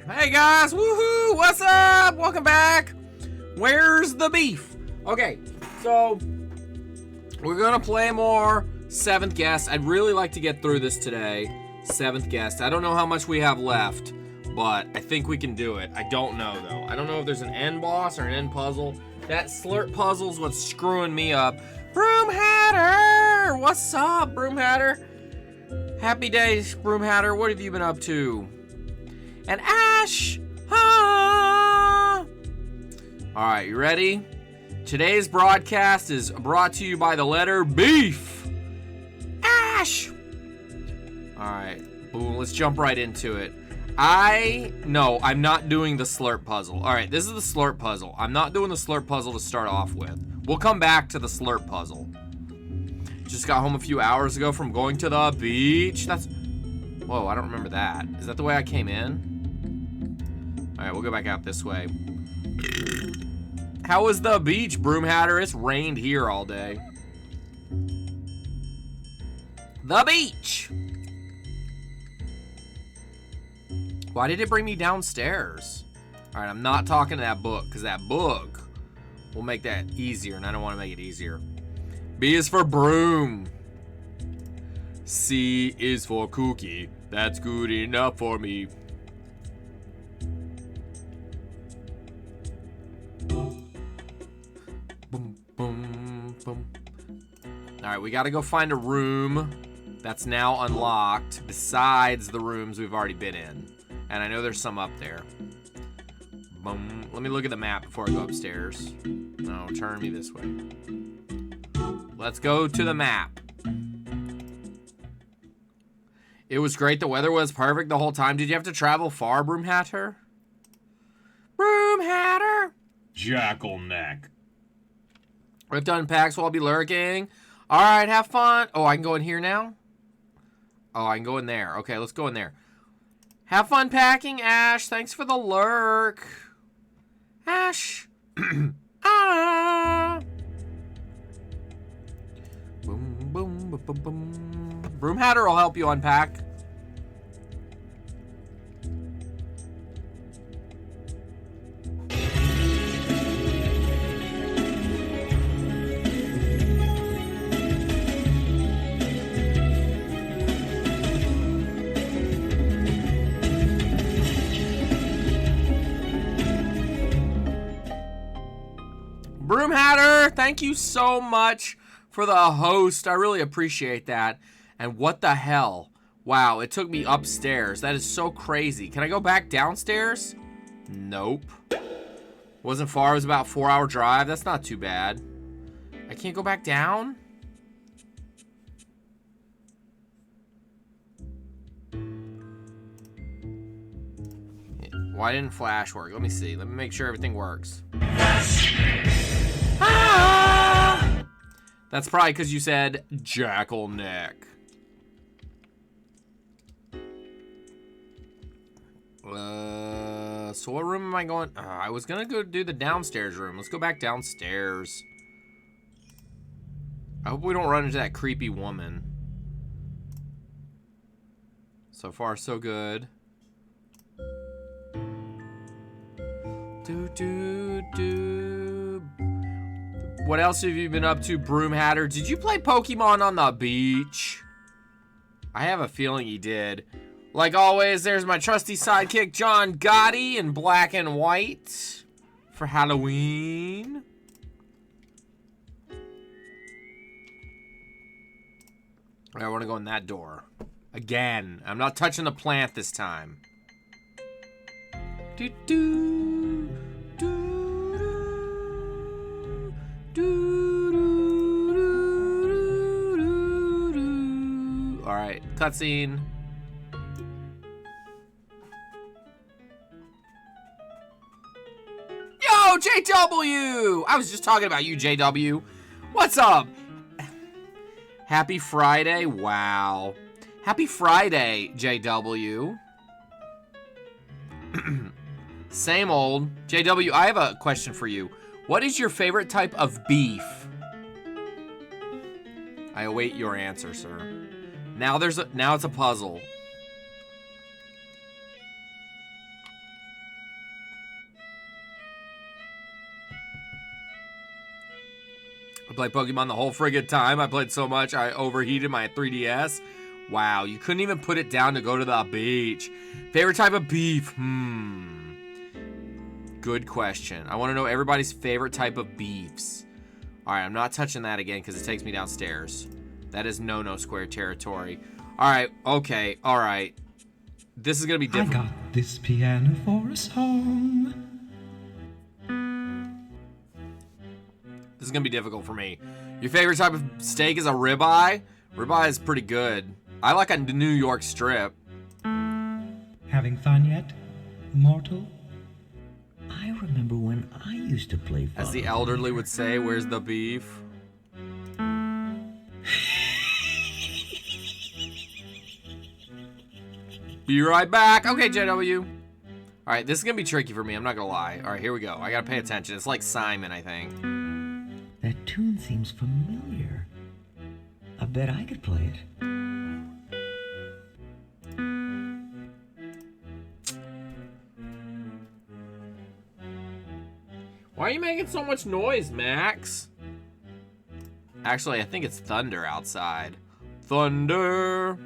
Hey guys, woohoo! What's up? Welcome back. Where's the beef? Okay, so we're gonna play more Seventh Guest. I'd really like to get through this today. Seventh Guest. I don't know how much we have left, but I think we can do it. I don't know though. I don't know if there's an end boss or an end puzzle. That slurp puzzle's what's screwing me up. Broom Hatter! What's up, Broom Hatter? Happy days, Broom Hatter. What have you been up to? And Ash! Ah! Alright, you ready? Today's broadcast is brought to you by the letter Beef! Ash! Alright, boom, let's jump right into it. No, I'm not doing the slurp puzzle. Alright, this is the slurp puzzle. I'm not doing the slurp puzzle to start off with. We'll come back to the slurp puzzle. Just got home a few hours ago from going to the beach. Whoa, I don't remember that. Is that the way I came in? Alright, we'll go back out this way. How was the beach, Broom Hatter? It's rained here all day. The beach! Why did it bring me downstairs? Alright, I'm not talking to that book, because that book will make that easier, and I don't want to make it easier. B is for broom. C is for cookie. That's good enough for me. Boom, boom, boom. Alright, we gotta go find a room that's now unlocked besides the rooms we've already been in. And I know there's some up there. Boom. Let me look at the map before I go upstairs. No, turn me this way. Let's go to the map. It was great. The weather was perfect the whole time. Did you have to travel far, Broom Hatter? Broom Hatter! Jackal neck. I've done packs, so I'll be lurking. Alright, have fun. Oh, I can go in here now? Oh, I can go in there. Okay, let's go in there. Have fun packing, Ash. Thanks for the lurk. Ash. Ah. Boom, boom, boom, boom, boom. Broom Hatter will help you unpack. Broom Hatter, thank you so much for the host. I really appreciate that. And what the hell? Wow, it took me upstairs. That is so crazy. Can I go back downstairs? Nope. Wasn't far. It was about a 4-hour drive. That's not too bad. I can't go back down? Why didn't flash work? Let me see. Let me make sure everything works. Ah! That's probably because you said Jackal neck. So what room am I going? I was gonna go do the downstairs room. Let's go back downstairs. I hope we don't run into that creepy woman. So far, so good. What else have you been up to, Broom Hatter? Did you play Pokemon on the beach? I have a feeling you did. Like always, there's my trusty sidekick, John Gotti, in black and white for Halloween. I want to go in that door. Again, I'm not touching the plant this time. Do do do do do do. All right, cutscene. Oh, JW! I was just talking about you, JW. What's up? Happy Friday. Wow. Happy Friday, JW. Same old. JW, I have a question for you. What is your favorite type of beef? I await your answer, sir. Now it's a puzzle. I played Pokemon the whole friggin' time. I played so much I overheated my 3DS. Wow, you couldn't even put it down to go to the beach. Favorite type of beef? Good question. I want to know everybody's favorite type of beefs. All right, I'm not touching that again because it takes me downstairs. That is no square territory. All right, okay, all right. This is going to be difficult. I got this piano for a song. This is going to be difficult for me. Your favorite type of steak is a ribeye? Ribeye is pretty good. I like a New York strip. Having fun yet, mortal? I remember when I used to play As the elderly would say, where's the beef? Be right back. Okay, JW. All right, this is going to be tricky for me. I'm not going to lie. All right, here we go. I got to pay attention. It's like Simon, I think. That tune seems familiar. I bet I could play it. Why are you making so much noise, Max? Actually, I think it's thunder outside. Thunder.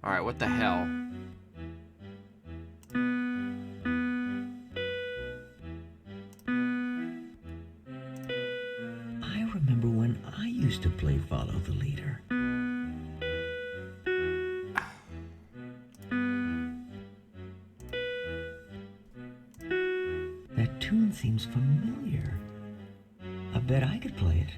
All right, what the hell? I remember when I used to play Follow the Leader. That tune seems familiar. I bet I could play it.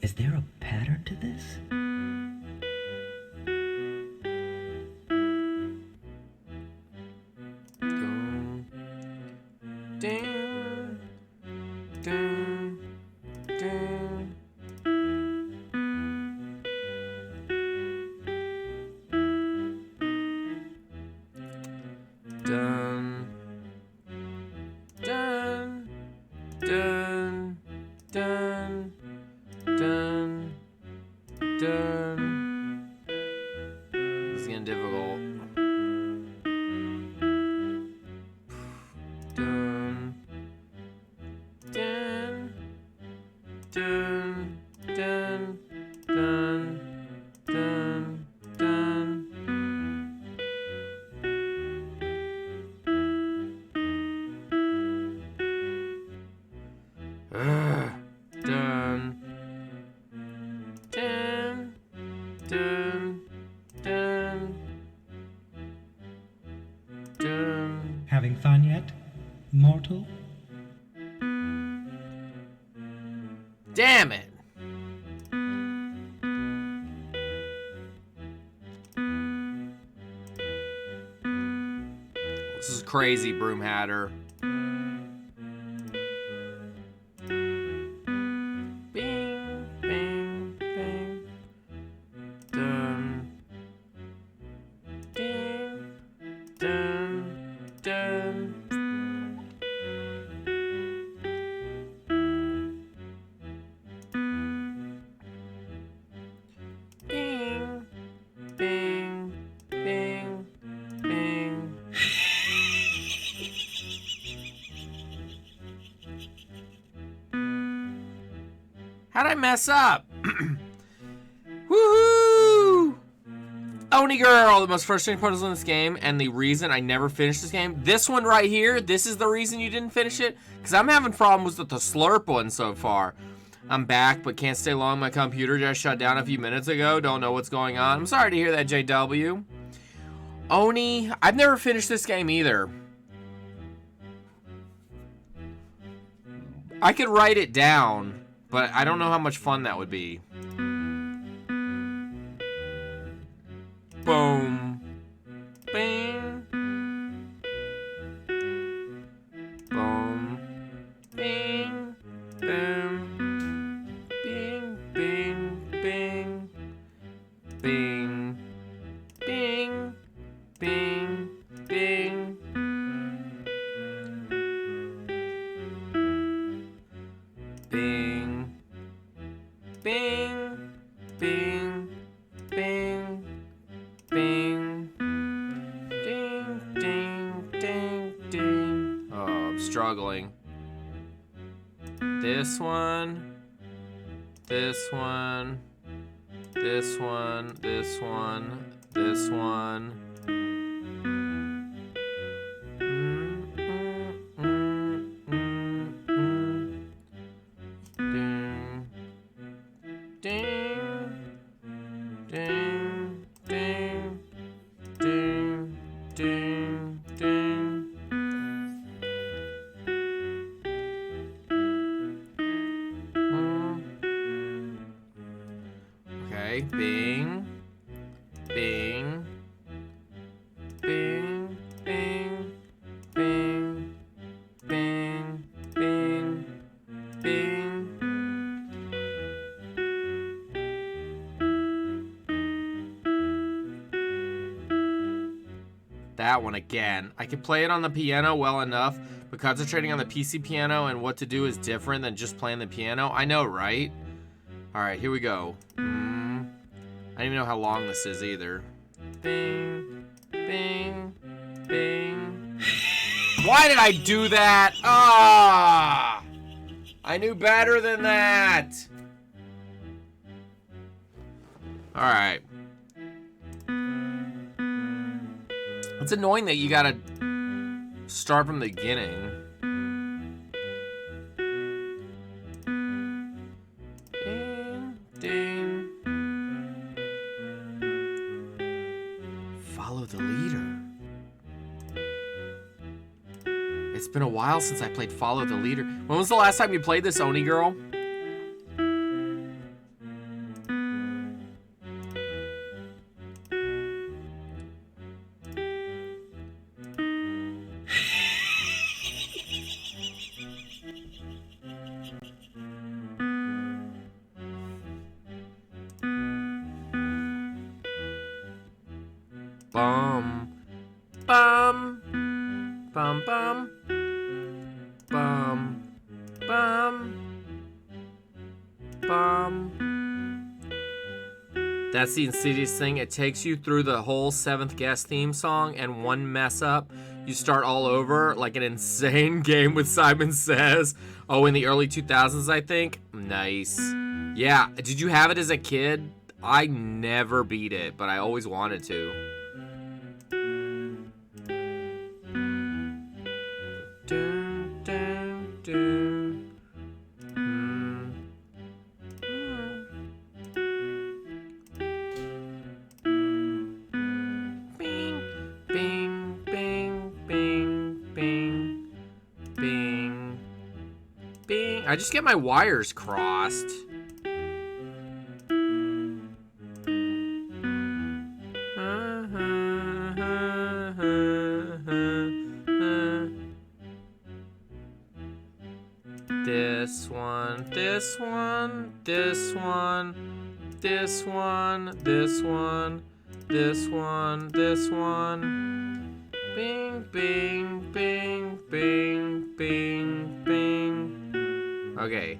Is there a pattern to this? Dun, dun, dun. Dun, dun, dun, dun, dun, dun. This is getting difficult. Dun, dun, dun, dun, dun, dun, dun. Dun, dun, dun, dun, dun. Having fun yet, mortal? Damn it! This is crazy, Broom Hatter. Bing, bing, bing. Dun. Ding. Dun. Dun. Bing. Bing. Bing. Bing. How'd I mess up? Woohoo! Oni Girl, the most frustrating puzzles in this game, and the reason I never finished this game. This one right here, this is the reason you didn't finish it? Because I'm having problems with the slurp one so far. I'm back, but can't stay long. My computer just shut down a few minutes ago. Don't know what's going on. I'm sorry to hear that, JW. Oni, I've never finished this game either. I could write it down. But I don't know how much fun that would be. Boom. Bing. Boom. Bing. Boom. Bing. Bing. Bing. Bing. Bing. Bing. Bing. Bing. Bing. Bing. Bing. Bing. Ding. Ding. Ding. Ding. Oh, I'm struggling. This one. This one. This one. This one. This one. Okay, bing, bing, bing, bing, bing, bing, bing, bing. That one again. I can play it on the piano well enough, but concentrating on the PC piano and what to do is different than just playing the piano. I know, right? All right, here we go. I don't even know how long this is either. Bing, bing, bing. Why did I do that? Ah! I knew better than that. All right. It's annoying that you gotta start from the beginning. Ding, ding. Follow the leader. It's been a while since I played Follow the Leader. When was the last time you played this, Oni girl? Bum, bum, bum, bum, bum, bum, bum. That's the insidious thing. It takes you through the whole Seventh Guest theme song, and one mess up, you start all over like an insane game with Simon Says. Oh, in the early 2000s, I think. Nice. Yeah, did you have it as a kid? I never beat it, but I always wanted to. Dun, dun, dun. Bing, bing, bing, bing, bing, bing, bing. I just get my wires crossed. This one, this one, this one, this one, this one, this one, this one. Bing, bing, bing, bing, bing, bing. Okay.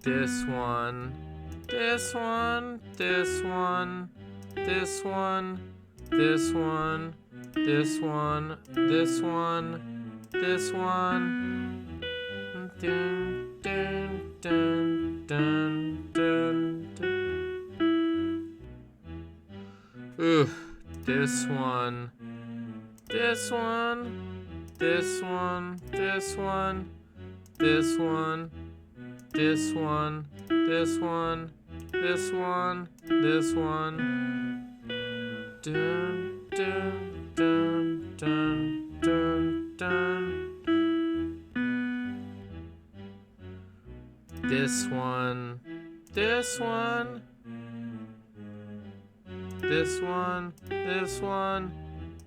This one, this one, this one, this one, this one, this one, this one, this one. Dun, dun, dun, dun, dun, dun. Ooh, this one, this one, this one, this one, this one, this one, this one, this one, this one. Dun, dun, dun, dun, dun, dun. This one. This one. This one. This one.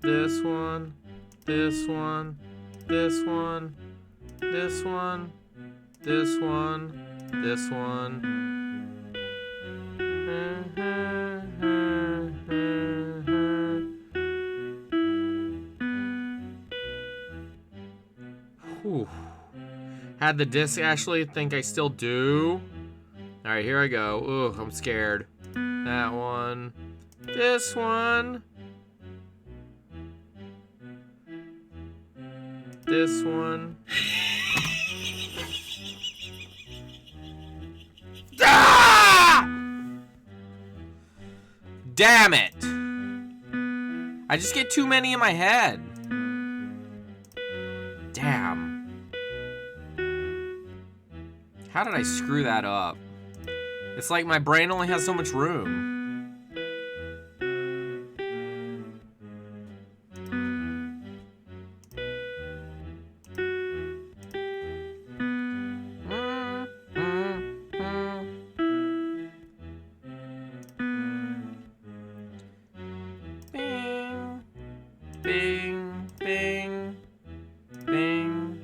This one. This one. This one. This one. This one. This one. Whew. Had the disc actually, think I still do. Alright, here I go. Ooh, I'm scared. That one. This one. This one. Ah! Damn it! I just get too many in my head. Damn. How did I screw that up? It's like my brain only has so much room. Bing, bing, bing.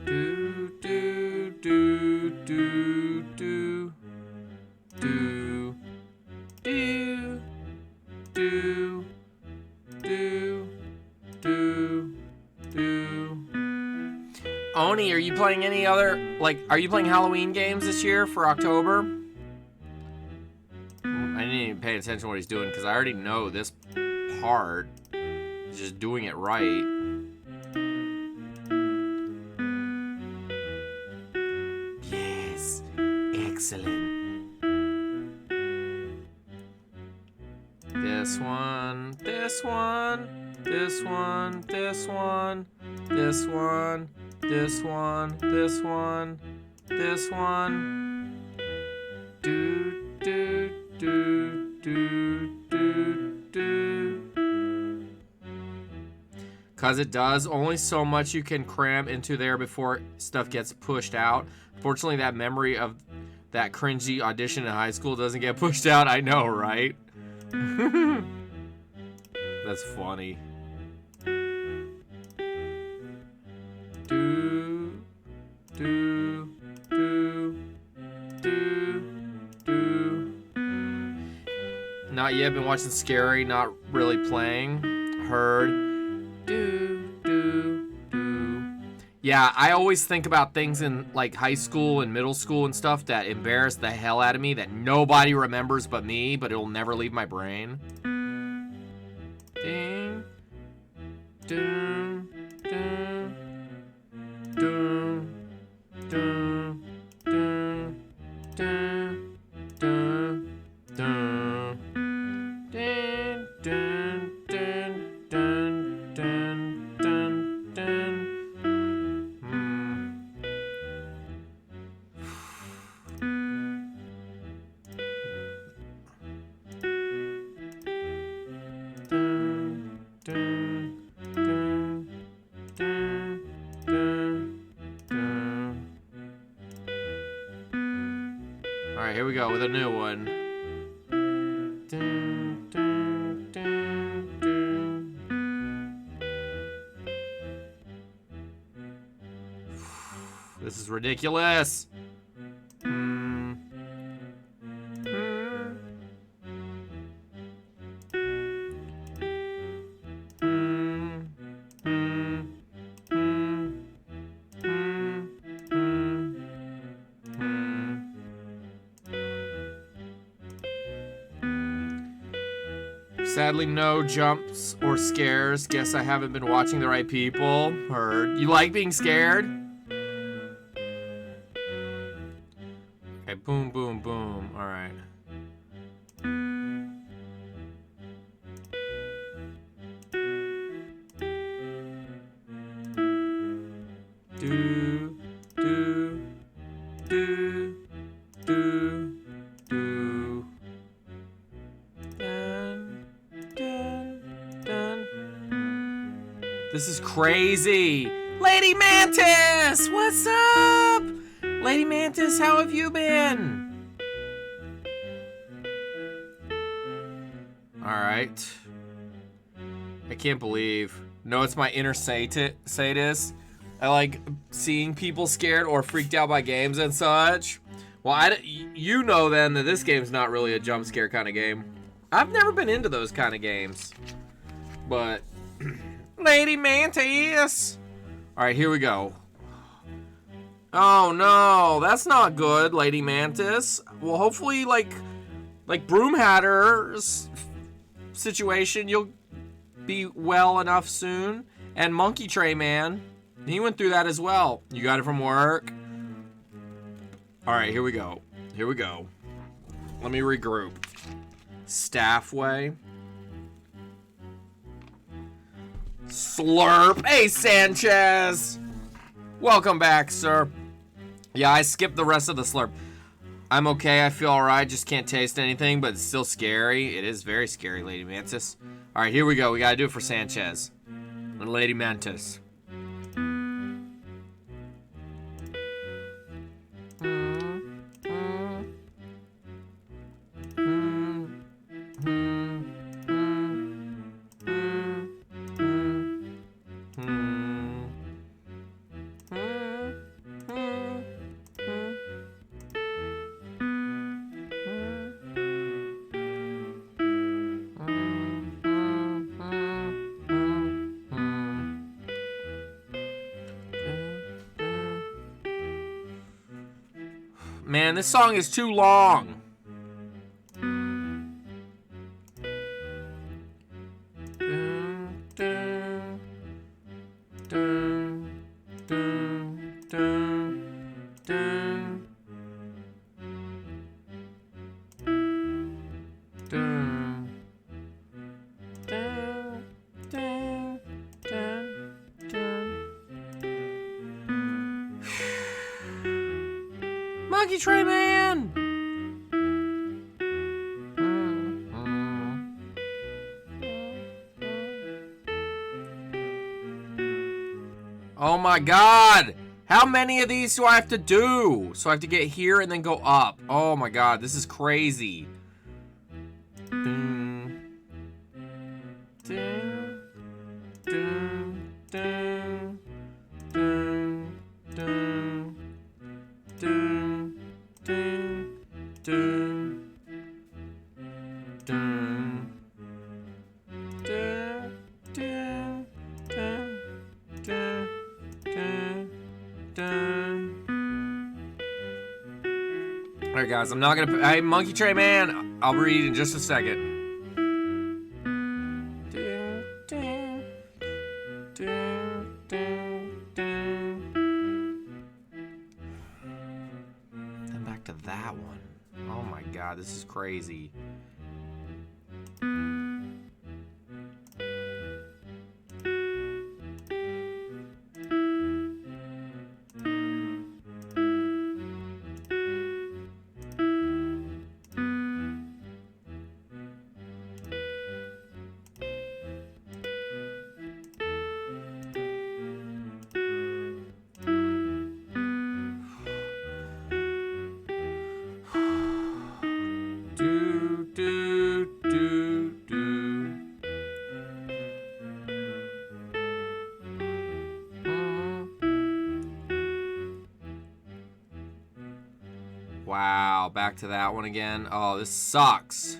Do, do, do, do, do. Do, do, do, do, do, do. Oni, are you playing any other, are you playing Halloween games this year for October? I didn't even pay attention to what he's doing because I already know this part. He's just doing it right. Yes, excellent. This one, this one, this one, this one, this one, this one, this one, this one. Do, do, do, do, do, do. Cause it does only so much you can cram into there before stuff gets pushed out. Fortunately, that memory of that cringy audition in high school doesn't get pushed out. I know, right? That's funny. Do, do, do, do, do. Not yet. Been watching Scary. Not really playing. Heard. Do, do, do. Yeah, I always think about things in like high school and middle school and stuff that embarrass the hell out of me that nobody remembers but me, but it'll never leave my brain. Ding. Dun, dun, dun, dun, dun, dun, dun, dun. Dun, dun, dun, dun, dun, dun, dun. Dun, dun, dun, dun, dun, dun. All right, here we go with a new one. Dun, dun, dun, dun. This is ridiculous. Sadly, no jumps or scares. Guess I haven't been watching the right people. Heard. You like being scared? Okay, boom, boom, boom. All right. Do, do, do, do, do. Dun, dun, dun. This is crazy. Lady Mantis, what's up? Lady Mantis, how have you been? Alright. I can't believe. No, it's my inner sadist. I like seeing people scared or freaked out by games and such. Well, you know then that this game's not really a jump scare kind of game. I've never been into those kind of games. But, Lady Mantis! Alright, here we go. Oh no, that's not good, Lady Mantis. Well, hopefully, like Broom Hatter's situation, you'll be well enough soon. And Monkey Tray Man, he went through that as well. You got it from work? Alright, here we go. Here we go. Let me regroup. Staffway. Slurp. Hey, Sanchez! Welcome back, sir. Yeah, I skipped the rest of the slurp. I'm okay, I feel alright, just can't taste anything, but it's still scary. It is very scary, Lady Mantis. Alright, here we go. We gotta do it for Sanchez. And Lady Mantis. Man, this song is too long. Monkey Tray Man! Oh my god! How many of these do I have to do? So I have to get here and then go up. Oh my god, this is crazy. Alright guys, I'm not gonna... Hey, Monkey Tray Man, I'll read in just a second. Then back to that one. Oh my god, this is crazy. Wow, back to that one again. Oh, this sucks.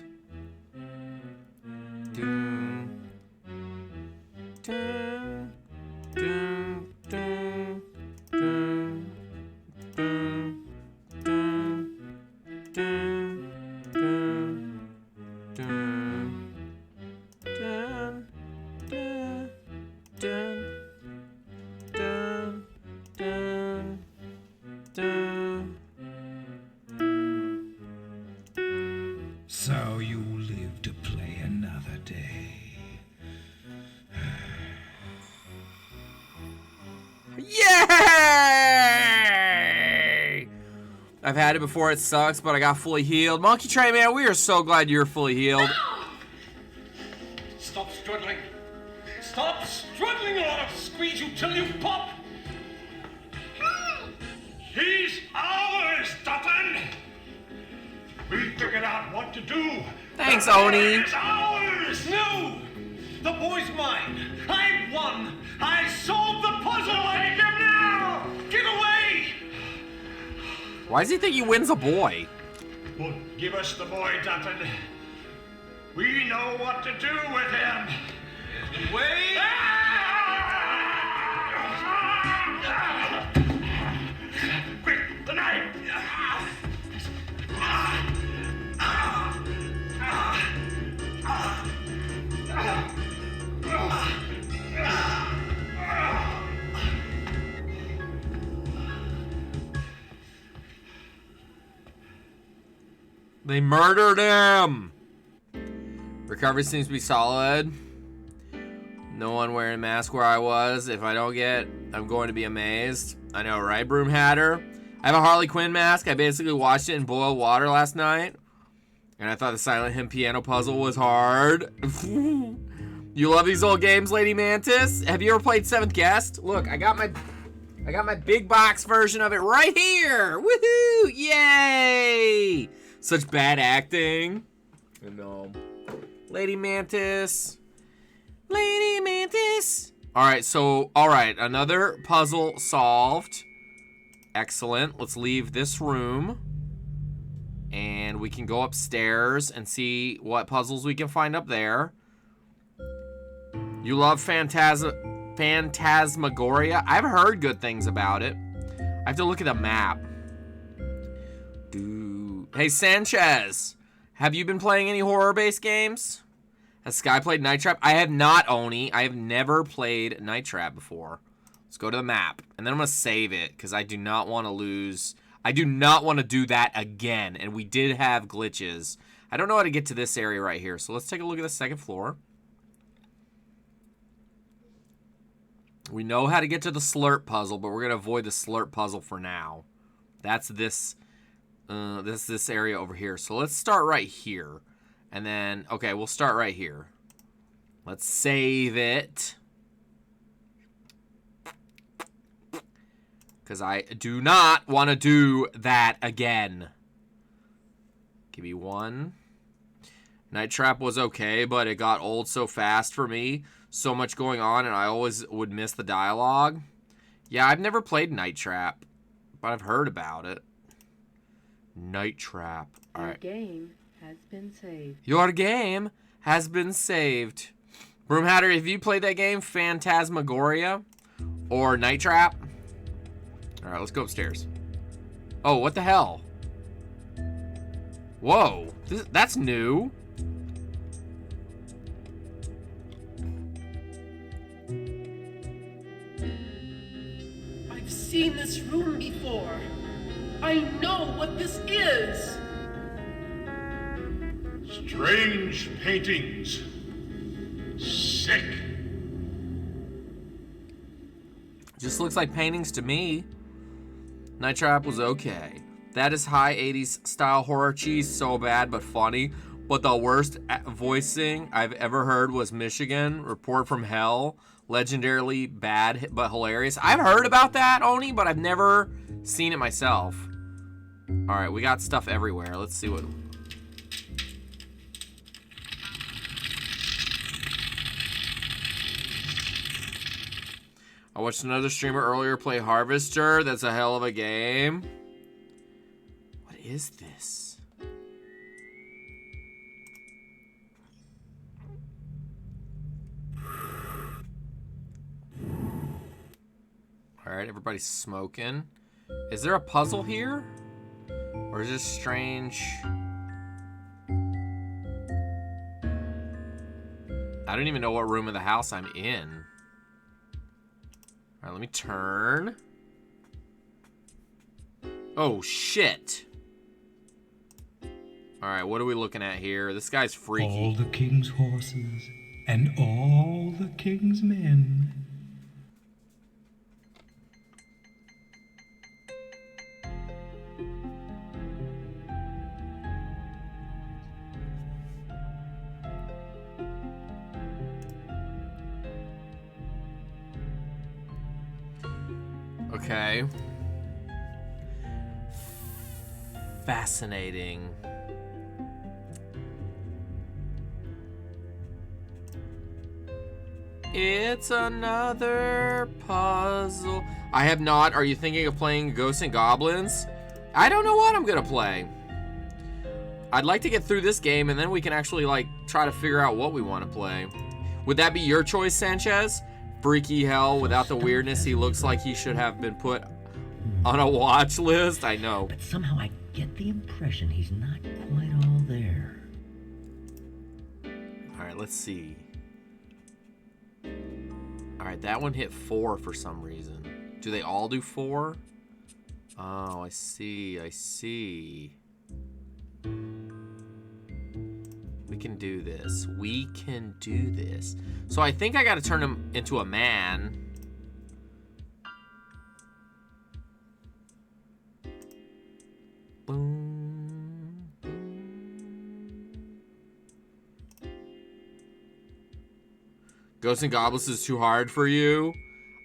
So you live to play another day. Yay! I've had it before, it sucks, but I got fully healed. Monkey Tray Man, we are so glad you're fully healed. Stop struggling. Stop struggling or I'll squeeze you till you pop. He's out! too. Thanks, The boy Oni. is ours. No, the boy's mine. I won. I solved the puzzle. Take him now. Get away. Why does he think he wins a boy? Well, give us the boy, Dutton. We know what to do with him. Wait! Quick, the knife! They murdered him! Recovery seems to be solid. No one wearing a mask where I was. If I don't get, I'm going to be amazed. I know, right, Broom Hatter? I have a Harley Quinn mask. I basically watched it in boiled water last night. And I thought the Silent Hill piano puzzle was hard. You love these old games, Lady Mantis? Have you ever played Seventh Guest? Look, I got my big box version of it right here. Woohoo! Yay! Such bad acting. I know. Lady Mantis. Lady Mantis. Alright, another puzzle solved. Excellent. Let's leave this room. And we can go upstairs and see what puzzles we can find up there. You love Phantasmagoria? I've heard good things about it. I have to look at the map. Hey, Sanchez. Have you been playing any horror-based games? Has Sky played Night Trap? I have not, Oni. I have never played Night Trap before. Let's go to the map. And then I'm going to save it because I do not want to lose. I do not want to do that again. And we did have glitches. I don't know how to get to this area right here. So let's take a look at the second floor. We know how to get to the slurp puzzle, but we're going to avoid the slurp puzzle for now. That's this area over here. So let's start right here. And then, okay, we'll start right here. Let's save it. Because I do not want to do that again. Give me one. Night Trap was okay, but it got old so fast for me. So much going on, and I always would miss the dialogue. Yeah, I've never played Night Trap, but I've heard about it. Night Trap. All right. Your game has been saved. Your game has been saved. Broom Hatter, have you played that game, Phantasmagoria or Night Trap? All right, let's go upstairs. Oh, what the hell? Whoa, that's new. I've seen this room before. I know what this is. Strange paintings. Sick. Just looks like paintings to me. Night Trap was okay. That is high 80s style horror cheese, so bad but funny. But the worst voicing I've ever heard was Michigan, Report from Hell. Legendarily bad but hilarious. I've heard about that, Oni, but I've never seen it myself. Alright, we got stuff everywhere. Let's see what... I watched another streamer earlier play Harvester. That's a hell of a game. What is this? Alright, everybody's smoking. Is there a puzzle here? Or is this strange? I don't even know what room of the house I'm in. Alright, let me turn. Oh, shit. Alright, what are we looking at here? This guy's freaky. All the king's horses and all the king's men. Okay. Fascinating. It's another puzzle. I have not. Are you thinking of playing Ghosts and Goblins? I don't know what I'm gonna play. I'd like to get through this game and then we can actually like try to figure out what we want to play. Would that be your choice, Sanchez? Freaky hell, without the weirdness, he looks like he should have been put on a watch list. I know. But somehow I get the impression he's not quite all there. All right, let's see. All right, that one hit 4 for some reason. Do they all do 4? Oh, I see. I see. We can do this. We can do this. So I think I got to turn him into a man. Boom. Ghosts and Goblins is too hard for you.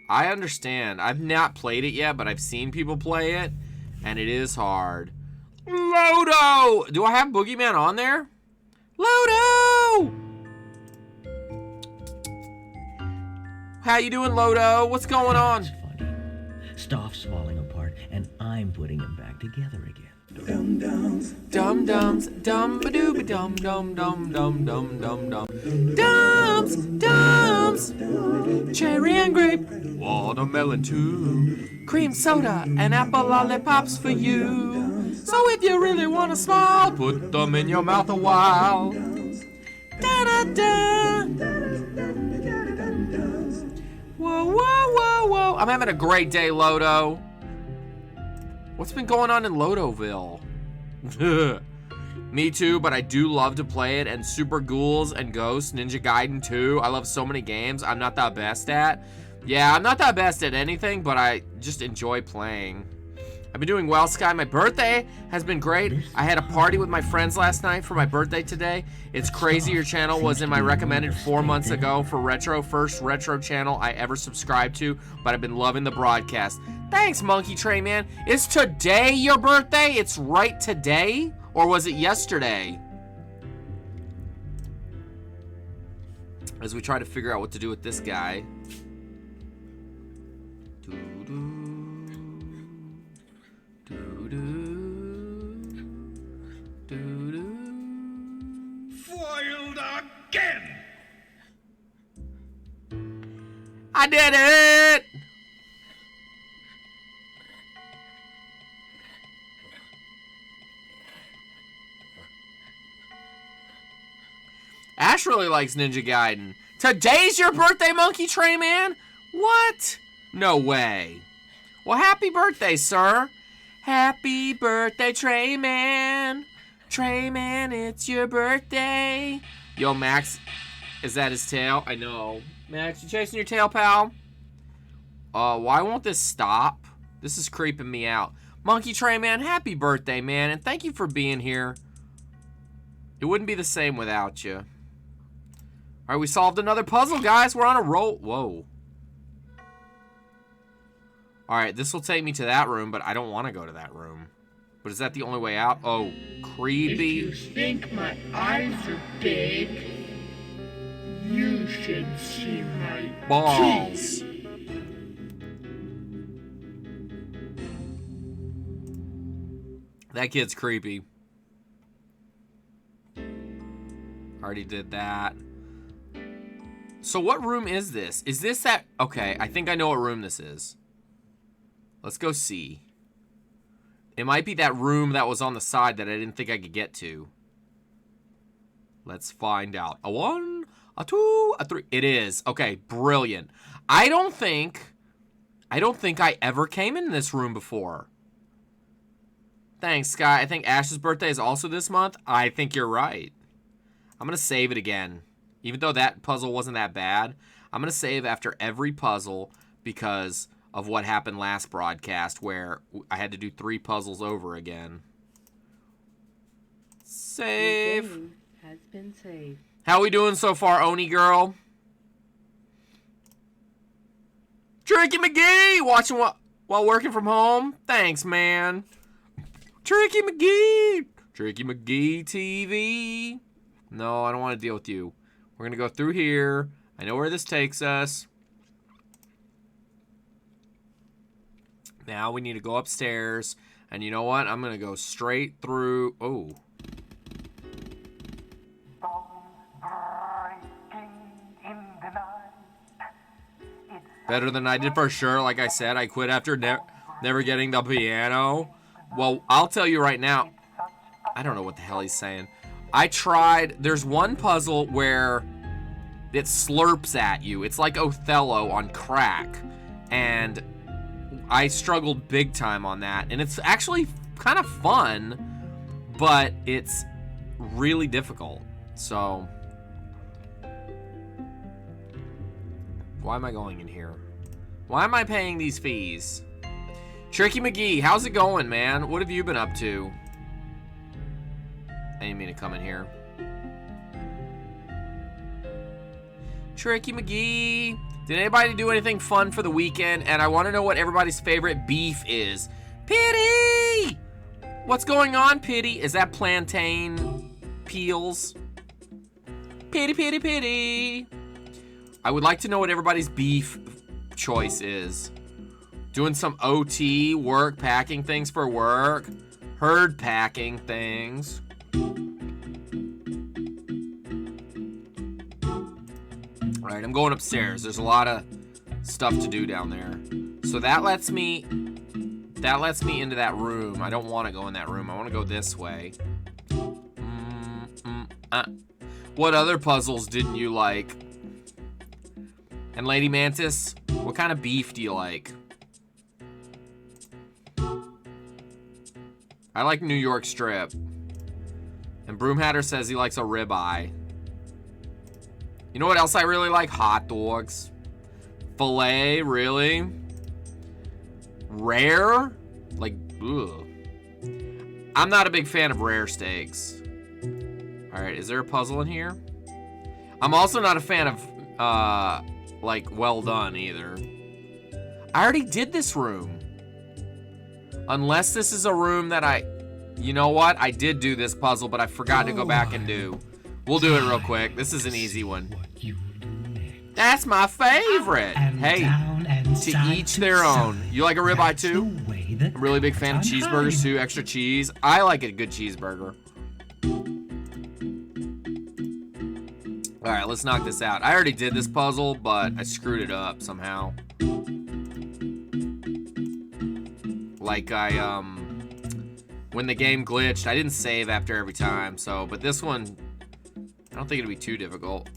I understand. I've not played it yet, but I've seen people play it, and it is hard. Lodo! Do I have Boogeyman on there? Lodo! How you doing, Lodo? What's going on? It's funny. Stoff's falling apart, and I'm putting him back together again. Dum-dums, dum-ba-doo-ba dum-dum, dum-dum, dum-dum, dum. Dums, dums, cherry and grape, watermelon too, cream soda and apple lollipops for you. So if you really want to smile, put them in your mouth a while. Da-da-da. Whoa, whoa, whoa, whoa. I'm having a great day, Lodo. What's been going on in Lodoville? Me too, but I do love to play it. And Super Ghouls and Ghosts, Ninja Gaiden 2. I love so many games I'm not that best at. Yeah, I'm not that best at anything, but I just enjoy playing. I've been doing well, Sky. My birthday has been great. I had a party with my friends last night for my birthday today. It's crazy your channel was in my recommended 4 months ago for retro. First retro channel I ever subscribed to, but I've been loving the broadcast. Thanks, Monkey Tray Man. Is today your birthday? It's right today? Or was it yesterday? As we try to figure out what to do with this guy. Foiled again! I did it! Ash really likes Ninja Gaiden. Today's your birthday, Monkey Tray Man? What? No way. Well, happy birthday, sir. Happy birthday, Tray Man. Tray Man, it's your birthday. Yo, Max, is that his tail? I know. Max, you chasing your tail, pal? Why won't this stop? This is creeping me out. Monkey Tray Man, happy birthday, man, and thank you for being here. It wouldn't be the same without you. All right, we solved another puzzle, guys. We're on a roll. Whoa. All right, this will take me to that room, but I don't want to go to that room. But is that the only way out? Oh, creepy. If you think my eyes are big, you should see my Balls. teeth. That kid's creepy. Already did that. So what room is this? Is this that... Okay, I think I know what room this is. Let's go see. It might be that room that was on the side that I didn't think I could get to. Let's find out. A 1, a 2, a 3. It is. Okay, brilliant. I don't think I ever came in this room before. Thanks, Sky. I think Ash's birthday is also this month. I think you're right. I'm going to save it again. Even though that puzzle wasn't that bad, I'm going to save after every puzzle because of what happened last broadcast where I had to do 3 puzzles over again. Save. Your game has been saved. How we doing so far, Oni girl? Tricky McGee watching while working from home. Thanks, man. Tricky McGee. Tricky McGee TV. No, I don't want to deal with you. We're going to go through here, I know where this takes us. Now we need to go upstairs. And you know what? I'm going to go straight through. Oh. Better than I did for sure. Like I said, I quit after never getting the piano. Well, I'll tell you right now. I don't know what the hell he's saying. I tried. There's one puzzle where it slurps at you. It's like Othello on crack. And I struggled big time on that. And it's actually kind of fun, but it's really difficult. So, why am I going in here? Why am I paying these fees? Tricky McGee, how's it going, man? What have you been up to? I didn't mean to come in here. Tricky McGee. Did anybody do anything fun for the weekend? And I want to know what everybody's favorite beef is. Pity! What's going on, Pity? Is that plantain peels? Pity, pity, pity. I would like to know what everybody's beef choice is. Doing some OT work, packing things for work. Herd packing things. Alright, I'm going upstairs. There's a lot of stuff to do down there. So that lets me into that room. I don't want to go in that room. I want to go this way. What other puzzles didn't you like? And Lady Mantis, what kind of beef do you like? I like New York strip. And Broomhatter says he likes a ribeye. You know what else I really like? Hot dogs. Filet, really? Rare? Like, ugh. I'm not a big fan of rare steaks. Alright, is there a puzzle in here? I'm also not a fan of, like, well done either. I already did this room. Unless this is a room that you know what? I did do this puzzle, but I forgot to go back and do. We'll do it real quick. This is an easy one. That's my favorite. Hey, to each their own. You like a ribeye too? I'm a really big fan of cheeseburgers too. Extra cheese. I like a good cheeseburger. All right, let's knock this out. I already did this puzzle, but I screwed it up somehow. Like when the game glitched, I didn't save after every time. So, but this one, I don't think it'll be too difficult.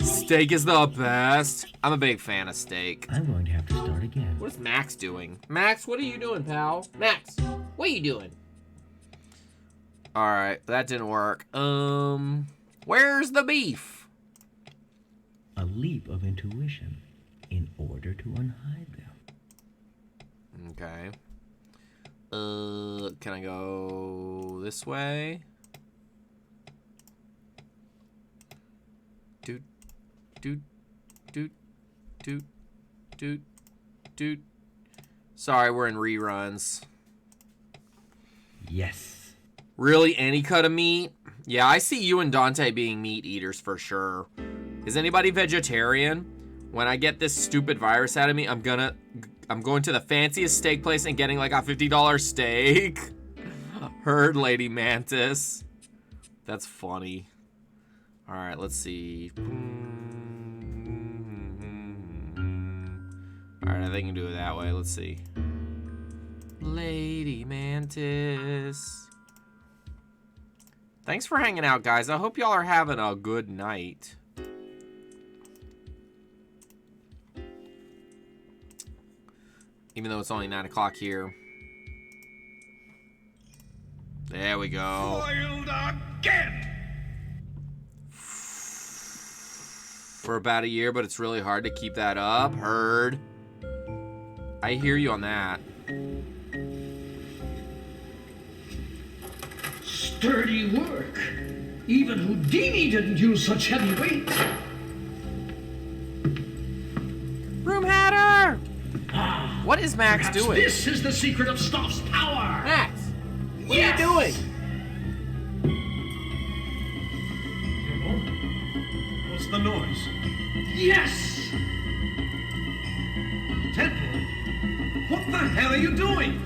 Steak is the best. I'm a big fan of steak. I'm going to have to start again. What is Max doing? Max, what are you doing, pal? Max, what are you doing? All right, that didn't work. Where's the beef? A leap of intuition in order to unhide them. Okay. Can I go this way? Doot, doot, doot, doot, doot, doot. Sorry, we're in reruns. Yes. Really, any cut of meat? Yeah, I see you and Dante being meat eaters for sure. Is anybody vegetarian? When I get this stupid virus out of me, I'm going to the fanciest steak place and getting like a $50 steak. Heard, Lady Mantis. That's funny. All right, let's see. All right, I think I can do it that way. Let's see. Lady Mantis. Thanks for hanging out, guys. I hope y'all are having a good night. Even though it's only 9 o'clock here. There we go. Foiled again! For about a year, but it's really hard to keep that up. Heard. I hear you on that. Sturdy work. Even Houdini didn't use such heavy weight. Room Hatter! What is Max Perhaps doing? this is the secret of Stoff's power. Max! What Yes! are you doing? noise. Yes! Tadpole, what the hell are you doing?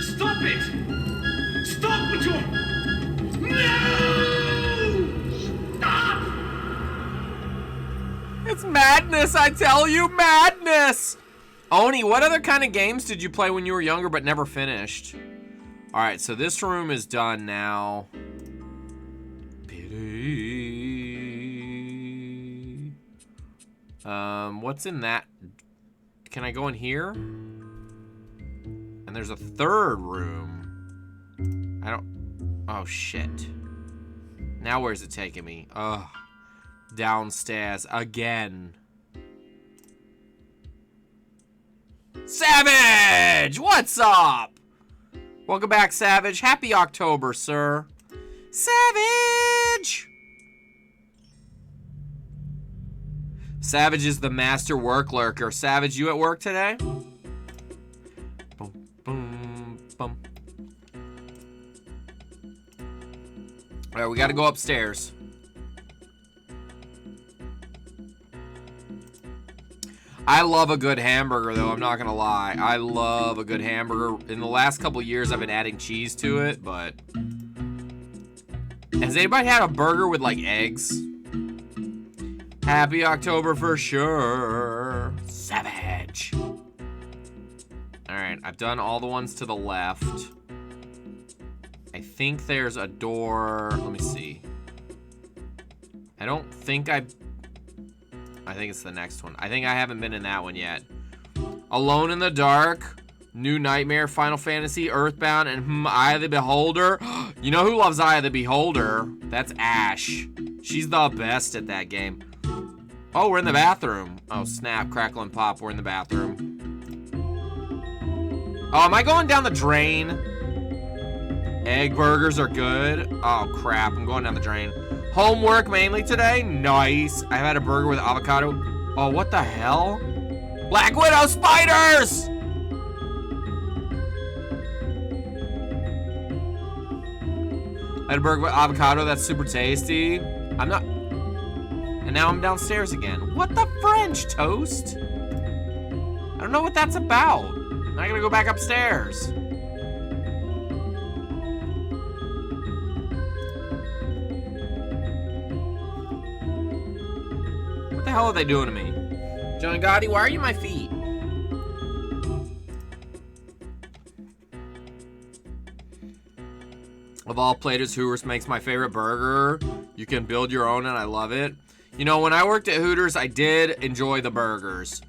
Stop it! Stop what you're... No! Stop! It's madness, I tell you, madness! Oni, what other kind of games did you play when you were younger but never finished? Alright, so this room is done now. Pity. What's in that? Can I go in here? And there's a third room. I don't... Oh, shit. Now where's it taking me? Ugh. Downstairs again. Savage! What's up? Welcome back, Savage. Happy October, sir. Savage! Savage is the master work lurker. Savage, you at work today? Boom, boom, boom. Alright, we gotta go upstairs. I love a good hamburger, though. I'm not gonna lie. I love a good hamburger. In the last couple years, I've been adding cheese to it, but... Has anybody had a burger with, like, eggs? Happy October for sure. Savage. Alright, I've done all the ones to the left. I think there's a door... Let me see. I don't think I think it's the next one. I think I haven't been in that one yet. Alone in the Dark, New Nightmare, Final Fantasy, Earthbound, and Eye of the Beholder. You know who loves Eye of the Beholder? That's Ash. She's the best at that game. Oh, we're in the bathroom. Oh, snap, crackle, and pop. We're in the bathroom. Oh, am I going down the drain? Egg burgers are good. Oh, crap. I'm going down the drain. Homework mainly today. Nice. I've had a burger with avocado. Oh, what the hell? Black Widow spiders! I had a burger with avocado. That's super tasty. I'm not... And now I'm downstairs again. What the French toast? I don't know what that's about. Now I gotta go back upstairs. What the hell are they doing to me? John Gotti, why are you my feet? Of all places, Hooters makes my favorite burger. You can build your own and I love it. You know, when I worked at Hooters, I did enjoy the burgers.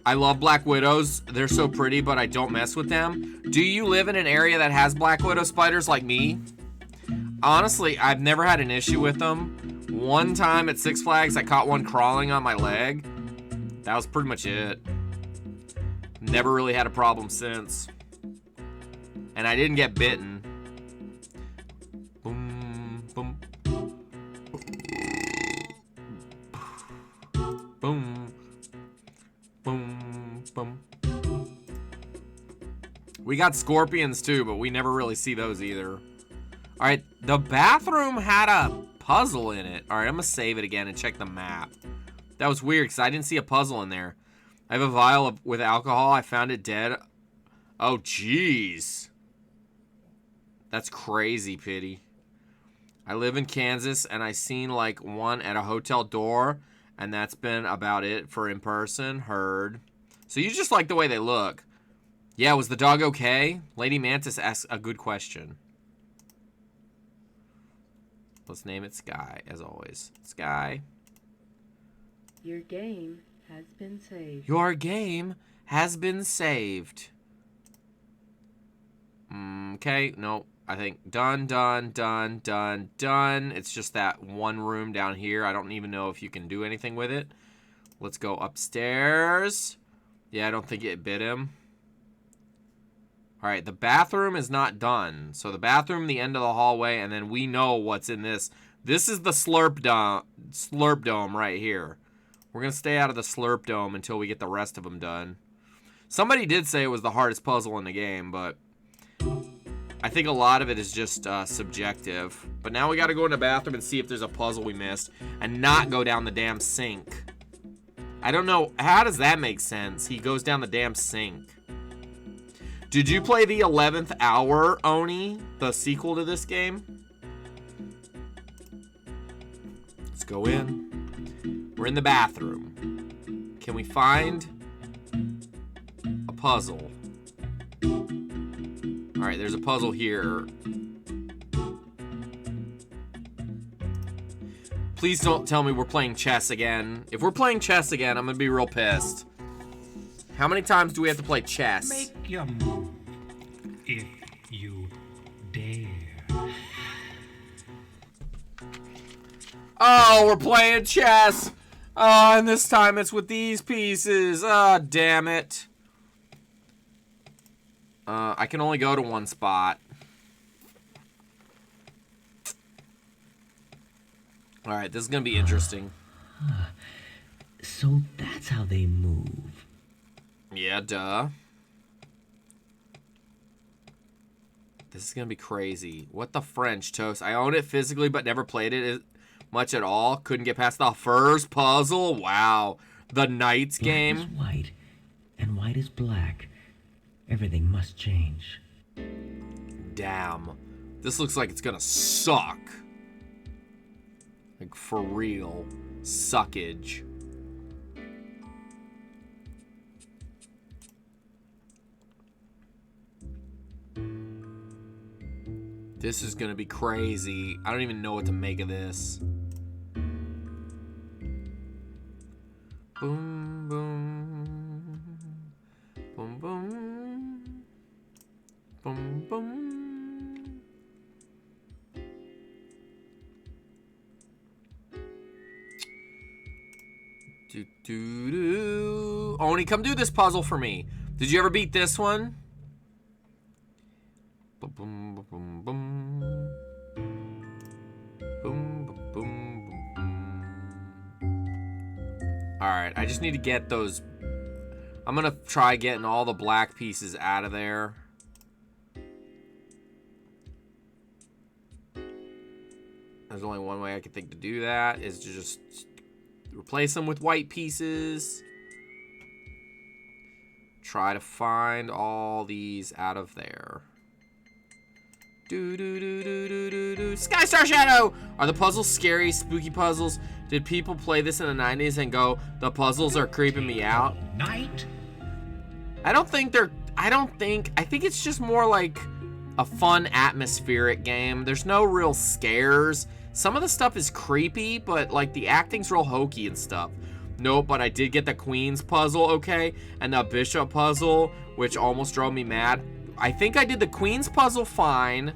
I love Black Widows. They're so pretty, but I don't mess with them. Do you live in an area that has Black Widow spiders like me? Honestly, I've never had an issue with them. One time at Six Flags, I caught one crawling on my leg. That was pretty much it. Never really had a problem since. And I didn't get bitten. Boom, boom. Boom. Boom, boom. We got scorpions too, but we never really see those either. Alright, the bathroom had a puzzle in it. Alright, I'm gonna save it again and check the map. That was weird because I didn't see a puzzle in there. I have a vial with alcohol. I found it dead. Oh, jeez. That's crazy, Pity. I live in Kansas and I seen like one at a hotel door, and that's been about it for in person. Heard. So you just like the way they look. Yeah, was the dog okay? Lady Mantis asks a good question. Let's name it Sky, as always. Sky. Your game has been saved. Your game has been saved. Okay, no. I think done, done, done, done, done. It's just that one room down here. I don't even know if you can do anything with it. Let's go upstairs. Yeah, I don't think it bit him. All right, the bathroom is not done. So the bathroom, the end of the hallway, and then we know what's in this. This is the Slurp Dome right here. We're going to stay out of the Slurp Dome until we get the rest of them done. Somebody did say it was the hardest puzzle in the game, but I think a lot of it is just subjective. But now we gotta go in the bathroom and see if there's a puzzle we missed and not go down the damn sink. I don't know. How does that make sense? He goes down the damn sink. Did you play the 11th Hour, Oni? The sequel to this game? Let's go in. We're in the bathroom. Can we find a puzzle? Alright, there's a puzzle here. Please don't tell me we're playing chess again. If we're playing chess again, I'm gonna be real pissed. How many times do we have to play chess? Make your move, if you dare. Oh, we're playing chess! Oh, and this time it's with these pieces. Oh, damn it. I can only go to one spot. Alright, this is gonna be interesting. So that's how they move. Yeah, duh. This is gonna be crazy. What the French toast? I own it physically, but never played it much at all. Couldn't get past the first puzzle. Wow. The Knights game. Black is white, and white is black. Everything must change. Damn. This looks like it's gonna suck. Like, for real. Suckage. This is gonna be crazy. I don't even know what to make of this. Boom, boom. Boom, boom. Boom, boom. Do, do, do. Oni, come do this puzzle for me. Did you ever beat this one? Boom, boom, boom, boom. Boom, boom, boom, boom. Alright, I just need to get those. I'm gonna try getting all the black pieces out of there. There's only one way I can think to do that, is to just replace them with white pieces. Try to find all these out of there. Do do do do do do do. Sky Star Shadow! Are the puzzles scary, spooky puzzles? Did people play this in the 90s and go, the puzzles are creeping me out? Night? I think it's just more like a fun atmospheric game. There's no real scares. Some of the stuff is creepy, but like the acting's real hokey and stuff. Nope, but I did get the Queen's puzzle, okay? And the Bishop puzzle, which almost drove me mad. I think I did the Queen's puzzle fine,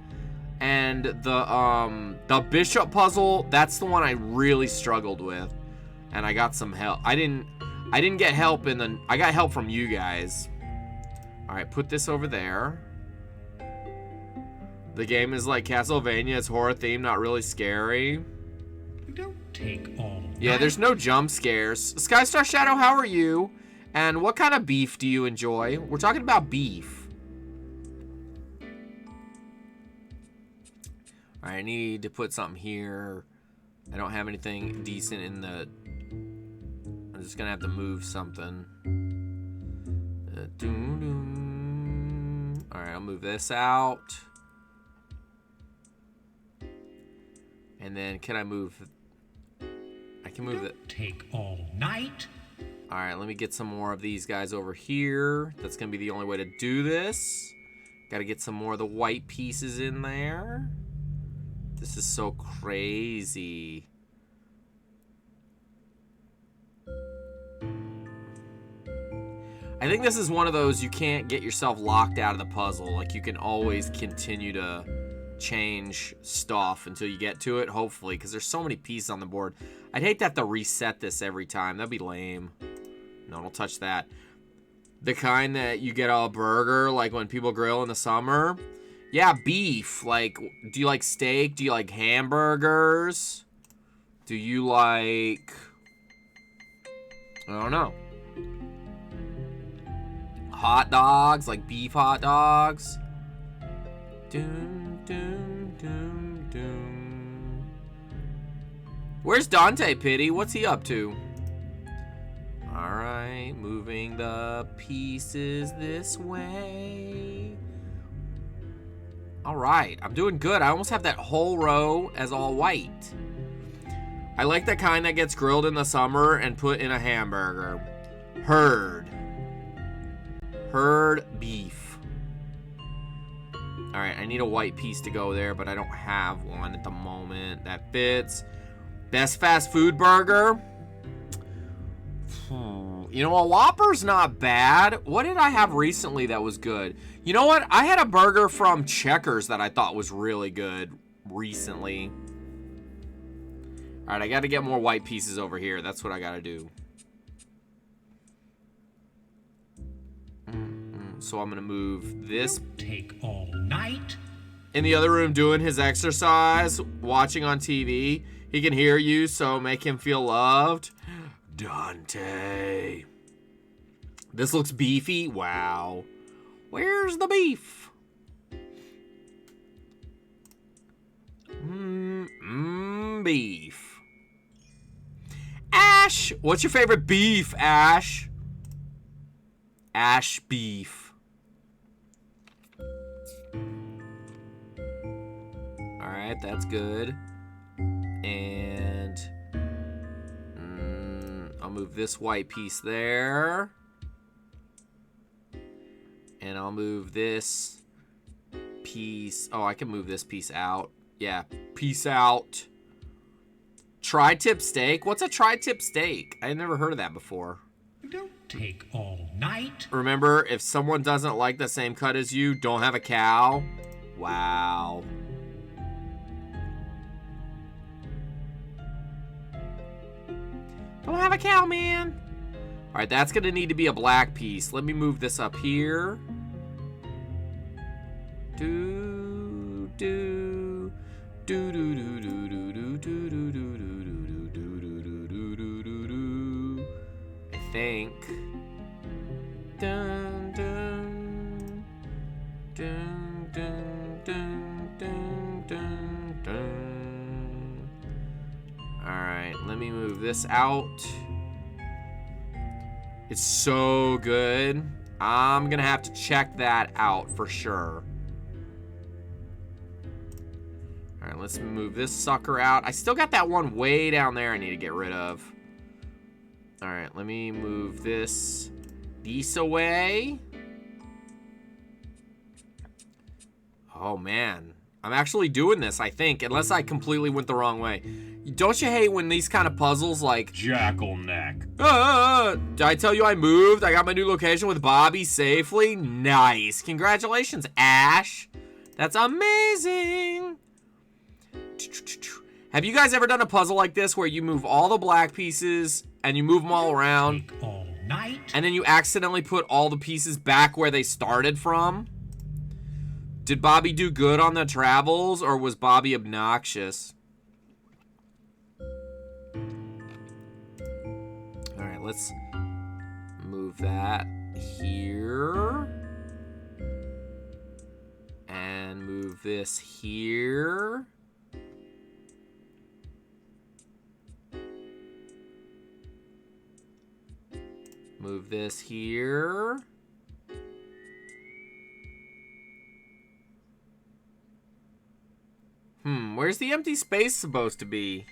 and the Bishop puzzle, that's the one I really struggled with, and I got some help. I didn't get help I got help from you guys. All right, put this over there. The game is like Castlevania. It's horror themed, not really scary. Don't take all. Yeah, there's no jump scares. Sky Star Shadow, how are you? And what kind of beef do you enjoy? We're talking about beef. I need to put something here. I don't have anything decent in the... I'm just gonna have to move something. Alright, I'll move this out. And then can I move... I can move it. Take all night? Alright, let me get some more of these guys over here. That's gonna be the only way to do this. Gotta get some more of the white pieces in there. This is so crazy. I think this is one of those you can't get yourself locked out of the puzzle. Like, you can always continue to change stuff until you get to it, hopefully, because there's so many pieces on the board. I'd hate to have to reset this every time. That'd be lame. No, don't touch that. The kind that you get a burger, like when people grill in the summer. Yeah, beef. Like, do you like steak? Do you like hamburgers? Do you like... I don't know. Hot dogs? Like beef hot dogs? Doom, doom, doom, doom. Where's Dante, Pity? What's he up to? Alright, moving the pieces this way. Alright, I'm doing good. I almost have that whole row as all white. I like the kind that gets grilled in the summer and put in a hamburger. Herd beef. Alright, I need a white piece to go there, but I don't have one at the moment that fits. Best fast food burger. You know, a Whopper's not bad. What did I have recently that was good? You know what? I had a burger from Checkers that I thought was really good recently. Alright, I gotta get more white pieces over here. That's what I gotta do. So I'm gonna move this. Take all night. In the other room doing his exercise, watching on TV. He can hear you, so make him feel loved. Dante. This looks beefy. Wow. Where's the beef? Beef. Ash, what's your favorite beef, Ash? Ash beef. Alright, that's good. And I'll move this white piece there. And I'll move this piece. Oh, I can move this piece out. Yeah, piece out. Tri-tip steak? What's a tri-tip steak? I never heard of that before. Don't take all night. Remember, if someone doesn't like the same cut as you, don't have a cow. Wow. Don't have a cow, man. All right, that's gonna need to be a black piece. Let me move this up here. Do do do do do do do do do do do do. I think. Dun dun dun dun dun dun dun dun. All right, let me move this out. It's so good. I'm gonna have to check that out for sure. All right, let's move this sucker out. I still got that one way down there I need to get rid of. All right, let me move this piece away. Oh man, I'm actually doing this, I think, unless I completely went the wrong way. Don't you hate when these kind of puzzles like... Jackal neck. Did I tell you I moved? I got my new location with Bobby safely? Nice. Congratulations, Ash. That's amazing. Have you guys ever done a puzzle like this where you move all the black pieces and you move them all around? Take all night. And then you accidentally put all the pieces back where they started from? Did Bobby do good on the travels or was Bobby obnoxious? Alright, let's move that here. And move this here. Move this here. Where's the empty space supposed to be?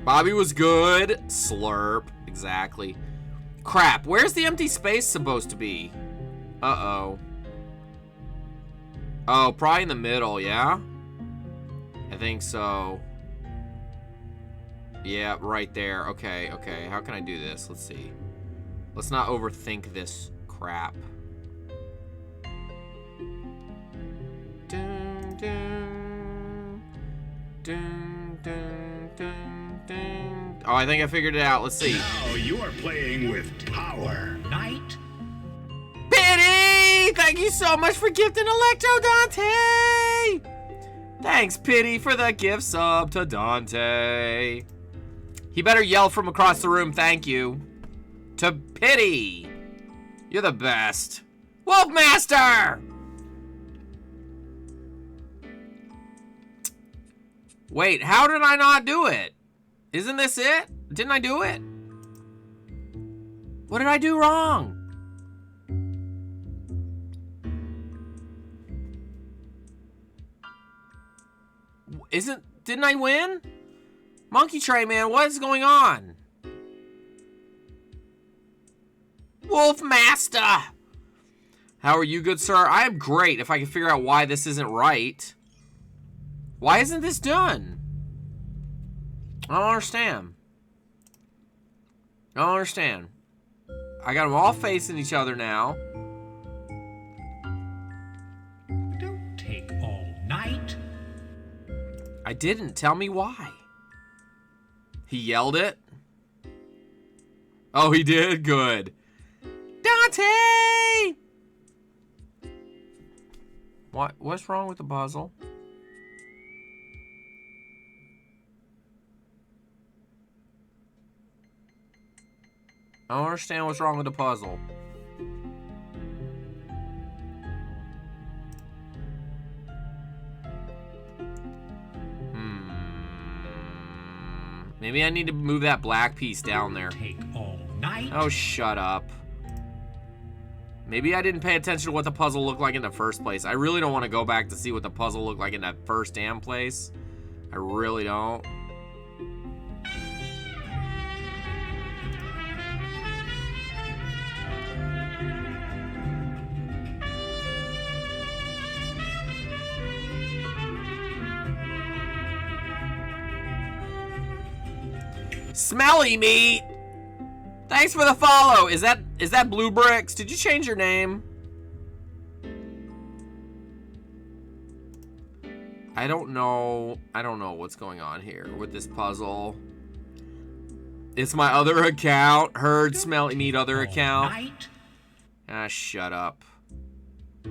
Bobby was good. Slurp. Exactly. Crap. Where's the empty space supposed to be? Uh-oh. Oh, probably in the middle, yeah? I think so. Yeah, right there. Okay, okay. How can I do this? Let's see. Let's not overthink this crap. Dun, dun, dun, dun, dun, dun. Oh, I think I figured it out. Let's see. Now you are playing with Tower Night. Pity! Thank you so much for gifting Electro Dante! Thanks, Pity, for the gift sub to Dante. He better yell from across the room, thank you. To Pity. You're the best. Wolfmaster! Wait, how did I not do it? Isn't this it? Didn't I do it? What did I do wrong? Didn't I win? Monkey Train Man, what is going on? Wolf Master! How are you, good sir? I am great if I can figure out why this isn't right. Why isn't this done? I don't understand. I don't understand. I got them all facing each other now. Don't take all night. I didn't. Tell me why. He yelled it? Oh, he did? Good. Dante! What's wrong with the puzzle? I don't understand what's wrong with the puzzle. Maybe I need to move that black piece down there. Take all night. Oh, shut up. Maybe I didn't pay attention to what the puzzle looked like in the first place. I really don't want to go back to see what the puzzle looked like in that first damn place. I really don't. Smelly Meat! Thanks for the follow. Is that Blue Bricks? Did you change your name? I don't know what's going on here with this puzzle. It's my other account. Heard Smelly Meat other account. Ah, shut up. I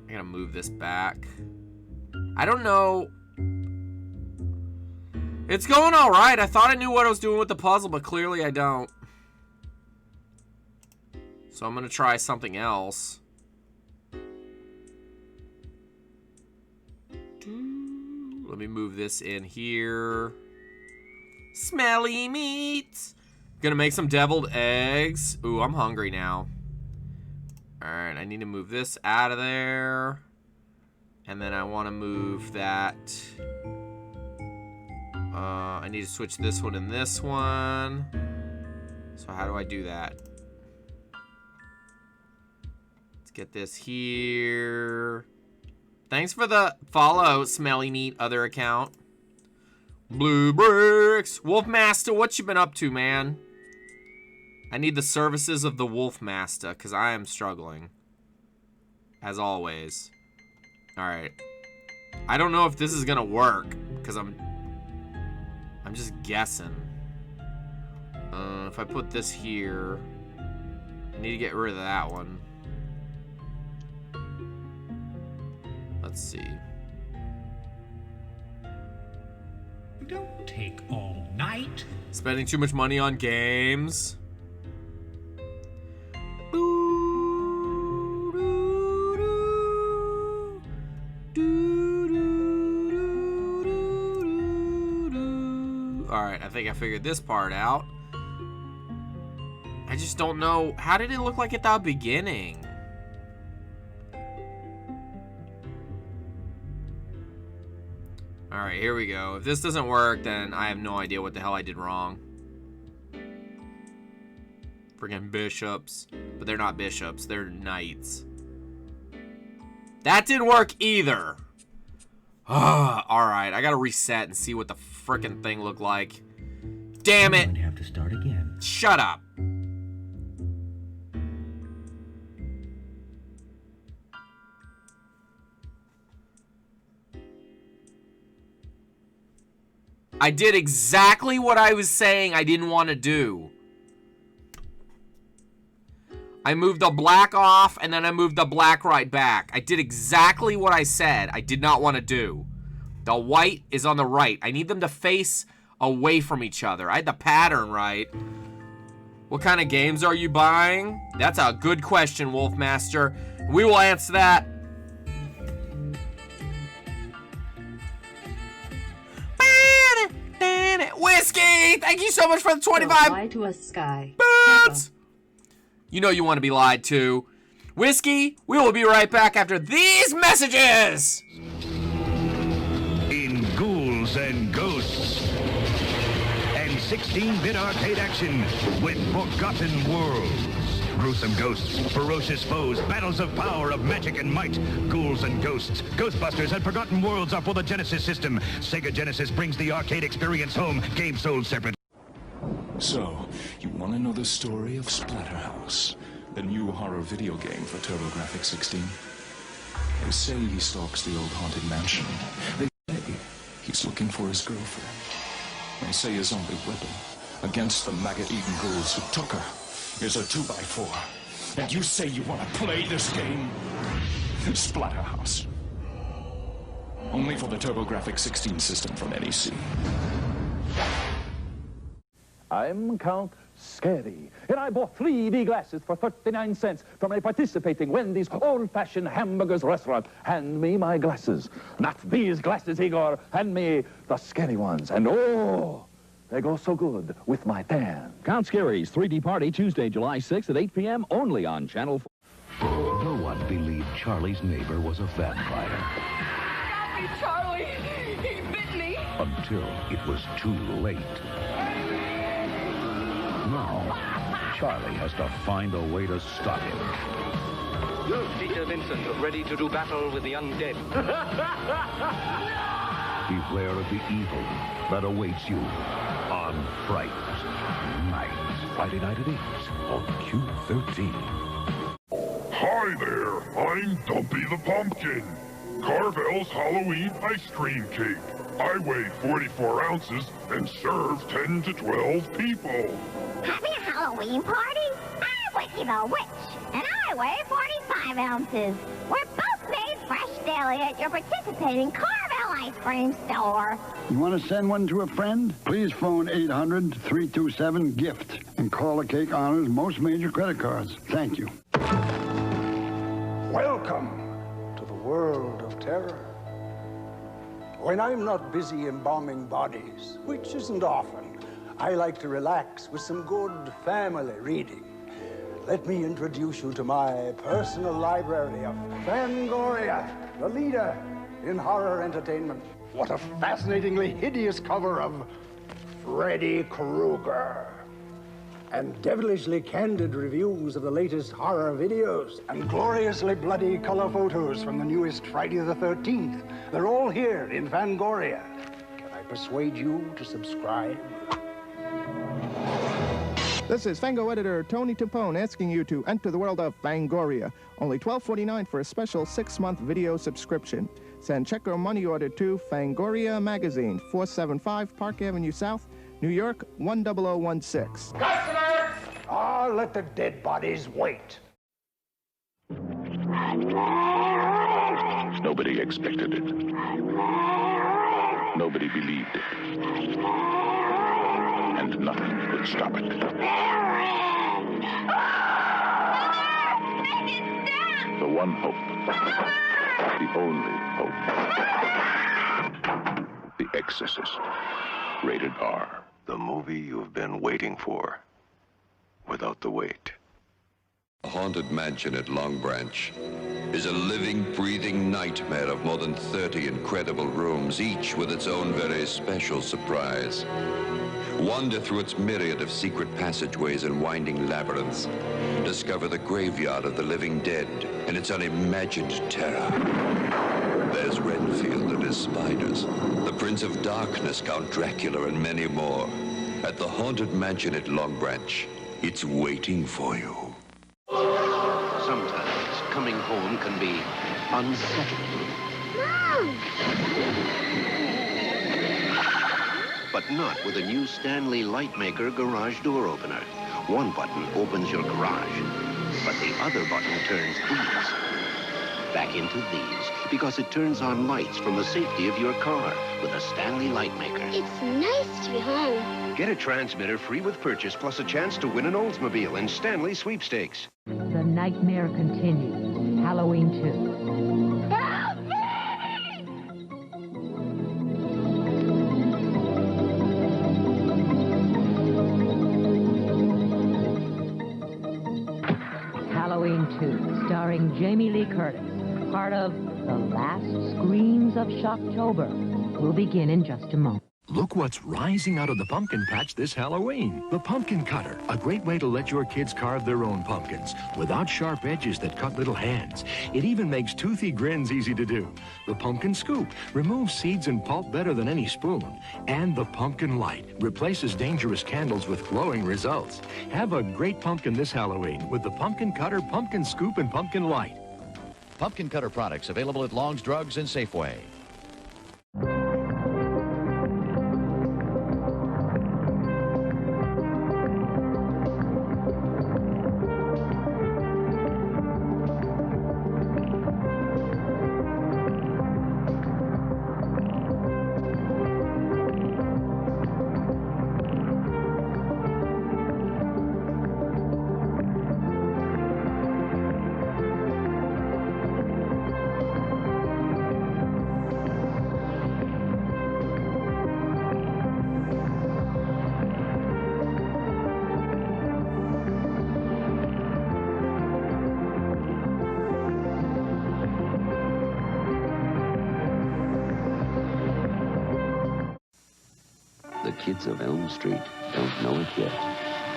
gotta move this back. I don't know. It's going all right. I thought I knew what I was doing with the puzzle, but clearly I don't. So I'm going to try something else. Let me move this in here. Smelly meat. Gonna make some deviled eggs. Ooh, I'm hungry now. Alright, I need to move this out of there. And then I want to move that... I need to switch this one and this one. So how do I do that? Let's get this here. Thanks for the follow, Smelly Meat other account. Blue Bricks. Wolfmaster, what you been up to, man? I need the services of the Wolfmaster, because I am struggling. As always. Alright. I don't know if this is gonna work, because I'm just guessing. If I put this here, I need to get rid of that one. Let's see. Don't take all night. Spending too much money on games. Alright, I think I figured this part out. I just don't know. How did it look like at the beginning? Alright, here we go. If this doesn't work, then I have no idea what the hell I did wrong. Friggin' bishops. But they're not bishops, they're knights. That didn't work either. Alright, I gotta reset and see what the frickin' thing looked like. Damn it! I'm gonna have to start again. Shut up. I did exactly what I was saying I didn't want to do. I moved the black off, and then I moved the black right back. I did exactly what I said I did not want to do. The white is on the right. I need them to face away from each other. I had the pattern right. What kind of games are you buying? That's a good question, Wolfmaster. We will answer that. Whiskey! Thank you so much for the Don't 25 lie to us, Sky. bits! You know you want to be lied to. Whiskey, we will be right back after these messages! In Ghouls and Ghosts and 16-bit arcade action with Forgotten Worlds. Gruesome ghosts, ferocious foes, battles of power, of magic and might. Ghouls and Ghosts, Ghostbusters and Forgotten Worlds are for the Genesis system. Sega Genesis brings the arcade experience home. Game sold separate. So, you want to know the story of Splatterhouse, the new horror video game for TurboGrafx 16? They say he stalks the old haunted mansion. They say he's looking for his girlfriend. They say his only weapon against the maggot-eating ghouls who took her is a 2x4. And you say you want to play this game? Splatterhouse. Only for the TurboGrafx 16 system from NEC. I'm Count Scary, and I bought 3D glasses for 39 cents from a participating Wendy's old-fashioned hamburgers restaurant. Hand me my glasses. Not these glasses, Igor. Hand me the scary ones. And oh, they go so good with my tan. Count Scary's 3D Party, Tuesday, July 6th at 8 p.m. only on Channel 4. No one believed Charlie's neighbor was a vampire. Stop me, Charlie! He bit me! Until it was too late. Now, Charlie has to find a way to stop him. You're Peter Vincent, ready to do battle with the undead. Beware of the evil that awaits you on Fright Night. Friday night at 8 on Q13. Hi there, I'm Dumpy the Pumpkin. Carvel's Halloween ice cream cake. I weigh 44 ounces and serve 10 to 12 people. Having a Halloween party? I'm Wiki the Witch, and I weigh 45 ounces. We're both made fresh daily at your participating Carvel ice cream store. You want to send one to a friend? Please phone 800-327-GIFT and call the Cake Honors most major credit cards. Thank you. Welcome to the world of terror. When I'm not busy embalming bodies, which isn't often, I like to relax with some good family reading. Let me introduce you to my personal library of Fangoria, the leader in horror entertainment. What a fascinatingly hideous cover of Freddy Krueger. And devilishly candid reviews of the latest horror videos. And gloriously bloody color photos from the newest Friday the 13th. They're all here in Fangoria. Can I persuade you to subscribe? This is Fango editor Tony Tampone asking you to enter the world of Fangoria. Only $12.49 for a special 6-month video subscription. Send check or money order to Fangoria Magazine, 475 Park Avenue South, New York, 10016. Customers! Oh, let the dead bodies wait. Nobody expected it. Nobody believed it. And nothing could stop it. The one hope. The only hope. The Exorcist. Rated R. The movie you've been waiting for. Without the wait. The Haunted Mansion at Long Branch is a living, breathing nightmare of more than 30 incredible rooms, each with its own very special surprise. Wander through its myriad of secret passageways and winding labyrinths. Discover the graveyard of the living dead and its unimagined terror. There's Renfield and his spiders, the Prince of Darkness, Count Dracula, and many more. At the Haunted Mansion at Long Branch, it's waiting for you. Sometimes coming home can be unsettling. Mom! But not with a new Stanley Lightmaker garage door opener. One button opens your garage, but the other button turns these back into these, because it turns on lights from the safety of your car with a Stanley Lightmaker. It's nice to be home. Get a transmitter free with purchase, plus a chance to win an Oldsmobile in Stanley Sweepstakes. The nightmare continues. Halloween 2. Help me! starring Jamie Lee Curtis, part of The Last Screams of Shocktober, will begin in just a moment. Look what's rising out of the pumpkin patch this Halloween. The Pumpkin Cutter, a great way to let your kids carve their own pumpkins without sharp edges that cut little hands. It even makes toothy grins easy to do. The Pumpkin Scoop removes seeds and pulp better than any spoon. And the Pumpkin Light replaces dangerous candles with glowing results. Have a great pumpkin this Halloween with the Pumpkin Cutter, Pumpkin Scoop, and Pumpkin Light. Pumpkin Cutter products available at Long's Drugs and Safeway. The kids of Elm Street don't know it yet,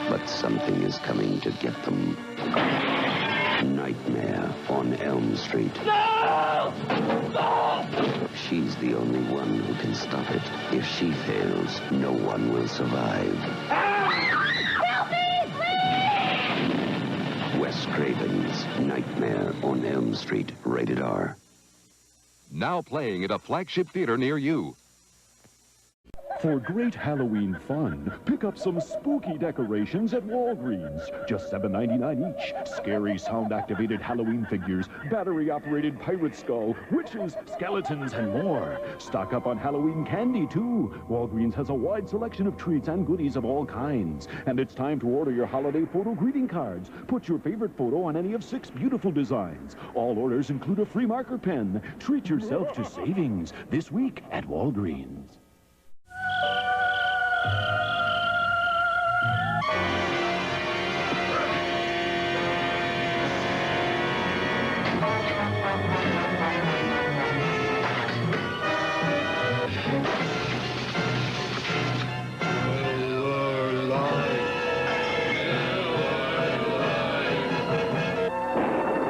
but something is coming to get them. Nightmare on Elm Street. No! No! She's the only one who can stop it. If she fails, no one will survive. Help me, please! Wes Craven's Nightmare on Elm Street, rated R. Now playing at a flagship theater near you. For great Halloween fun, pick up some spooky decorations at Walgreens. Just $7.99 each. Scary sound-activated Halloween figures, battery-operated pirate skull, witches, skeletons, and more. Stock up on Halloween candy, too. Walgreens has a wide selection of treats and goodies of all kinds. And it's time to order your holiday photo greeting cards. Put your favorite photo on any of 6 beautiful designs. All orders include a free marker pen. Treat yourself to savings this week at Walgreens.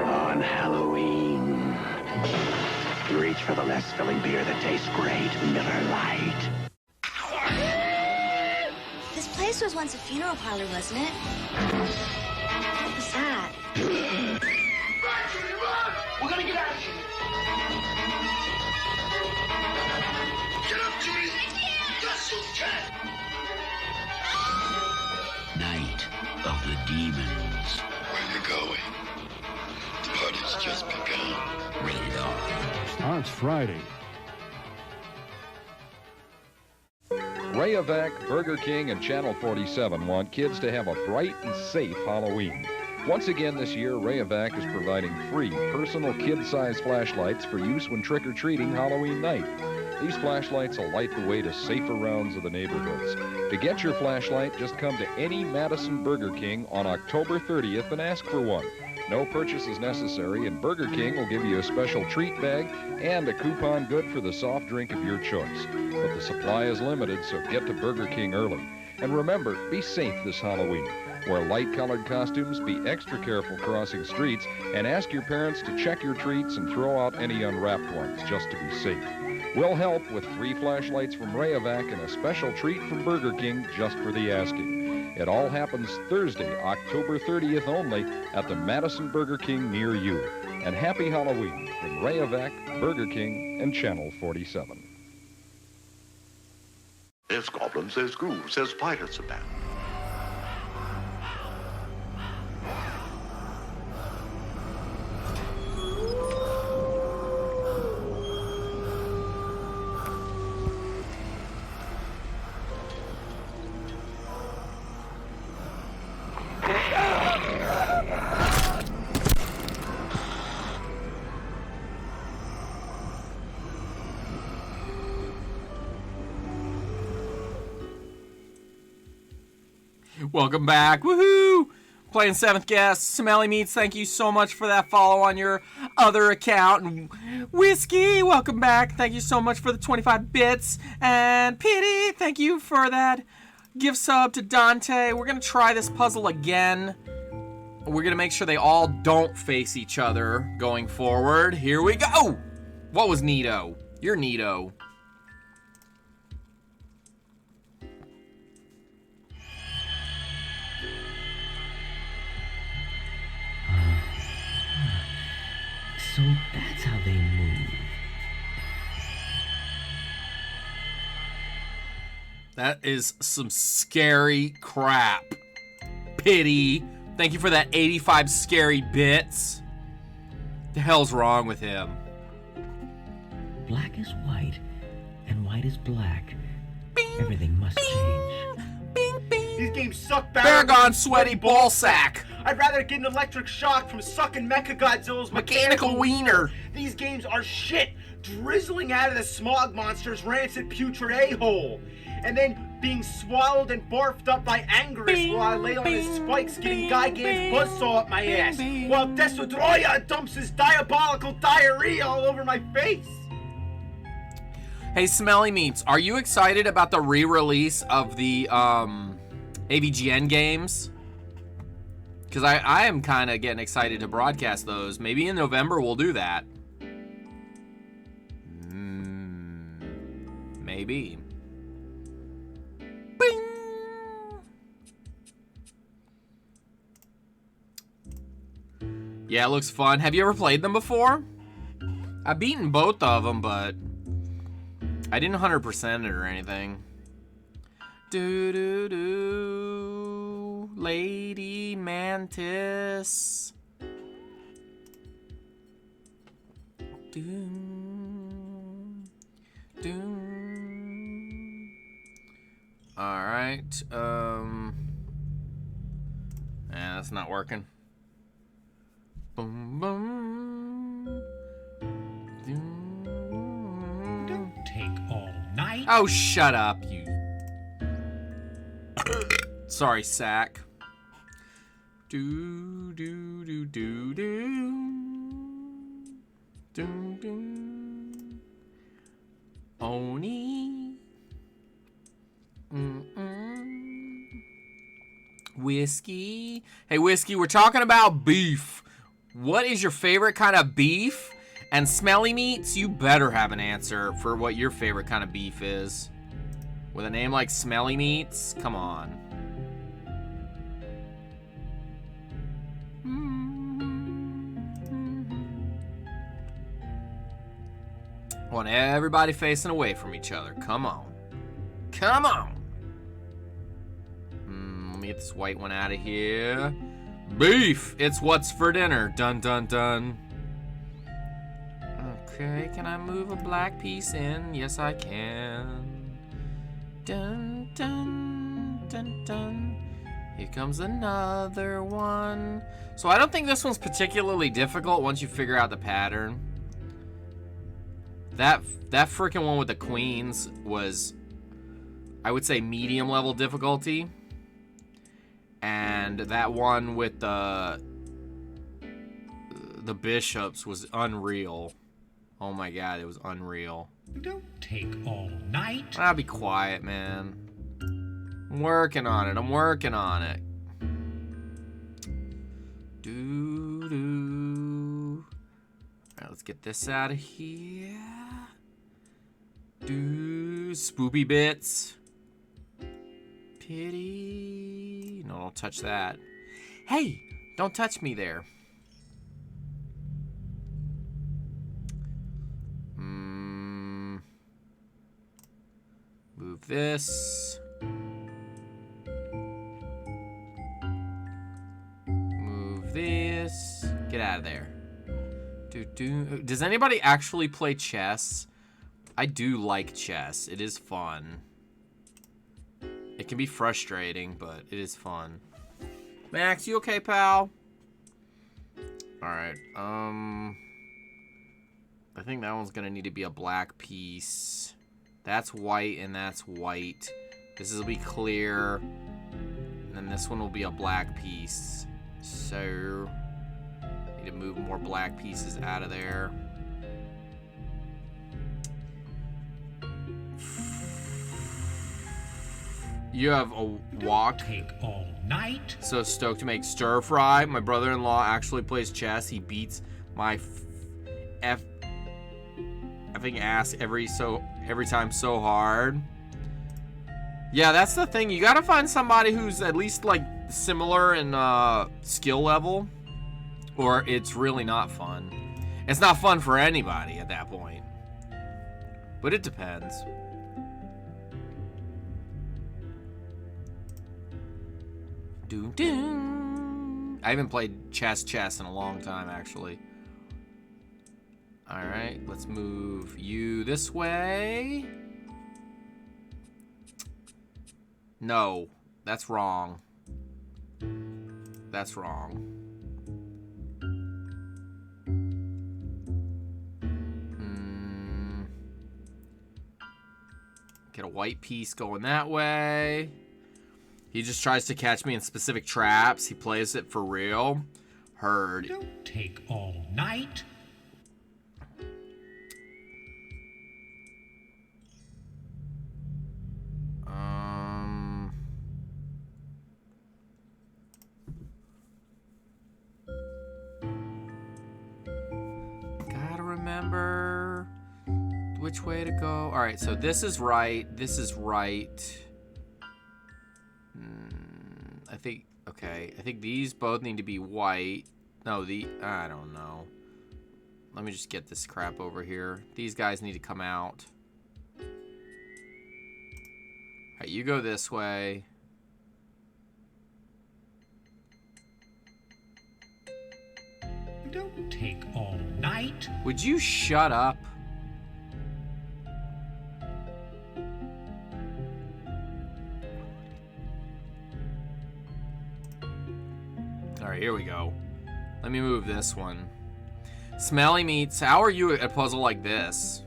On Halloween, reach for the less filling beer that tastes great, Miller Lite. This place was once a funeral parlor, wasn't it? What was that? We're gonna get out of here. Get up, Judy. That's your cat. Night of the Demons. Where you going? The party's just begun. Rated R. Starts Friday. Rayovac, Burger King, and Channel 47 want kids to have a bright and safe Halloween. Once again this year, Rayovac is providing free personal kid-sized flashlights for use when trick-or-treating Halloween night. These flashlights will light the way to safer rounds of the neighborhoods. To get your flashlight, just come to any Madison Burger King on October 30th and ask for one. No purchase is necessary, and Burger King will give you a special treat bag and a coupon good for the soft drink of your choice. But the supply is limited, so get to Burger King early. And remember, be safe this Halloween. Wear light-colored costumes, be extra careful crossing streets, and ask your parents to check your treats and throw out any unwrapped ones just to be safe. We'll help with free flashlights from Rayovac and a special treat from Burger King just for the asking. It all happens Thursday, October 30th only at the Madison Burger King near you. And happy Halloween from Rayovac, Burger King, and Channel 47. There's goblins, there's ghouls, there's pirates about. Welcome back. Woohoo! Playing 7th Guest. Smelly Meats, thank you so much for that follow on your other account. And Whiskey, welcome back. Thank you so much for the 25 bits. And Pity, thank you for that gift sub to Dante. We're going to try this puzzle again. We're going to make sure they all don't face each other going forward. Here we go. What was Neato? You're Neato. So that's how they move. That is some scary crap. Pity. Thank you for that 85 scary bits. The hell's wrong with him? Black is white, and white is black. Everything must change. These games suck, Baragon sweaty ballsack. I'd rather get an electric shock from sucking Mechagodzilla's mechanical wiener. These games are shit, drizzling out of the smog monster's rancid putrid a-hole. And then being swallowed and barfed up by Angerus while I lay on his spikes getting Gigan's buzzsaw up my ass. While Desodroya dumps his diabolical diarrhea all over my face. Hey, Smelly Meats, are you excited about the re-release of the AVGN games? Because I am kind of getting excited to broadcast those. Maybe in November we'll do that. Maybe. Bing! Yeah, it looks fun. Have you ever played them before? I've beaten both of them, but I didn't 100% it or anything. Do-do-do, Lady Mantis. Doom, doom. All right. Yeah, that's not working. Boom, boom. Doom. Don't take all night. Oh, shut up, you. Sorry, Sack. Do do do do do. Do do. Oni. Whiskey. Hey, Whiskey, we're talking about beef. What is your favorite kind of beef? And Smelly Meats, you better have an answer for what your favorite kind of beef is. With a name like Smelly Meats? Come on. I want everybody facing away from each other. Come on. Come on. Let me get this white one out of here. Beef! It's what's for dinner. Dun dun dun. Okay, can I move a black piece in? Yes, I can. Dun dun dun dun. Here comes another one. So I don't think this one's particularly difficult once you figure out the pattern. That freaking one with the queens was, I would say, medium level difficulty. And that one with the bishops was unreal. Oh my god, it was unreal. Don't take all night. I'll be quiet, man. I'm working on it. I'm working on it. Doo-doo. Alright, let's get this out of here. Spoopy bits. Pity. No, don't touch that. Hey, don't touch me there. Move this. Move this. Get out of there. Does anybody actually play chess? I do like chess. It is fun. It can be frustrating, but it is fun. Max, you okay, pal? Alright, I think that one's gonna need to be a black piece. That's white and that's white. This will be clear. And then this one will be a black piece. So, need to move more black pieces out of there. You have a wok. Take all night. So stoked to make stir fry. My brother-in-law actually plays chess. He beats my effing ass every time so hard. Yeah, that's the thing. You gotta find somebody who's at least like similar in skill level, or it's really not fun. It's not fun for anybody at that point. But it depends. Doom doom. I haven't played chess in a long time, actually. Alright, let's move you this way. No, that's wrong. That's wrong. Get a white piece going that way. He just tries to catch me in specific traps. He plays it for real. Heard. Don't take all night. Gotta remember which way to go. All right, so this is right. This is right. I think, okay, I think these both need to be white. No, I don't know. Let me just get this crap over here. These guys need to come out. All right, you go this way. Don't take all night. Would you shut up? Alright, here we go. Let me move this one. Smelly meats. How are you at a puzzle like this?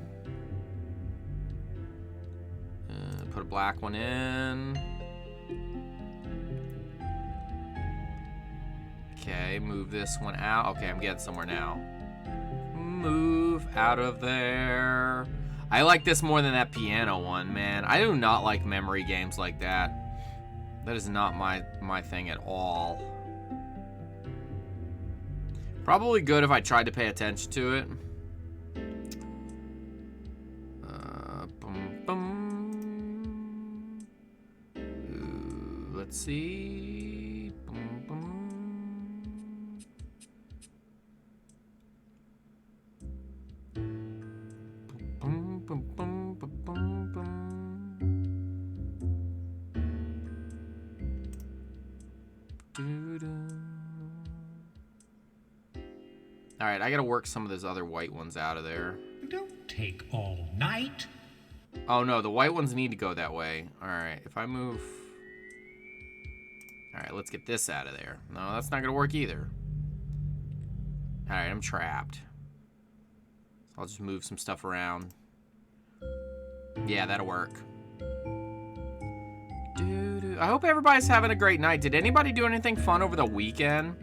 Put a black one in. Okay, move this one out. Okay, I'm getting somewhere now. Move out of there. I like this more than that piano one, man. I do not like memory games like that. That is not my thing at all. Probably good if I tried to pay attention to it. Ooh, let's see. Alright, I gotta work some of those other white ones out of there. Don't take all night. Oh no, the white ones need to go that way. Alright, if I move... Alright, let's get this out of there. No, that's not gonna work either. Alright, I'm trapped. So I'll just move some stuff around. Yeah, that'll work. I hope everybody's having a great night. Did anybody do anything fun over the weekend?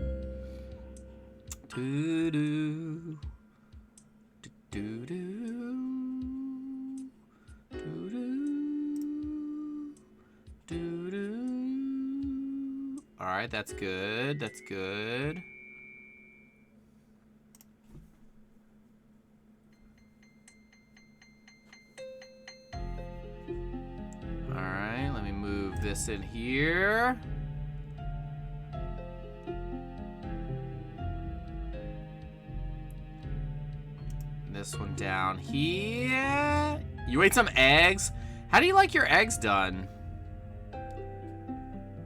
Doo-doo. Doo-doo. Doo-doo. Doo-doo. Alright, that's good. That's good. Alright, let me move this in here. This one down here. You ate some eggs? How do you like your eggs done?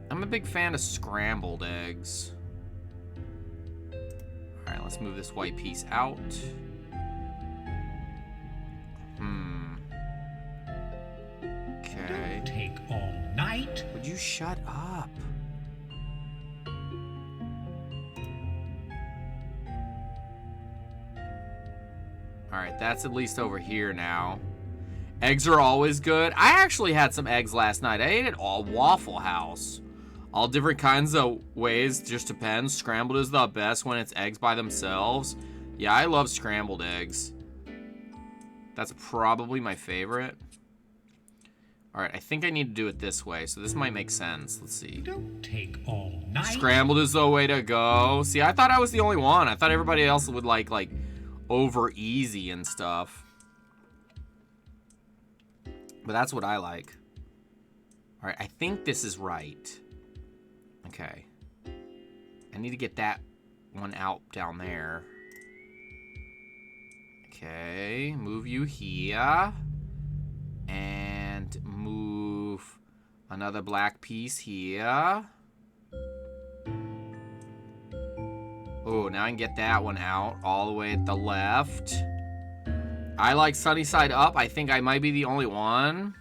I'm a big fan of scrambled eggs. Alright, let's move this white piece out. Okay. Don't take all night. Would you shut up? Alright, that's at least over here now. Eggs are always good. I actually had some eggs last night. I ate at Waffle House. All different kinds of ways, just depends. Scrambled is the best when it's eggs by themselves. Yeah, I love scrambled eggs. That's probably my favorite. Alright, I think I need to do it this way, so this might make sense. Let's see. Don't take all night. Scrambled is the way to go. See, I thought I was the only one. I thought everybody else would like over easy and stuff. But that's what I like. Alright, I think this is right. Okay. I need to get that one out down there. Okay, move you here. And move another black piece here. Oh, now I can get that one out all the way at the left. I like sunny side up. I think I might be the only one.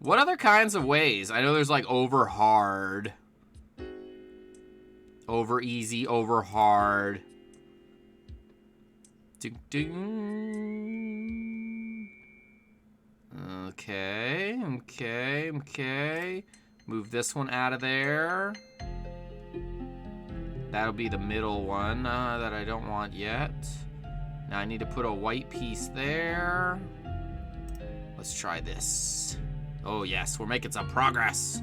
What other kinds of ways? I know there's like over hard. Over easy, over hard. Ding, ding. Okay, okay, okay. Move this one out of there. That'll be the middle one that I don't want yet. Now I need to put a white piece there. Let's try this. Oh yes, we're making some progress.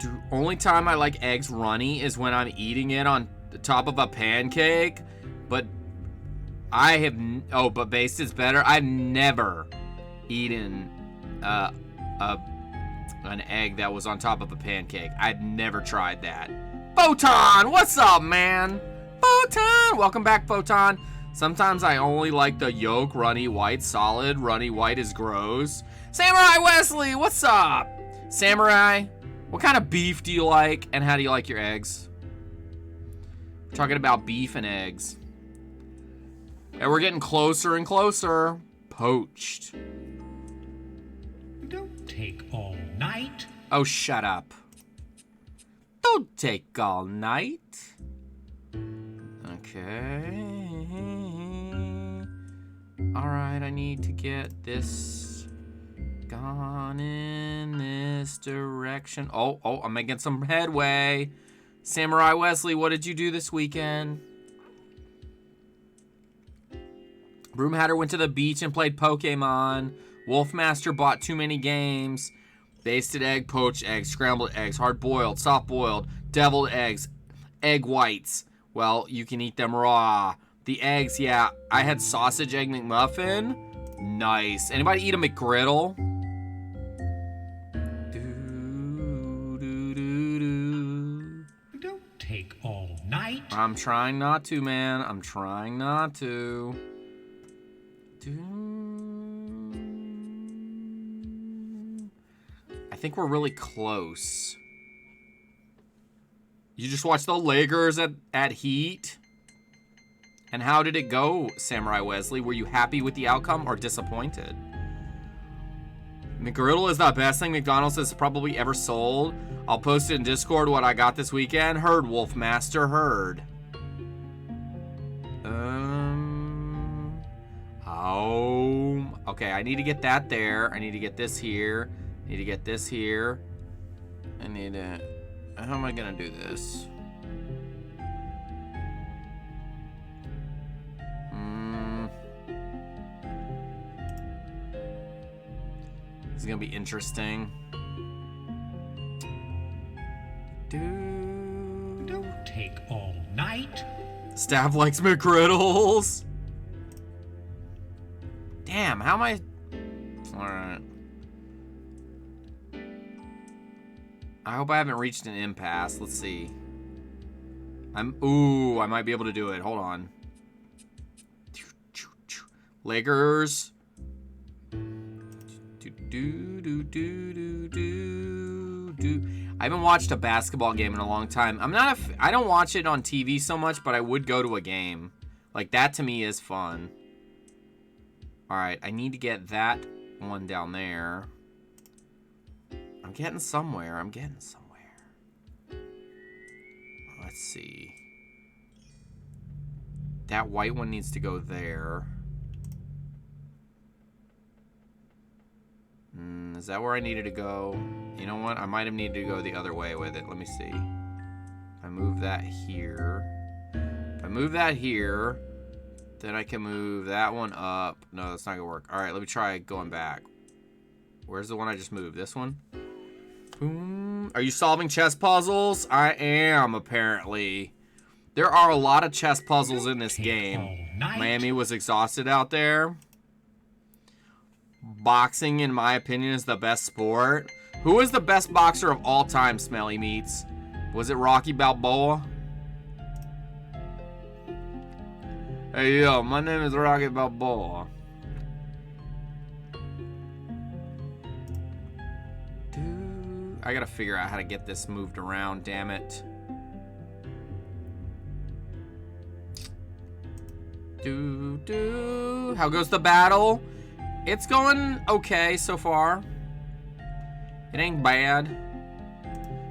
The only time I like eggs runny is when I'm eating it on the top of a pancake. But I have, but based is better. I've never eaten an egg that was on top of a pancake. I've never tried that. Photon, what's up, man? Photon, welcome back, Photon. Sometimes I only like the yolk, runny white, solid. Runny white is gross. Samurai Wesley, what's up? Samurai, what kind of beef do you like, and how do you like your eggs? We're talking about beef and eggs. And we're getting closer and closer. Poached. Don't take all night. Oh, shut up. Don't take all night. Okay. Alright, I need to get this gone in this direction. Oh, I'm making some headway. Samurai Wesley, what did you do this weekend? Broomhatter went to the beach and played Pokemon. Wolfmaster bought too many games. Basted egg, poached egg, scrambled eggs, hard-boiled, soft-boiled, deviled eggs, egg whites. Well, you can eat them raw. The eggs, yeah. I had sausage egg McMuffin. Nice. Anybody eat a McGriddle? Don't take all night. I'm trying not to, man. I'm trying not to. I think we're really close. You just watched the Lakers at Heat? And how did it go, Samurai Wesley? Were you happy with the outcome or disappointed? McGriddle is the best thing McDonald's has probably ever sold. I'll post it in Discord what I got this weekend. Heard, Wolfmaster, heard. Okay, I need to get that there. I need to get this here. I need to get this here. I need to... How am I gonna do this? This is gonna be interesting. Don't take all night. Staff likes McGriddles. Damn, how am I... Alright. I hope I haven't reached an impasse. Let's see. Ooh, I might be able to do it. Hold on. Lakers. I haven't watched a basketball game in a long time. I don't watch it on TV so much, but I would go to a game. Like, that to me is fun. Alright, I need to get that one down there. I'm getting somewhere. Let's see. That white one needs to go there. Is that where I needed to go? You know what? I might have needed to go the other way with it. Let me see. If I move that here. If I move that here, then I can move that one up. No, that's not gonna work. All right, let me try going back. Where's the one I just moved? This one? Boom. Are you solving chess puzzles? I am, apparently. There are a lot of chess puzzles in this game. Miami was exhausted out there. Boxing, in my opinion, is the best sport. Who is the best boxer of all time, Smelly Meats? Was it Rocky Balboa? Hey, yo, my name is Rocky Balboa. I gotta figure out how to get this moved around, damn it. How goes the battle? It's going okay so far. It ain't bad.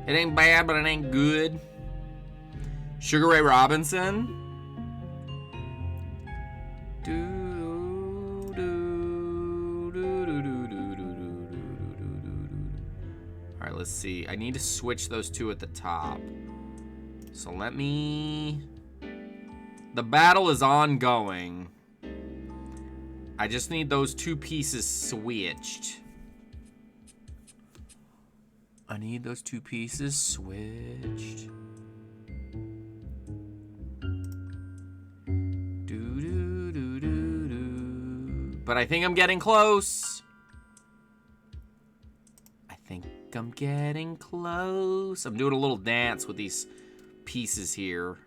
It ain't bad, but it ain't good. Sugar Ray Robinson. Alright, let's see. I need to switch those two at the top. So let me... The battle is ongoing. I just need those two pieces switched. I need those two pieces switched. But I think I'm getting close. I think I'm getting close. I'm doing a little dance with these pieces here.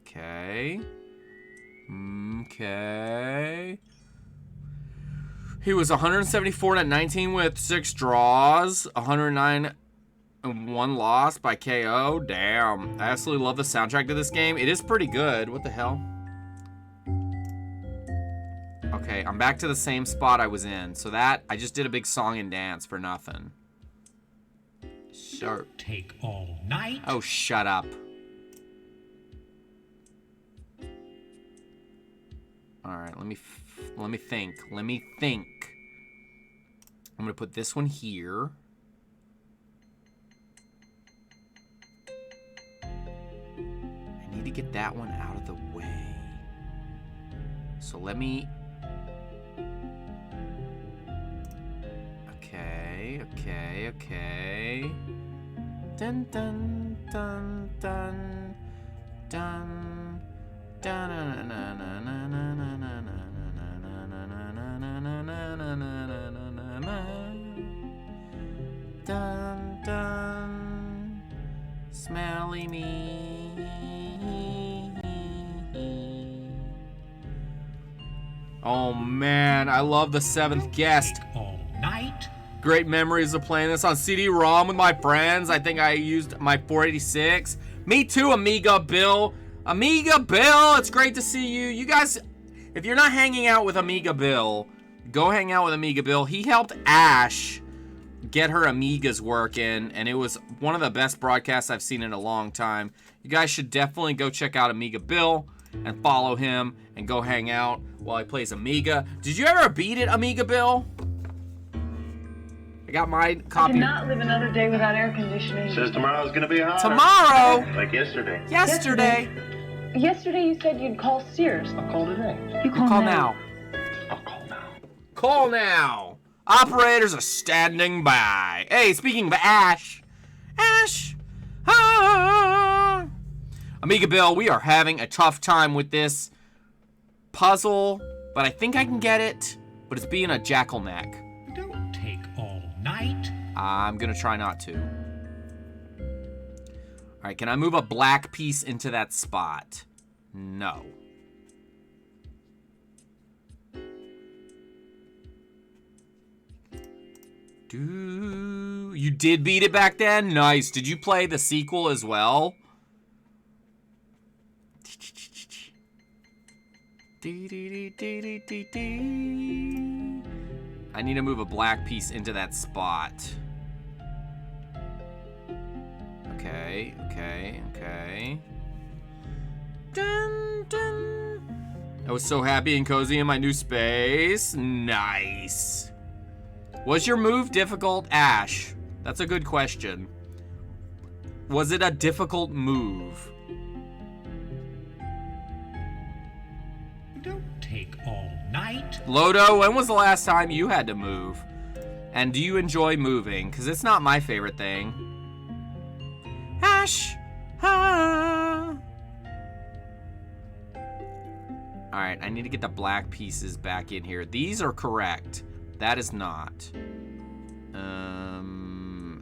Okay. Okay. He was 174 at 19 with 6 draws, 109 and 1 loss by KO. Damn. I absolutely love the soundtrack to this game. It is pretty good. What the hell? Okay, I'm back to the same spot I was in. So that, I just did a big song and dance for nothing. Sure. Take all night. Oh, shut up. All right, let me think. Let me think. I'm gonna put this one here. I need to get that one out of the way. So let me. Okay. Dun dun dun dun dun. Dun dun, smelly me. Oh man, I love the 7th guest. All night. Great memories of playing this on CD-ROM with my friends. I think I used my 486. Me too, Amiga Bill. Amiga Bill, it's great to see you. You guys, if you're not hanging out with Amiga Bill, go hang out with Amiga Bill. He helped Ash get her Amigas working, and it was one of the best broadcasts I've seen in a long time. You guys should definitely go check out Amiga Bill and follow him and go hang out while he plays Amiga. Did you ever beat it, Amiga Bill? I got my copy. I cannot live another day without air conditioning. Says tomorrow's gonna be hot. Tomorrow? Like yesterday. Yesterday you said you'd call Sears. I'll call today. You call now. I'll call now. Call now. Operators are standing by. Hey, speaking of Ash. Ah. Amiga Bill, we are having a tough time with this puzzle, but I think I can get it. But it's being a jackal neck. Don't take all night. I'm gonna try not to. All right, can I move a black piece into that spot? No. You did beat it back then? Nice. Did you play the sequel as well? I need to move a black piece into that spot. Okay. Dun, dun. I was so happy and cozy in my new space. Nice. Was your move difficult, Ash? That's a good question. Was it a difficult move? Don't take all night. Lodo, when was the last time you had to move? And do you enjoy moving? Because it's not my favorite thing. Ash! Ah. Alright, I need to get the black pieces back in here. These are correct. That is not.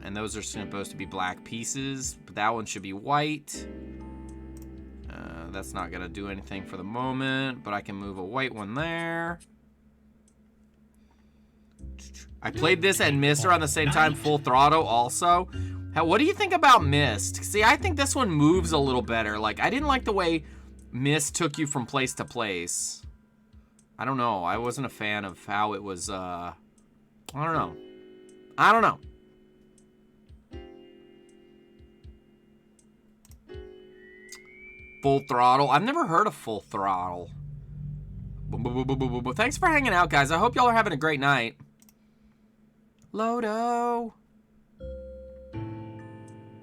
And those are supposed to be black pieces. But that one should be white. That's not going to do anything for the moment. But I can move a white one there. I played this and Myst around the same time, Full Throttle also. What do you think about Myst? See, I think this one moves a little better. Like, I didn't like the way Myst took you from place to place. I don't know. I wasn't a fan of how it was, I don't know. I don't know. Full Throttle. I've never heard of Full Throttle. Thanks for hanging out, guys. I hope y'all are having a great night. Lodo.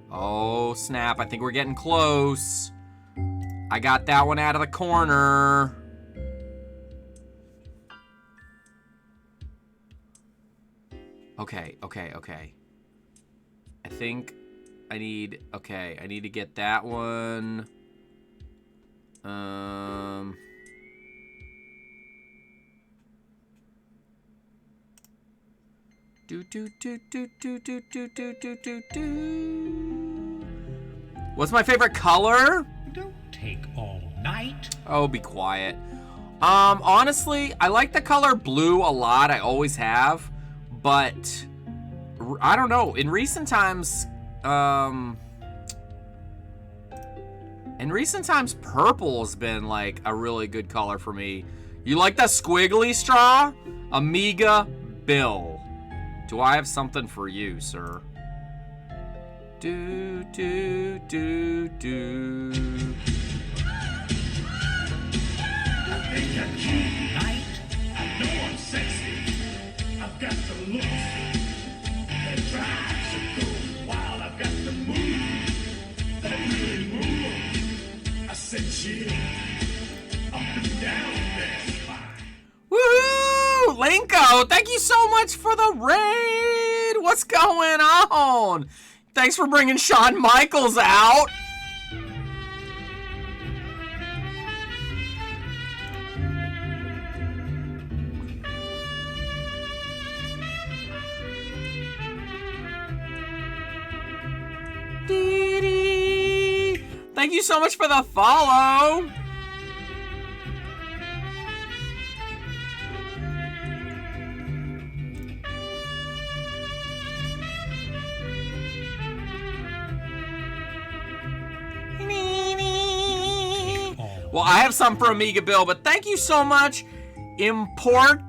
Oh, snap. I think we're getting close. I got that one out of the corner. Okay. I think I need... Okay, I need to get that one. What's my favorite color? Don't take all night. Oh, be quiet. Honestly, I like the color blue a lot. I always have. But I don't know. In recent times, purple has been like a really good color for me. You like the squiggly straw? Amiga Bill. Do I have something for you, sir? Do. Night. I know I'm sexy. I've got the looks that drives you go wild. I've got the moves that really move. I said chill up and down that spine. Woohoo! Linko, thank you so much for the raid. What's going on? Thanks for bringing Shawn Michaels out. Thank you so much for the follow. Well, I have some for Amiga Bill, but thank you so much, Importia?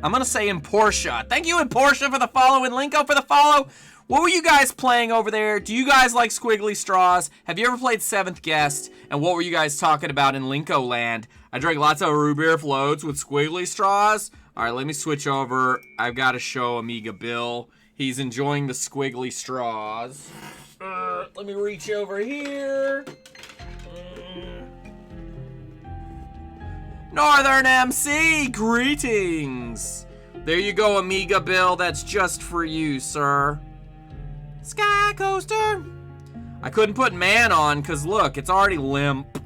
I'm gonna say Importia. Thank you, Importia, for the follow, and Linko for the follow. What were you guys playing over there? Do you guys like Squiggly Straws? Have you ever played Seventh Guest? And what were you guys talking about in Linko Land? I drank lots of root beer floats with Squiggly Straws. All right, let me switch over. I've got to show Amiga Bill. He's enjoying the Squiggly Straws. Let me reach over here. Northern MC, greetings. There you go, Amiga Bill. That's just for you, sir. Sky Coaster. I couldn't put man on because look, it's already limp.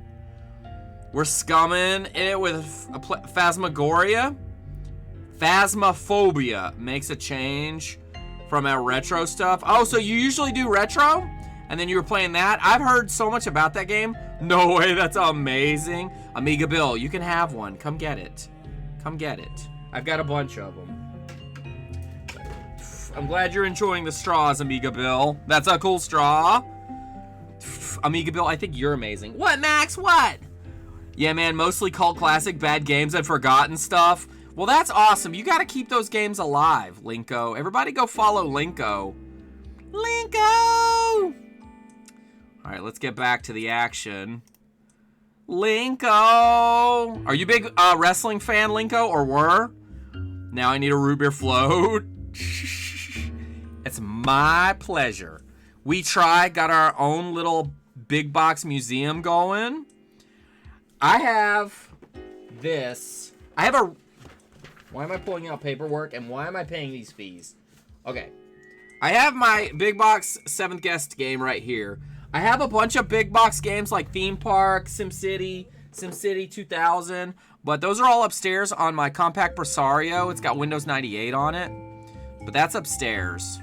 We're scumming it with a Phasmagoria. Phasmophobia makes a change from our retro stuff. Oh, so you usually do retro? And then you were playing that? I've heard so much about that game. No way, that's amazing. Amiga Bill, you can have one. Come get it. Come get it. I've got a bunch of them. I'm glad you're enjoying the straws, Amiga Bill. That's a cool straw. Amiga Bill, I think you're amazing. What, Max? What? Yeah, man, mostly cult classic, bad games, and forgotten stuff. Well, that's awesome. You gotta keep those games alive, Linko. Everybody go follow Linko. Linko! All right, let's get back to the action. Linko! Are you a big wrestling fan, Linko, or were? Now I need a root beer float. It's my pleasure. We got our own little big box museum going. I have this. Why am I pulling out paperwork and why am I paying these fees? Okay. I have my big box 7th guest game right here. I have a bunch of big box games like Theme Park, SimCity, SimCity 2000, but those are all upstairs on my compact Presario. It's got Windows 98 on it, but that's upstairs.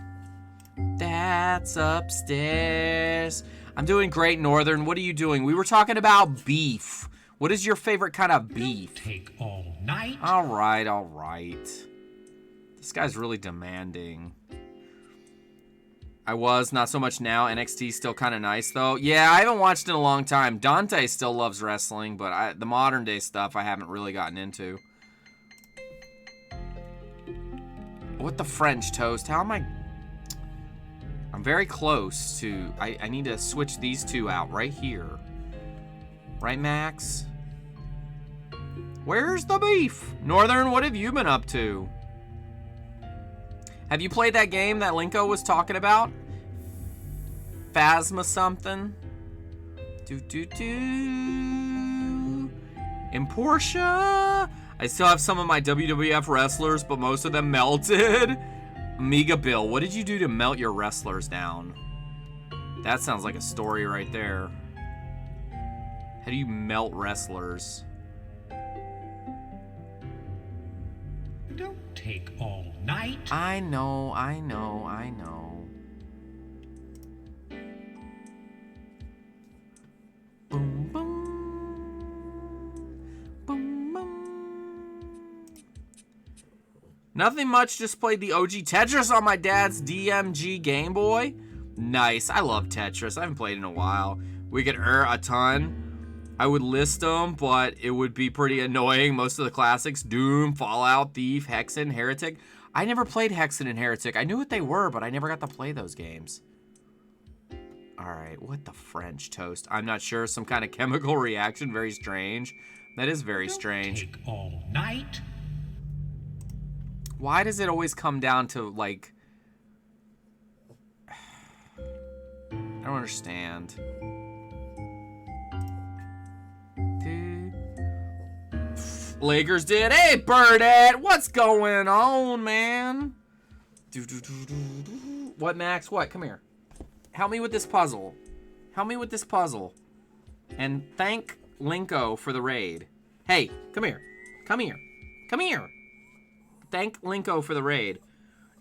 That's upstairs. I'm doing Great Northern. What are you doing? We were talking about beef. What is your favorite kind of beef? Take all night. All right, all right. This guy's really demanding. I was, not so much now. NXT's still kind of nice, though. Yeah, I haven't watched in a long time. Dante still loves wrestling, but the modern day stuff I haven't really gotten into. What the French toast? How am I... I'm very close to... I need to switch these two out right here. Right, Max? Where's the beef? Northern, what have you been up to? Have you played that game that Linko was talking about? Phasma something? In Porsche? I still have some of my WWF wrestlers, but most of them melted. Amiga Bill, what did you do to melt your wrestlers down? That sounds like a story right there. How do you melt wrestlers? Don't take all night. I know, I know, I know. Boom, boom. Boom, boom. Nothing much, just played the OG Tetris on my dad's DMG Game Boy. Nice, I love Tetris. I haven't played in a while. We could a ton. I would list them, but it would be pretty annoying. Most of the classics, Doom, Fallout, Thief, Hexen, Heretic. I never played Hexen and Heretic. I knew what they were, but I never got to play those games. All right, what the French toast? I'm not sure. Some kind of chemical reaction. Very strange. That is very strange. Take all night. Why does it always come down to, like... I don't understand. Lakers did. Hey, Burdette, what's going on, man? What, Max? What? Come here. Help me with this puzzle. Help me with this puzzle. And thank Linko for the raid. Hey, come here. Come here. Come here. Thank Linko for the raid.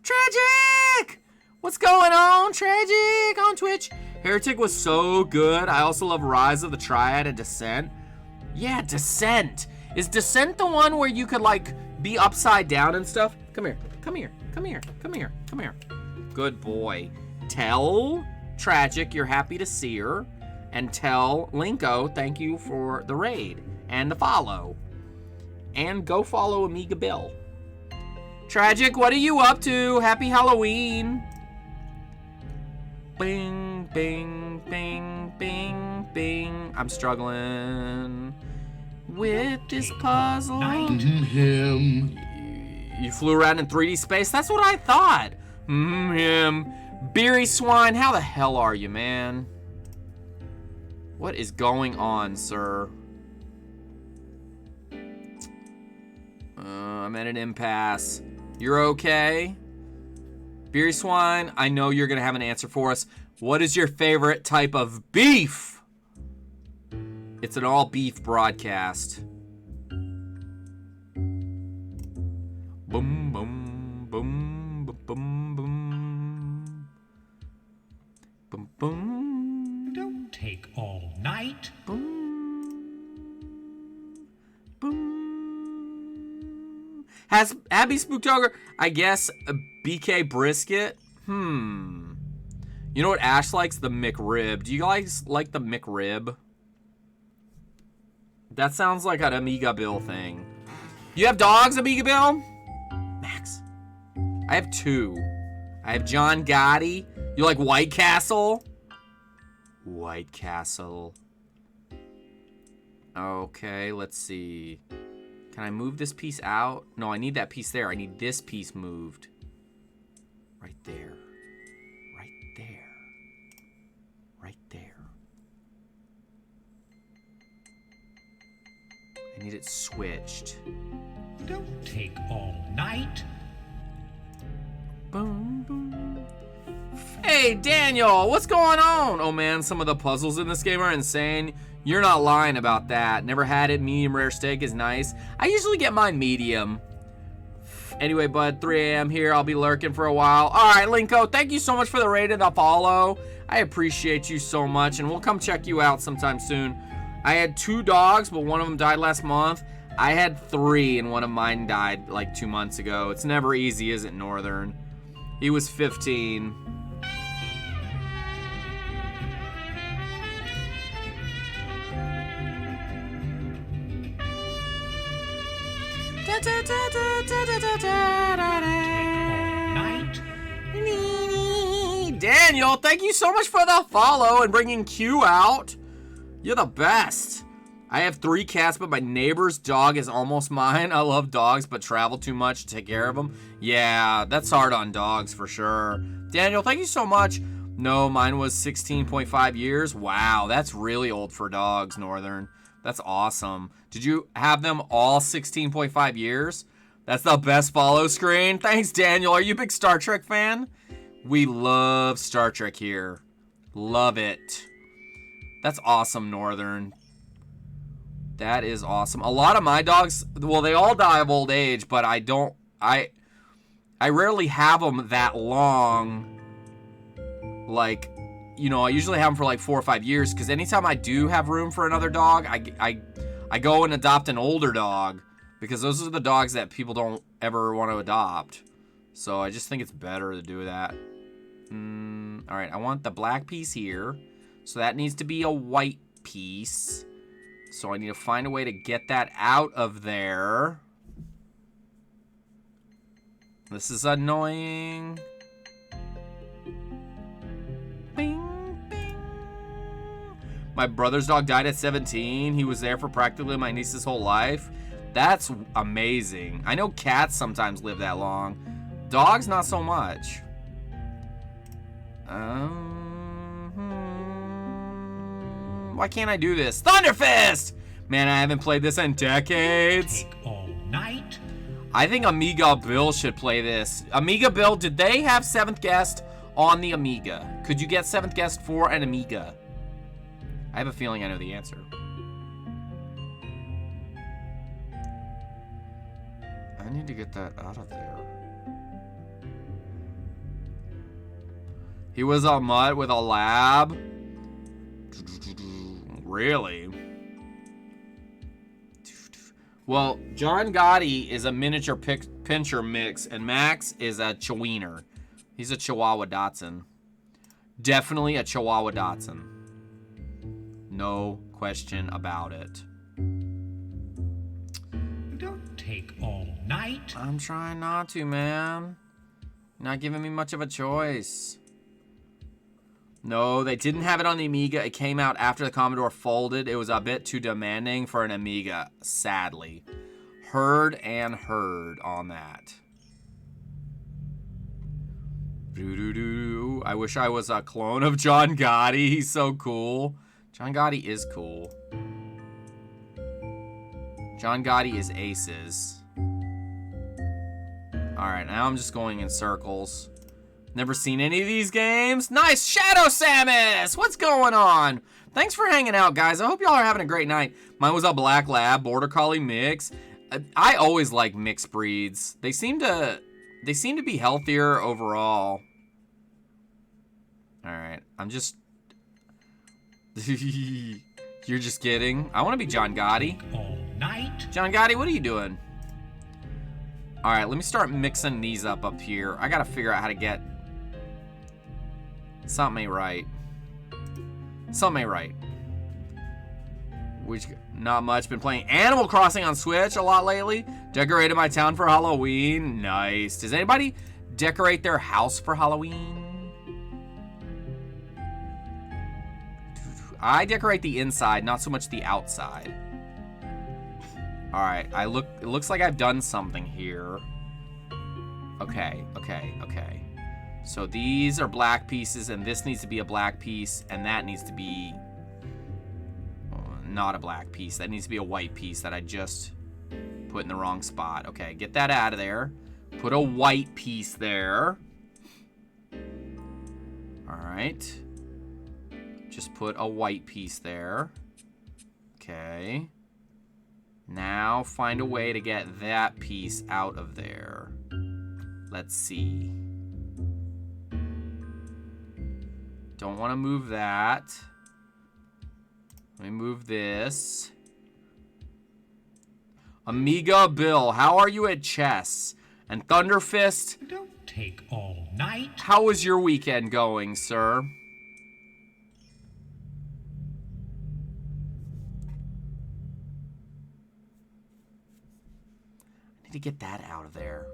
Tragic! What's going on, Tragic, on Twitch? Heretic was so good. I also love Rise of the Triad and Descent. Yeah, Descent. Is Descent the one where you could, like, be upside down and stuff? Come here. Come here. Come here. Come here. Come here. Good boy. Tell Tragic you're happy to see her. And tell Linko thank you for the raid and the follow. And go follow Amiga Bill. Tragic, what are you up to? Happy Halloween. Bing, bing, bing, bing, bing. I'm struggling with this puzzle. Him. You flew around in 3D space? That's what I thought. Him. Beery Swine, how the hell are you, man? What is going on, sir? I'm at an impasse. You're okay? Beery Swine, I know you're gonna have an answer for us. What is your favorite type of beef? It's an all beef broadcast. Boom, boom, boom, boom, boom, boom. Boom, boom. Don't take all night. Boom. Boom. Has Abby Spooktober, I guess, a BK brisket? You know what Ash likes? The McRib. Do you guys like the McRib? That sounds like an Amiga Bill thing. You have dogs, Amiga Bill? Max. I have 2. I have John Gotti. You like White Castle? White Castle. Okay, let's see. Can I move this piece out? No, I need that piece there. I need this piece moved. Right there. Right there. Right there. I need it switched. Don't take all night. Boom, boom. Hey, Daniel, what's going on? Oh, man, some of the puzzles in this game are insane. You're not lying about that. Never had it. Medium rare steak is nice. I usually get mine medium. Anyway, bud, 3 a.m. here. I'll be lurking for a while. All right, Linko, thank you so much for the raid and the follow. I appreciate you so much, and we'll come check you out sometime soon. I had 2 dogs, but one of them died last month. I had 3, and one of mine died like 2 months ago. It's never easy, is it, Northern? He was 15. Daniel, thank you so much for the follow and bringing Q out. You're the best. I have 3 cats, but my neighbor's dog is almost mine. I love dogs, but travel too much to take care of them. Yeah, that's hard on dogs for sure. Daniel, thank you so much. No, mine was 16.5 years. Wow, that's really old for dogs, Northern. That's awesome. Did you have them all 16.5 years? That's the best follow screen. Thanks, Daniel. Are you a big Star Trek fan? We love Star Trek here. Love it. That's awesome, Northern. That is awesome. A lot of my dogs, well, they all die of old age, but I rarely have them that long. Like, you know, I usually have them for like 4 or 5 years, because anytime I do have room for another dog, I go and adopt an older dog, because those are the dogs that people don't ever want to adopt. So I just think it's better to do that. All right, I want the black piece here. So that needs to be a white piece. So I need to find a way to get that out of there. This is annoying. Bing, bing. My brother's dog died at 17. He was there for practically my niece's whole life. That's amazing. I know cats sometimes live that long. Dogs, not so much. Why can't I do this? Thunderfist! Man, I haven't played this in decades. Take all night. I think Amiga Bill should play this. Amiga Bill, did they have 7th Guest on the Amiga? Could you get 7th Guest for an Amiga? I have a feeling I know the answer. I need to get that out of there. He was a mutt with a lab. Really? Well, John Gotti is a miniature pinscher mix, and Max is a Chihuahua. He's a Chihuahua Dachshund. Definitely a Chihuahua Dachshund. No question about it. Don't take all night. I'm trying not to, man. You're not giving me much of a choice. No, they didn't have it on the Amiga. It came out after the Commodore folded. It was a bit too demanding for an Amiga, sadly. Heard on that. I wish I was a clone of John Gotti. He's so cool. John Gotti is cool. John Gotti is aces. Alright, now I'm just going in circles. Never seen any of these games. Nice, Shadow Samus! What's going on? Thanks for hanging out, guys. I hope y'all are having a great night. Mine was a Black Lab, Border Collie mix. I always like mixed breeds. They seem to be healthier overall. Alright, I'm just... You're just kidding? I want to be John Gotti. All night. John Gotti, what are you doing? Alright, let me start mixing these up here. I gotta figure out how to get... Something ain't right. Something ain't right. Which, not much. Been playing Animal Crossing on Switch a lot lately. Decorated my town for Halloween. Nice. Does anybody decorate their house for Halloween? I decorate the inside, not so much the outside. All right, it looks like I've done something here. Okay. So these are black pieces, and this needs to be a black piece, and that needs to be not a black piece. That needs to be a white piece that I just put in the wrong spot. Okay, get that out of there. Put a white piece there. All right. Just put a white piece there. Okay. Now find a way to get that piece out of there. Let's see. Don't want to move that. Let me move this. Amiga Bill, how are you at chess? And Thunderfist? Don't take all night. How was your weekend going, sir? I need to get that out of there.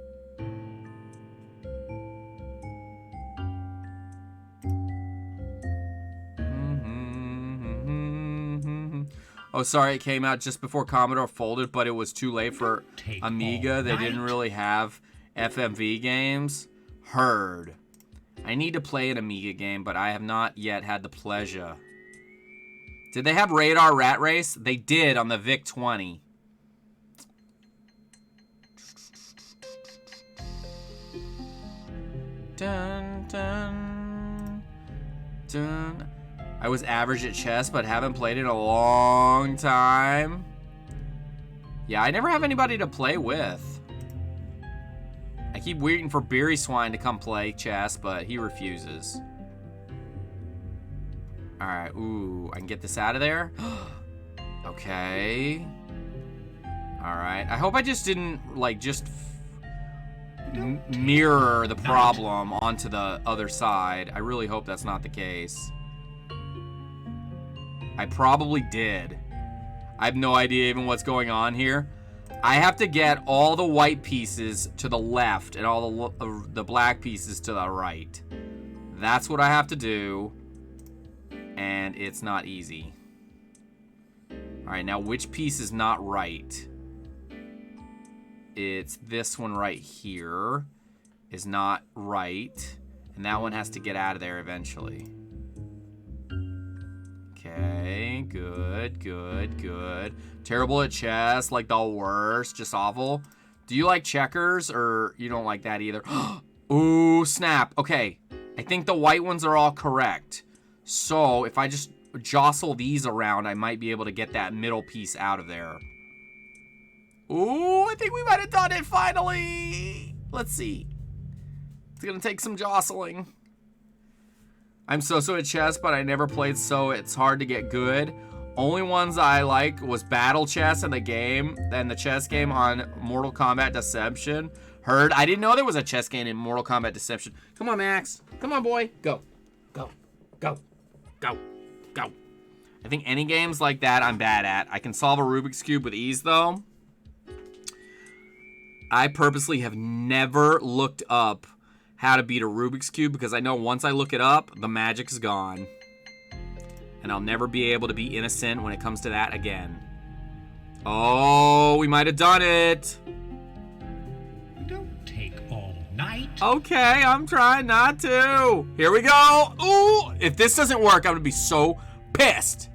Oh, sorry, it came out just before Commodore folded, but it was too late for Amiga. They didn't really have FMV games. Heard. I need to play an Amiga game, but I have not yet had the pleasure. Did they have Radar Rat Race? They did on the VIC-20. Dun, dun, dun. I was average at chess, but haven't played in a long time. Yeah, I never have anybody to play with. I keep waiting for Beery Swine to come play chess, but he refuses. Alright, ooh, I can get this out of there. Okay. Alright, I hope I just didn't, like, just mirror the problem onto the other side. I really hope that's not the case. I probably did. I have no idea even what's going on here. I have to get all the white pieces to the left and all the black pieces to the right. That's what I have to do. And it's not easy. Alright, now which piece is not right? It's this one right here is not right. And that one has to get out of there eventually. Okay, good. Terrible at chess, like the worst, just awful. Do you like checkers, or you don't like that either? Ooh, snap. Okay, I think the white ones are all correct. So, if I just jostle these around, I might be able to get that middle piece out of there. Ooh, I think we might have done it finally. Let's see. It's gonna take some jostling. I'm so at chess, but I never played, so it's hard to get good. Only ones I like was Battle Chess and the chess game on Mortal Kombat Deception. Heard. I didn't know there was a chess game in Mortal Kombat Deception. Come on, Max. Come on, boy. Go. I think any games like that I'm bad at. I can solve a Rubik's Cube with ease, though. I purposely have never looked up how to beat a Rubik's Cube because I know once I look it up, the magic's gone. And I'll never be able to be innocent when it comes to that again. Oh, we might have done it. Don't take all night. Okay, I'm trying not to. Here we go. Ooh, if this doesn't work, I'm gonna be so pissed.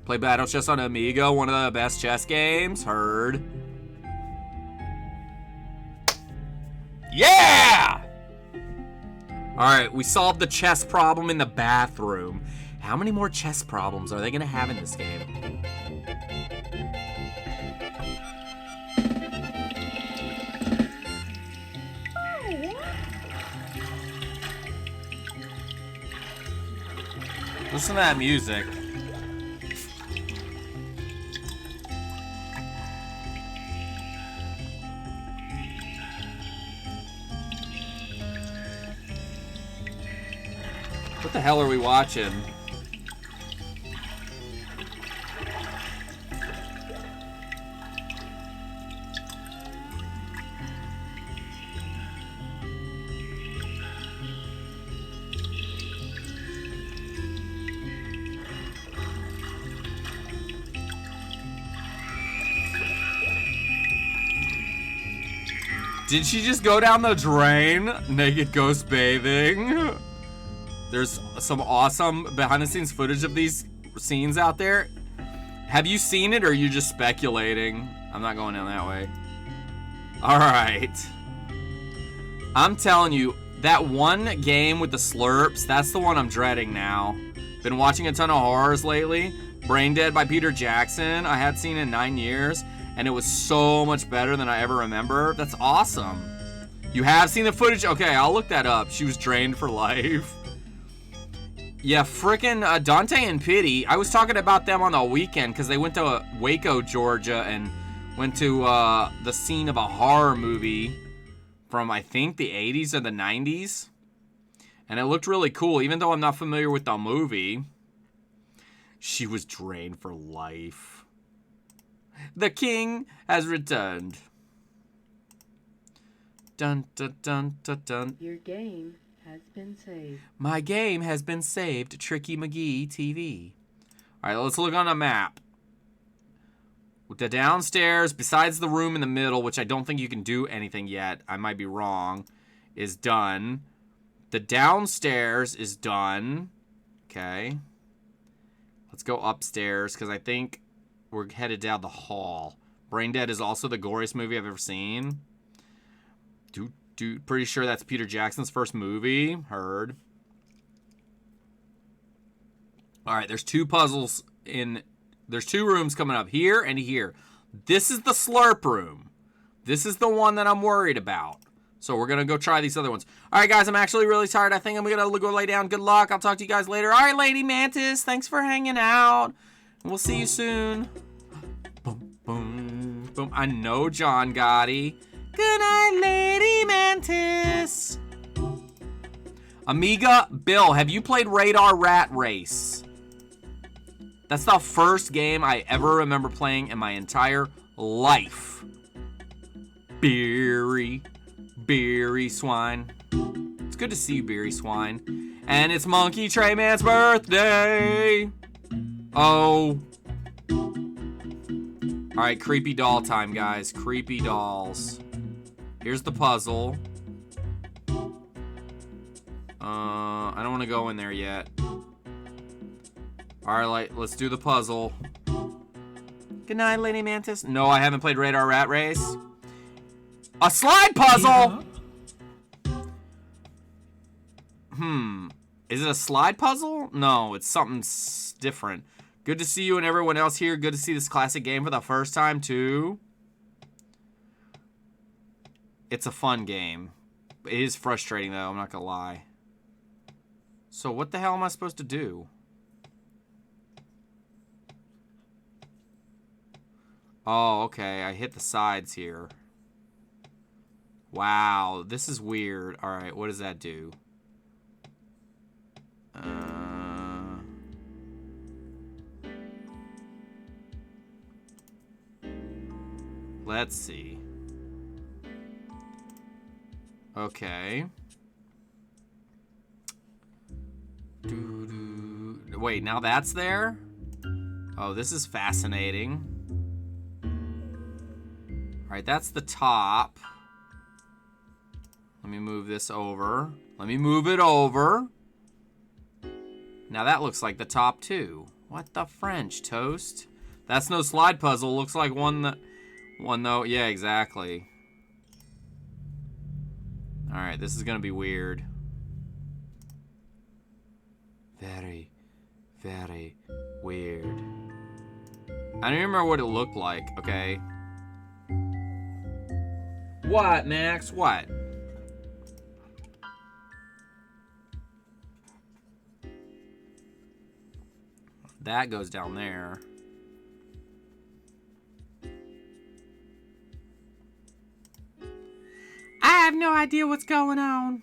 Play Battle Chess on Amiga, one of the best chess games. Heard. Yeah! Alright, we solved the chess problem in the bathroom. How many more chess problems are they gonna have in this game? Listen to that music. What the hell are we watching? Did she just go down the drain? Naked ghost bathing. There's some awesome behind-the-scenes footage of these scenes out there. Have you seen it, or are you just speculating? I'm not going down that way. All right. I'm telling you, that one game with the slurps, that's the one I'm dreading now. Been watching a ton of horrors lately. Brain Dead by Peter Jackson. I had seen it in 9 years, and it was so much better than I ever remember. That's awesome. You have seen the footage? Okay, I'll look that up. She was drained for life. Yeah, frickin' Dante and Pity. I was talking about them on the weekend because they went to Waco, Georgia, and went to the scene of a horror movie from, I think, the 80s or the 90s. And it looked really cool, even though I'm not familiar with the movie. She was drained for life. The king has returned. Dun, dun, dun, dun, dun. Your game has been saved. My game has been saved, Tricky McGee TV. All right, let's look on a map. With the downstairs, besides the room in the middle, which I don't think you can do anything yet, I might be wrong, is done. The downstairs is done. Okay. Let's go upstairs, because I think we're headed down the hall. Brain Dead is also the goriest movie I've ever seen. Pretty sure that's Peter Jackson's first movie. Heard. All right, there's two puzzles in... There's two rooms coming up, here and here. This is the slurp room. This is the one that I'm worried about. So we're going to go try these other ones. All right, guys, I'm actually really tired. I think I'm going to go lay down. Good luck. I'll talk to you guys later. All right, Lady Mantis, thanks for hanging out. We'll see you soon. Boom, boom, boom. I know John Gotti. Good night, Lady Mantis. Amiga Bill, have you played Radar Rat Race? That's the first game I ever remember playing in my entire life. Beery Swine. It's good to see you, Beery Swine. And it's Monkey Tray Man's birthday. Oh. All right, creepy doll time, guys. Creepy dolls. Here's the puzzle. I don't want to go in there yet. All right, let's do the puzzle. Good night, Lady Mantis. No, I haven't played Radar Rat Race. A slide puzzle! Is it a slide puzzle? No, it's something different. Good to see you and everyone else here. Good to see this classic game for the first time, too. It's a fun game. It is frustrating, though. I'm not gonna lie. So what the hell am I supposed to do? Oh, okay. I hit the sides here. Wow, this is weird. All right, what does that do? Let's see. Okay. Wait, now that's there? Oh, this is fascinating. All right, that's the top. Let me move this over. Let me move it over. Now that looks like the top too. What the French, Toast? That's no slide puzzle. Looks like one though. Yeah, exactly. All right, this is gonna be weird. Very, very weird. I don't remember what it looked like. Okay. What, Max? What? That goes down there. I have no idea what's going on.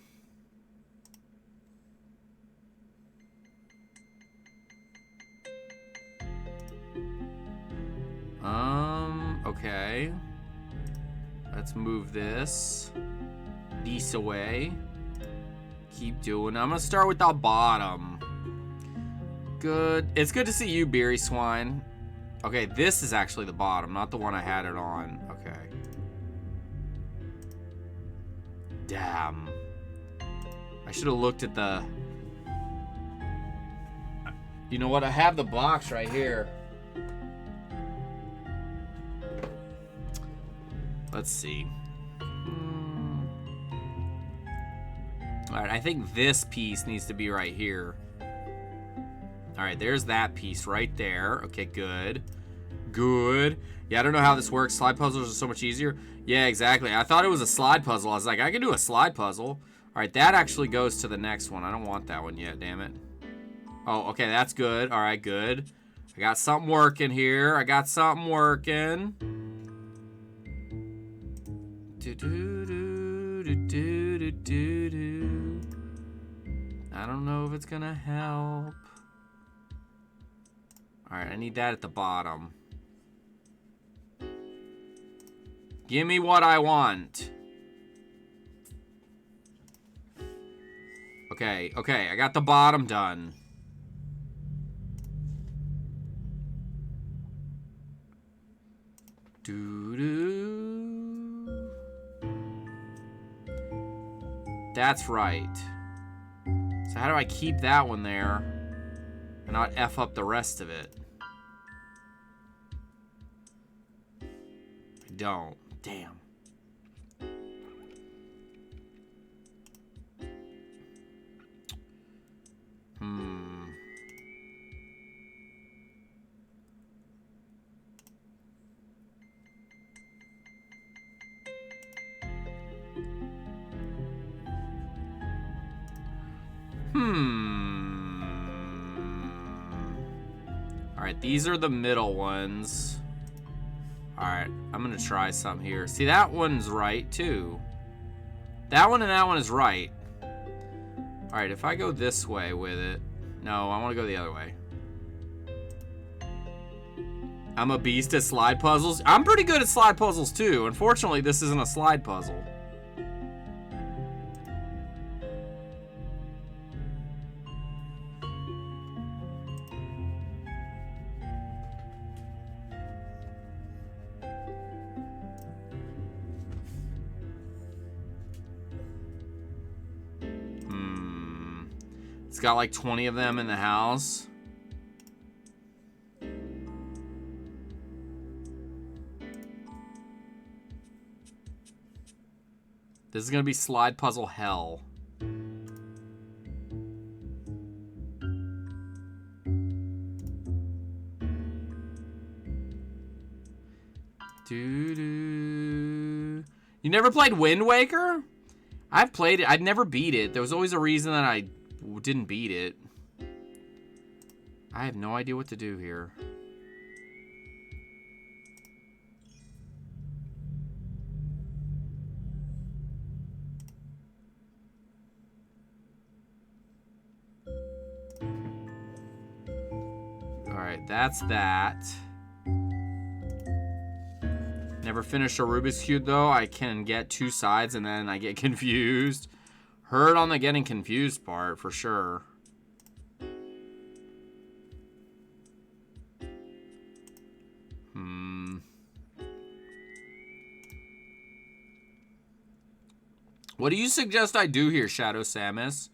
Okay. Let's move this away. Keep doing. I'm gonna start with the bottom. Good. It's good to see you, Beery Swine. Okay, this is actually the bottom, not the one I had it on. Okay. Damn. I should have looked at the... You know what? I have the box right here. Let's see. Alright, I think this piece needs to be right here. Alright, there's that piece right there. Okay, good. Good. Yeah, I don't know how this works. Slide puzzles are so much easier. Yeah, exactly. I thought it was a slide puzzle. I was like, I can do a slide puzzle. Alright, that actually goes to the next one. I don't want that one yet, damn it. Oh, okay, that's good. Alright, good. I got something working here. I got something working. I don't know if it's gonna help. Alright, I need that at the bottom. Give me what I want. Okay, okay, I got the bottom done. That's right. So how do I keep that one there and not F up the rest of it? I don't. Damn. Alright, these are the middle ones. Alright, I'm gonna try some here. See, that one's right, too. That one and that one is right. Alright, if I go this way with it... No, I want to go the other way. I'm a beast at slide puzzles. I'm pretty good at slide puzzles, too. Unfortunately, this isn't a slide puzzle. It's got like 20 of them in the house. This is gonna be slide puzzle hell. You never played Wind Waker? I've played it. I've never beat it. There was always a reason that I didn't beat it. I have no idea what to do here. Alright, that's that. Never finished a Rubik's Cube though. I can get two sides and then I get confused. Heard on the getting confused part, for sure. What do you suggest I do here, Shadow Samus?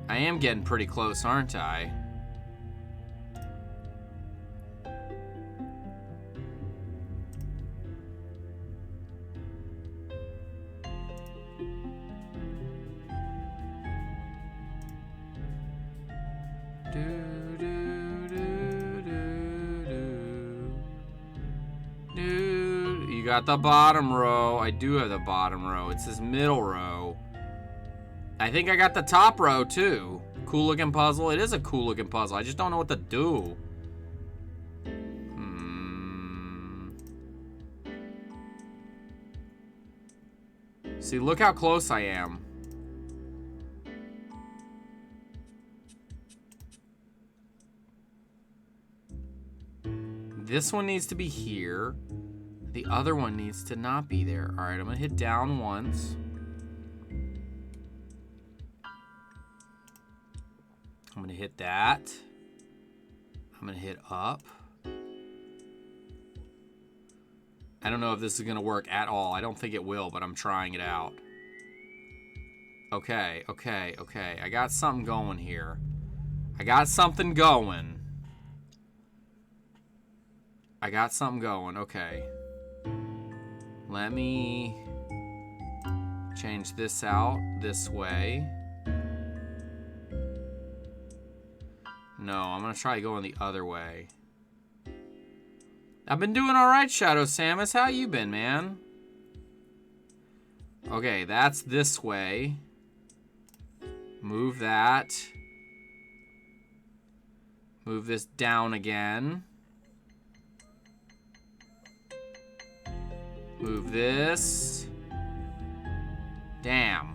I am getting pretty close, aren't I? You got the bottom row. I do have the bottom row. It's this middle row. I think I got the top row too. Cool looking puzzle. It is a cool looking puzzle. I just don't know what to do. See, look how close I am. This one needs to be here. The other one needs to not be there. All right, I'm gonna hit down once. I'm gonna hit that. I'm gonna hit up. I don't know if this is gonna work at all. I don't think it will, but I'm trying it out. Okay, okay, okay. I got something going here. I got something going. I got something going. Okay. Let me change this out this way. No, I'm gonna try going the other way. I've been doing all right, Shadow Samus. How you been, man? Okay, that's this way. Move that. Move this down again. Move this. Damn.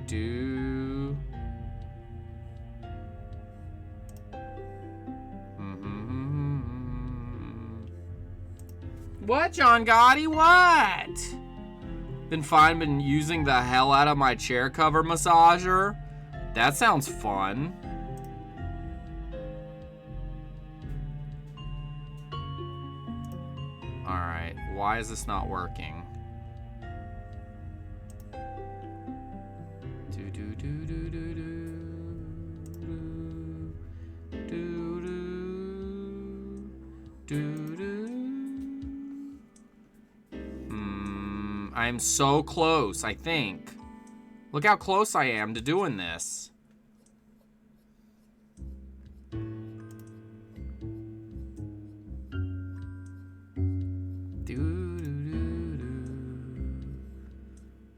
Do. What, John Gotti? What? Been fine, been using the hell out of my chair cover massager. That sounds fun. Alright, why is this not working? I'm so close, I think. Look how close I am to doing this.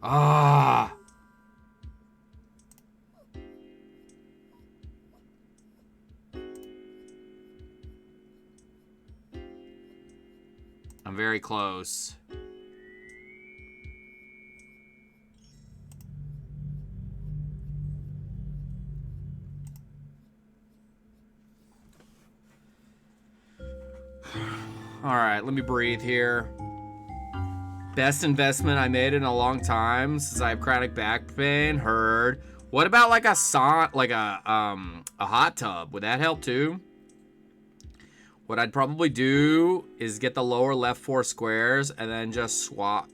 Ah. I'm very close. All right, let me breathe here. Best investment I made in a long time since I have chronic back pain. Heard. What about like a hot tub? Would that help too? What I'd probably do is get the lower left 4 squares and then just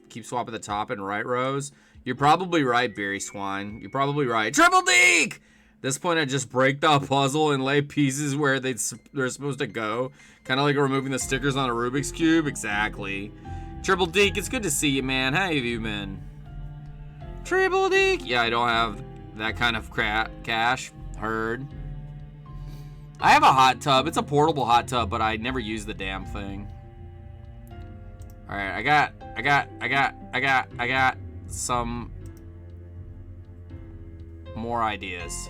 keep swapping the top and right rows. You're probably right, Beery Swine. You're probably right. Triple Deke! At this point, I just break the puzzle and lay pieces where they're supposed to go. Kind of like removing the stickers on a Rubik's Cube. Exactly. Triple Deke, it's good to see you, man. How have you been? Triple Deke! Yeah, I don't have that kind of cash. Heard. I have a hot tub. It's a portable hot tub, but I never use the damn thing. All right, I got some more ideas.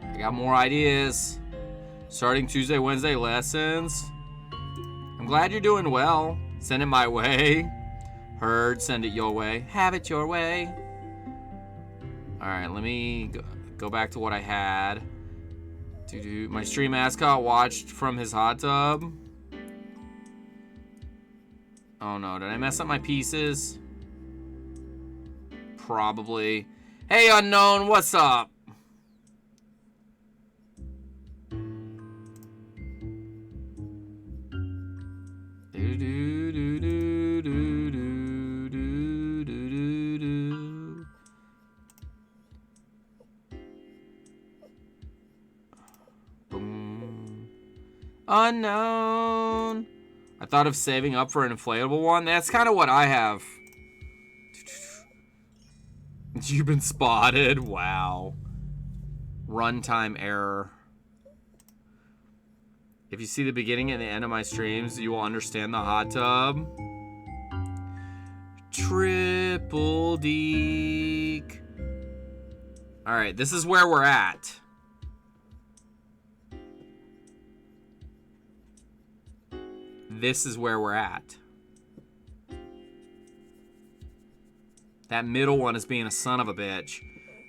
I got more ideas. Starting Tuesday, Wednesday lessons. I'm glad you're doing well. Send it my way. Heard, send it your way. Have it your way. All right, let me go back to what I had. My stream mascot watched from his hot tub. Oh no, did I mess up my pieces? Probably. Hey, Unknown, what's up? Unknown. I thought of saving up for an inflatable one. That's kind of what I have. You've been spotted. Wow. Runtime error. If you see the beginning and the end of my streams, you will understand the hot tub. Triple Deke. All right, this is where we're at. This is where we're at. That middle one is being a son of a bitch.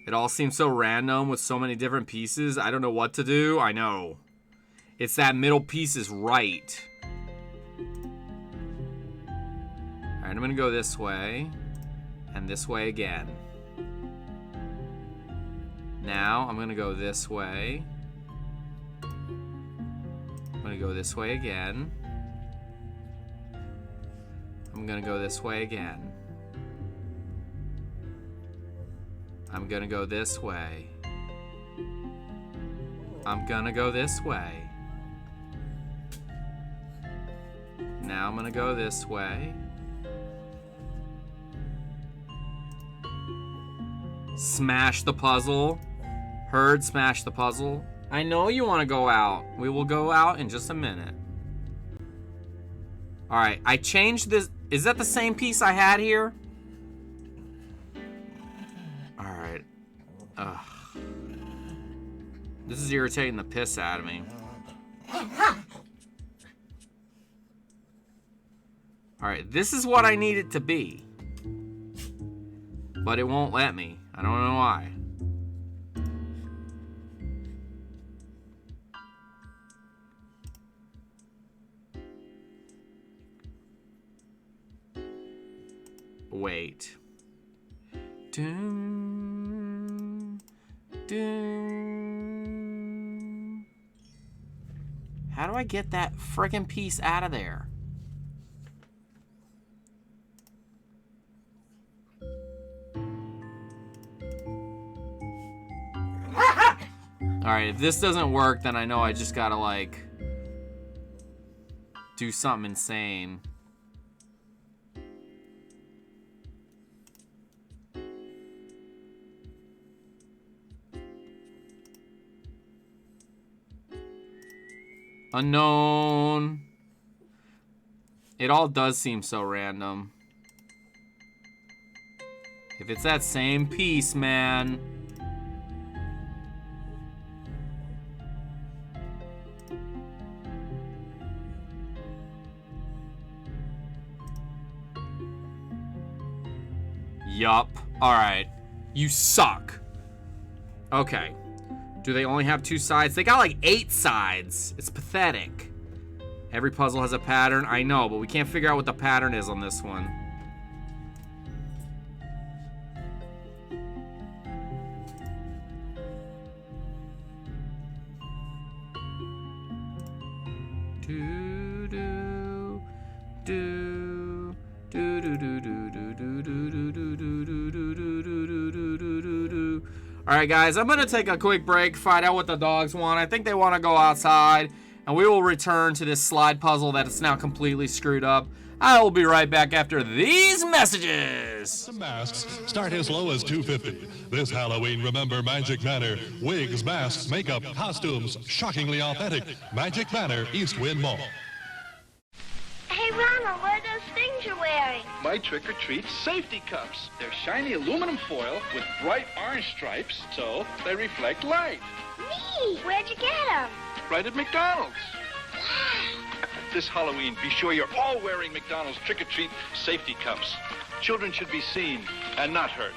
It all seems so random with so many different pieces. I don't know what to do. I know. It's that middle piece is right. Alright, I'm gonna go this way. And this way again. Now, I'm gonna go this way. I'm gonna go this way again. I'm gonna go this way again. I'm gonna go this way. I'm gonna go this way. Now I'm gonna go this way. Smash the puzzle. Heard smash the puzzle. I know you want to go out. We will go out in just a minute. Alright, I changed this. Is that the same piece I had here? Alright. Ugh. This is irritating the piss out of me. Alright, this is what I need it to be. But it won't let me. I don't know why. Wait. Doom, doom. How do I get that frickin' piece out of there? Alright, if this doesn't work, then I know I just gotta, like, do something insane. Unknown. It all does seem so random. If it's that same piece, man. Yup. Alright. You suck. Okay. Do they only have 2 sides? They got like 8 sides. It's pathetic. Every puzzle has a pattern. I know, but we can't figure out what the pattern is on this one. Do do do do do do do do do do do do do do do. All right, guys, I'm gonna take a quick break, find out what the dogs want. I think they want to go outside, and we will return to this slide puzzle that is now completely screwed up. I will be right back after these messages. Some masks start as low as $2.50. This Halloween, remember Magic Manor. Wigs, masks, makeup, costumes, shockingly authentic. Magic Manor, East Wind Mall. Hey, Ronald, what are those things you're wearing? My trick-or-treat safety cups. They're shiny aluminum foil with bright orange stripes, so they reflect light. Neat! Where'd you get them? Right at McDonald's. This Halloween, be sure you're all wearing McDonald's trick-or-treat safety cups. Children should be seen and not hurt.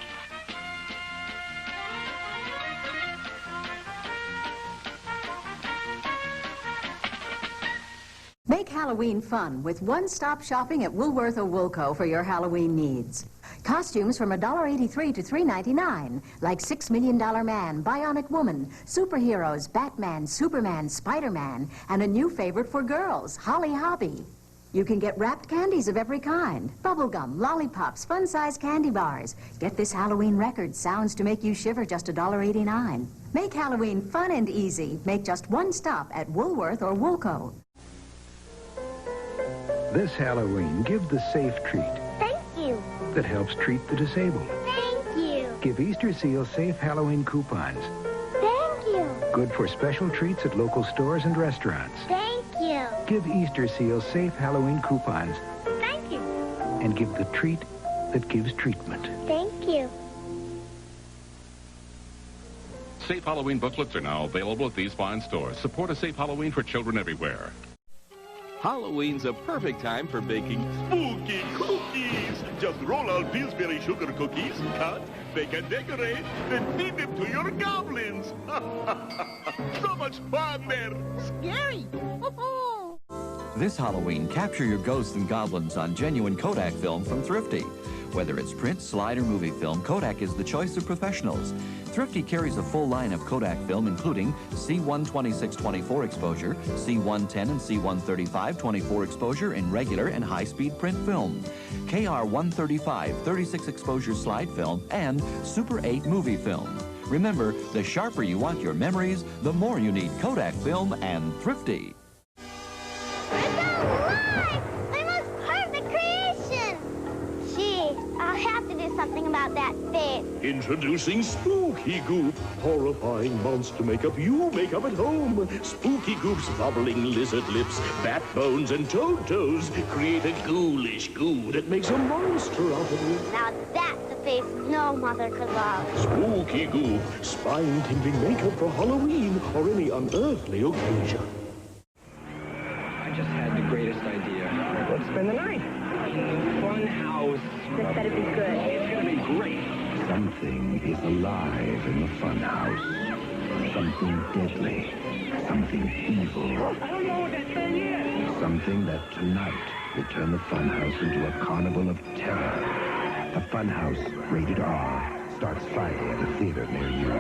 Make Halloween fun with one-stop shopping at Woolworth or Woolco for your Halloween needs. Costumes from $1.83 to $3.99, like $6 Million Man, Bionic Woman, superheroes, Batman, Superman, Spider-Man, and a new favorite for girls, Holly Hobbie. You can get wrapped candies of every kind, bubblegum, lollipops, fun-sized candy bars. Get this Halloween record, sounds to make you shiver, just $1.89. Make Halloween fun and easy. Make just one stop at Woolworth or Woolco. This Halloween, give the safe treat Thank you. that helps treat the disabled. Thank you. Give Easter Seal safe Halloween coupons. Thank you. Good for special treats at local stores and restaurants. Thank you. Give Easter Seal safe Halloween coupons Thank you. and give the treat that gives treatment. Thank you. Safe Halloween booklets are now available at these fine stores. Support a safe Halloween for children everywhere. Halloween's a perfect time for baking spooky cookies. Just roll out Pillsbury sugar cookies, cut, bake and decorate, then feed them to your goblins. So much fun there. Scary. This Halloween, capture your ghosts and goblins on genuine Kodak film from Thrifty. Whether it's print, slide, or movie film, Kodak is the choice of professionals. Thrifty carries a full line of Kodak film, including C126-24 exposure, C110 and C135 24 exposure in regular and high-speed print film, KR135 36 exposure slide film, and Super 8 movie film. Remember, the sharper you want your memories, the more you need Kodak film and Thrifty. My most perfect creation! Gee, I'll have to do something about that face. Introducing Spooky Goop, horrifying monster makeup you make up at home. Spooky Goop's bubbling lizard lips, bat bones, and toad toes create a ghoulish goo that makes a monster out of you. Now that's a face no mother could love. Spooky Goop, spine-tingling makeup for Halloween or any unearthly occasion. I just had the greatest idea. Let's spend the night in Fun House. This better be good. It's gonna be great. Something is alive in the fun house. Something deadly. Something evil. I don't know what that thing is. Something that tonight will turn the fun house into a carnival of terror. The Fun House, rated R, starts Friday at a theater near you.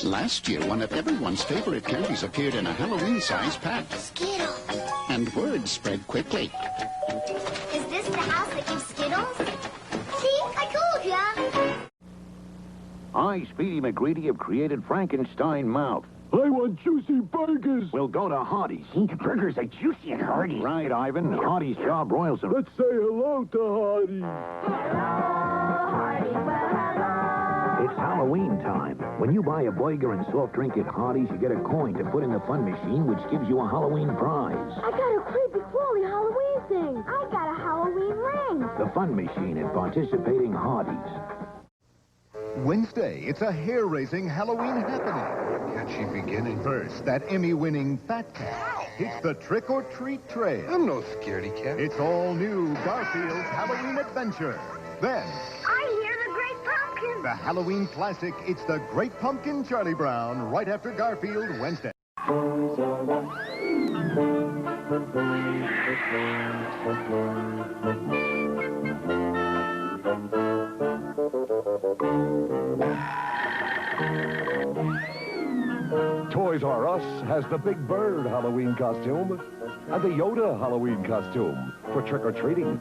Last year, one of everyone's favorite candies appeared in a Halloween-sized pack. Skittles. And word spread quickly. Is this the house that gives Skittles? See, I told ya. I, Speedy McGreedy, have created Frankenstein Mouth. I want juicy burgers. We'll go to Hardee's. The burgers are juicy and hearty. Right, Ivan. Hardee's job royals them. Let's say hello to Hardee's. It's Halloween time. When you buy a burger and soft drink at Hardee's, you get a coin to put in the fun machine, which gives you a Halloween prize. I got a creepy crawly Halloween thing. I got a Halloween ring. The fun machine at participating Hardee's. Wednesday, it's a hair-raising Halloween happening. Catchy beginning. First, that Emmy-winning Fat Cat. It's the trick-or-treat trail. I'm no scaredy cat. It's all new Garfield's Halloween Adventure. Then, I hear the Great Pumpkin. the Halloween classic, It's the Great Pumpkin Charlie Brown, right after Garfield, Wednesday. Toys R Us has the Big Bird Halloween costume and the Yoda Halloween costume for trick-or-treating.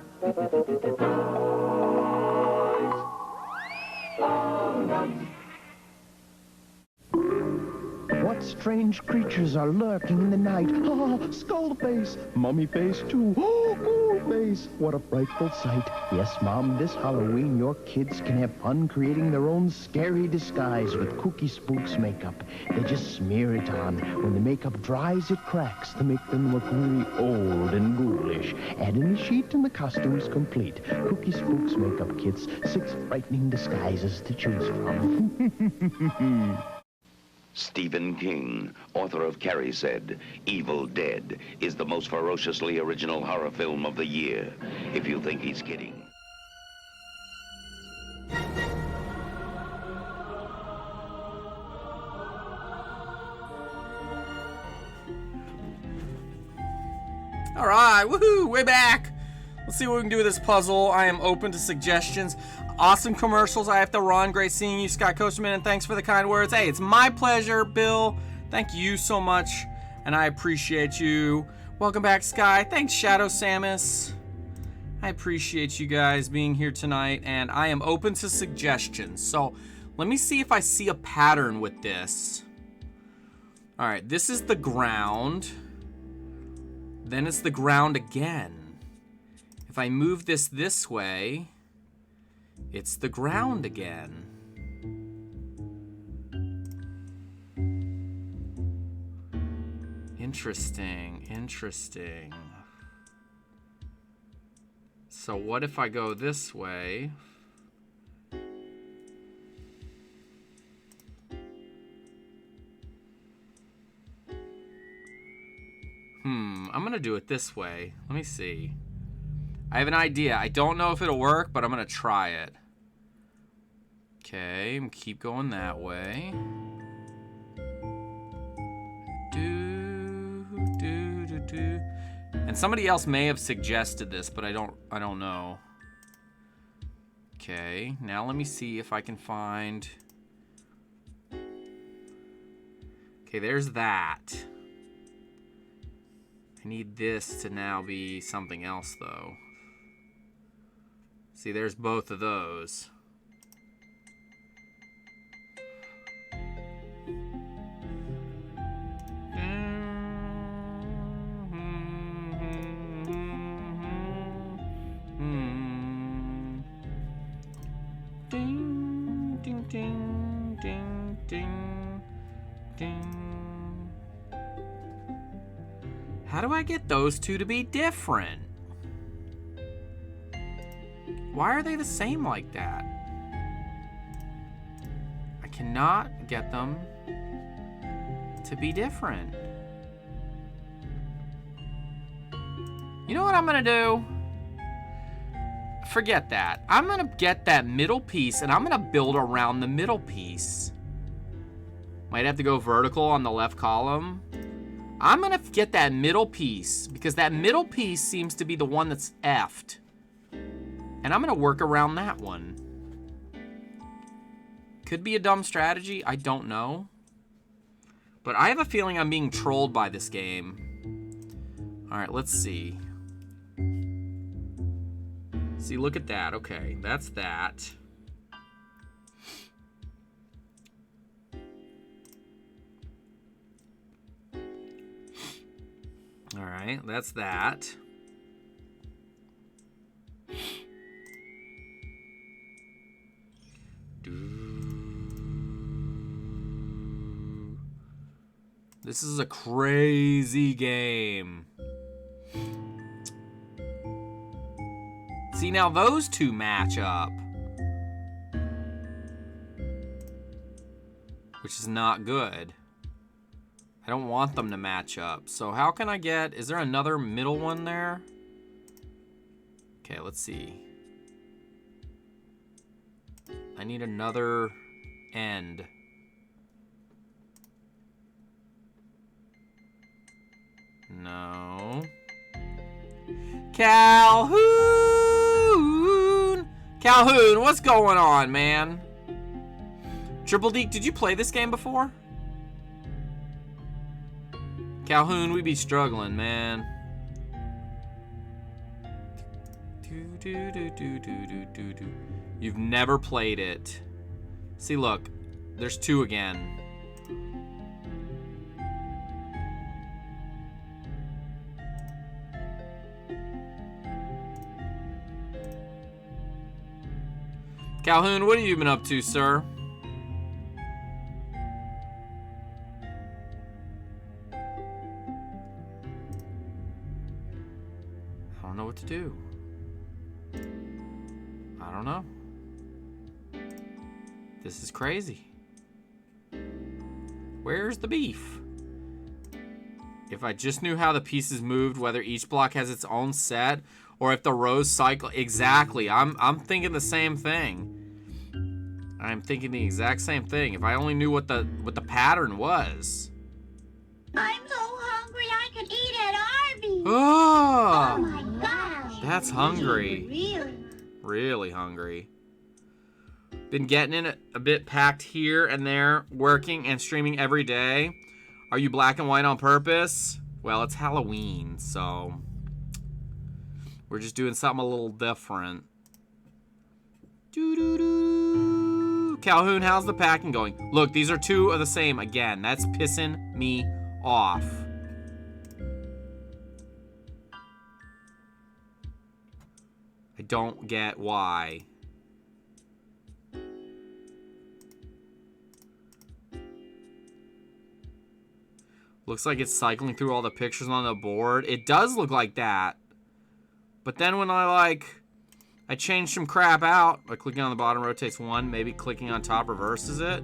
What strange creatures are lurking in the night? Ah, skull face, mummy face too. Oh, ghoul face. What a frightful sight. Yes, Mom, this Halloween your kids can have fun creating their own scary disguise with Kooky Spooks makeup. They just smear it on. When the makeup dries, it cracks to make them look really old and ghoulish. Add in the sheet and the costume's complete. Kooky Spooks makeup kits, 6 frightening disguises to choose from. Stephen King, author of Carrie Said, Evil Dead, is the most ferociously original horror film of the year, if you think he's kidding. All right, woohoo, way back. Let's see what we can do with this puzzle. I am open to suggestions. Awesome commercials I have to run. Great seeing you, Scott Coachman, and thanks for the kind words. Hey, it's my pleasure, Bill. Thank you so much, and I appreciate you. Welcome back, Sky. Thanks, Shadow Samus. I appreciate you guys being here tonight, and I am open to suggestions. So let me see if I see a pattern with this. All right, this is the ground. Then it's the ground again. If I move this way, it's the ground again. Interesting, interesting. So what if I go this way? I'm gonna do it this way. Let me see. I have an idea. I don't know if it'll work, but I'm gonna try it. Okay, keep going that way. And somebody else may have suggested this, but I don't know. Okay, now let me see if I can find. Okay, there's that. I need this to now be something else, though. See, there's both of those. Ding, ding, ding, ding, ding, ding. How do I get those two to be different? Why are they the same like that? I cannot get them to be different. You know what I'm gonna do? Forget that. I'm gonna get that middle piece and I'm gonna build around the middle piece. Might have to go vertical on the left column. I'm gonna get that middle piece because that middle piece seems to be the one that's effed. And I'm gonna work around that one. Could be a dumb strategy, I don't know. But I have a feeling I'm being trolled by this game. All right, let's see. See, look at that. Okay, that's that. All right, that's that. This is a crazy game. See, now those two match up. Which is not good. I don't want them to match up. So how can I get... Is there another middle one there? Okay, let's see. I need another end. No. Calhoun! Calhoun, what's going on, man? Triple D, did you play this game before? Calhoun, we be struggling, man. You've never played it. See, look. There's two again. Calhoun, what have you been up to, sir? I don't know what to do. I don't know. This is crazy. Where's the beef? If I just knew how the pieces moved, whether each block has its own set, or if the rows cycle... Exactly. I'm thinking the same thing. I'm thinking the exact same thing. If I only knew what the pattern was. I'm so hungry I could eat at Arby's. Oh, my gosh. That's hungry. Really? Really hungry. Been getting in a bit packed here and there, working and streaming every day. Are you black and white on purpose? Well, it's Halloween, so we're just doing something a little different. Doo-doo-doo. Calhoun, how's the packing going? Look, these are two of the same again. That's pissing me off. I don't get why. Looks like it's cycling through all the pictures on the board. It does look like that. But then when I change some crap out by clicking on the bottom rotates one, maybe clicking on top reverses it.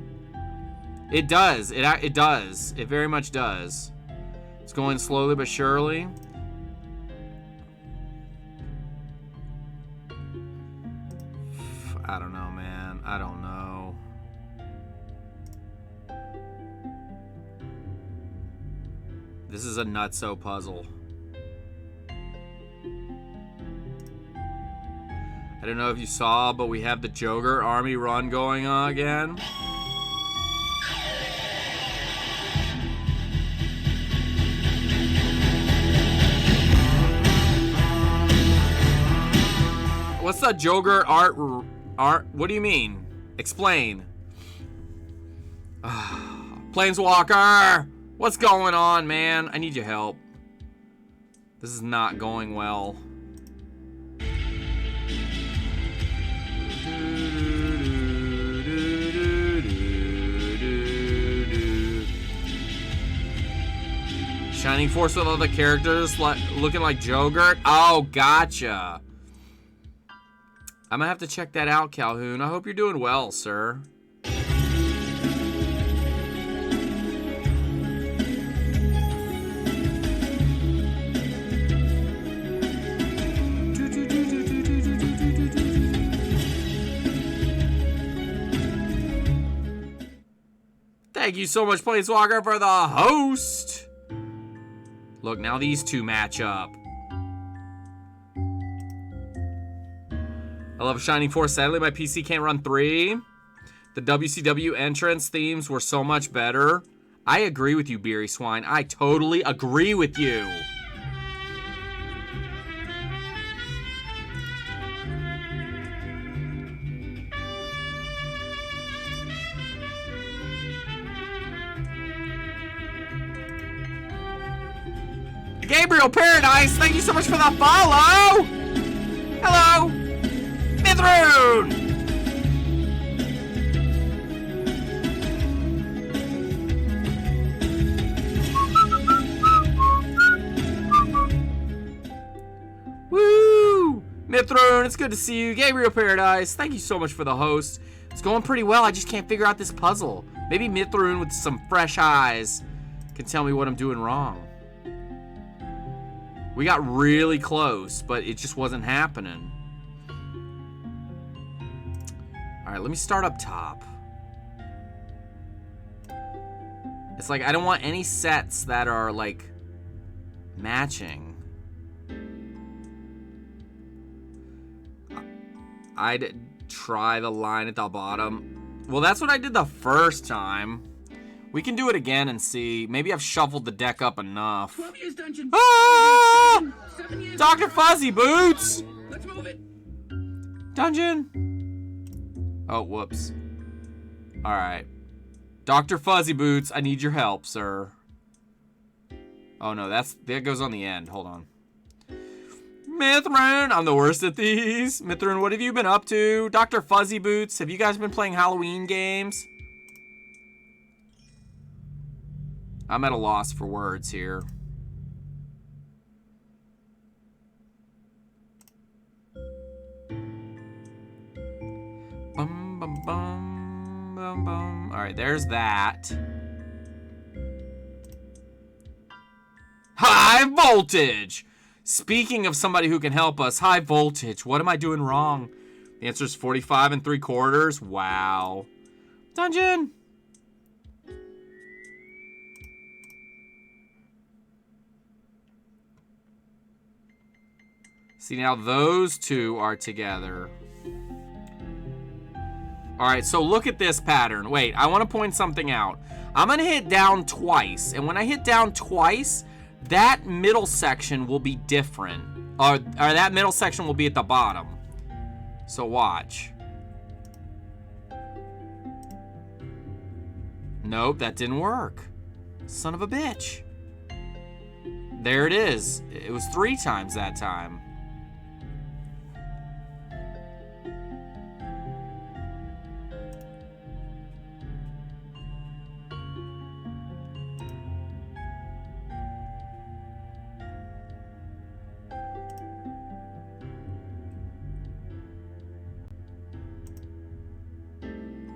It does. It does. It very much does. It's going slowly but surely. I don't know, man. I don't know. This is a nutso puzzle. I don't know if you saw, but we have the Joker army run going on again. What's the Joker art? What do you mean? Explain. Planeswalker! What's going on, man? I need your help. This is not going well. Shining Force with all the characters looking like Joker. Oh, gotcha. I'm gonna have to check that out, Calhoun. I hope you're doing well, sir. Thank you so much, Planeswalker, for the host. Look, now these two match up. I love Shining Force. Sadly, my PC can't run 3. The WCW entrance themes were so much better. I agree with you, Beery Swine. I totally agree with you. Gabriel Paradise, thank you so much for the follow. Hello, Mithroon. Woo! Mithroon, it's good to see you. Gabriel Paradise, thank you so much for the host. It's going pretty well. I just can't figure out this puzzle. Maybe Mithroon with some fresh eyes can tell me what I'm doing wrong. We got really close, but it just wasn't happening. All right, let me start up top. It's like I don't want any sets that are like matching. I'd try the line at the bottom. Well, that's what I did the first time. We can do it again and see. Maybe I've shuffled the deck up enough. 12 years dungeon. Ah! 7 years Dr. Fuzzy Boots! Let's move it. Dungeon. Oh, whoops. All right. Dr. Fuzzy Boots, I need your help, sir. Oh, no, that goes on the end. Hold on. Mithrin, I'm the worst at these. Mithrin, what have you been up to? Dr. Fuzzy Boots, have you guys been playing Halloween games? I'm at a loss for words here. Bum, bum, bum, bum, bum. All right, there's that. High voltage! Speaking of somebody who can help us, high voltage. What am I doing wrong? The answer is 45 3/4. Wow. Dungeon. See, now those two are together. All right, so look at this pattern. Wait, I want to point something out. I'm going to hit down twice, and when I hit down twice, that middle section will be different. Or that middle section will be at the bottom. So watch. Nope, that didn't work. Son of a bitch. There it is. It was 3 times that time.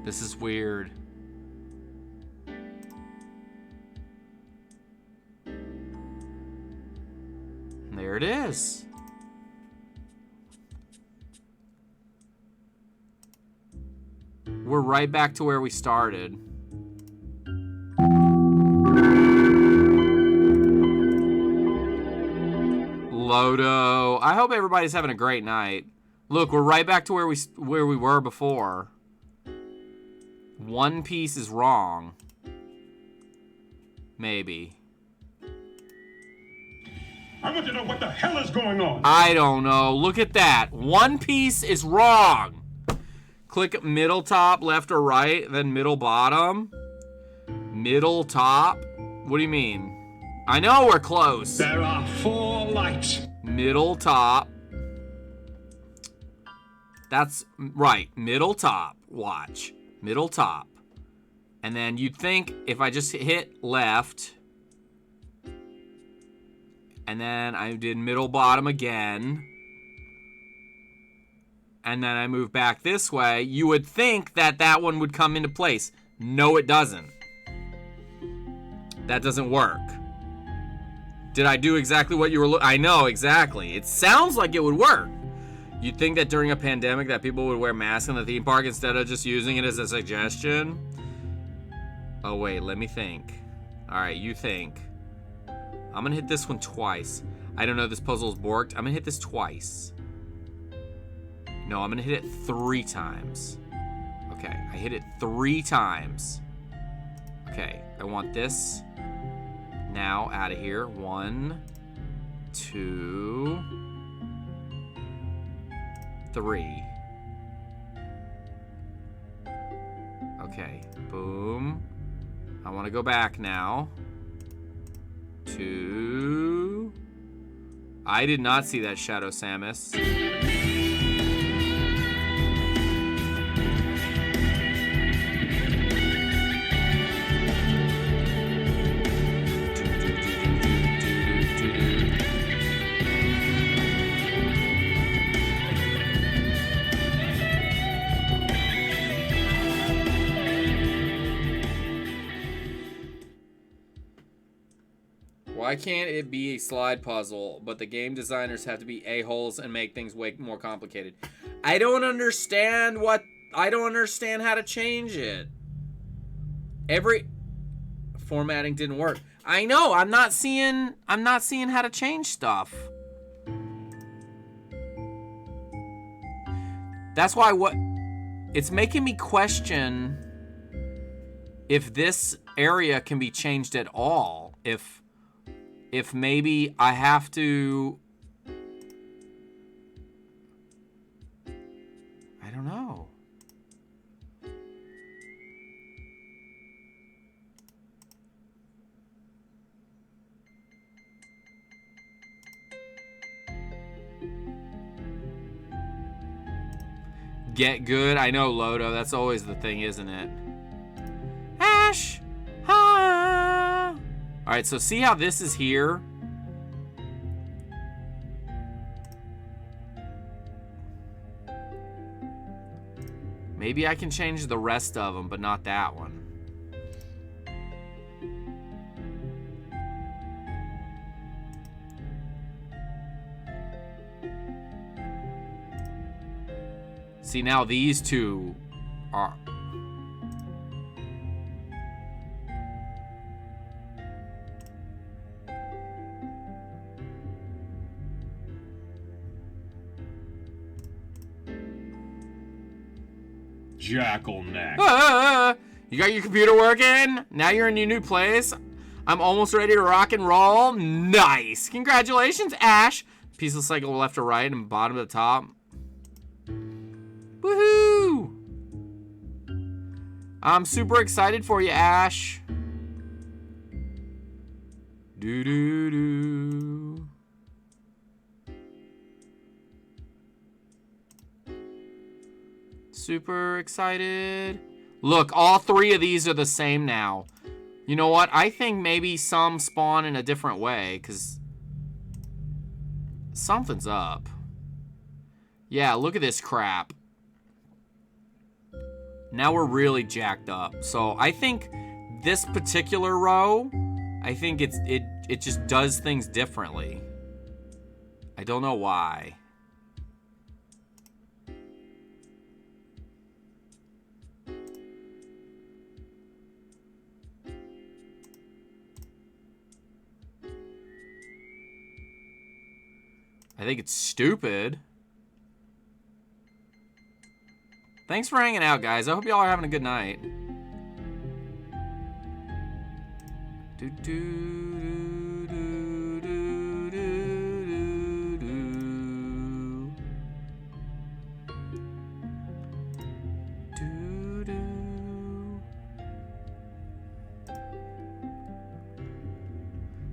This is weird. There it is. We're right back to where we started. Lodo. I hope everybody's having a great night. Look, we're right back to where we were before. One piece is wrong. Maybe. I want to know what the hell is going on. I don't know. Look at that. One piece is wrong. Click middle top, left or right, then middle bottom. Middle top. What do you mean? I know we're close. There are 4 lights. Middle top. That's right. Middle top. Watch. Middle top. And then you'd think if I just hit left, and then I did middle bottom again, and then I move back this way, you would think that that one would come into place. No, it doesn't. That doesn't work. Did I do exactly what you were I know, exactly. It sounds like it would work. You'd think that during a pandemic that people would wear masks in the theme park instead of just using it as a suggestion. Oh, wait, let me think. All right, you think. I'm gonna hit this one twice. I don't know, this puzzle is borked. I'm gonna hit this twice. No, I'm gonna hit it 3 times. Okay, I hit it 3 times. Okay, I want this now out of here. 1, 2, 3. Okay, boom. I want to go back now. 2. I did not see that Shadow Samus. Why can't it be a slide puzzle, but the game designers have to be a-holes and make things way more complicated? I don't understand I don't understand how to change it. Every formatting didn't work. I know, I'm not seeing how to change stuff. That's why it's making me question if this area can be changed at all. If maybe I have to... I don't know. Get good? I know, Lodo. That's always the thing, isn't it? Ash! Ha! Alright, so see how this is here? Maybe I can change the rest of them, but not that one. See, now these two are... Jackal-neck. You got your computer working? Now you're in your new place? I'm almost ready to rock and roll. Nice. Congratulations, Ash. Piece of cycle left to right and bottom to the top. Woohoo! I'm super excited for you, Ash. Doo-doo-doo. Super excited. Look, all 3 of these are the same now. You know what? I think maybe some spawn in a different way, because something's up. Yeah, look at this crap. Now we're really jacked up. So I think this particular row, I think it just does things differently. don't know why. I think it's stupid. Thanks for hanging out, guys. I hope y'all are having a good night. Do do do do do do do do.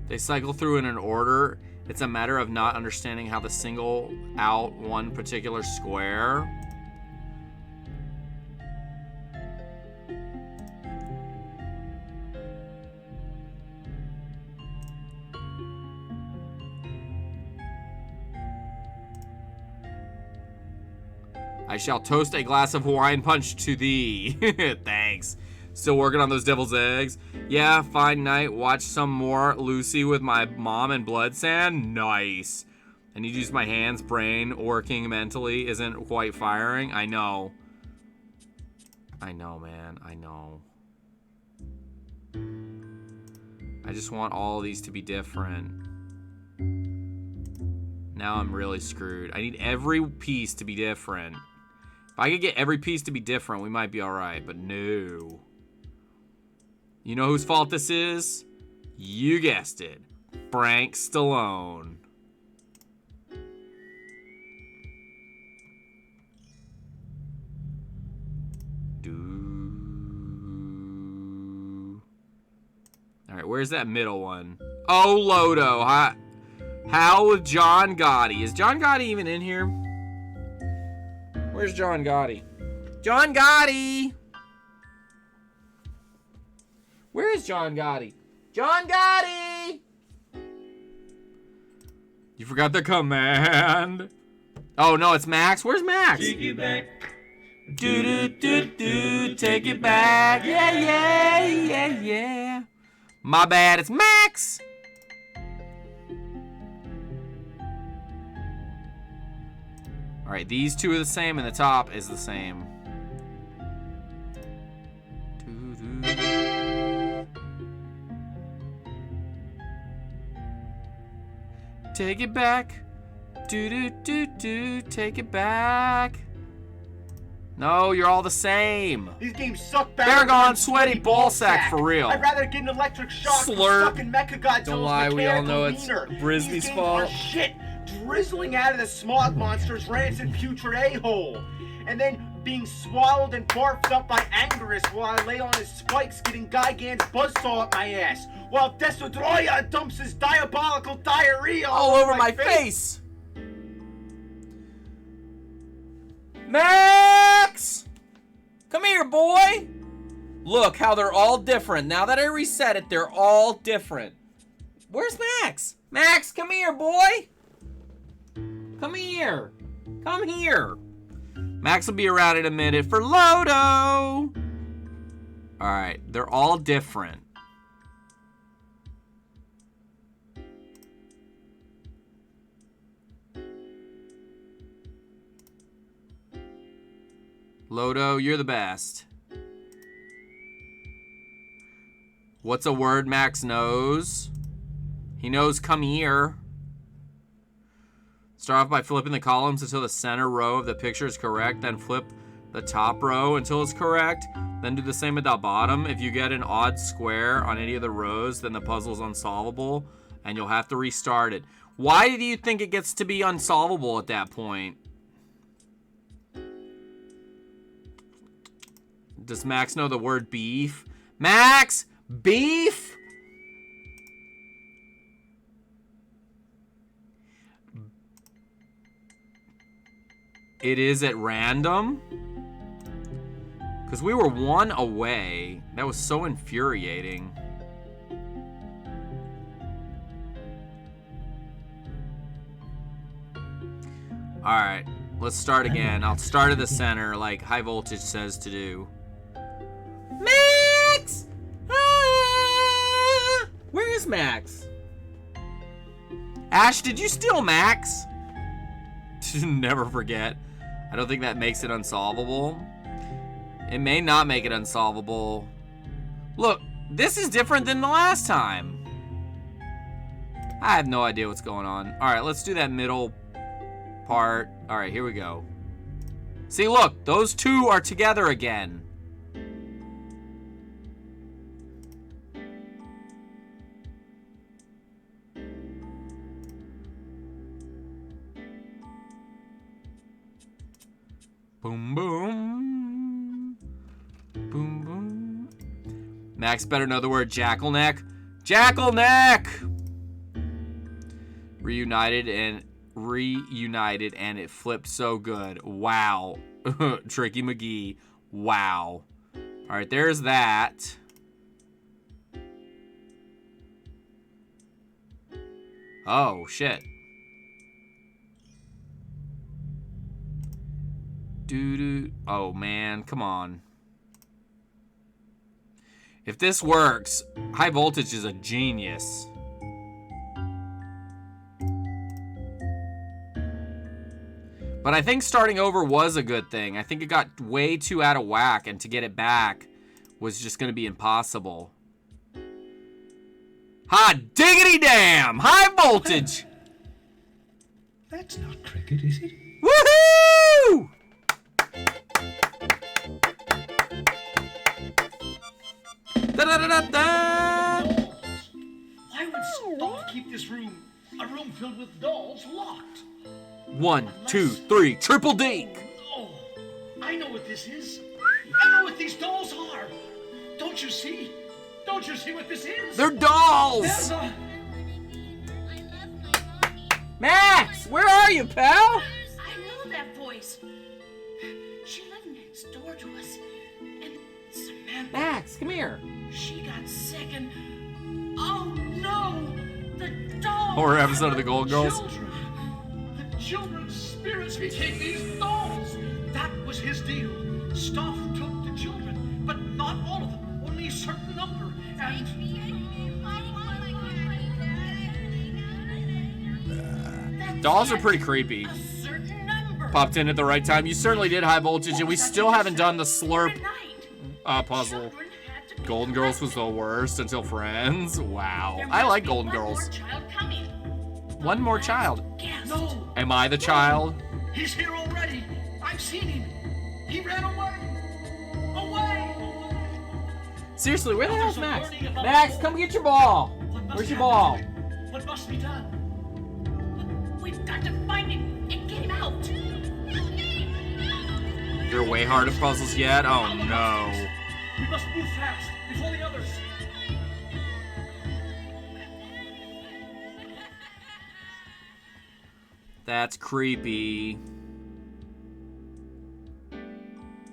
They cycle through in an order. It's a matter of not understanding how to single out one particular square. I shall toast a glass of Hawaiian punch to thee. Thanks. Still working on those devil's eggs? Yeah, fine night. Watch some more Lucy with my mom and Blood Sand. Nice. I need to use my hands. Brain working mentally isn't quite firing. I know. I know, man. I know. I just want all of these to be different. Now I'm really screwed. I need every piece to be different. If I could get every piece to be different, we might be alright, but no. You know whose fault this is? You guessed it. Frank Stallone. Alright, where's that middle one? Oh, Lodo. How with John Gotti? Is John Gotti even in here? Where's John Gotti? John Gotti! Where is John Gotti? John Gotti! You forgot the command. Oh, no, it's Max. Where's Max? Take it back. Do do do do. Take it back. Yeah, yeah, yeah, yeah. My bad. It's Max. All right, these two are the same, and the top is the same. Take it back. Do do do do. Take it back. No, you're all the same. These games suck bad. Baragon, sweaty ballsack for real. I'd rather get an electric shock Slurp. than stuck in Mechagodzilla's Don't lie, we all know it's wiener. Brisby's These games fault. are shit, drizzling out of the smog monster's rancid putrid a-hole, and then being swallowed and barfed up by Angerus while I lay on his spikes getting Gigan's buzzsaw up my ass, while Desodroya dumps his diabolical diarrhea all over my face. Max! Come here, boy! Look how they're all different. Now that I reset it, they're all different. Where's Max? Max, come here, boy! Come here. Come here. Max will be around in a minute for Lodo. Alright, they're all different. Lodo, you're the best. What's a word Max knows? He knows come here. Start off by flipping the columns until the center row of the picture is correct, then flip the top row until it's correct, then do the same at the bottom. If you get an odd square on any of the rows, then the puzzle's unsolvable, and you'll have to restart it. Why do you think it gets to be unsolvable at that point? Does Max know the word beef? Max! Beef? It is at random? Because we were one away. That was so infuriating. Alright, let's start again. I'll start at the center like High Voltage says to do. Max! Ah! Where is Max? Ash, did you steal Max? Never forget. I don't think that makes it unsolvable. It may not make it unsolvable. Look, this is different than the last time. I have no idea what's going on. All right, let's do that middle part. All right, here we go. See, look, those two are together again. Boom, boom. Boom, boom. Max better know the word jackalneck. Jackalneck! Reunited and it flipped so good. Wow. Tricky McGee. Wow. All right, there's that. Oh, shit. Doo-doo. Oh, man. Come on. If this works, High Voltage is a genius. But I think starting over was a good thing. I think it got way too out of whack, and to get it back was just going to be impossible. Hot diggity damn! High Voltage! That's not cricket, is it? Woohoo! Da-da-da-da-da! Why would Dolph keep this room, a room filled with dolls, locked? 1, 2, 3, triple deke! Oh, I know what this is. I know what these dolls are. Don't you see? Don't you see what this is? They're dolls! Max, where are you, pal? I know that voice. She lived next door to us. And Samantha... Max, come here. She got sick and... Oh, no! The dolls! Horror episode of the Golden Girls. The children's spirits take these dolls. That was his deal. Stoff took the children, but not all of them. Only a certain number. And... Dolls are pretty creepy. Popped in at the right time. You certainly did, High Voltage, and we still haven't done the slurp puzzle. Golden Girls was the worst until Friends. Wow. I like Golden Girls. One more child. No. Am I the child? He's here already. I've seen him. He ran away. Away. Seriously, where the hell's Max? Max, come get your ball. Where's your ball? What must be done? We've got to find him and get him out. You're way hard at puzzles yet? Oh no. We must move fast before the others. That's creepy.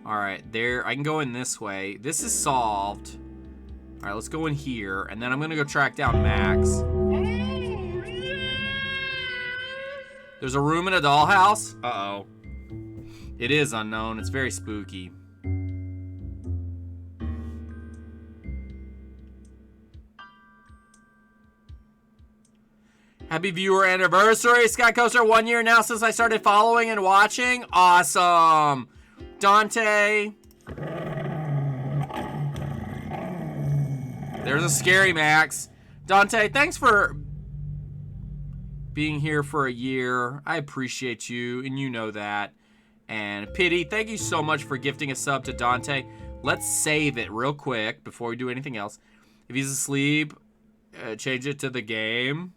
Alright, there. I can go in this way. This is solved. Alright, let's go in here. And then I'm going to go track down Max. There's a room in a dollhouse? Uh-oh. It is unknown. It's very spooky. Happy viewer anniversary, Sky Coaster. 1 year now since I started following and watching. Awesome. Dante. There's a scary Max. Dante, thanks for being here for a year. I appreciate you, and you know that. And Pity, thank you so much for gifting a sub to Dante. Let's save it real quick before we do anything else. If he's asleep, change it to the game.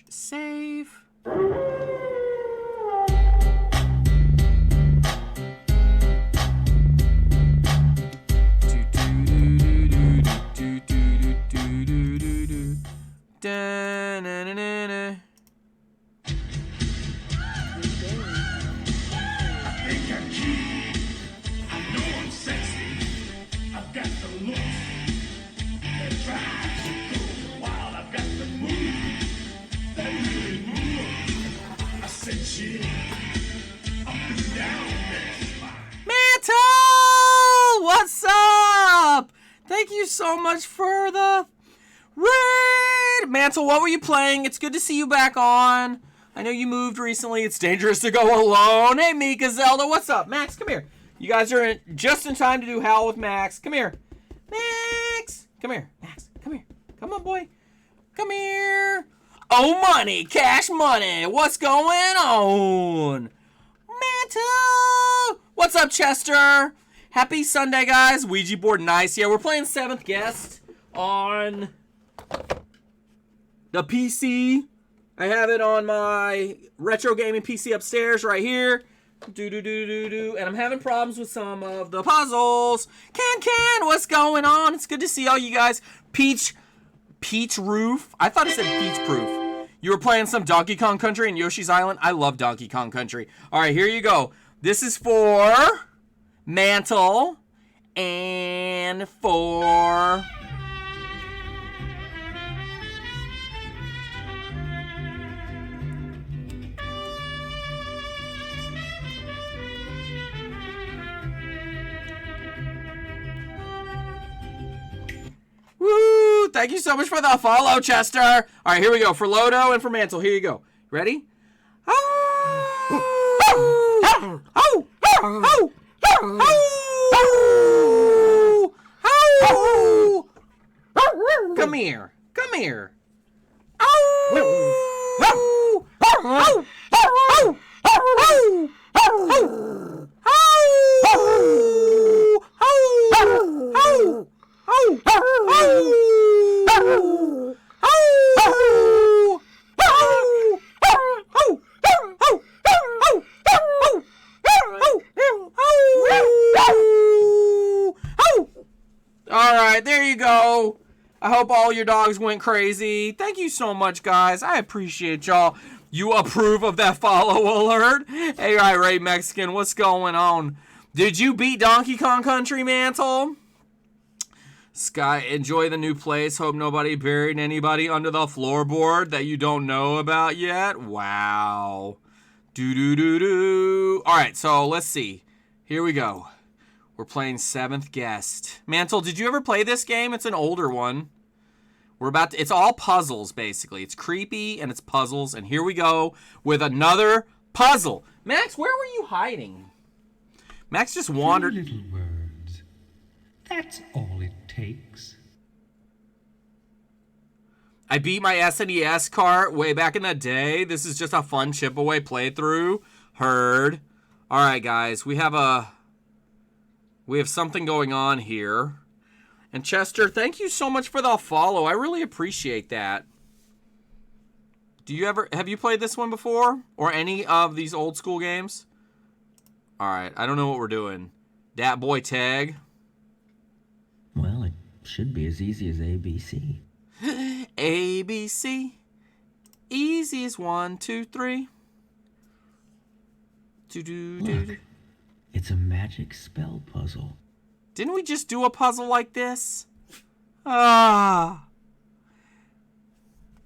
Save. Da-na-na-na-na. I've got the look that drives you cool. Wild, I've got the move that really moves. I said shit up and down there. Mantle! What's up? Thank you so much for the raid. Mantle, what were you playing? It's good to see you back on. I know you moved recently. It's dangerous to go alone. Hey, Mika, Zelda, what's up? Max, come here. You guys are just in time to do Howl with Max. Come here. Max! Come here. Max, come here. Come on, boy. Come here. Oh, money. Cash money. What's going on? Mantle! What's up, Chester? Happy Sunday, guys. Ouija board, nice. Yeah, we're playing 7th Guest on the PC. I have it on my retro gaming PC upstairs right here. And I'm having problems with some of the puzzles. Can, what's going on? It's good to see all you guys. Peach Roof. I thought it said Peach Proof. You were playing some Donkey Kong Country and Yoshi's Island. I love Donkey Kong Country. All right, here you go. This is for Mantle and for... Woo! Thank you so much for the follow, Chester. All right, here we go. For Lodo and for Mantle. Here you go. Ready? Come here. Come here. Alright, there you go. I hope all your dogs went crazy. Thank you so much, guys. I appreciate y'all. You approve of that follow alert? Hey, Irate Mexican, what's going on? Did you beat Donkey Kong Country, Mantle? Sky, enjoy the new place. Hope nobody buried anybody under the floorboard that you don't know about yet. Wow. Do. All right, so let's see. Here we go. We're playing 7th Guest. Mantle, did you ever play this game? It's an older one. It's all puzzles, basically. It's creepy and it's puzzles. And here we go with another puzzle. Max, where were you hiding? Max just wandered. 3 little words. That's all it takes. I beat my SNES cart way back in the day. This is just a fun chip away playthrough. Heard. All right, guys. We have something going on here. And Chester, thank you so much for the follow. I really appreciate that. Have you played this one before? Or any of these old school games? Alright, I don't know what we're doing. Dat Boy Tag. Well, it should be as easy as ABC. ABC. Easy as 1, 2, 3. Look, it's a magic spell puzzle. Didn't we just do a puzzle like this? Ah.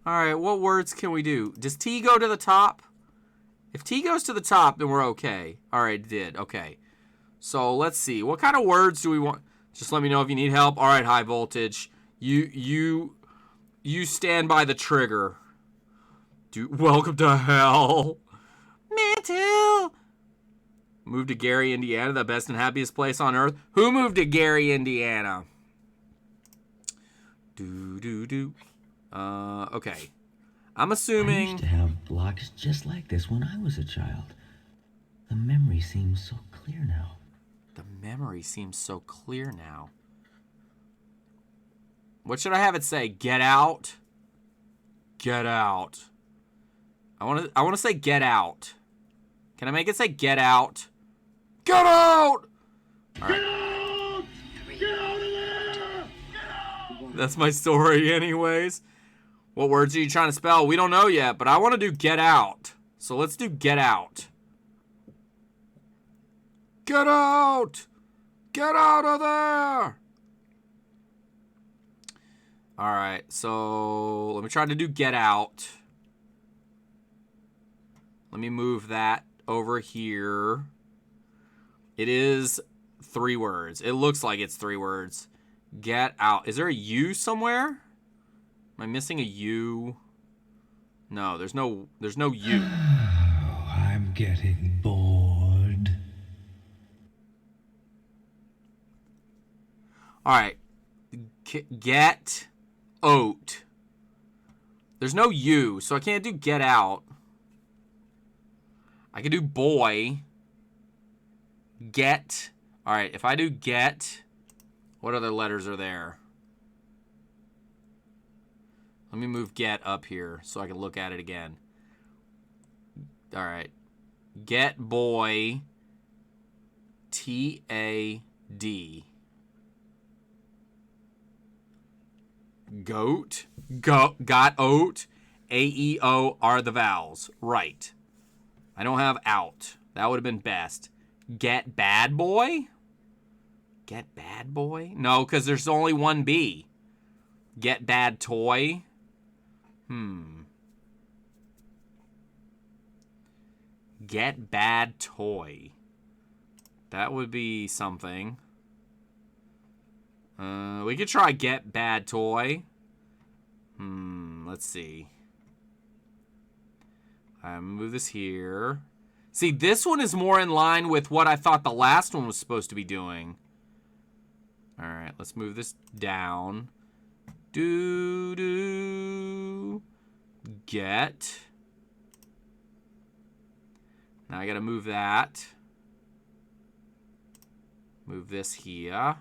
Alright, what words can we do? Does T go to the top? If T goes to the top, then we're okay. Alright, it did. Okay. So, let's see. What kind of words do we want? Just let me know if you need help. Alright, High Voltage. You stand by the trigger. Welcome to hell. Mantle. Moved to Gary, Indiana, the best and happiest place on earth. Who moved to Gary, Indiana? Okay. I'm assuming... I used to have blocks just like this when I was a child. The memory seems so clear now. The memory seems so clear now. What should I have it say? Get out? Get out. I want to say get out. Can I make it say get out? Get out! All right. Get out of there! That's my story anyways. What words are you trying to spell? We don't know yet, but I want to do get out. So let's do get out. Get out! Get out of there! Alright, so let me try to do get out. Let me move that over here. It is 3 words. It looks like it's 3 words. Get out. Is there a U somewhere? Am I missing a U? No, there's no U. Oh, I'm getting bored. All right. Get oat. There's no U, so I can't do get out. I can do boy. Get. All right, if I do get, what other letters are there? Let me move get up here so I can look at it again. All right. Get boy. T-A-D. Goat. Got oat. A-E-O are the vowels. Right. I don't have out. That would have been best. Get bad boy? Get bad boy? No, because there's only one B. Get bad toy? Get bad toy. That would be something. We could try get bad toy. Let's see. I'm gonna move this here. See, this one is more in line with what I thought the last one was supposed to be doing. All right, let's move this down. Get. Now I gotta move that. Move this here.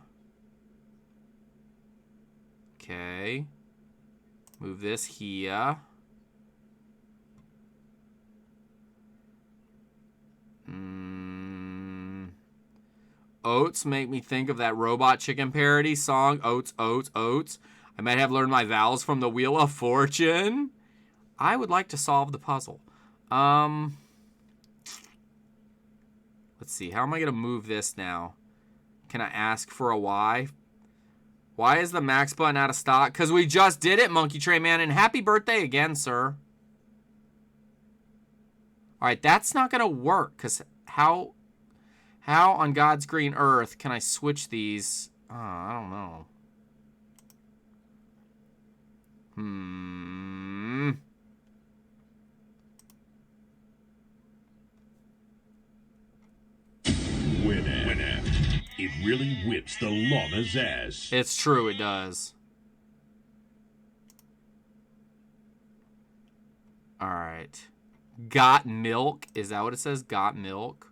Okay. Move this here. Oats make me think of that Robot Chicken parody song. Oats, oats, oats. I might have learned my vowels from the Wheel of Fortune. I would like to solve the puzzle. Let's see. How am I going to move this now? Can I ask for a Y? Why is the max button out of stock? Because we just did it, Monkey Train Man. And happy birthday again, sir. All right, that's not going to work. Because how on God's green earth can I switch these? I don't know. Winner. It really whips the llama's ass. It's true, it does. All right. Got milk. Is that what it says? Got milk.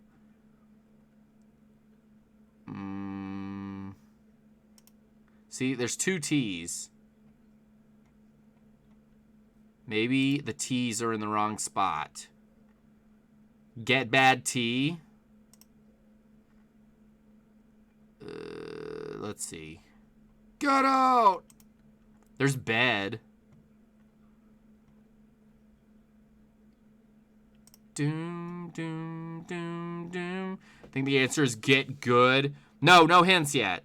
See, there's two T's. Maybe the T's are in the wrong spot. Get bad tea. Let's see. Get out! There's bed. Doom, doom, doom, doom. I think the answer is get good. No hints yet.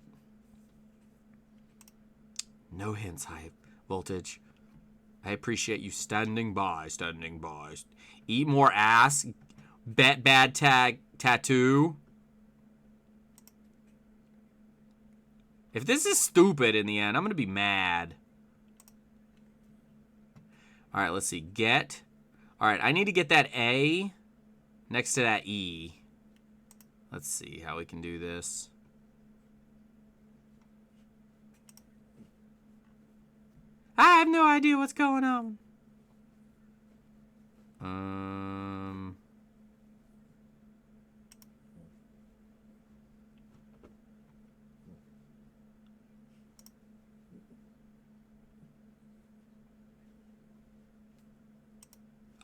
No hints, High Voltage. I appreciate you standing by. Eat more ass. Bet bad tag tattoo. If this is stupid in the end, I'm going to be mad. All right, let's see. Get. All right, I need to get that A next to that E. Let's see how we can do this. I have no idea what's going on.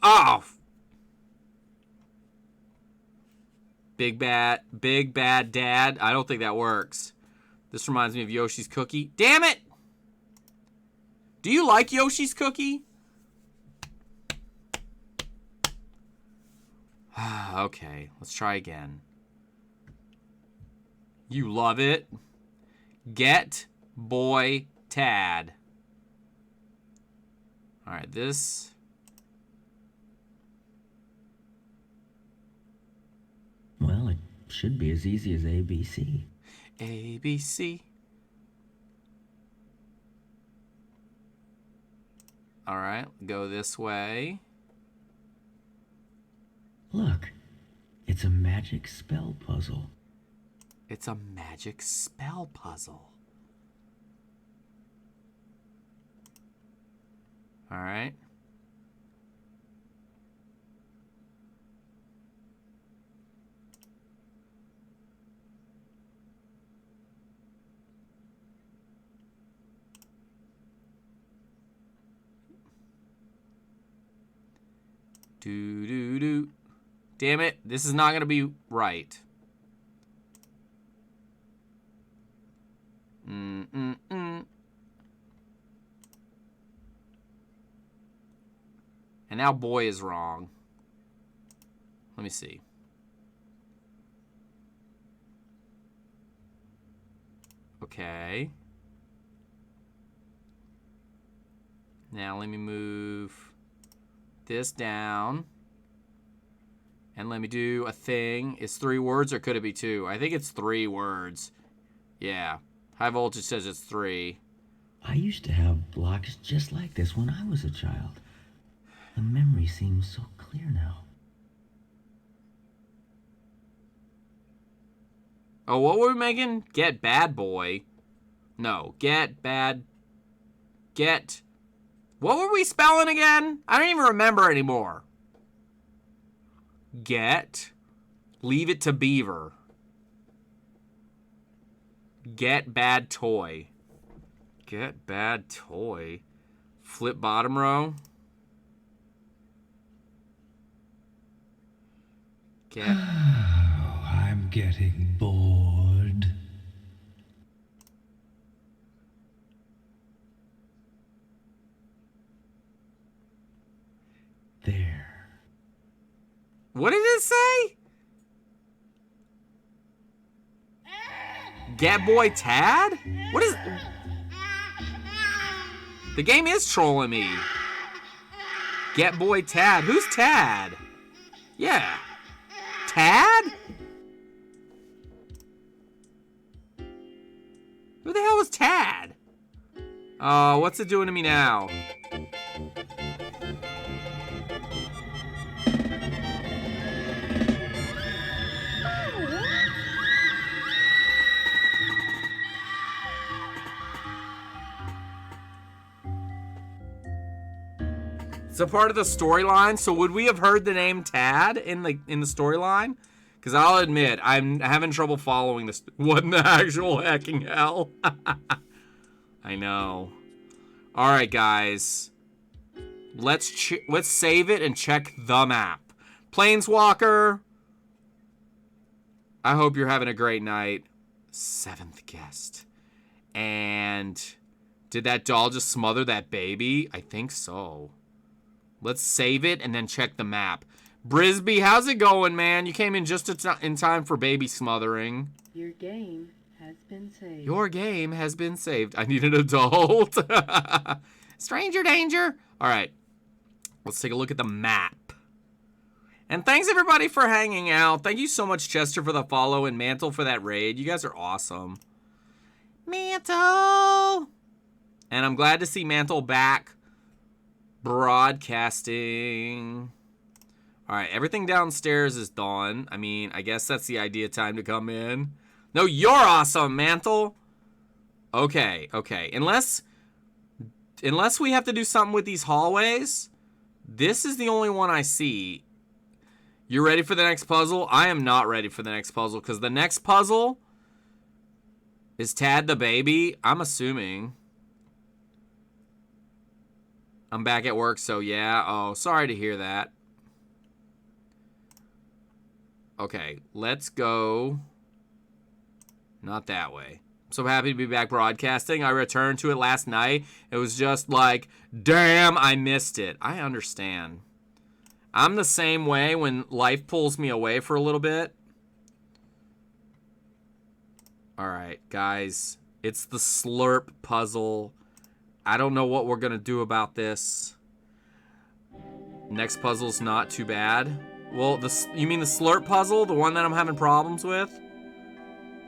Oh! Big bad dad. I don't think that works. This reminds me of Yoshi's Cookie. Damn it! Do you like Yoshi's Cookie? Okay, let's try again. You love it. Get boy Tad. All right, this. Well, it should be as easy as ABC. ABC. All right, go this way. Look, it's a magic spell puzzle. It's a magic spell puzzle. All right. Do. Damn it, this is not gonna be right. And now boy is wrong. Let me see. Okay. Now let me move this down. And let me do a thing. Is 3 words or could it be 2? I think it's 3 words. Yeah. High voltage says it's 3. I used to have blocks just like this when I was a child. The memory seems so clear now. Oh, what were we making? Get bad boy. No, get bad. Get. What were we spelling again? I don't even remember anymore. Get. Leave it to Beaver. Get bad toy. Get bad toy. Flip bottom row. Get. Oh, I'm getting bored. There. What did it say? Get boy Tad? What is... The game is trolling me. Get boy Tad. Who's Tad? Yeah. Tad? Who the hell is Tad? Oh, what's it doing to me now? It's a part of the storyline. So would we have heard the name Tad in the storyline? Because I'll admit, I'm having trouble following this. What in the actual hecking hell? I know. All right, guys. Let's save it and check the map. Planeswalker. I hope you're having a great night. 7th guest. And did that doll just smother that baby? I think so. Let's save it and then check the map. Brisby, how's it going, man? You came in just in time for baby smothering. Your game has been saved. Your game has been saved. I need an adult. Stranger danger. All right. Let's take a look at the map. And thanks, everybody, for hanging out. Thank you so much, Chester, for the follow, and Mantle for that raid. You guys are awesome. Mantle! And I'm glad to see Mantle back broadcasting. All right, everything downstairs is done. I mean, I guess that's the idea time to come in. No, you're awesome, Mantle. Okay. Unless we have to do something with these hallways, this is the only one I see. You ready for the next puzzle? I am not ready for the next puzzle because the next puzzle is Tad the baby. I'm assuming. I'm back at work, so yeah. Oh, sorry to hear that. Okay, let's go. Not that way. I'm so happy to be back broadcasting. I returned to it last night. It was just like, damn, I missed it. I understand. I'm the same way when life pulls me away for a little bit. All right, guys. It's the slurp puzzle. I don't know what we're going to do about this. Next puzzle's not too bad. Well, you mean the slurp puzzle? The one that I'm having problems with?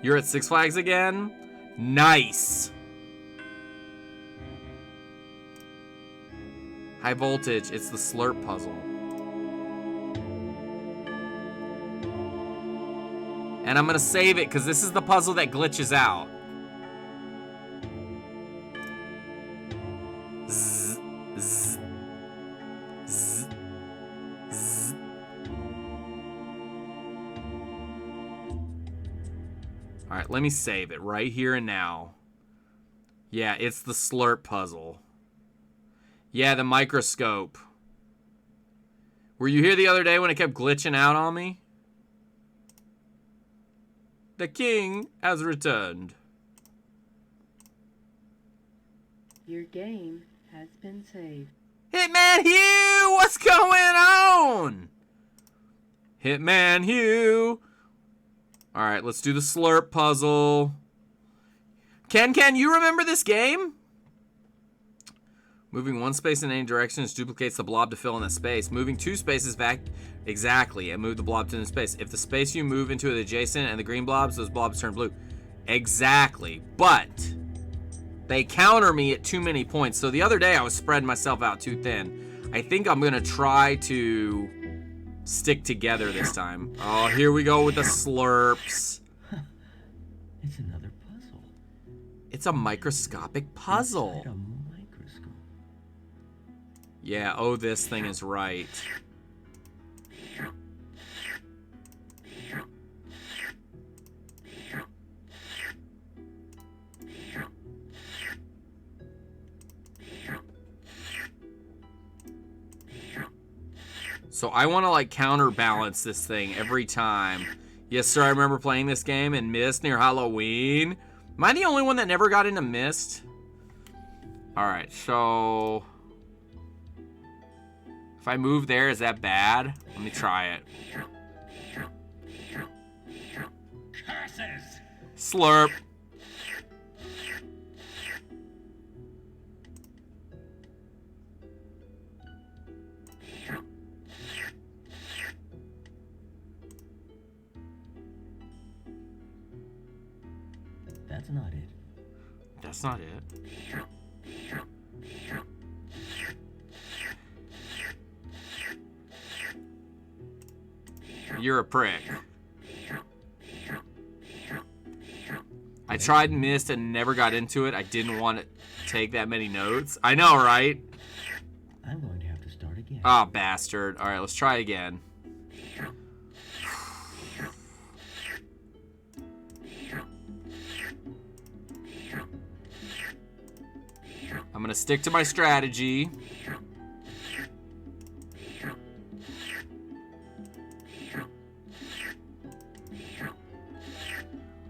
You're at Six Flags again? Nice. High voltage. It's the slurp puzzle. And I'm gonna save it because this is the puzzle that glitches out. Zzz, zzz, zzz, zzz. All right, let me save it right here and now. Yeah, it's the slurp puzzle. Yeah, the microscope. Were you here the other day when it kept glitching out on me? The king has returned. Your game has been saved. Hitman Hugh, what's going on? Hitman Hugh. All right, let's do the slurp puzzle. Ken, you remember this game? Moving one space in any direction duplicates the blob to fill in that space. Moving two spaces back exactly and move the blob to the space. If the space you move into is adjacent and the green blobs, those blobs turn blue. Exactly, but they counter me at too many points. So the other day I was spreading myself out too thin. I think I'm gonna try to stick together this time. Oh, here we go with the slurps. It's another puzzle. It's a microscopic puzzle. Inside a microscope. Yeah, oh, this thing is right. So I want to like counterbalance this thing every time. Yes, sir, I remember playing this game in Myst near Halloween. Am I the only one that never got into Myst? All right, so if I move there, is that bad? Let me try it. Slurp. That's not it. That's not it. You're a prick. I tried Myst and never got into it. I didn't want to take that many notes. I know, right? I'm going to have to start again. Oh, bastard. All right, let's try again. I'm going to stick to my strategy.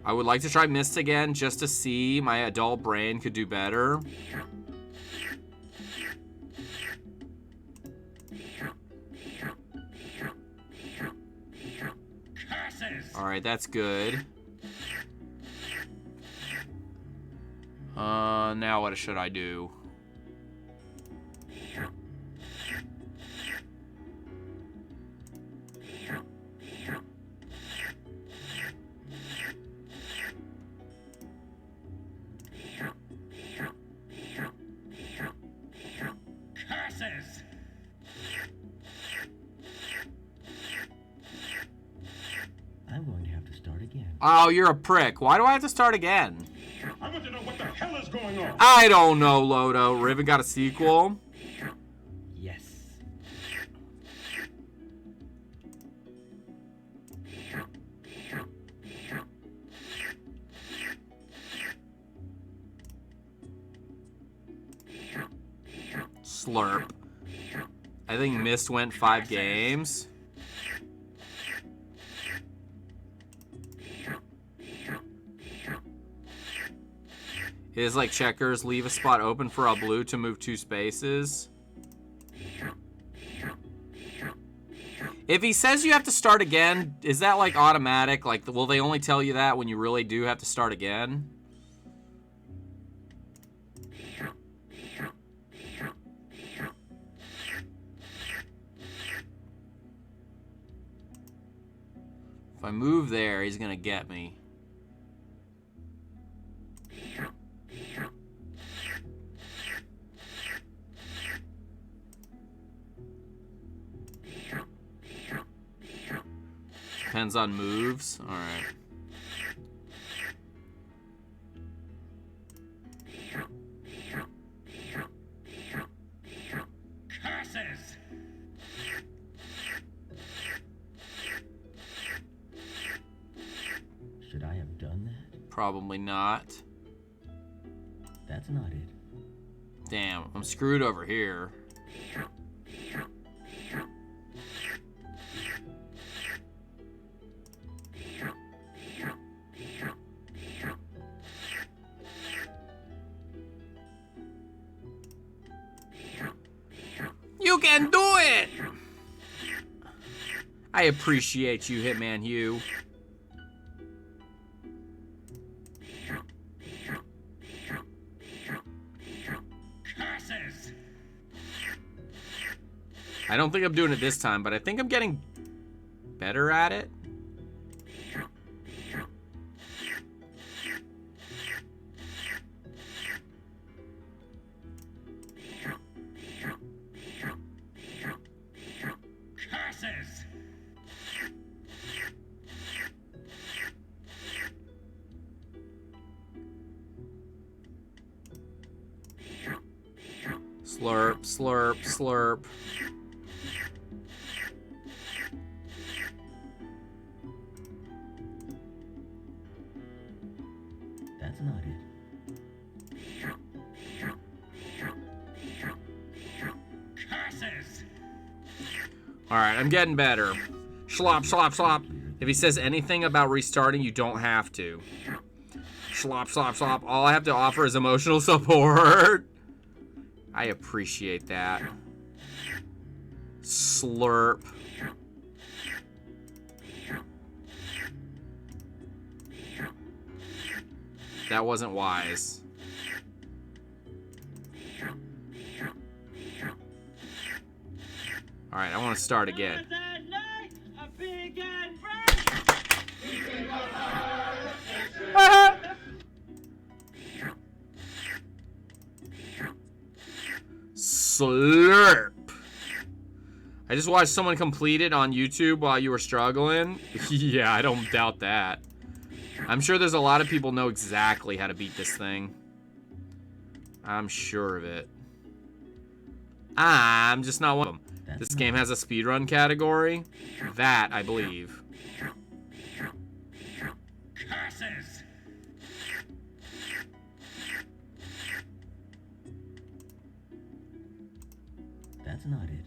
I would like to try Myst again just to see my adult brain could do better. All right, that's good. Now what should I do? I'm going to have to start again. Oh, you're a prick. Why do I have to start again? I want to know what the hell is going on. I don't know, Lodo. Riven got a sequel? Yes. Slurp. I think Myst went 5 games. Is like checkers, leave a spot open for a blue to move 2 spaces. If he says you have to start again, is that like automatic? Like, will they only tell you that when you really do have to start again? If I move there, he's gonna get me. Depends on moves. All right. Probably not. That's not it. Damn, I'm screwed over here. You can do it! I appreciate you, Hitman Hugh. Curses! I don't think I'm doing it this time, but I think I'm getting better at it. Curses! Slurp, slurp, slurp. That's not it. Curses! Alright, I'm getting better. Slop, slop, slop. If he says anything about restarting, you don't have to. Slop, slop, slop. All I have to offer is emotional support. I appreciate that. Slurp. That wasn't wise. Alright, I want to start again. Slurp. I just watched someone complete it on YouTube while you were struggling. Yeah, I don't doubt that. I'm sure there's a lot of people know exactly how to beat this thing. I'm sure of it. I'm just not one of them. This game has a speedrun category. That, I believe. Curses! That's not it.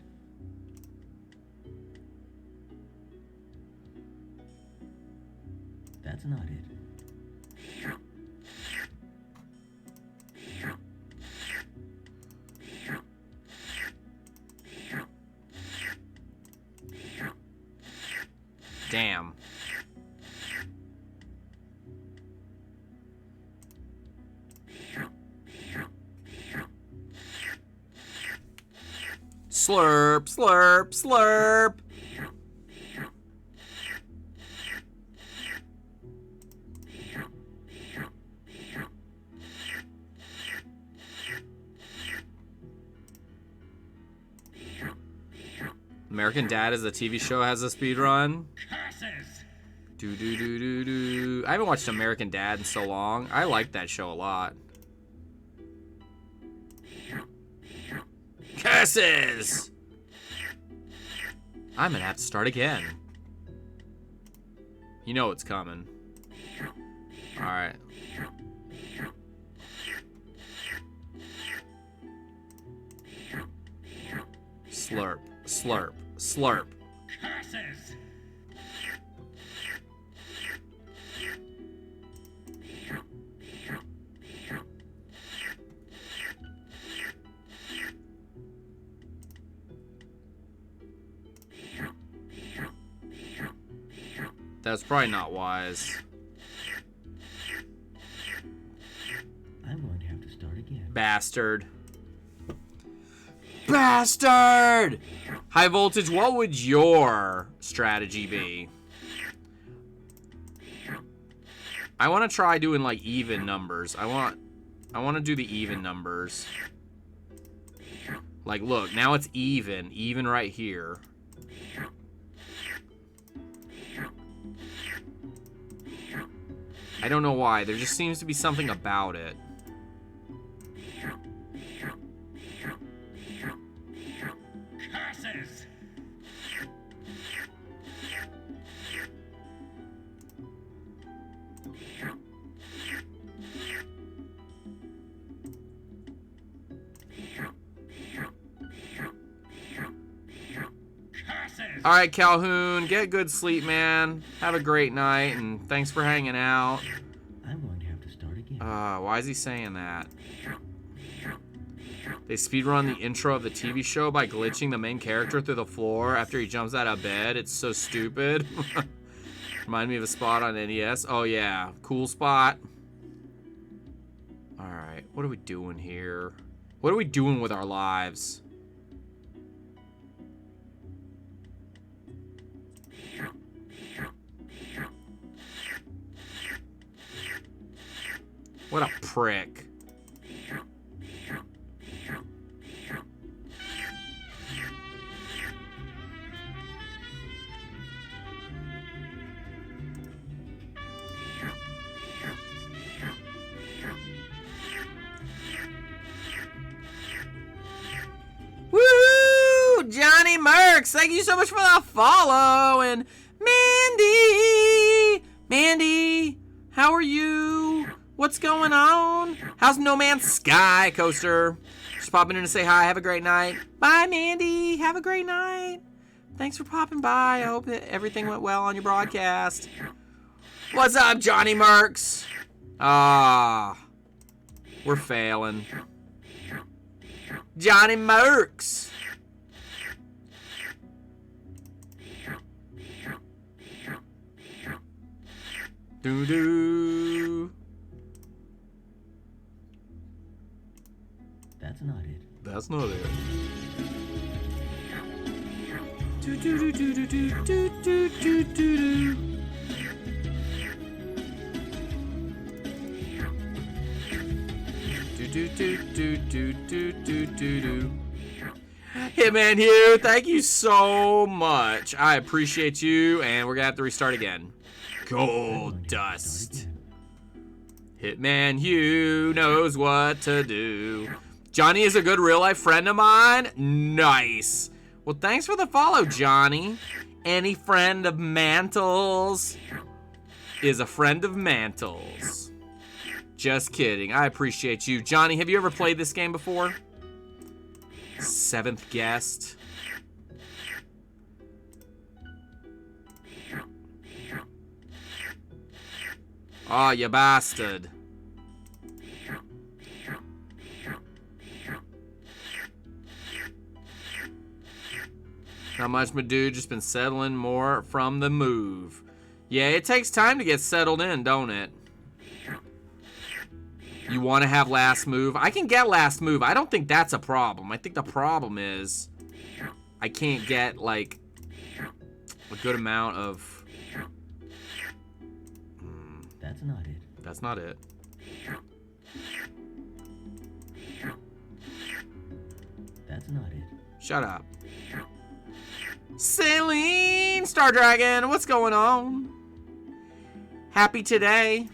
That's not it. Damn. Slurp, slurp, slurp. American Dad is a TV show has a speed run. Do do do do do. I haven't watched American Dad in so long. I like that show a lot. Curses! I'm gonna have to start again. You know it's coming. Alright. Slurp, slurp, slurp. Curses! That's probably not wise. I'm going to have to start again. Bastard. Bastard! High Voltage, what would your strategy be? I want to try doing like even numbers. I want to do the even numbers. Like, look, now it's even right here. I don't know why. There just seems to be something about it. Curses! All right, Calhoun, get good sleep, man. Have a great night, and thanks for hanging out. I'm going to have to start again. Why is he saying that? They speedrun the intro of the TV show by glitching the main character through the floor after he jumps out of bed. It's so stupid. Remind me of a spot on NES. Oh, yeah. Cool spot. All right. What are we doing here? What are we doing with our lives? What a prick. Woo! Johnny Merks, thank you so much for the follow. And Mandy, how are you? What's going on? How's No Man's Sky, Coaster? Just popping in to say hi. Have a great night. Bye, Mandy. Have a great night. Thanks for popping by. I hope that everything went well on your broadcast. What's up, Johnny Merks? We're failing. Johnny Merks. Doo-doo. That's not it. That's not it. Do do do do do do do do do do. Do do do do do do do do. Hitman Hugh, thank you so much. I appreciate you, and we're gonna have to restart again. Gold dust. Hitman Hugh knows what to do. Johnny is a good real-life friend of mine. Nice. Well, thanks for the follow, Johnny. Any friend of Mantles is a friend of Mantles. Just kidding. I appreciate you. Johnny, have you ever played this game before? Seventh guest. Oh, you bastard. Not much, my dude. Just been settling more from the move. Yeah, it takes time to get settled in, don't it? You want to have last move? I can get last move. I don't think that's a problem. I think the problem is I can't get, like, a good amount of... That's not it. That's not it. That's not it. Shut up. Celine Star Dragon, what's going on? Happy today.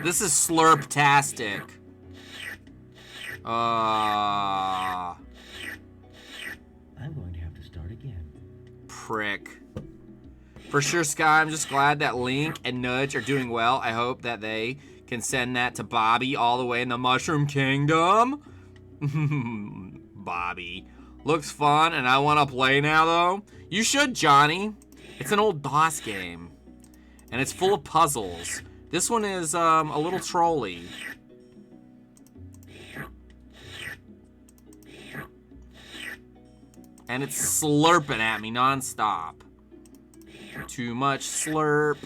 This is slurptastic. I'm going to have to start again. Prick. For sure, Sky, I'm just glad that Link and Nudge are doing well. I hope that they can send that to Bobby all the way in the Mushroom Kingdom. Bobby. Looks fun, and I want to play now, though. You should, Johnny. It's an old DOS game. And it's full of puzzles. This one is a little trolly. And it's slurping at me non-stop. Too much slurp.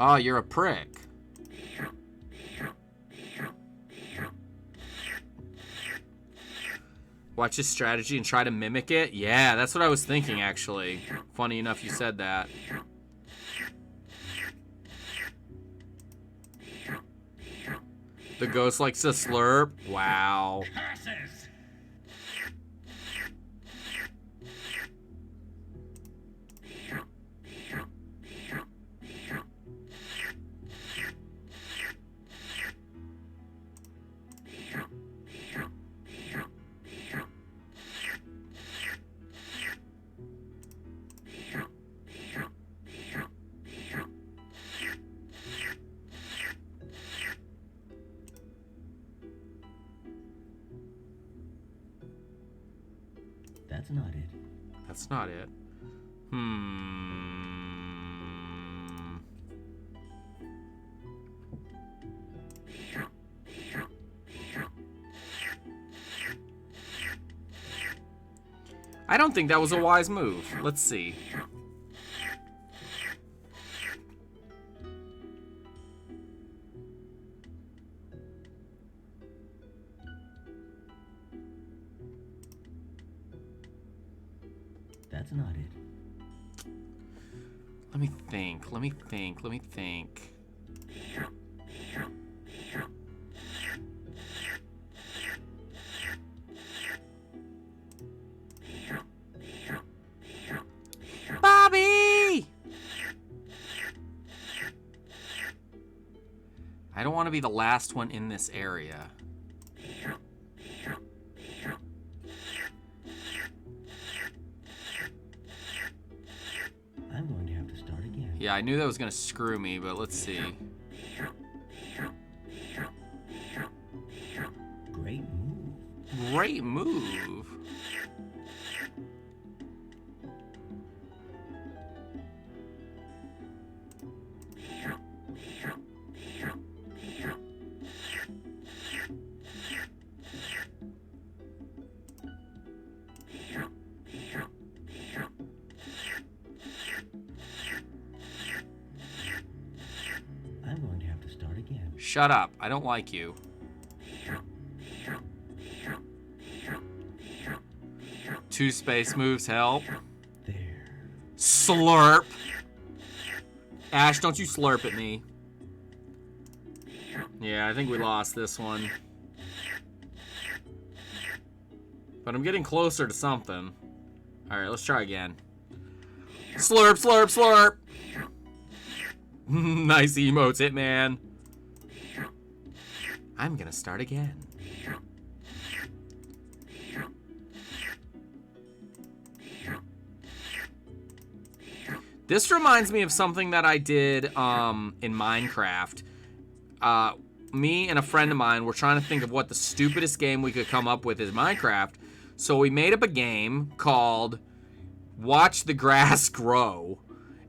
Oh, you're a prick. Watch his strategy and try to mimic it? Yeah, that's what I was thinking, actually. Funny enough you said that. The ghost likes to slurp. Wow. That's not it. That's not it. I don't think that was a wise move. Let's see. That's not it. Let me think. Let me think. Let me think. Bobby! I don't want to be the last one in this area. I'm going to have to start again. Yeah, I knew that was going to screw me, but let's see. Great move. Great move. I'm going to have to start again. Shut up. I don't like you. Two space moves help. There. Slurp. Ash, don't you slurp at me. Yeah, I think we lost this one. But I'm getting closer to something. Alright, let's try again. Slurp, slurp, slurp! Nice emotes, Hitman. I'm gonna start again. This reminds me of something that I did in Minecraft. Me and a friend of mine were trying to think of what the stupidest game we could come up with is Minecraft. So we made up a game called Watch the Grass Grow.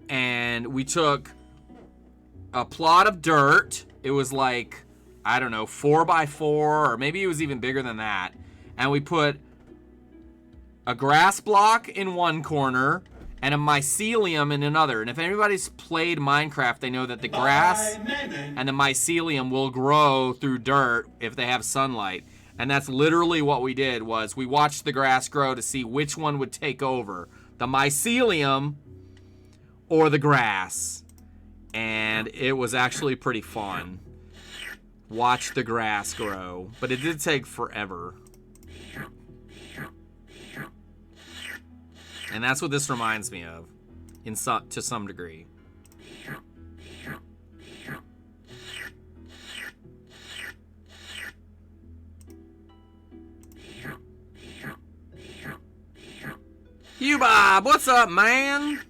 And we took a plot of dirt. It was like, I don't know, 4x4, or maybe it was even bigger than that. And we put a grass block in one corner and a mycelium in another. And if anybody's played Minecraft, they know that the grass and the mycelium will grow through dirt if they have sunlight. And that's literally what we did, was we watched the grass grow to see which one would take over, the mycelium or the grass. And it was actually pretty fun. Watch the grass grow. But it did take forever. And that's what this reminds me of, to some degree. Hugh Bob, what's up, man?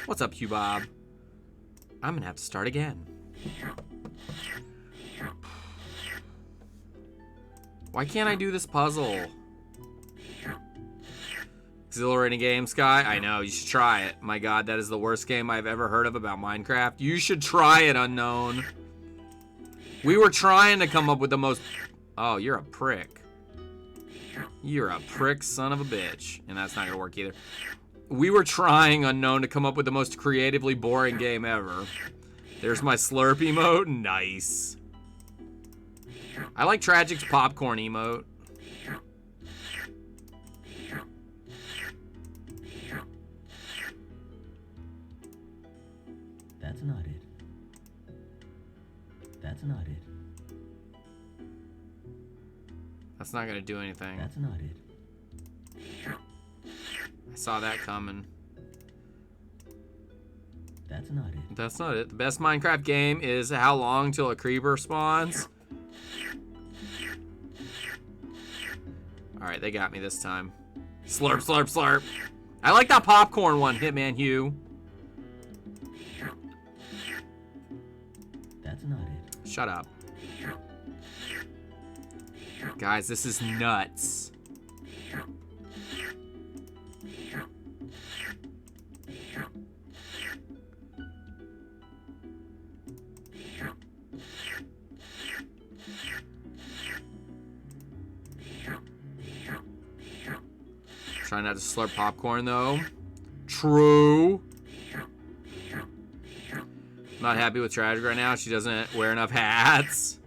What's up, Hugh Bob? I'm gonna have to start again. Why can't I do this puzzle? Exhilarating game, Sky. I know, you should try it. My god, that is the worst game I've ever heard of about Minecraft. You should try it, Unknown. We were trying to come up with the most... Oh, you're a prick. You're a prick son of a bitch. And that's not gonna work either. We were trying, Unknown, to come up with the most creatively boring game ever. There's my slurp emote. Nice. I like Tragic's popcorn emote. That's not it. That's not it. That's not gonna do anything. That's not it. I saw that coming. That's not it. That's not it. The best Minecraft game is how long till a creeper spawns. Alright, they got me this time. Slurp, slurp, slurp. I like that popcorn one, Hitman Hugh. That's not it. Shut up. Guys, this is nuts. Try not to slurp popcorn, though. True. Not happy with Tragic right now. She doesn't wear enough hats.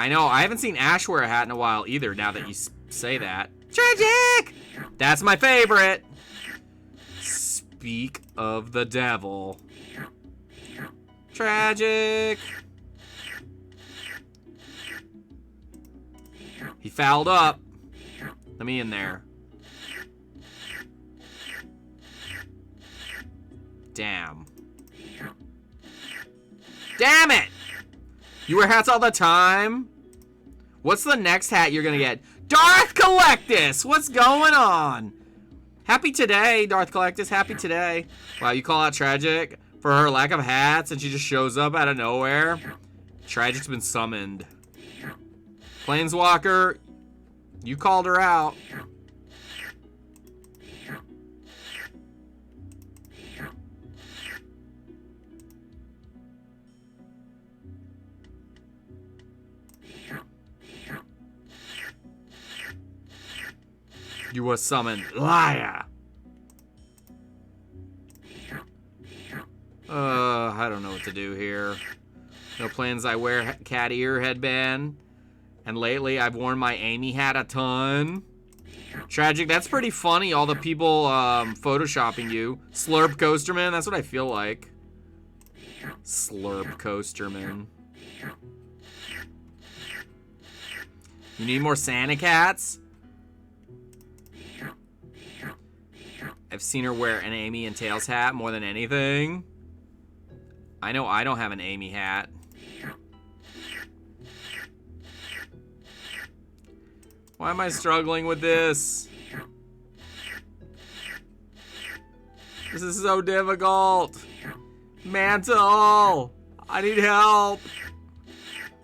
I know. I haven't seen Ash wear a hat in a while either, now that you say that. Tragic! That's my favorite. Speak of the devil. Tragic. He fouled up. Let me in there. Damn. Damn it! You wear hats all the time? What's the next hat you're gonna get? Darth Collectus! What's going on? Happy today, Darth Collectus. Happy today. Wow, you call out Tragic for her lack of hats and she just shows up out of nowhere? Tragic's been summoned. Planeswalker, you called her out. You were summoned. Liar! I don't know what to do here. No plans. I wear cat ear headband. And lately, I've worn my Amy hat a ton. Tragic, that's pretty funny, all the people photoshopping you. Slurp Coasterman, that's what I feel like. Slurp Coasterman. You need more Santa cats? I've seen her wear an Amy and Tails hat more than anything. I know I don't have an Amy hat. Why am I struggling with this? This is so difficult. Mantle! I need help.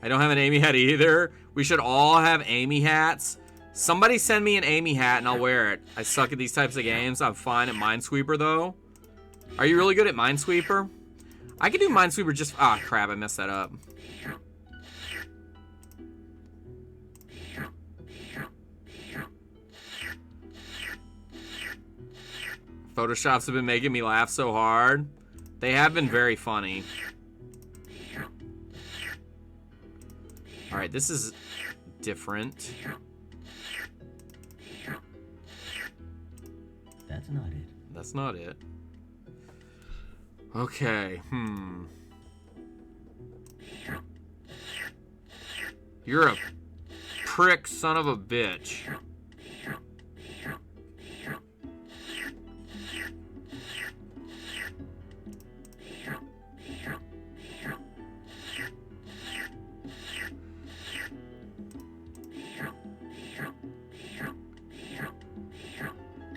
I don't have an Amy hat either. We should all have Amy hats. Somebody send me an Amy hat and I'll wear it. I suck at these types of games. I'm fine at Minesweeper though. Are you really good at Minesweeper? I could do Minesweeper just... Ah, crap, I messed that up. Photoshops have been making me laugh so hard. They have been very funny. Alright, this is different. That's not it. That's not it. Okay, You're a prick son of a bitch.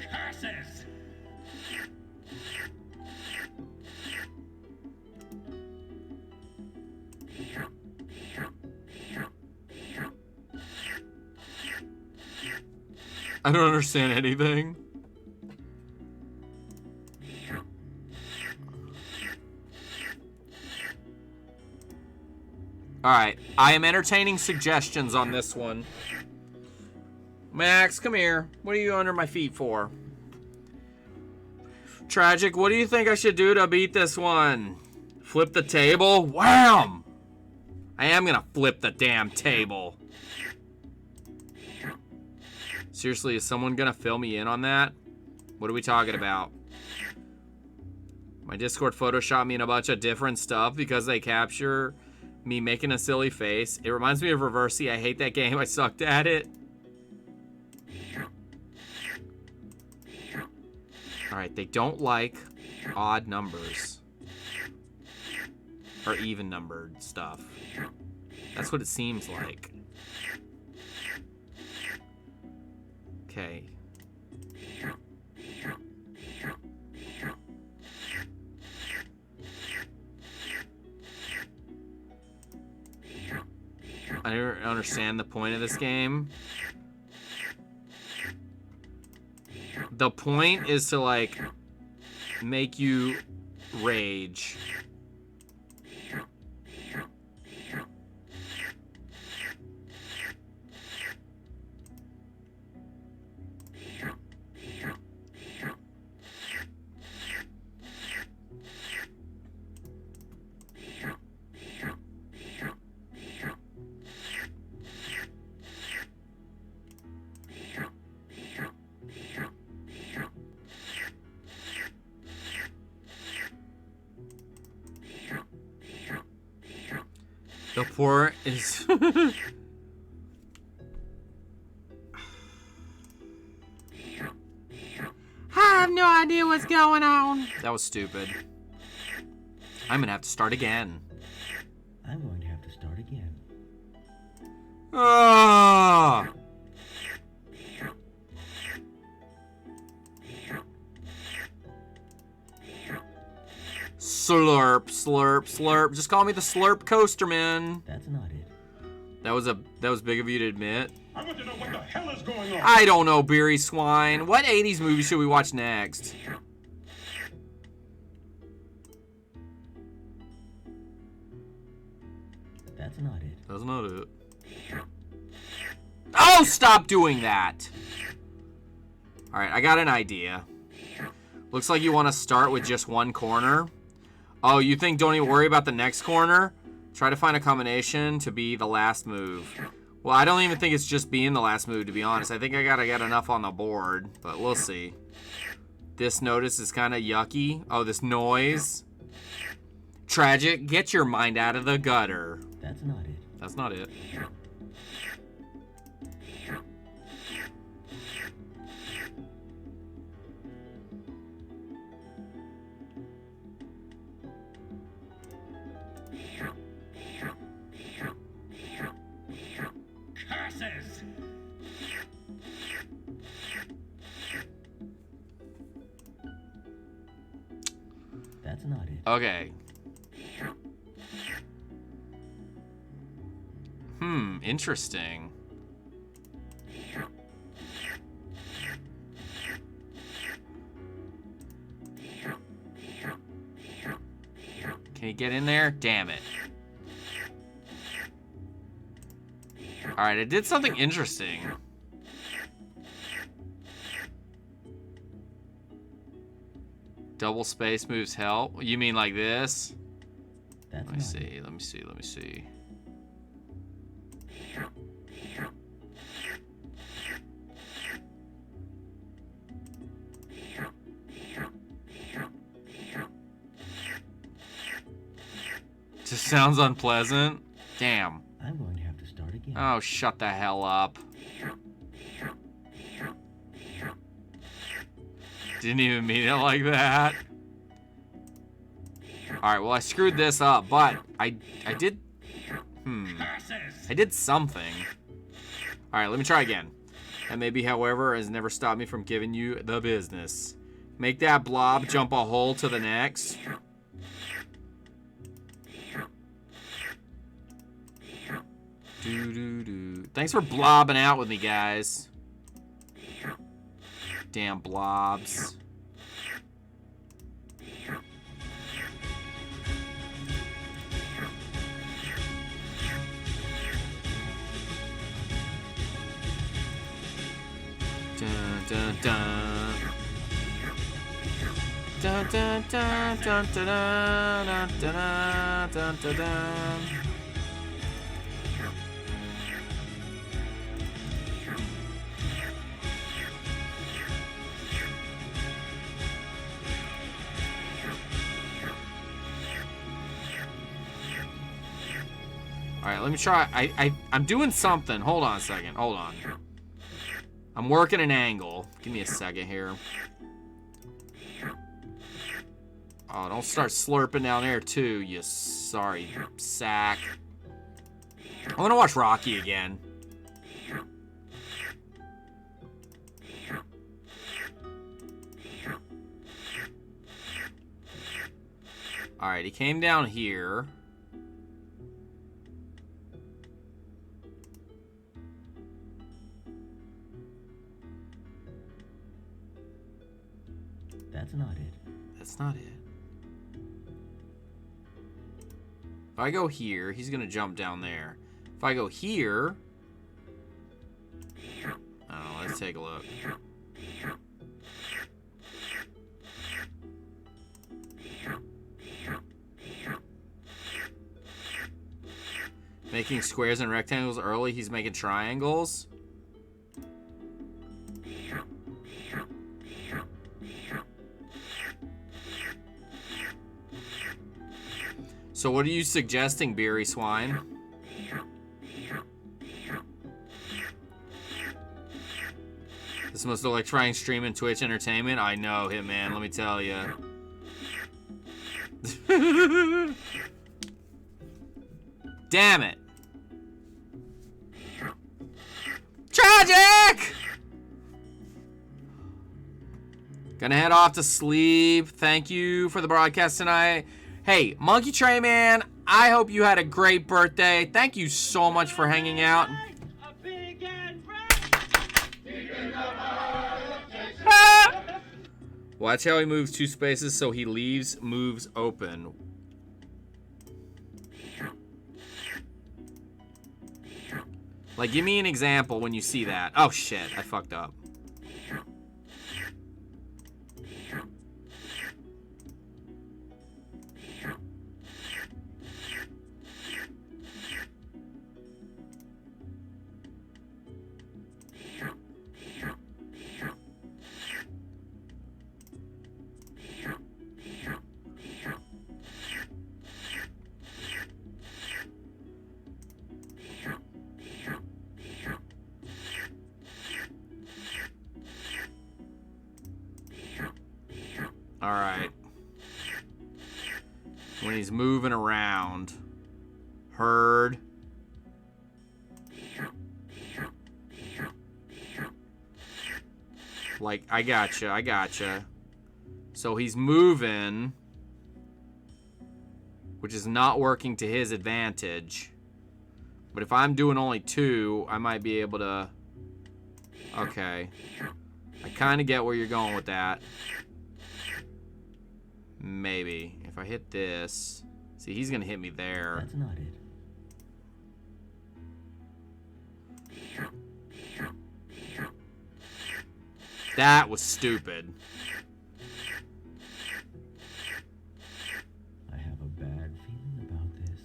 Curses! I don't understand anything. Alright, I am entertaining suggestions on this one. Max, come here. What are you under my feet for? Tragic, what do you think I should do to beat this one? Flip the table? Wham! I am gonna flip the damn table. Seriously, is someone gonna fill me in on that? What are we talking about? My Discord photoshopped me in a bunch of different stuff because they capture me making a silly face. It reminds me of Reversi. I hate that game. I sucked at it. Alright, they don't like odd numbers. Or even numbered stuff. That's what it seems like. Okay. I don't understand the point of this game. The point is to, like, make you rage. The port is... I have no idea what's going on. That was stupid. I'm gonna have to start again. I'm going to have to start again. Ah! Slurp, slurp, slurp. Just call me the Slurp Coasterman. That's not it. That was big of you to admit. I want to know what the hell is going on. I don't know, Beery Swine. What 80s movie should we watch next? That's not it. That's not it. Oh, stop doing that! Alright, I got an idea. Looks like you want to start with just one corner. Oh, you think don't even worry about the next corner? Try to find a combination to be the last move. Well, I don't even think it's just being the last move, to be honest. I think I gotta get enough on the board, but we'll see. This notice is kind of yucky. Oh, this noise. Tragic, get your mind out of the gutter. That's not it. That's not it. Curses! That's not it. Okay. Interesting. Can you get in there? Damn it. Alright, I did something interesting. Double space moves help. You mean like this? Let me see, let me see, let me see. Just sounds unpleasant. Damn. I'm going to have to start again. Oh, shut the hell up. Didn't even mean it like that. Alright, well I screwed this up, but I did... I did something. Alright, let me try again. That maybe, however, has never stopped me from giving you the business. Make that blob jump a hole to the next. Doo-doo-doo. Thanks for blobbing out with me, guys. Damn blobs. Dun dun dun. Dun dun dun dun dun dun dun dun dun dun. Alright, let me try. I'm doing something. Hold on a second. Hold on. I'm working an angle. Give me a second here. Oh, don't start slurping down there too, you sorry sack. I want to watch Rocky again. Alright, he came down here. That's not it. That's not it. If I go here, he's gonna jump down there. If I go here... Oh, let's take a look. Making squares and rectangles early, he's making triangles. So what are you suggesting, Beery Swine? This must look like trying streaming Twitch Entertainment. I know, Hitman, let me tell you. Damn it. Tragic! Gonna head off to sleep. Thank you for the broadcast tonight. Hey, Monkey Tray Man, I hope you had a great birthday. Thank you so much for hanging out. Ah! Watch how he moves 2 spaces so he leaves moves open. Like, give me an example when you see that. Oh, shit. I fucked up. Alright. When he's moving around. Heard. Like, I gotcha. So he's moving. Which is not working to his advantage. But if I'm doing only 2, I might be able to... Okay. I kind of get where you're going with that. Maybe. If I hit this... See, he's going to hit me there. That's not it. That was stupid. I have a bad feeling about this.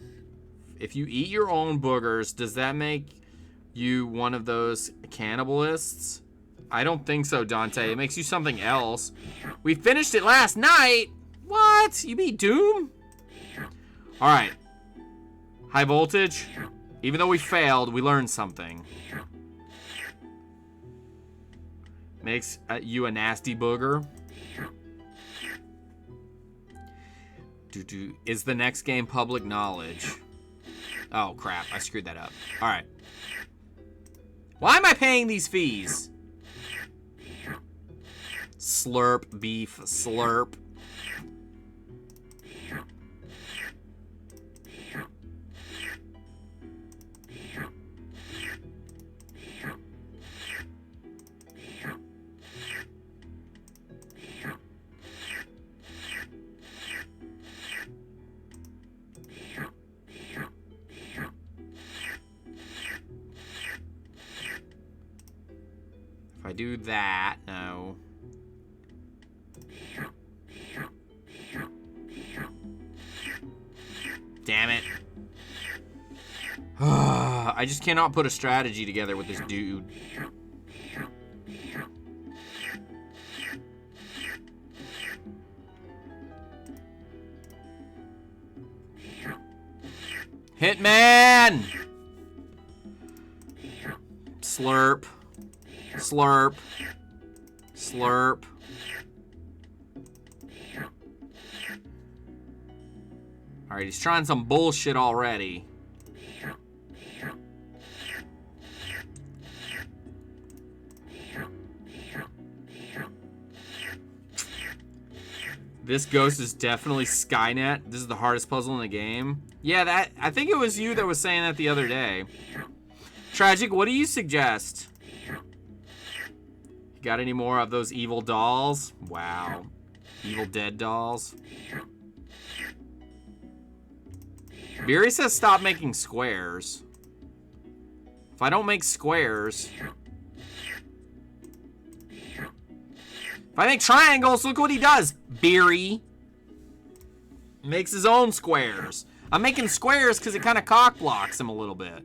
If you eat your own boogers, does that make you one of those cannibalists? I don't think so, Dante. It makes you something else. We finished it last night. What? You beat Doom? Alright. High voltage. Even though we failed, we learned something. Makes you a nasty booger. Is the next game public knowledge? Oh, crap. I screwed that up. Alright. Why am I paying these fees? Slurp, beef, slurp. If I do that, no. Damn it. I just cannot put a strategy together with this dude. Hitman! Slurp. Slurp. Slurp. Alright, he's trying some bullshit already. This ghost is definitely Skynet. This is the hardest puzzle in the game. Yeah, I think it was you that was saying that the other day. Tragic, what do you suggest? Got any more of those evil dolls? Wow. Evil Dead dolls. Beery says stop making squares. If I don't make squares... If I make triangles, look what he does. Beery makes his own squares. I'm making squares because it kind of cock blocks him a little bit.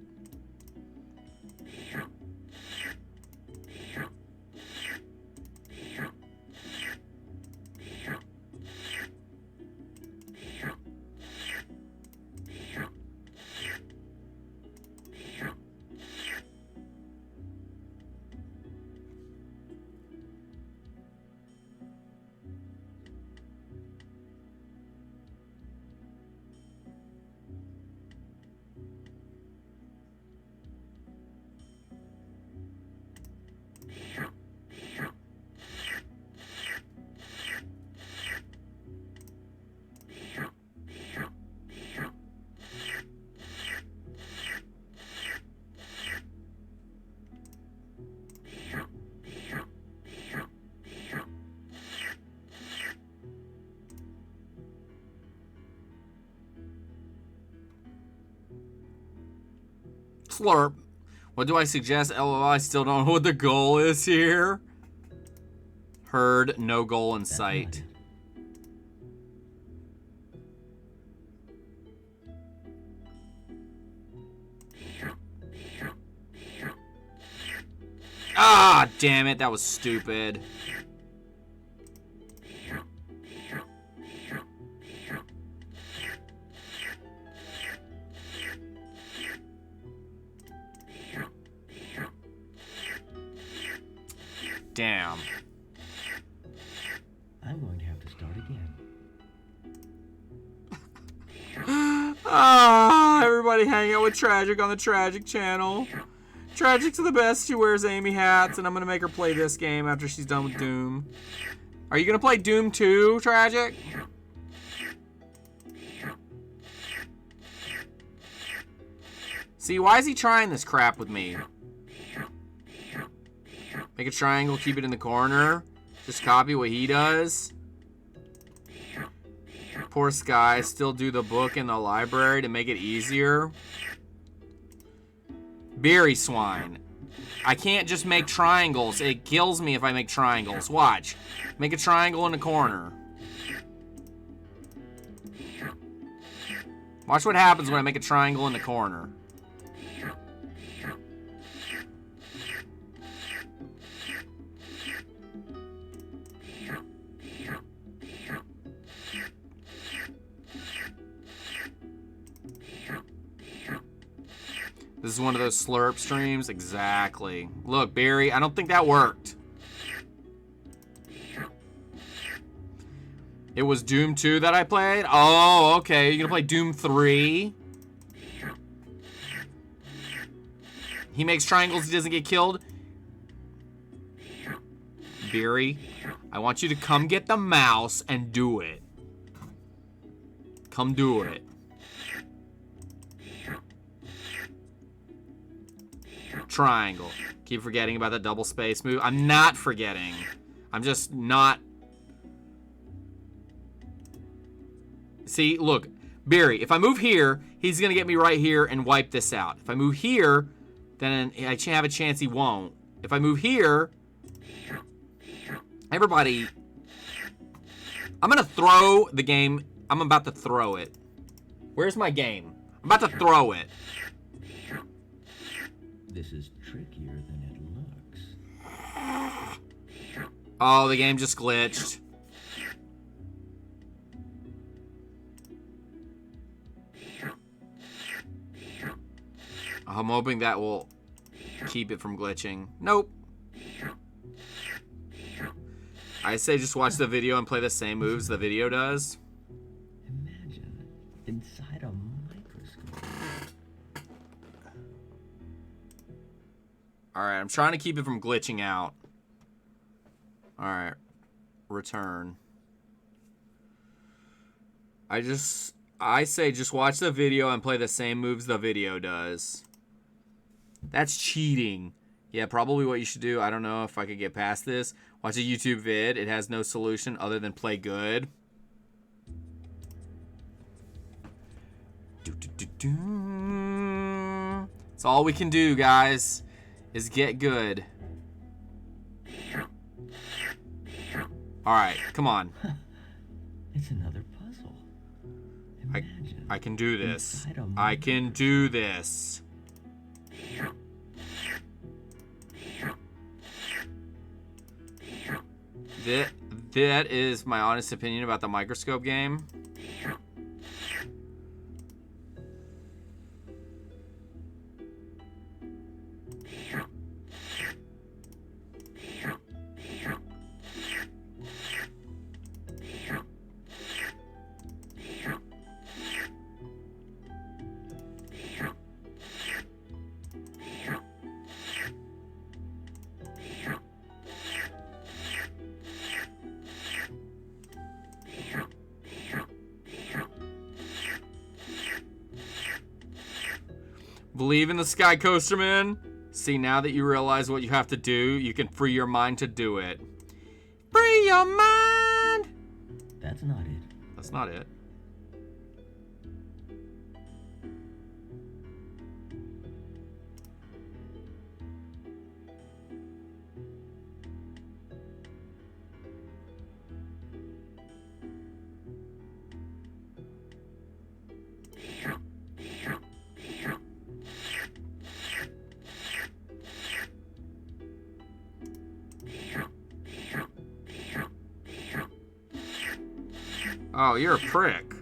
Slurp. What do I suggest? LOL, I still don't know what the goal is here. Heard, no goal in sight. Ah, damn it, that was stupid. Damn. I'm going to have to start again. Ah, everybody hang out with Tragic on the Tragic channel. Tragic's the best. She wears Amy hats, and I'm going to make her play this game after she's done with Doom. Are you going to play Doom 2, Tragic? See, why is he trying this crap with me? Make a triangle, keep it in the corner. Just copy what he does. Poor Sky, still do the book in the library to make it easier. Beery swine. I can't just make triangles. It kills me if I make triangles. Watch. Make a triangle in the corner. Watch what happens when I make a triangle in the corner. This is one of those slurp streams? Exactly. Look, Barry, I don't think that worked. It was Doom 2 that I played? Oh, okay. You're gonna play Doom 3? He makes triangles, he doesn't get killed? Barry, I want you to come get the mouse and do it. Come do it. Triangle. Keep forgetting about the double space move. I'm not forgetting. I'm just not. See, look. Barry, if I move here, he's going to get me right here and wipe this out. If I move here, then I have a chance he won't. If I move here, everybody, I'm going to throw the game. I'm about to throw it. Where's my game? I'm about to throw it. This is trickier than it looks. Oh, the game just glitched. I'm hoping that will keep it from glitching. Nope. I say just watch the video and play the same moves the video does. Imagine inside Alright, I'm trying to keep it from glitching out. Alright. Return. I say just watch the video and play the same moves the video does. That's cheating. Yeah, probably what you should do. I don't know if I could get past this. Watch a YouTube vid. It has no solution other than play good. That's all we can do, guys, is get good. Alright, come on. It's another puzzle. I can do this. I can do this. That is my honest opinion about the microscope game. Believe in the Sky Coasterman. See, now that you realize what you have to do, you can free your mind to do it. Free your mind! That's not it. That's not it. Oh, you're a prick.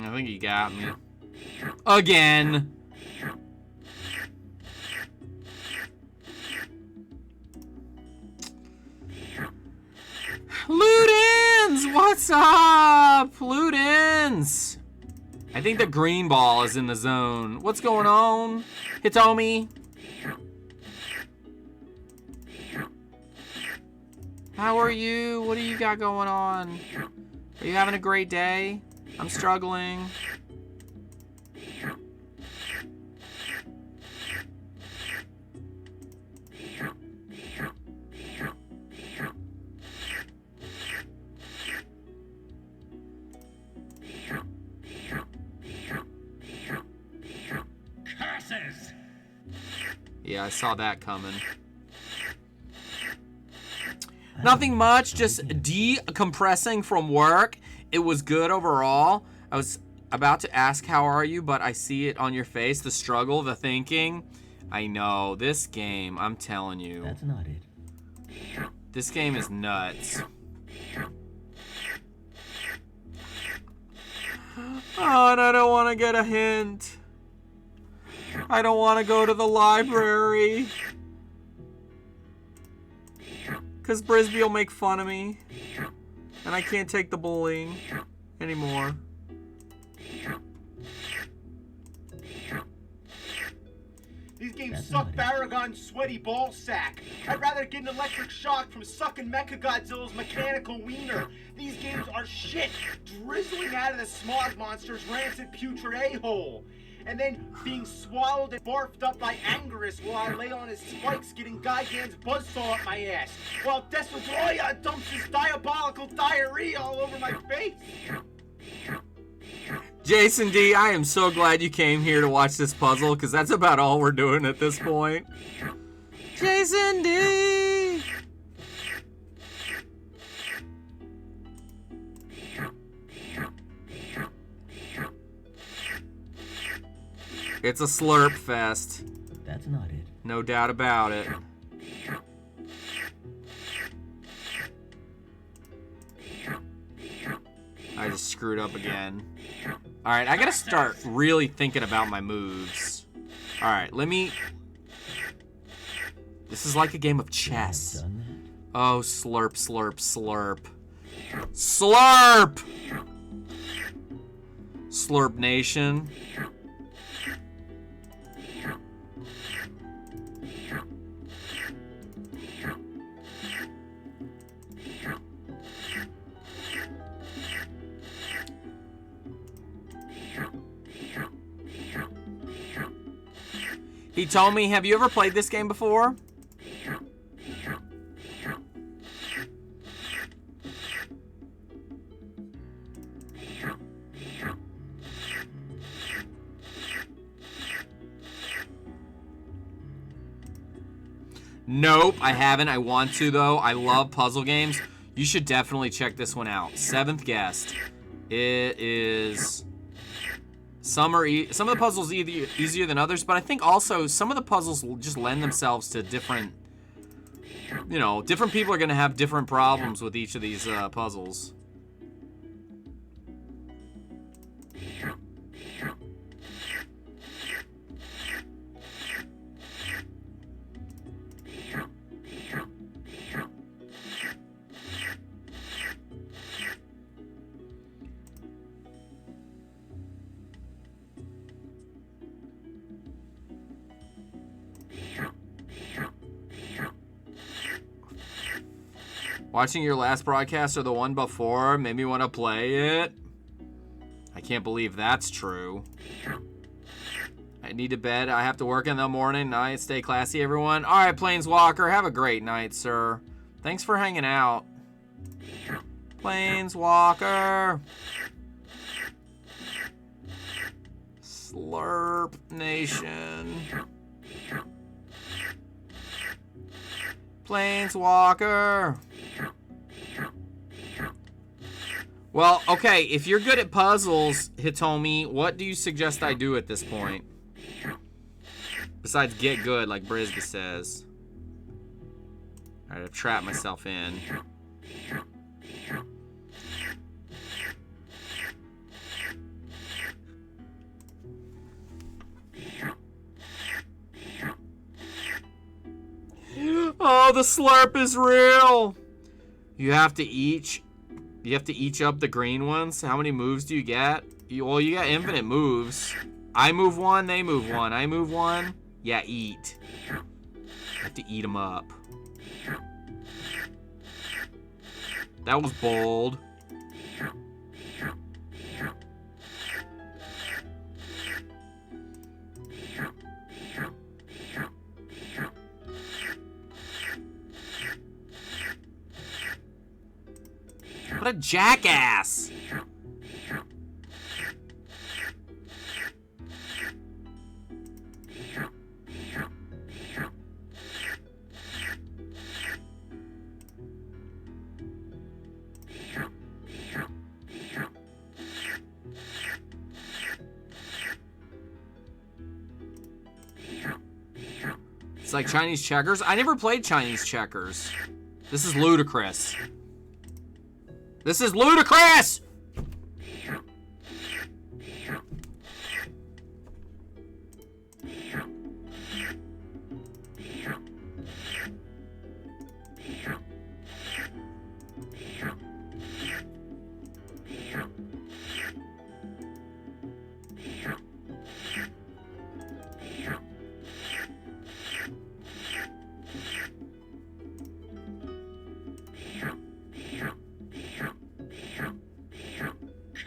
I think he got me. Again. Ludens! What's up? Ludens! I think the green ball is in the zone. What's going on? Hitomi? How are you? What do you got going on? Are you having a great day? I'm struggling. Curses! Yeah, I saw that coming. Nothing much, just decompressing from work. It was good overall. I was about to ask how are you, but I see it on your face. The struggle, the thinking. I know, this game, I'm telling you. That's not it. This game is nuts. Oh, and I don't want to get a hint. I don't want to go to the library. Because Brisby will make fun of me. And I can't take the bullying anymore. These games suck Baragon's sweaty ball sack. I'd rather get an electric shock from sucking Mechagodzilla's mechanical wiener. These games are shit, drizzling out of the smog monster's rancid putrid a-hole. And then being swallowed and barfed up by Anguirus while I lay on his spikes getting Gigan's buzzsaw up my ass, while Desodroya dumps his diabolical diarrhea all over my face. Jason D, I am so glad you came here to watch this puzzle, because that's about all we're doing at this point. Jason D! It's a slurp fest. That's not it. No doubt about it. I just screwed up again. Alright, I gotta start really thinking about my moves. Alright, let me... This is like a game of chess. Oh, slurp, slurp, slurp. Slurp! Slurp Nation. He told me, have you ever played this game before? Nope, I haven't. I want to, though. I love puzzle games. You should definitely check this one out. Seventh Guest. It is... Some of the puzzles are easier than others, but I think also some of the puzzles just lend themselves to different... You know, different people are going to have different problems with each of these puzzles. Watching your last broadcast or the one before made me want to play it. I can't believe that's true. I need to bed. I have to work in the morning, night. Stay classy, everyone. All right, Planeswalker, have a great night, sir. Thanks for hanging out. Planeswalker. Slurp Nation. Planeswalker. Well, okay, if you're good at puzzles, Hitomi, what do you suggest I do at this point? Besides get good, like Brisba says. Alright, I've trapped myself in. Oh, the slurp is real! You have to each up the green ones. How many moves do you get? Well, you got infinite moves. I move one, they move one. I move one. Yeah, eat. I have to eat them up. That was bold. What a jackass! It's like Chinese checkers. I never played Chinese checkers. This is ludicrous. This is ludicrous!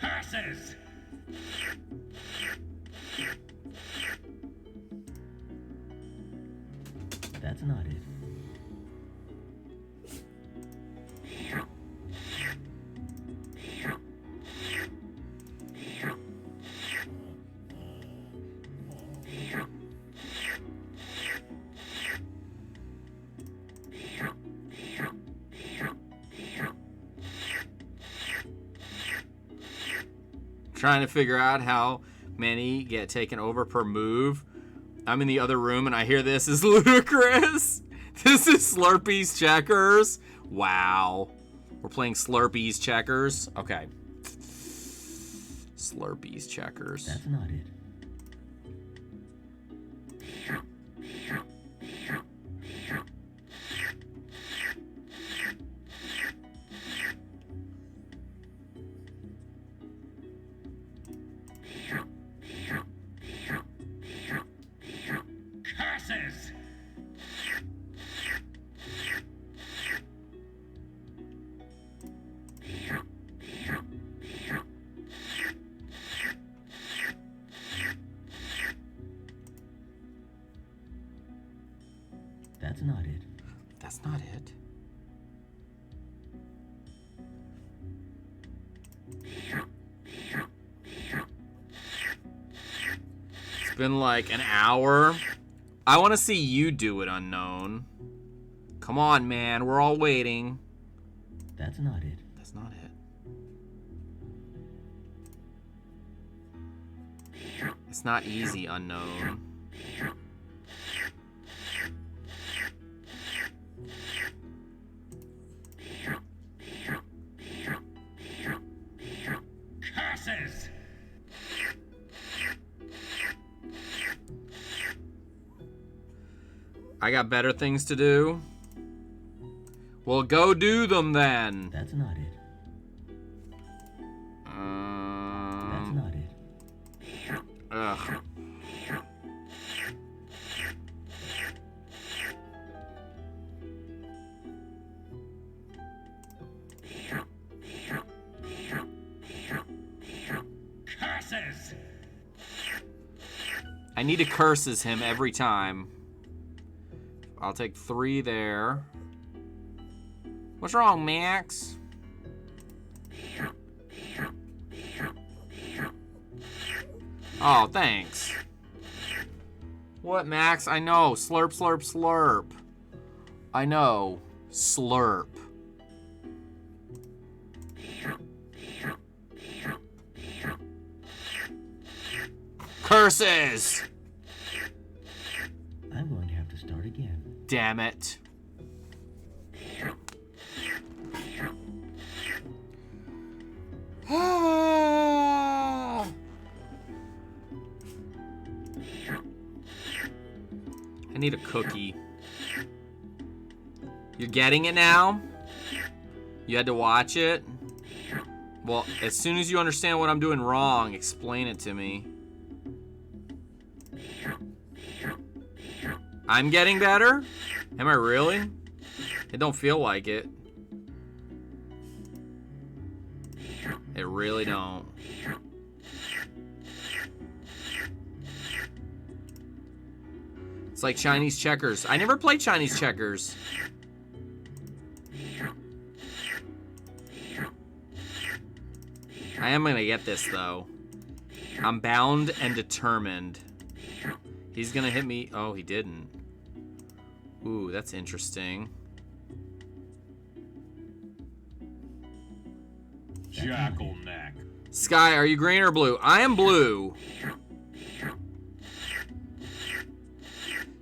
Curses! That's not it. Trying to figure out how many get taken over per move. I'm in the other room and I hear this is ludicrous. This is Slurpee's Checkers. Wow. We're playing Slurpee's Checkers. Okay. Slurpee's Checkers. That's not it. Curses! That's not it. That's not it. It's been like an hour. I want to see you do it, Unknown. Come on, man. We're all waiting. That's not it. That's not it. It's not easy, Unknown. Curses! I got better things to do. Well, go do them then. That's not it. That's not it. Ugh. Curses! I need to curses him every time. I'll take 3 there. What's wrong, Max? Oh, thanks. What, Max? I know. Slurp, slurp, slurp. I know. Slurp. Curses! I'm going to have to start again. Damn it. I need a cookie. You're getting it now? You had to watch it? Well, as soon as you understand what I'm doing wrong, explain it to me. I'm getting better? Am I really? It don't feel like it. It really don't. It's like Chinese checkers. I never played Chinese checkers. I am gonna get this though. I'm bound and determined. He's gonna hit me. Oh, he didn't. Ooh, that's interesting. Jackal-neck. Sky, are you green or blue? I am blue.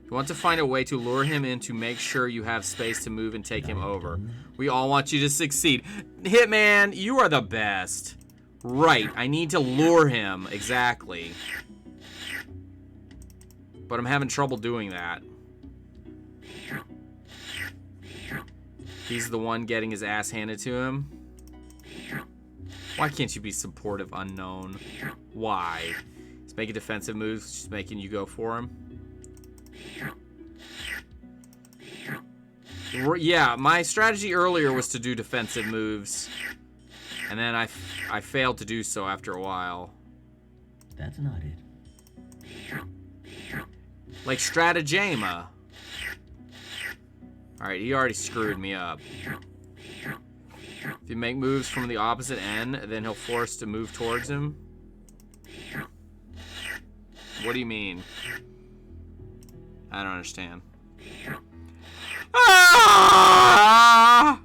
You want to find a way to lure him in to make sure you have space to move and take him over. We all want you to succeed. Hitman, you are the best. Right, I need to lure him. Exactly. But I'm having trouble doing that. He's the one getting his ass handed to him. Why can't you be supportive, Unknown? Why? He's making defensive moves, just making you go for him. Yeah, my strategy earlier was to do defensive moves. And then I failed to do so after a while. That's not it. Like stratagema. Alright, he already screwed me up. If you make moves from the opposite end, then he'll force to move towards him. What do you mean? I don't understand. Ah!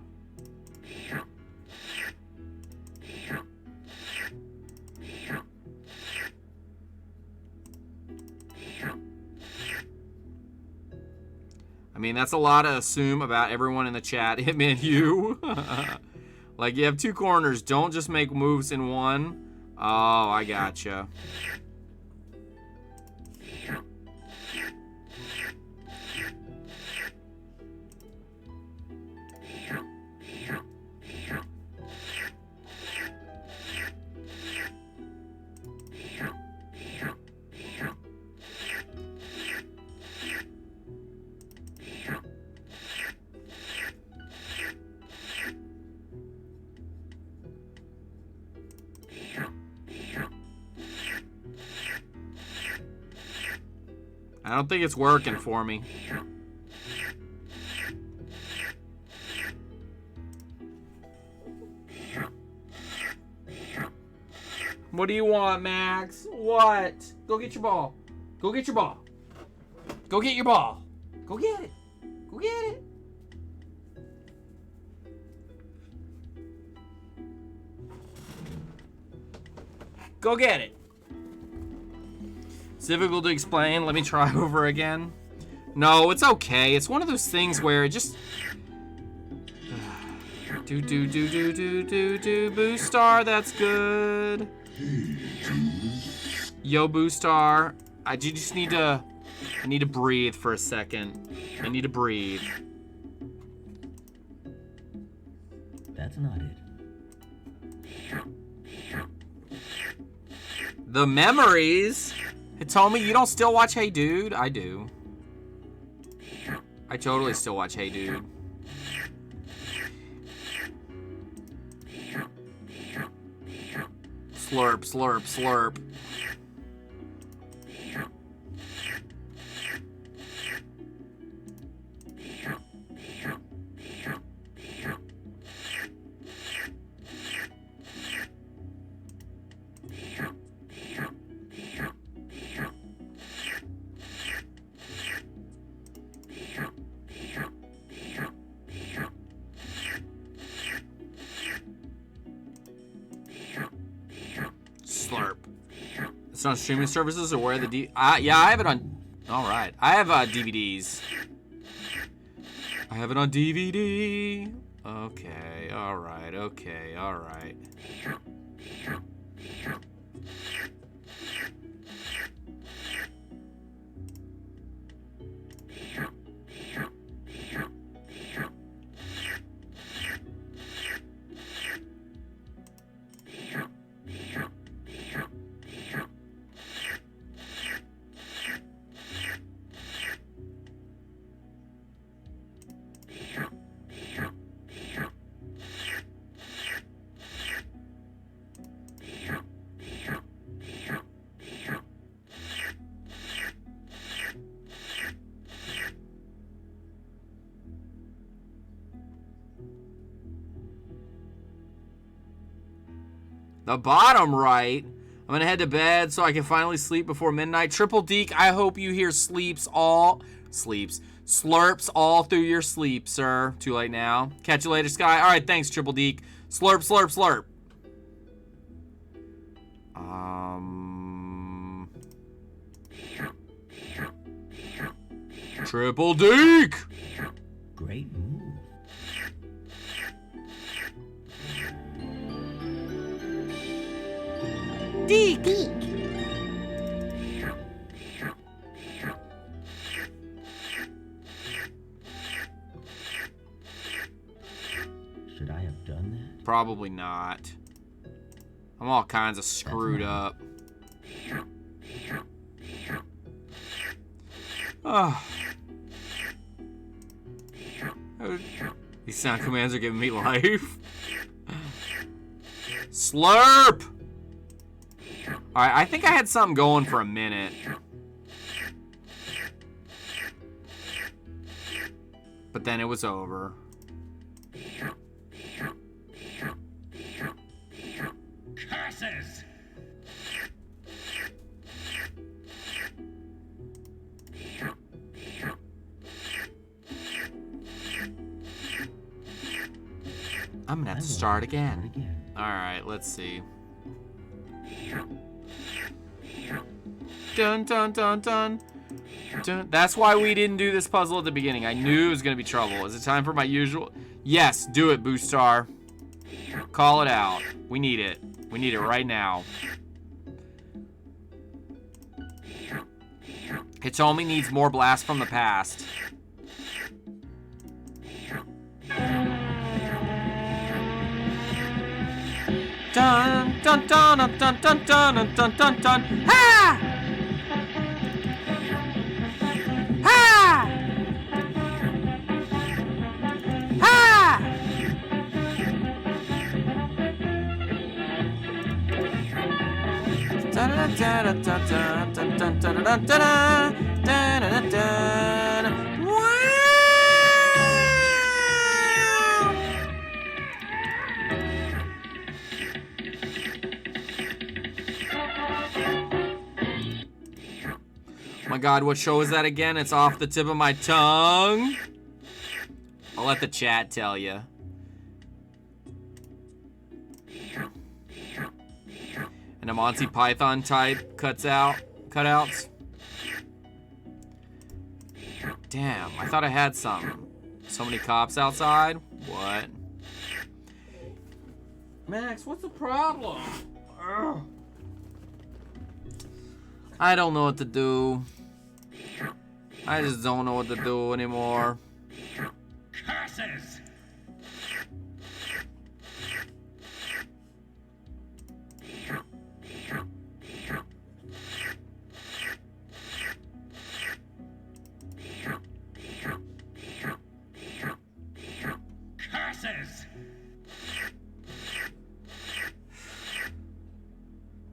I mean, that's a lot to assume about everyone in the chat. Hitman, you. Like, you have two corners. Don't just make moves in one. Oh, I gotcha. I don't think it's working for me. What do you want, Max? What? Go get your ball. Go get your ball. Go get your ball. Go get it. Go get it. Go get it. It's difficult to explain. Let me try over again. No, it's okay. It's one of those things where it just... do. Boostar, that's good. Yo, Boostar. I just need to... I need to breathe for a second. I need to breathe. That's not it. The memories? It told me you don't still watch Hey Dude? I do. I totally still watch Hey Dude. Slurp, slurp, slurp. Slurp. It's on streaming services or where the yeah, I have it on. All right, I have DVDs. I have it on DVD. Okay, all right, okay, all right. The bottom right. I'm gonna head to bed so I can finally sleep before midnight. Triple Deke, I hope you hear slurps all through your sleep, sir. Too late now. Catch you later, Sky. All right, thanks, Triple Deke. Slurp, slurp, slurp. Triple Deke. Great move. Deke. Should I have done that? Probably not. I'm all kinds of screwed up. Oh. These sound commands are giving me life. Slurp! Alright, I think I had something going for a minute. But then it was over. Curses! I'm gonna have to start again. Alright, let's see. Dun dun dun dun. That's why we didn't do this puzzle at the beginning. I knew it was going to be trouble. Is it time for my usual? Yes, do it, Boostar. Call it out. We need it. We need it right now. Hitomi needs more blast from the past. Dun dun dun dun dun dun dun dun dun dun. Ha! Ha! Ha! Dun dun dun dun dun dun dun dun dun dun dun dun. Wow! Oh my God, what show is that again? It's off the tip of my tongue. I'll let the chat tell you. And a Monty Python type cutouts. Damn, I thought I had some. So many cops outside? What? Max, what's the problem? Ugh. I don't know what to do. I just don't know what to do anymore. Curses! Curses!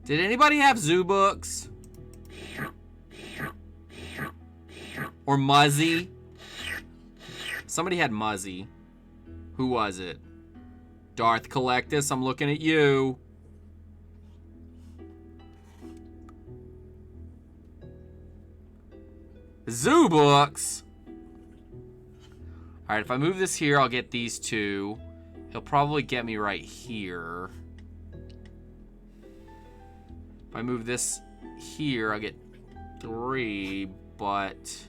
Did anybody have zoo books? Or Muzzy? Somebody had Muzzy. Who was it? Darth Collectus, I'm looking at you. Zoo books! Alright, if I move this here, I'll get these two. He'll probably get me right here. If I move this here, I'll get 3, but...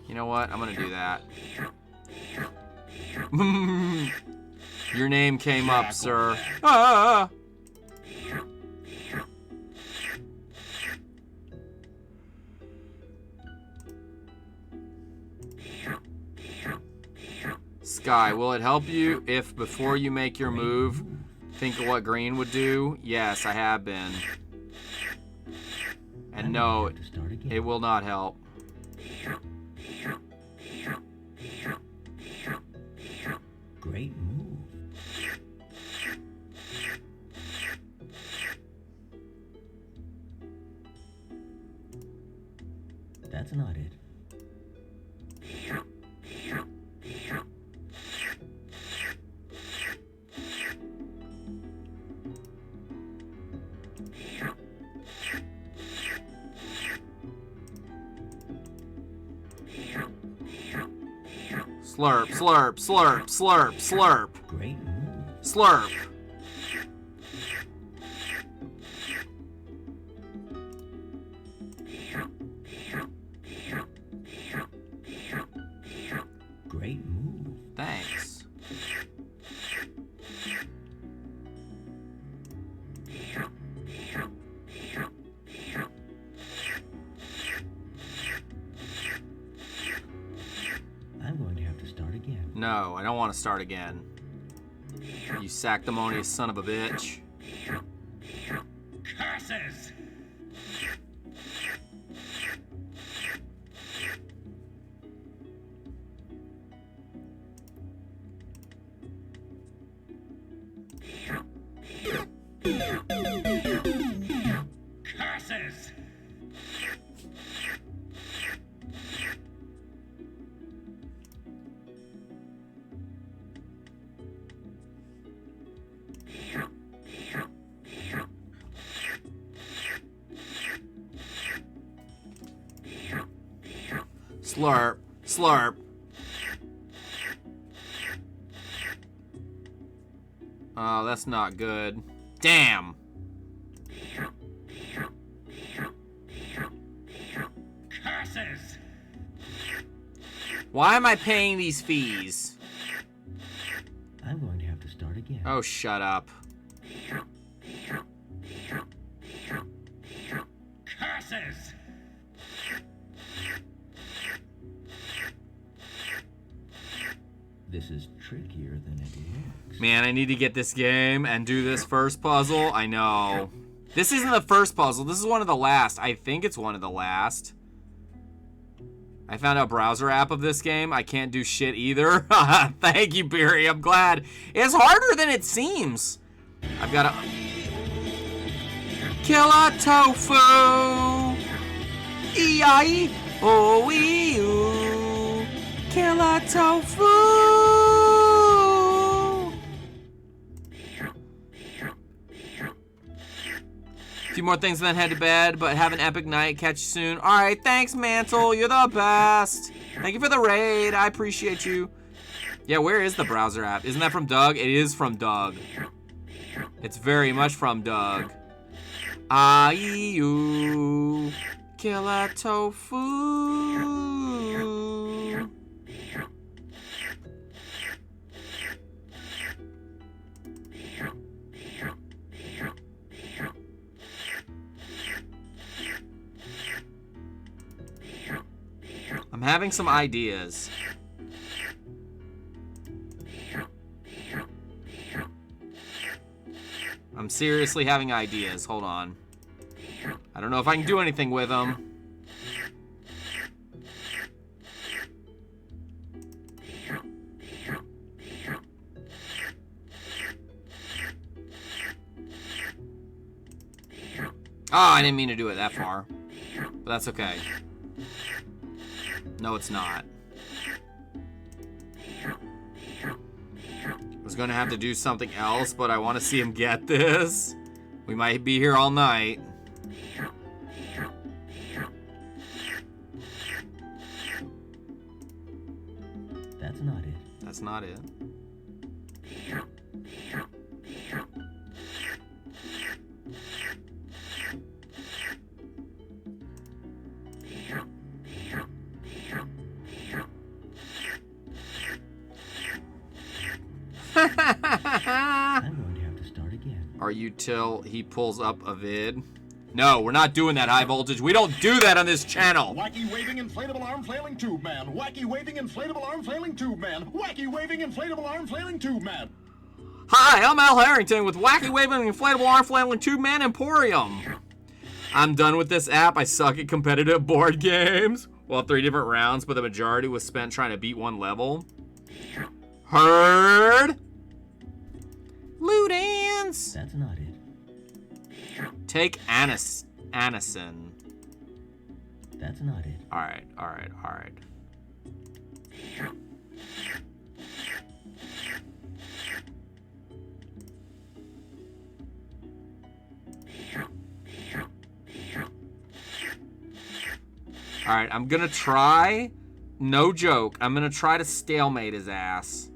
You know what? I'm gonna do that. Your name came up, sir. Ah! Sky, will it help you if before you make your move, think of what green would do? Yes, I have been. And no, it will not help. Great move. That's not it. Slurp, slurp, slurp, slurp, slurp. Great move. Slurp. Great move. Thanks. I'm going to have to start again. No, I don't want to start again. You sanctimonious son of a bitch. Curses! Curses! Slurp, slurp. Oh, that's not good. Damn. Why am I paying these fees? I'm going to have to start again. Oh, shut up. Curses! This is trickier than it looks. Man, I need to get this game and do this first puzzle. I know. This isn't the first puzzle. This is one of the last. I think it's one of the last. I found a browser app of this game. I can't do shit either. Thank you, Beery. I'm glad. It's harder than it seems. I've got to... Killer tofu. E-I-E-O-E-O. Killer tofu. A few more things and then head to bed, but have an epic night. Catch you soon. All right, thanks, Mantle. You're the best. Thank you for the raid. I appreciate you. Yeah, where is the browser app? Isn't that from Doug? It is from Doug. It's very much from Doug. I-E-U. Killer tofu. I'm having some ideas. I'm seriously having ideas. Hold on. I don't know if I can do anything with them. Oh, I didn't mean to do it that far. But that's okay. No, it's not. I was gonna have to do something else, but I want to see him get this. We might be here all night. That's not it. That's not it. I'm going to have to start again. Are you till he pulls up a vid? No, we're not doing that, High Voltage. We don't do that on this channel. Wacky waving inflatable arm flailing tube man. Wacky waving inflatable arm flailing tube man. Wacky waving inflatable arm flailing tube man. Hi, I'm Al Harrington with Wacky Waving Inflatable Arm Flailing Tube Man Emporium. I'm done with this app. I suck at competitive board games. Well, 3 different rounds, but the majority was spent trying to beat one level. Heard? Ludens. That's not it. Take Anison. That's not it. Alright, alright, alright. Alright, I'm gonna try, no joke, I'm gonna try to stalemate his ass.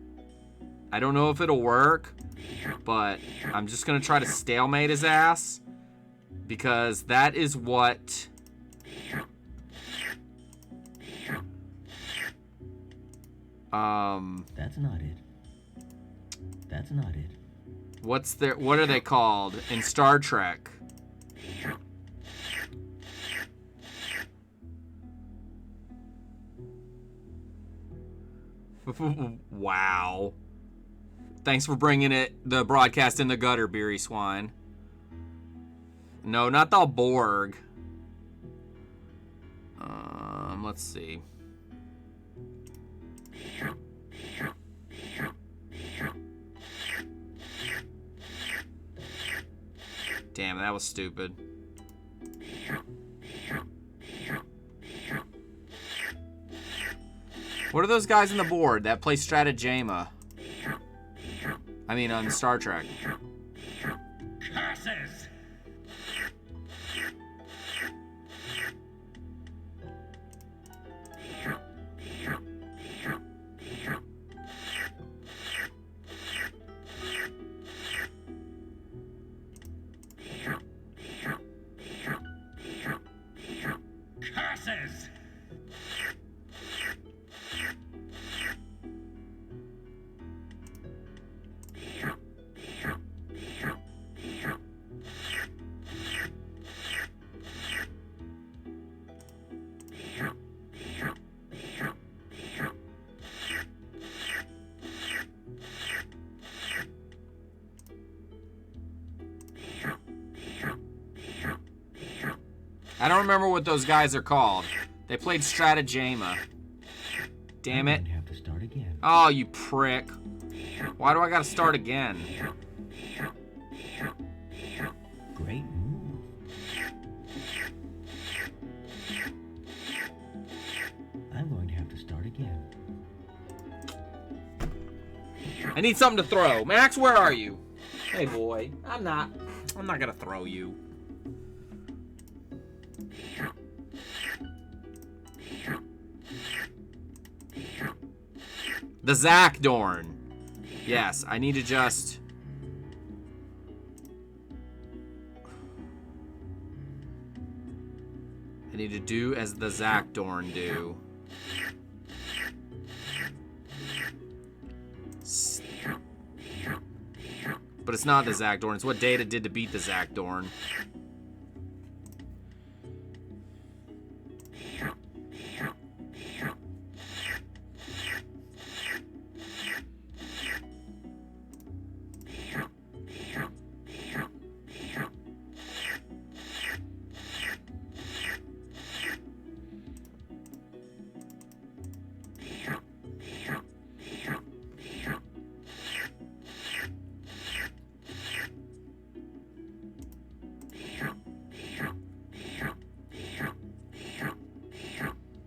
I don't know if it'll work, but I'm just gonna try to stalemate his ass, because that is what... That's not it. That's not it. What are they called in Star Trek? Wow. Thanks for bringing the broadcast in the gutter, Beery Swine. No, not the Borg. Let's see. Damn, that was stupid. What are those guys on the board that play Stratagema? I mean, on Star Trek. Curses! Curses! I don't remember what those guys are called. They played Stratagema. Damn it. I have to start again. Oh, you prick. Why do I gotta start again? Great move. I'm going to have to start again. I need something to throw. Max, where are you? Hey, boy. I'm not gonna throw you. The Zakdorn. Yes, I need to just... I need to do as the Zakdorn do. But it's not the Zakdorn. It's what Data did to beat the Zakdorn.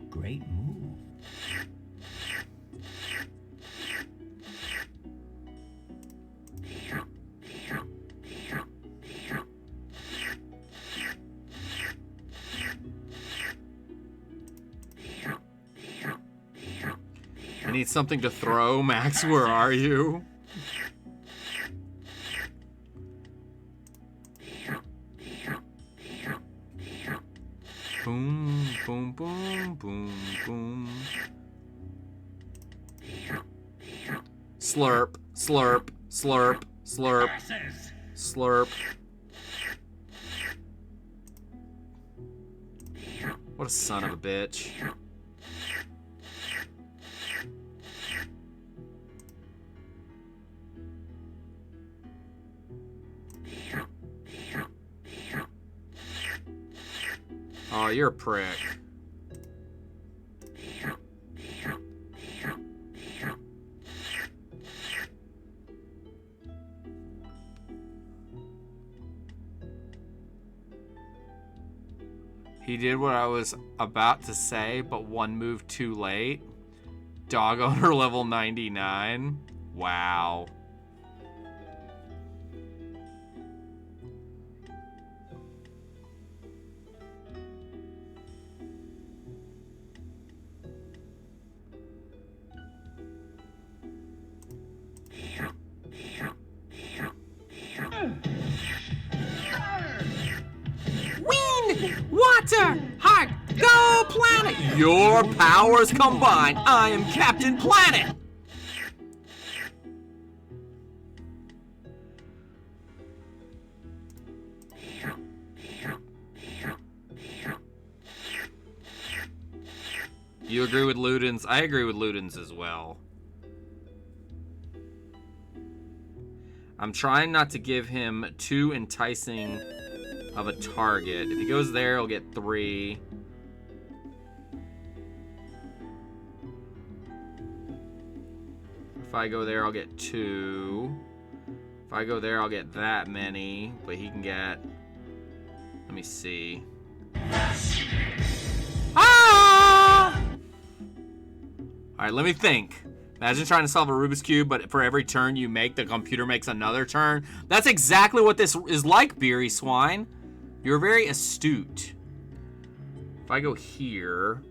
Great move. I need something to throw. Max, where are you? Boom, boom, boom, boom, boom. Slurp, slurp, slurp, slurp, slurp. What a son of a bitch. Oh, you're a prick. He did what I was about to say, but one move too late. Dog owner level 99. Wow. Water! Heart! Go Planet! Your powers combined. I am Captain Planet! You agree with Ludens? I agree with Ludens as well. I'm trying not to give him too enticing of a target. If he goes there, he'll get 3. If I go there, I'll get 2. If I go there, I'll get that many. But he can get... Let me see. Ah! Alright, let me think. Imagine trying to solve a Rubik's Cube, but for every turn you make, the computer makes another turn. That's exactly what this is like, Beery Swine. You're very astute. If I go here...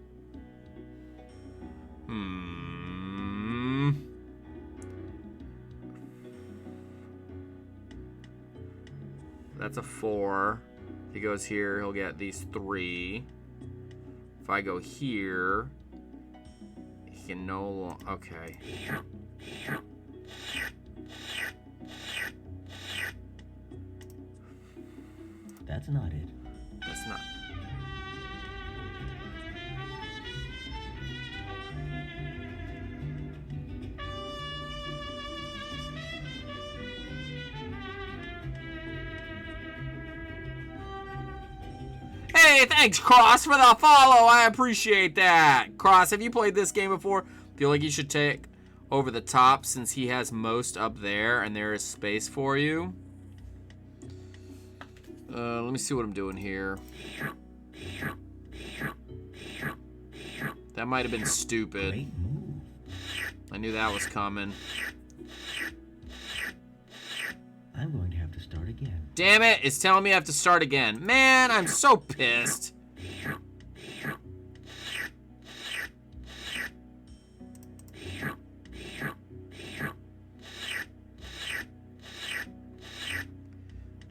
That's a 4. If he goes here, he'll get these 3. If I go here... He can no longer... Okay. That's not it. That's not... Hey, thanks, Cross, for the follow. I appreciate that. Cross, have you played this game before? Feel like you should take over the top since he has most up there and there is space for you. Let me see what I'm doing here. That might have been stupid. I knew that was coming. I'm going to have to start again. Damn it, it's telling me I have to start again. Man, I'm so pissed.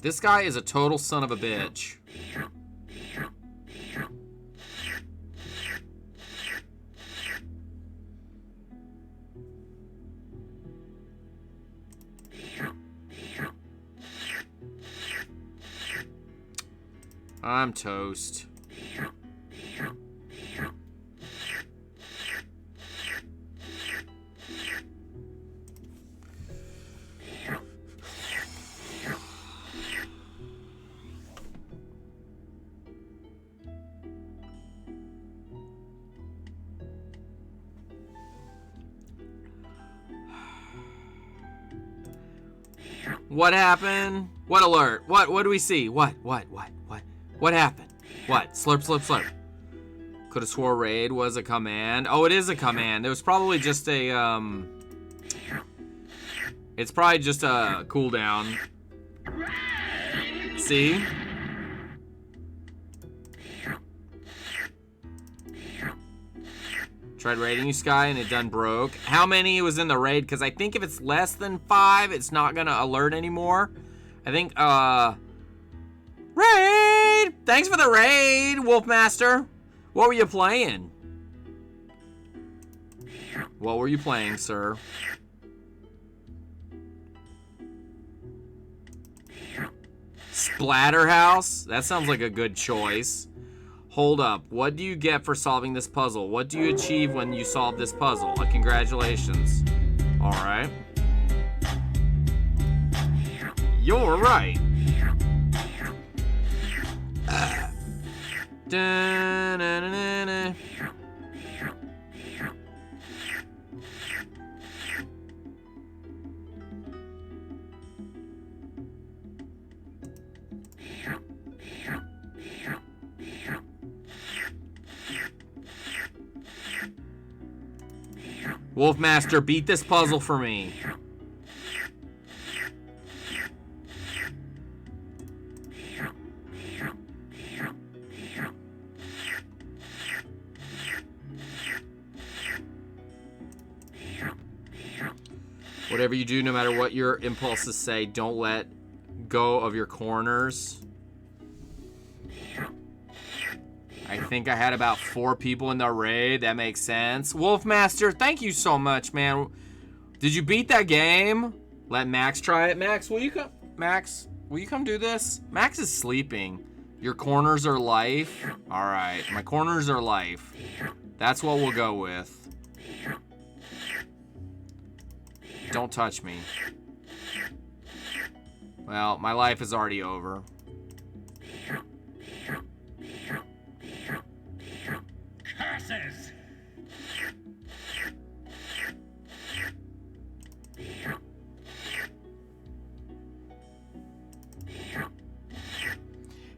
This guy is a total son of a bitch. I'm toast. What happened? What alert? What do we see? What happened? What? Slurp, slurp, slurp. Could have swore raid was a command. Oh, it is a command. It was probably just a, it's probably just a cooldown. See? Tried raiding you, Sky, and it done broke. How many was in the raid? Because I think if it's less than 5, it's not going to alert anymore. I think, raid! Thanks for the raid, Wolfmaster. What were you playing? What were you playing, sir? Splatterhouse? That sounds like a good choice. Hold up. What do you get for solving this puzzle? What do you achieve when you solve this puzzle? Congratulations. All right. You're right. Da-na-na-na-na. Wolfmaster, beat this puzzle for me. Whatever you do, no matter what your impulses say, don't let go of your corners. I think I had about 4 people in the raid. That makes sense. Wolfmaster, thank you so much, man. Did you beat that game? Let Max try it. Max, will you come? Max, will you come do this? Max is sleeping. Your corners are life. All right, my corners are life. That's what we'll go with. Don't touch me. Well, my life is already over. Curses!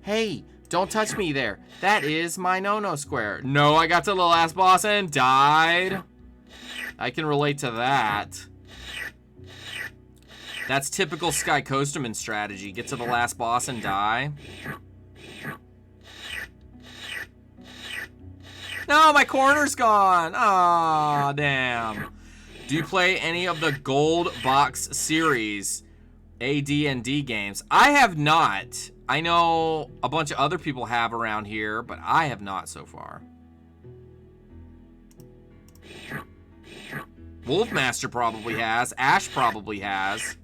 Hey, don't touch me there. That is my no-no square. No, I got to the last boss and died. I can relate to that. That's typical Sky Coasterman strategy. Get to the last boss and die. No, my corner's gone. Aw, damn. Do you play any of the Gold Box series AD&D games? I have not. I know a bunch of other people have around here, but I have not so far. Wolfmaster probably has. Ash probably has.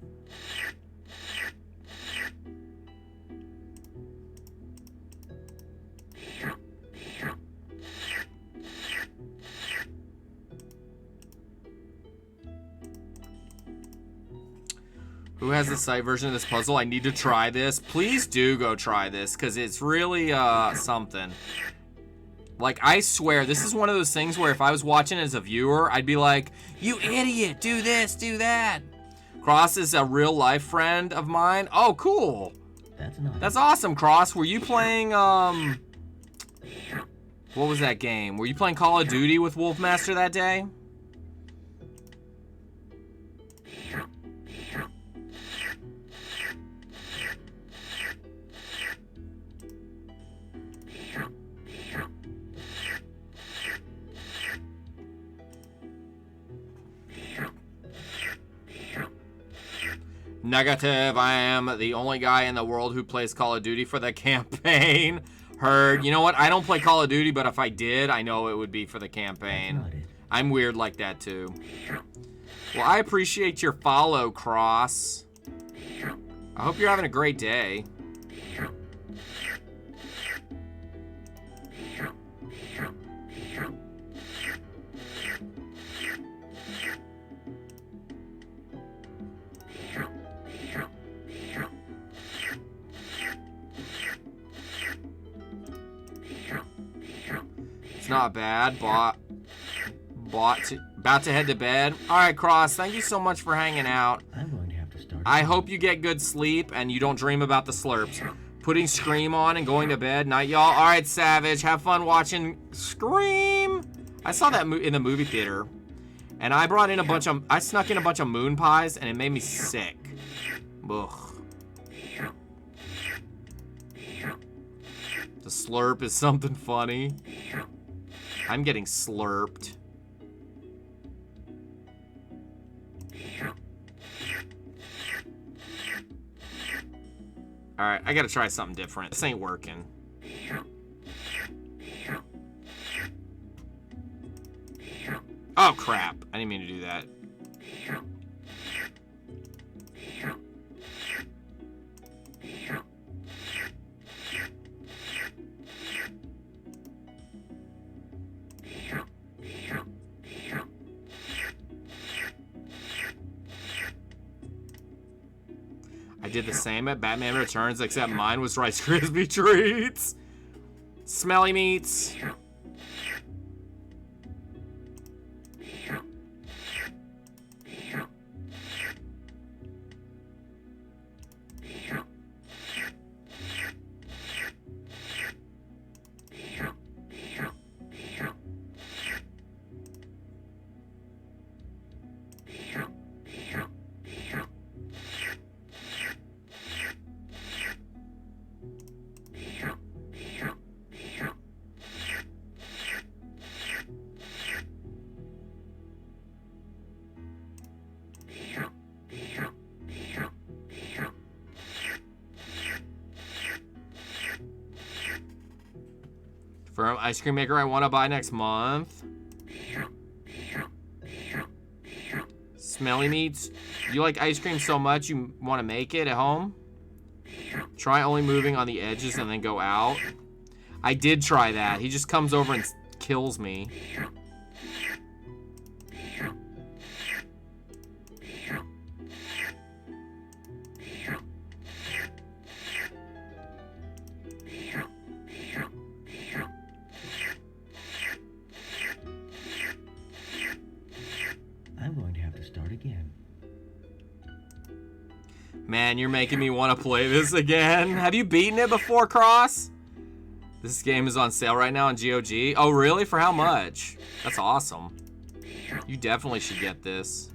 Who has the site version of this puzzle? I need to try this. Please do go try this, because it's really something. Like, I swear, this is one of those things where if I was watching as a viewer, I'd be like, you idiot, do this, do that. Cross is a real life friend of mine. Oh, cool. That's awesome, Cross. Were you playing, what was that game? Were you playing Call of Duty with Wolfmaster that day? Negative. I am the only guy in the world who plays Call of Duty for the campaign. Heard. You know what? I don't play Call of Duty, but if I did, I know it would be for the campaign. I'm weird like that too. Well, I appreciate your follow, Cross. I hope you're having a great day. Not bad. About to head to bed. All right, Cross. Thank you so much for hanging out. I'm going to have to start. I hope you get good sleep and you don't dream about the slurps. Putting Scream on and going to bed. Night, y'all. All right, Savage. Have fun watching Scream. I saw that in the movie theater, and I brought in I snuck in a bunch of moon pies, and it made me sick. Ugh. The slurp is something funny. I'm getting slurped. Alright, I gotta try something different. This ain't working. Oh, crap. I didn't mean to do that. I did the same at Batman Returns, except mine was Rice Krispie treats. Smelly meats. For an ice cream maker I want to buy next month. Smelly meats. You like ice cream so much you want to make it at home? Try only moving on the edges and then go out. I did try that. He just comes over and kills me. Man, you're making me want to play this again. Have you beaten it before, Cross? This game is on sale right now on GOG. Oh, really? For how much? That's awesome. You definitely should get this.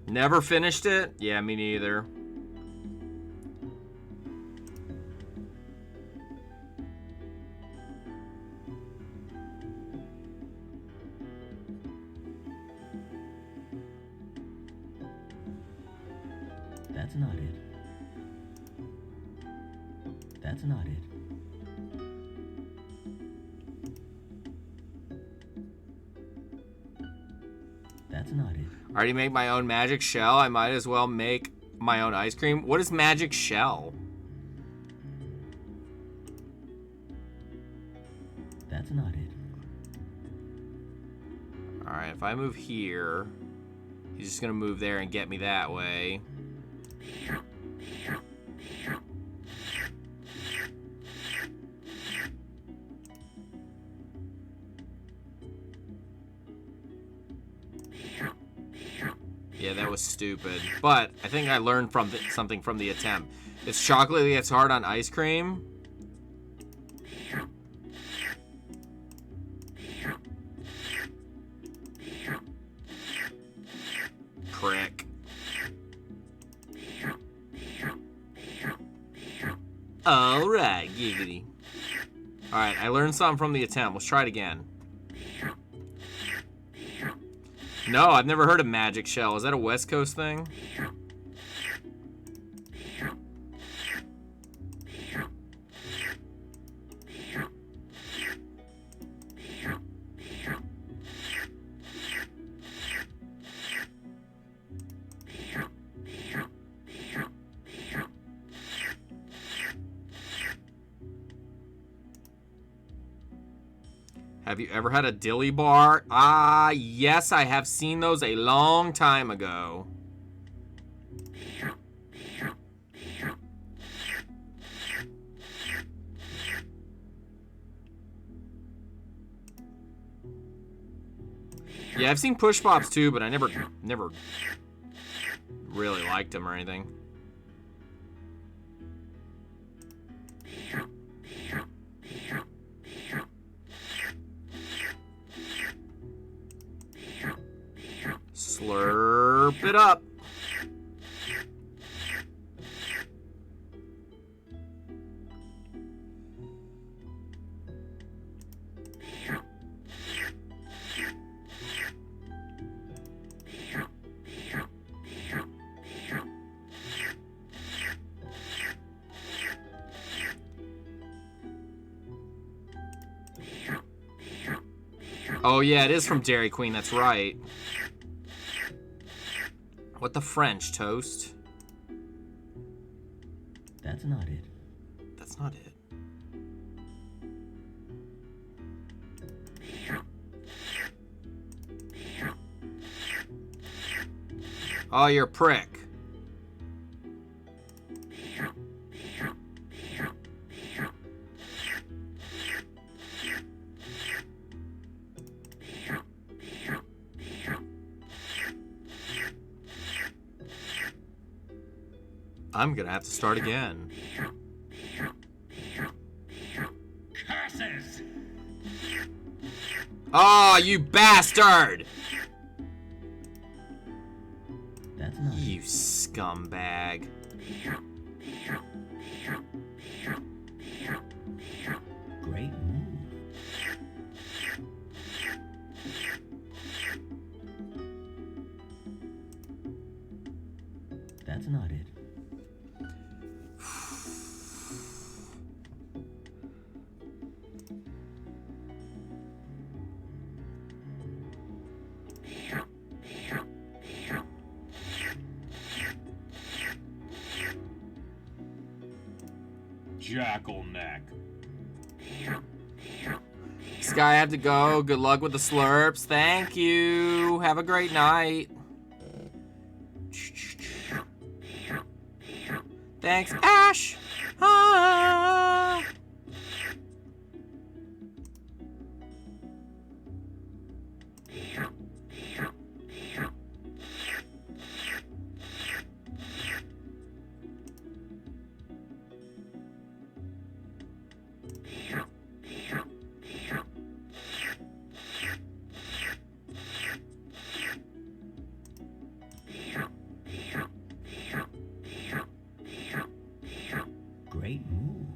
Never finished it? Yeah, me neither. That's not it. That's not it. That's not it. I already made my own magic shell. I might as well make my own ice cream. What is magic shell? That's not it. Alright, if I move here, he's just gonna move there and get me that way. Yeah, that was stupid. But I think I learned from something from the attempt. It's chocolate that gets hard on ice cream. Prick. Alright, giggity. Alright, I learned something from the attempt. Let's try it again. No, I've never heard of magic shell. Is that a West Coast thing? Have you ever had a dilly bar? Ah, yes, I have seen those a long time ago. Yeah, I've seen push pops too, but I never really liked them or anything. Slurp it up. Oh yeah, it is from Dairy Queen, that's right. What the French, Toast? That's not it. That's not it. Oh, you're a prick. I'm gonna have to start again. Curses! Oh, you bastard! That's not you scumbag. Great move. That's not it. Jackal-neck. This guy had to go. Good luck with the slurps. Thank you. Have a great night. Thanks, Ash. Ah. Great move.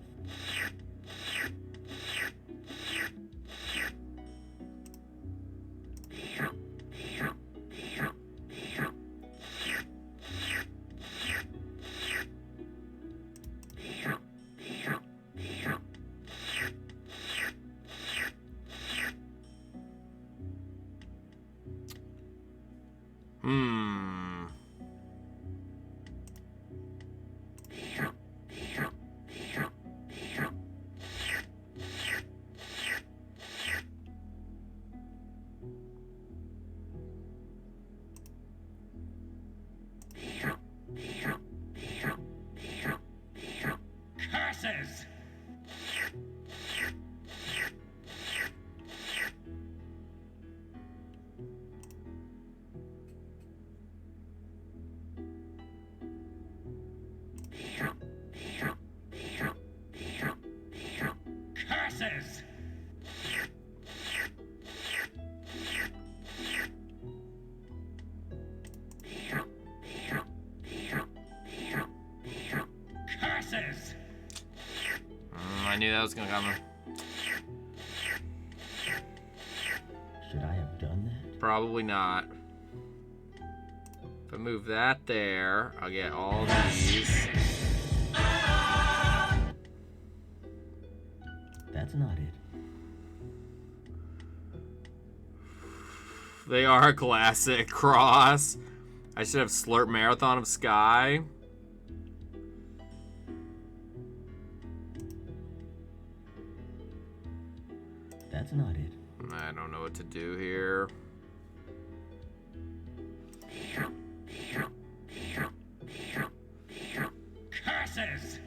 Curses! Curses! Curses! I knew that was gonna come. Should I have done that? Probably not. If I move that there, I'll get all these. That's not it. They are a classic. Cross. I should have Slurp Marathon of Sky. That's not it. I don't know what to do here. Curses!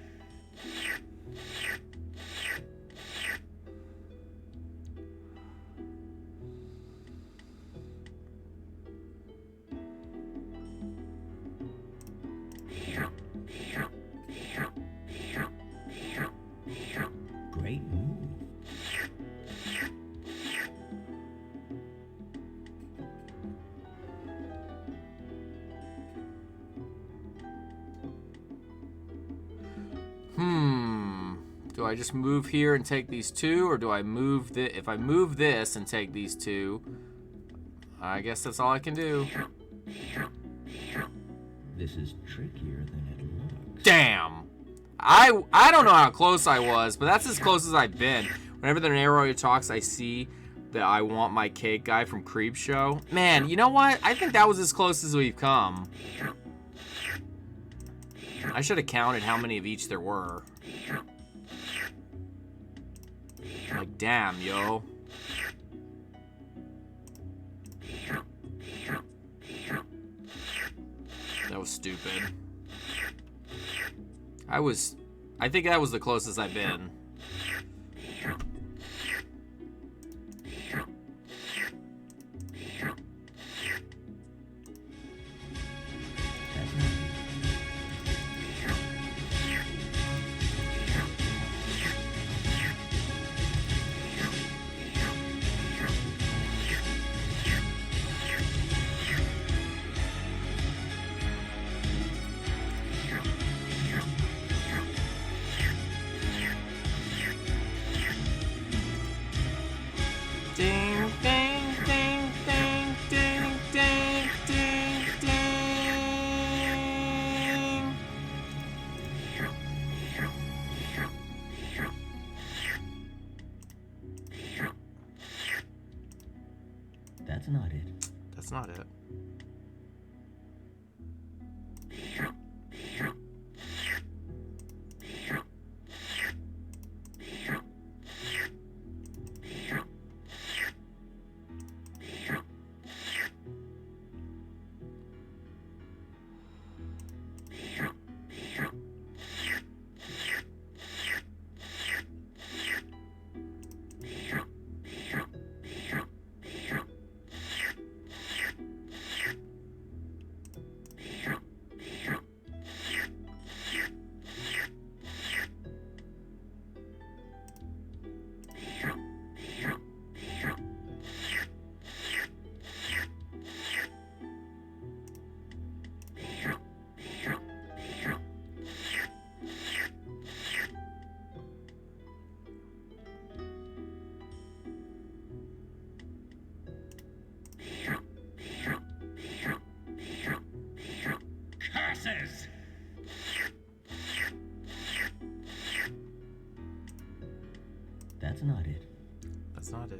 Great move. Do I just move here and take these two, or do I move this? If I move this and take these two, I guess that's all I can do. This is trickier than it looks. Damn! I don't know how close I was, but that's as close as I've been. Whenever the narrator talks, I see that I want my cake guy from Creepshow. Man, you know what? I think that was as close as we've come. I should have counted how many of each there were. Like, damn, yo. That was stupid. I think that was the closest I've been. Ding, ding, ding, ding, ding, ding, ding, ding. That's not it. That's not it. Curses! That's not it. That's not it.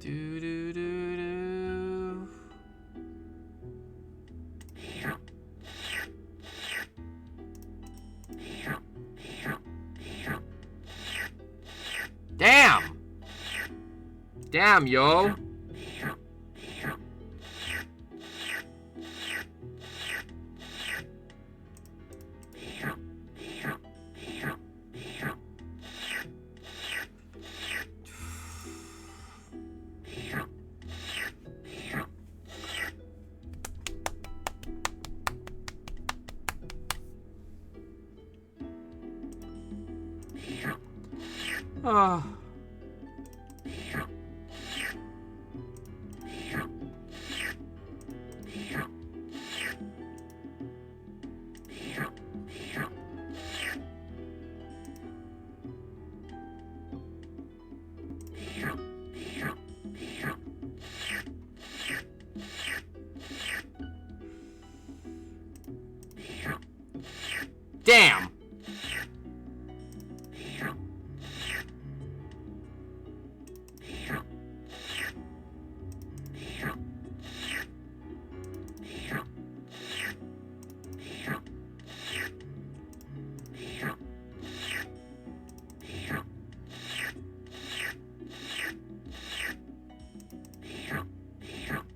Do do do do. Damn! Damn, yo! Oh. Damn.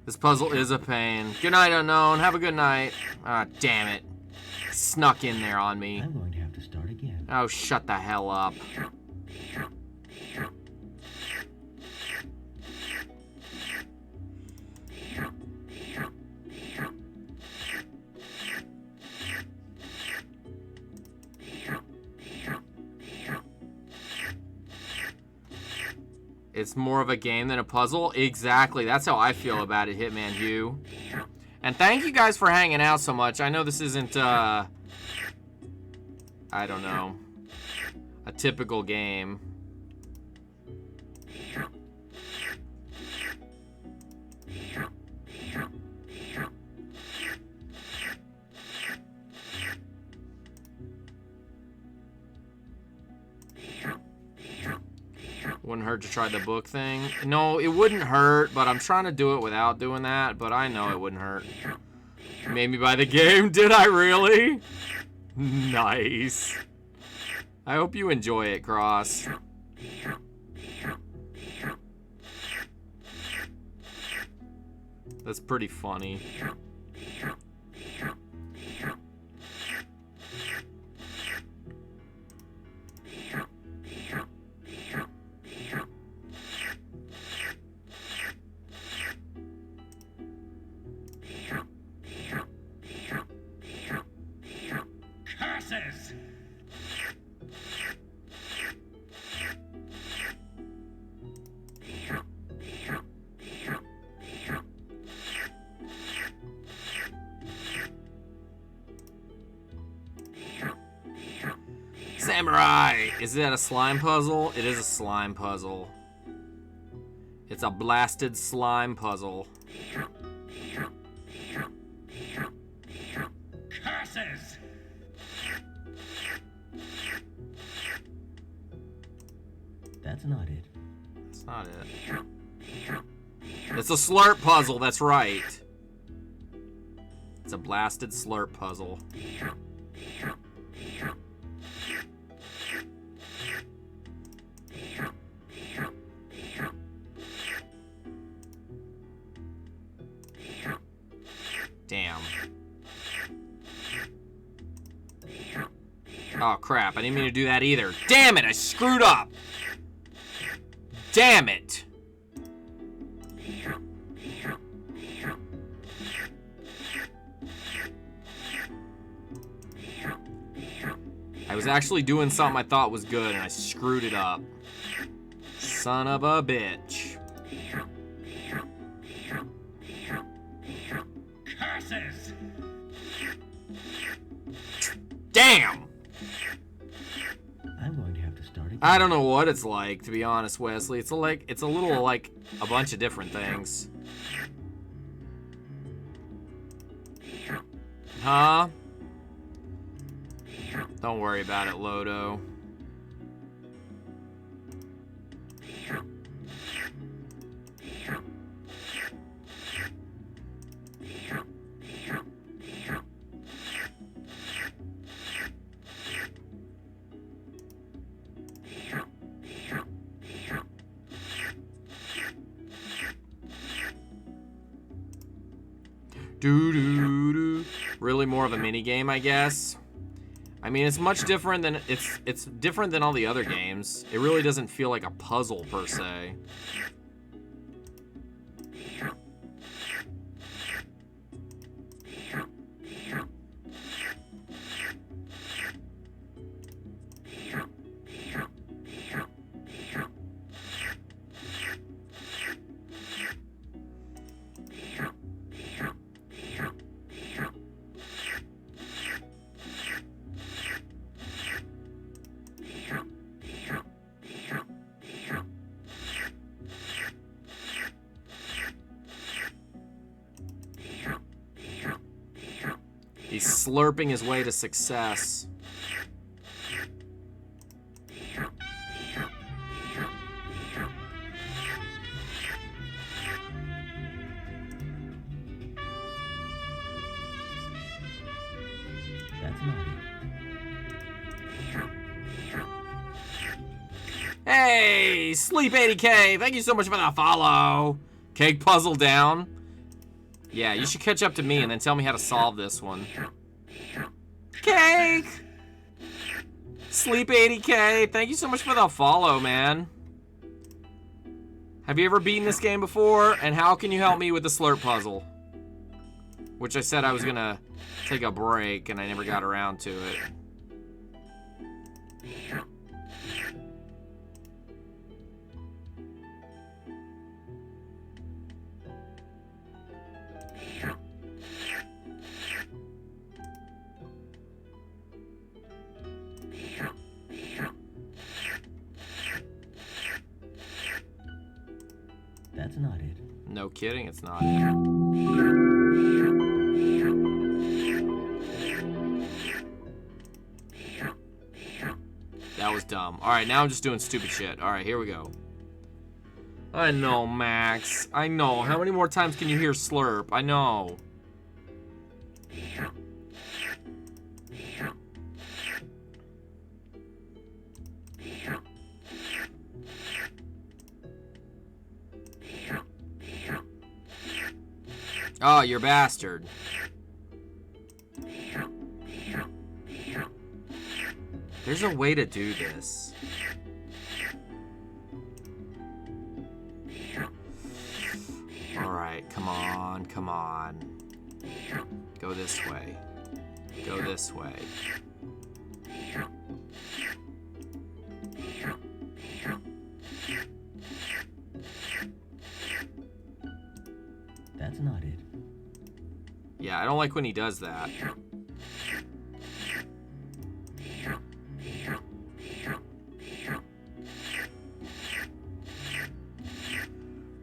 This puzzle is a pain. Good night, unknown. Have a good night. Ah, damn it. Snuck in there on me. I'm going to have to start again. Oh, shut the hell up. It's more of a game than a puzzle? Exactly. That's how I feel about it, Hitman Hugh. And thank you guys for hanging out so much. I know this isn't, I don't know, a typical game. Wouldn't hurt to try the book thing. No, it wouldn't hurt, but I'm trying to do it without doing that, but I know it wouldn't hurt. You made me buy the game, did I really? Nice. I hope you enjoy it, Cross. That's pretty funny. Curses! Samurai! Is that a slime puzzle? It is a slime puzzle. It's a blasted slime puzzle. Curses! That's not it. That's not it. It's a slurp puzzle, that's right. It's a blasted slurp puzzle. Damn. Oh crap, I didn't mean to do that either. Damn it, I screwed up! Damn it! I was actually doing something I thought was good and I screwed it up. Son of a bitch. Curses! Damn! I'm going to have to start again. I don't know what it's like, to be honest, Wesley. It's a little like a bunch of different things. Huh? Don't worry about it, Lodo. Do. Really more of a mini game, I guess. I mean, it's much different than it's different than all the other games. It really doesn't feel like a puzzle per se. He's slurping his way to success. That's not it. Hey, Sleep 80K, thank you so much for that follow. Cake puzzle down. Yeah, you should catch up to me and then tell me how to solve this one. Cake! Sleep 80K, thank you so much for the follow, man. Have you ever beaten this game before? And how can you help me with the slurp puzzle? Which I said I was gonna take a break and I never got around to it. That's not it. No kidding, it's not. That was dumb. Alright, now I'm just doing stupid shit. Alright, here we go. I know, Max. I know. How many more times can you hear slurp? I know. Oh, you're a bastard. There's a way to do this. Alright, come on, come on. Go this way. Go this way. That's not it. Yeah, I don't like when he does that.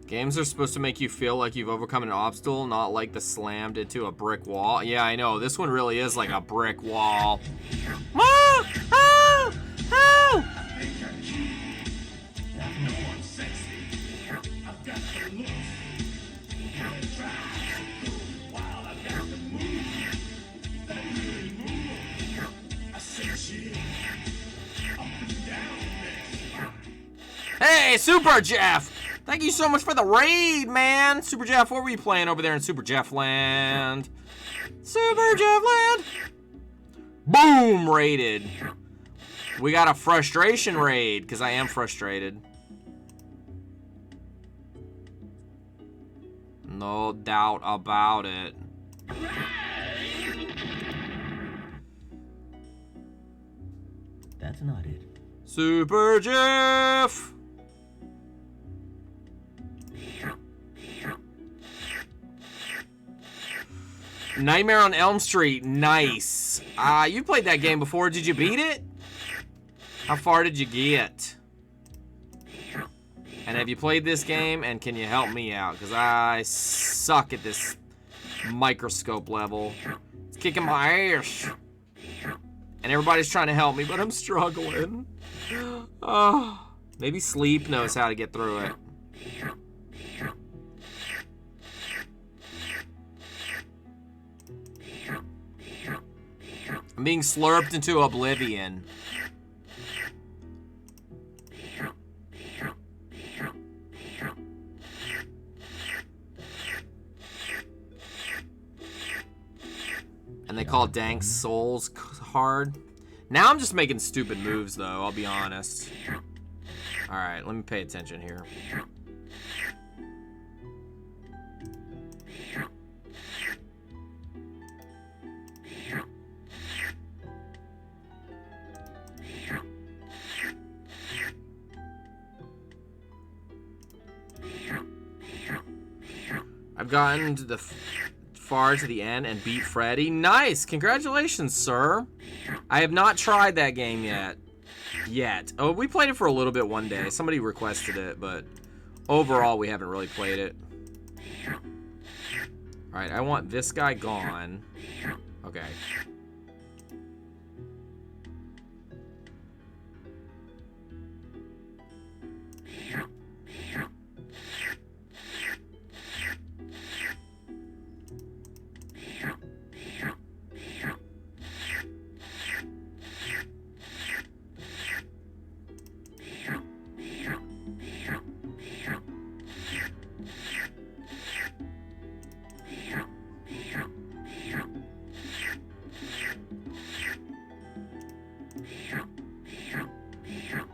Games are supposed to make you feel like you've overcome an obstacle, not like the slammed into a brick wall. Yeah, I know. This one really is like a brick wall. Ah! Ah! Ah! Hey, Super Jeff! Thank you so much for the raid, man! Super Jeff, what were you playing over there in Super Jeff Land? Super Jeff Land! Boom! Raided. We got a frustration raid, because I am frustrated. No doubt about it. That's not it. Super Jeff! Nightmare on Elm Street, nice. You played that game before, did you beat it? How far did you get? And have you played this game, and can you help me out? Because I suck at this microscope level. It's kicking my ass. And everybody's trying to help me, but I'm struggling. Oh, maybe Sleep knows how to get through it. I'm being slurped into oblivion. And they call Dank Souls hard. Now I'm just making stupid moves, though, I'll be honest. Alright, let me pay attention here. I've gotten to the far to the end and beat Freddy. Nice! Congratulations, sir. I have not tried that game yet. Oh, we played it for a little bit one day. Somebody requested it, but overall we haven't really played it. Alright, I want this guy gone. Okay.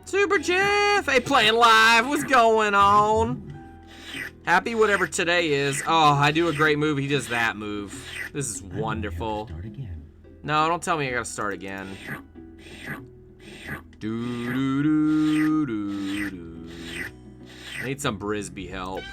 Super Jeff! Hey, playing live, what's going on? Happy whatever today is. Oh, I do a great move, he does that move. This is wonderful. No, don't tell me I gotta start again. Do. I need some Brisbee help.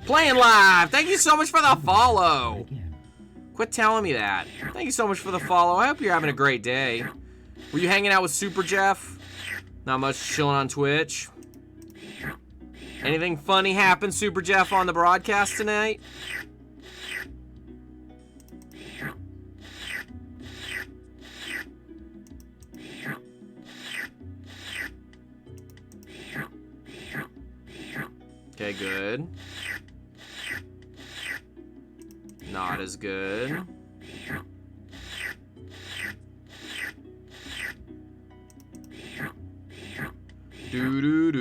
Playing live! Thank you so much for the follow! Quit telling me that. Thank you so much for the follow. I hope you're having a great day. Were you hanging out with Super Jeff? Not much, chilling on Twitch. Anything funny happen, Super Jeff, on the broadcast tonight? Okay, good. Not as good. Do.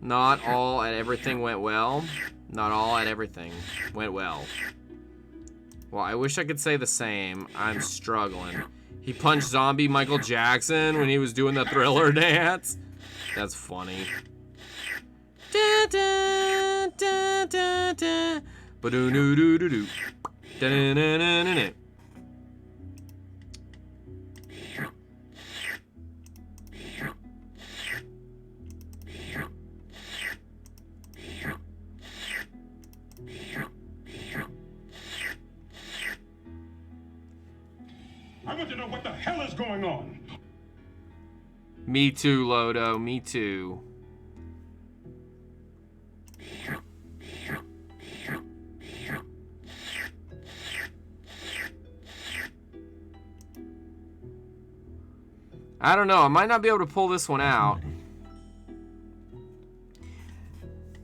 Not all at everything went well. Not all at everything went well. Well, I wish I could say the same. I'm struggling. He punched zombie Michael Jackson when he was doing the Thriller dance. That's funny. Da da da da da. Ba doo doo doo doo doo. Da da da da da da. I want to know what the hell is going on. Me too, Lodo. Me too. I don't know. I might not be able to pull this one out.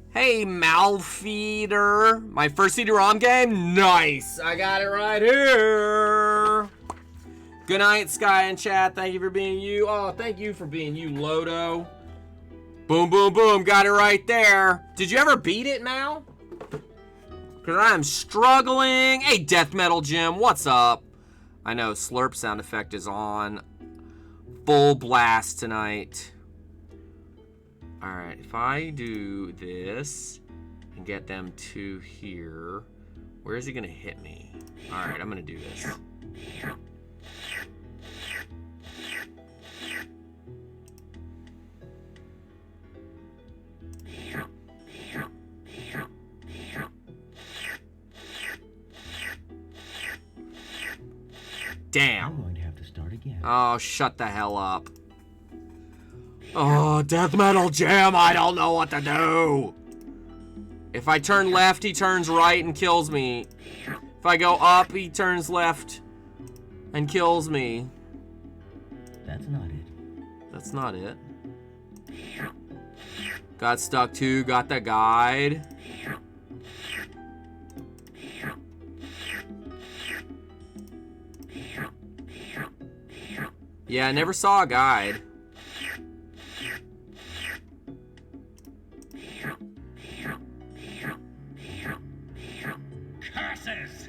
Hey, Malfeeder. My first CD-ROM game? Nice. I got it right here. Good night, Sky and chat. Thank you for being you. Oh, thank you for being you, Lodo. Boom, boom, boom. Got it right there. Did you ever beat it, Mal? Because I'm struggling. Hey, Death Metal Jim. What's up? I know, slurp sound effect is on full blast tonight. Alright, if I do this and get them to here, where is he going to hit me? Alright, I'm going to do this. Damn. I'm going to have to start again. Oh, shut the hell up. Oh, Death Metal Jam, I don't know what to do. If I turn left, he turns right and kills me. If I go up, he turns left and kills me. That's not it. That's not it. Got stuck too, got the guide. Yeah, I never saw a guide. Curses!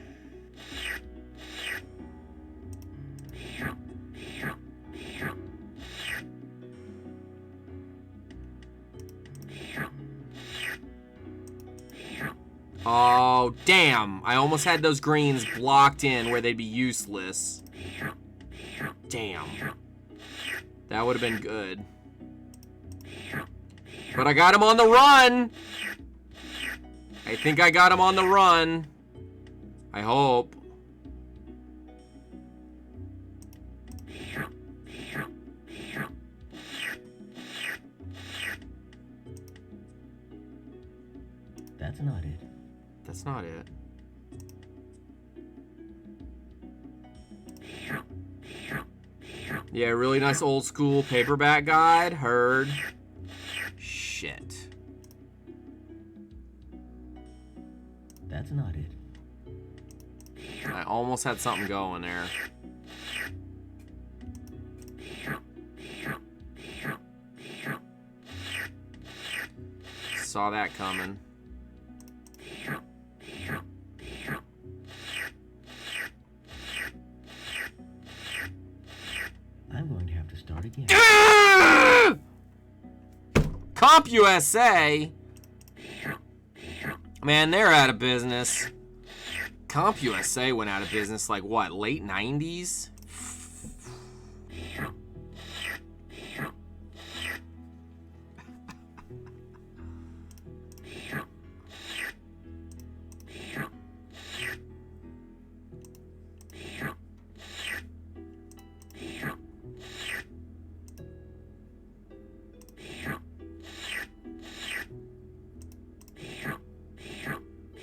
Oh, damn. I almost had those greens blocked in where they'd be useless. Damn. That would have been good. But I got him on the run! I think I got him on the run. I hope. That's not it. That's not it. Yeah, really nice old school paperback guide. Heard. Shit. That's not it. I almost had something going there. Saw that coming. I'm going to have to start again. CompUSA? Man, they're out of business. CompUSA went out of business like what, late 90s?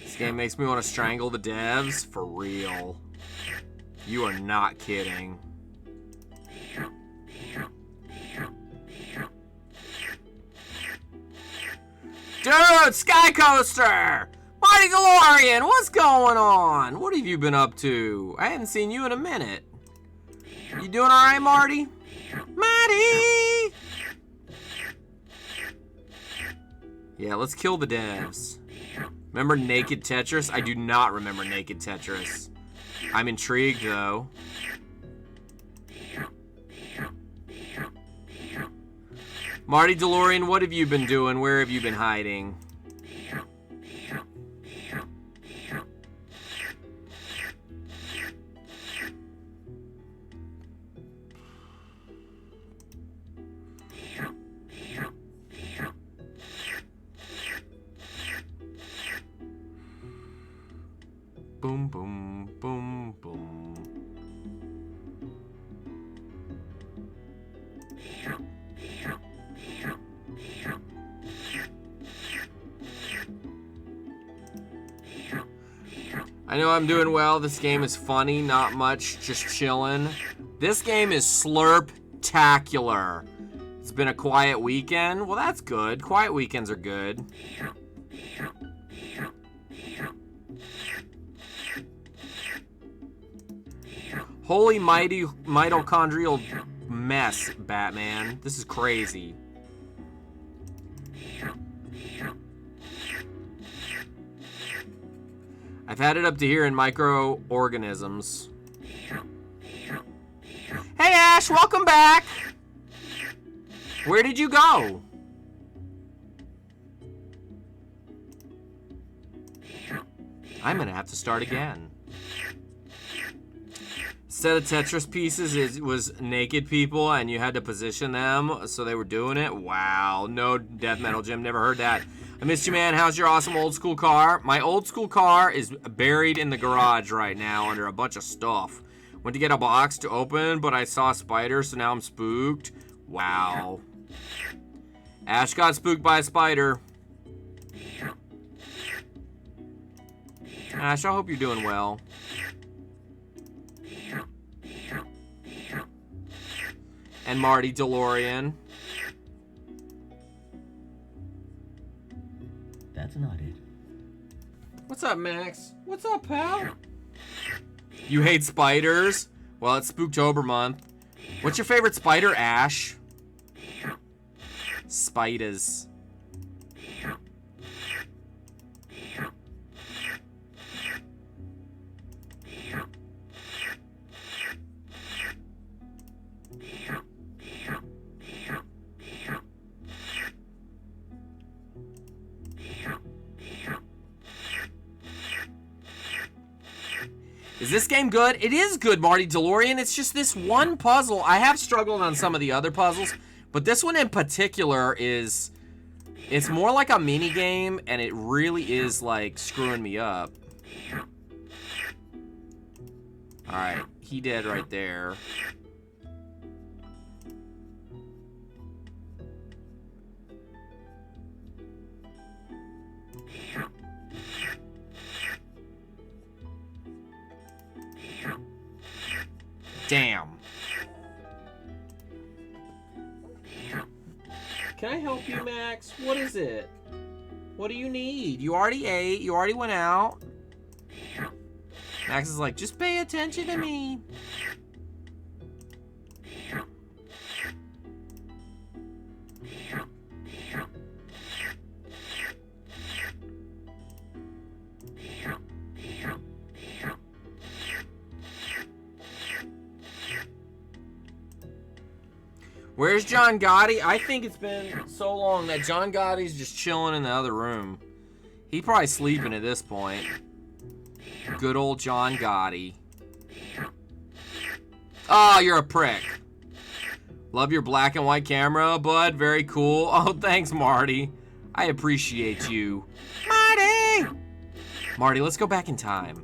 This game makes me want to strangle the devs. For real. You are not kidding. Dude, Sky Coaster! Marty DeLorean, what's going on? What have you been up to? I hadn't seen you in a minute. You doing alright, Marty? Marty! Yeah, let's kill the devs. Remember Naked Tetris? I do not remember Naked Tetris. I'm intrigued, though. Marty DeLorean, what have you been doing? Where have you been hiding? Boom, boom, boom, boom. I know I'm doing well. This game is funny, not much, just chilling. This game is slurp-tacular. It's been a quiet weekend. Well, that's good. Quiet weekends are good. Holy mighty mitochondrial mess, Batman. This is crazy. I've had it up to here in microorganisms. Hey Ash, welcome back! Where did you go? I'm gonna have to start again. Set of Tetris pieces, it was naked people and you had to position them so they were doing it. Wow, no death metal, Jim, never heard that. I missed you, man. How's your awesome old school car? My old school car is buried in the garage right now under a bunch of stuff. Went to get a box to open, but I saw a spider, so now I'm spooked. Wow. Ash got spooked by a spider. Ash, I hope you're doing well. And Marty DeLorean. That's not it. What's up, Max? What's up, pal? You hate spiders? Well, it's Spooktober month. What's your favorite spider, Ash? Spiders. Is this game good? It is good, Marty DeLorean. It's just this one puzzle. I have struggled on some of the other puzzles, but this one in particular is... It's more like a mini game, and it really is, like, screwing me up. Alright, he did right there. Damn. Can I help you, Max? What is it? What do you need? You already ate. You already went out. Max is like, just pay attention to me. Where's John Gotti? I think it's been so long that John Gotti's just chilling in the other room. He probably sleeping at this point. Good old John Gotti. Oh, you're a prick. Love your black and white camera, bud. Very cool. Oh, thanks, Marty. I appreciate you. Marty! Marty, let's go back in time.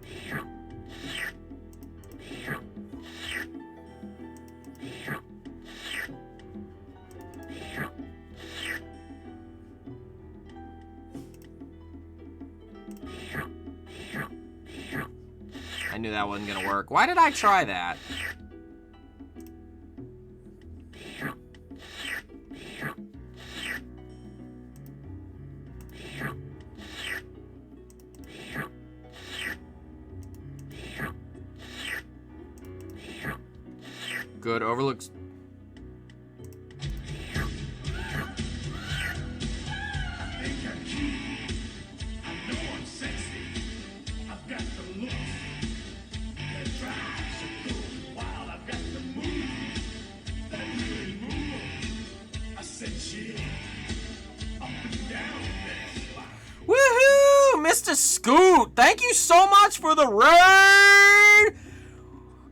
I knew that wasn't gonna work. Why did I try that? Good, overlooks. Woohoo! Mr. Scoot, thank you so much for the raid!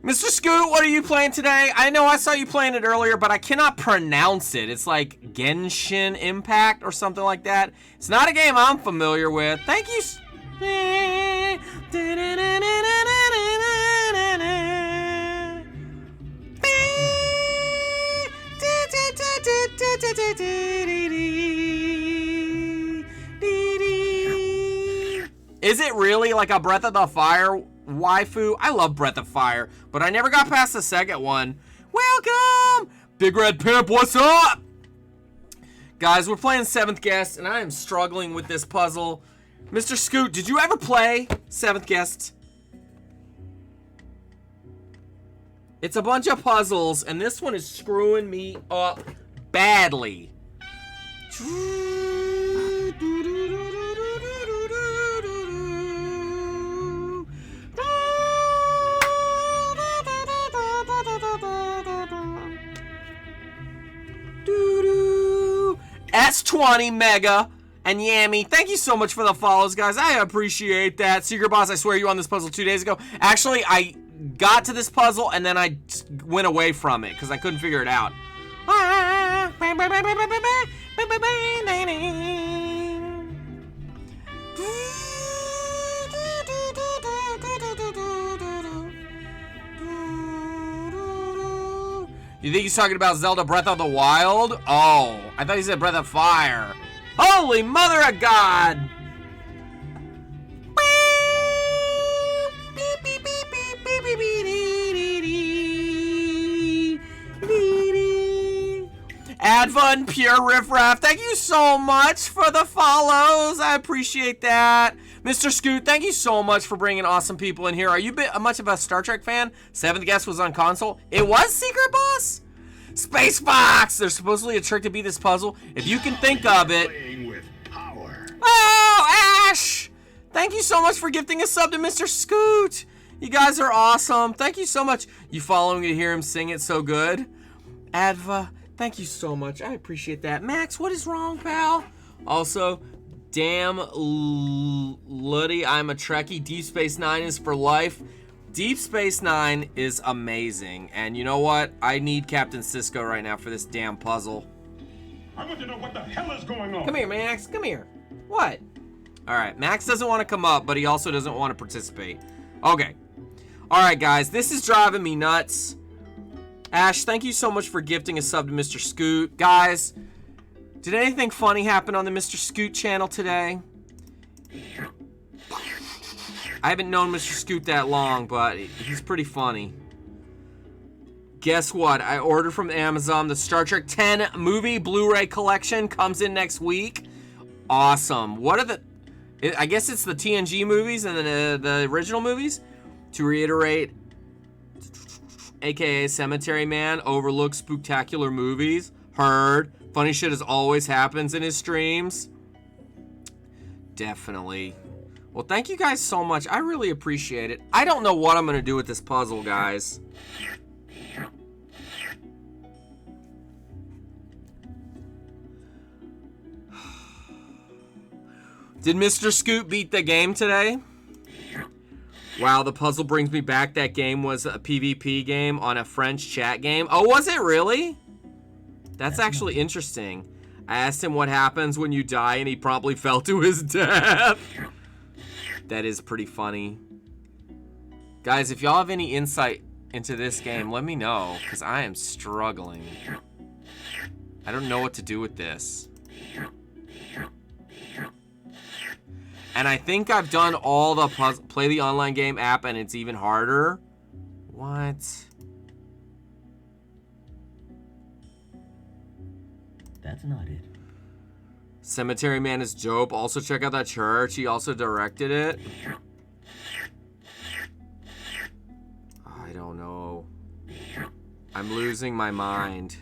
Mr. Scoot, what are you playing today? I know I saw you playing it earlier, but I cannot pronounce it. It's like Genshin Impact or something like that. It's not a game I'm familiar with. Thank you. Is it really like a Breath of the Fire waifu? I love Breath of Fire, but I never got past the second one. Welcome! Big Red Pimp, what's up? Guys, we're playing Seventh Guest, and I am struggling with this puzzle. Mr. Scoot, did you ever play Seventh Guest? It's a bunch of puzzles, and this one is screwing me up badly. S20 Mega and Yammy, thank you so much for the follows, guys. I appreciate that. Secret Boss, I swear you won this puzzle 2 days ago. Actually, I got to this puzzle and then I went away from it because I couldn't figure it out. You think he's talking about Zelda Breath of the Wild? Oh, I thought he said Breath of Fire. Holy Mother of God! Adva and Pure Riffraff, thank you so much for the follows. I appreciate that. Mr. Scoot, thank you so much for bringing awesome people in here. Are you much of a Star Trek fan? Seventh Guest was on console. It was Secret Boss? Space Fox! There's supposedly a trick to beat this puzzle. If you can think of it. Oh, Ash! Thank you so much for gifting a sub to Mr. Scoot. You guys are awesome. Thank you so much. You following to hear him sing it so good? Adva, thank you so much. I appreciate that. Max, what is wrong, pal? Also, damn Luddy, I'm a Trekkie. Deep Space Nine is for life. Deep Space Nine is amazing. And you know what? I need Captain Sisko right now for this damn puzzle. I want to know what the hell is going on. Come here, Max. Come here. What? All right, Max doesn't want to come up, but he also doesn't want to participate. Okay. All right, guys, this is driving me nuts. Ash, thank you so much for gifting a sub to Mr. Scoot. Guys, did anything funny happen on the Mr. Scoot channel today? I haven't known Mr. Scoot that long, but he's pretty funny. Guess what? I ordered from Amazon the Star Trek 10 movie Blu-ray collection. Comes in next week. Awesome. What are the... I guess it's the TNG movies and then the original movies. To reiterate, aka Cemetery Man overlooks spooktacular movies. Heard. Funny shit as always happens in his streams. Definitely. Well, thank you guys so much. I really appreciate it. I don't know what I'm going to do with this puzzle, guys. Did Mr. Scoot beat the game today? Wow, the puzzle brings me back. That game was a PvP game on a French chat game. Oh, was it really? That's actually interesting. I asked him what happens when you die, and he promptly fell to his death. That is pretty funny. Guys, if y'all have any insight into this game, let me know, because I am struggling. I don't know what to do with this. And I think I've done all the play the online game app, and it's even harder. What? That's not it. Cemetery Man is dope. Also check out that church. He also directed it. I don't know. I'm losing my mind.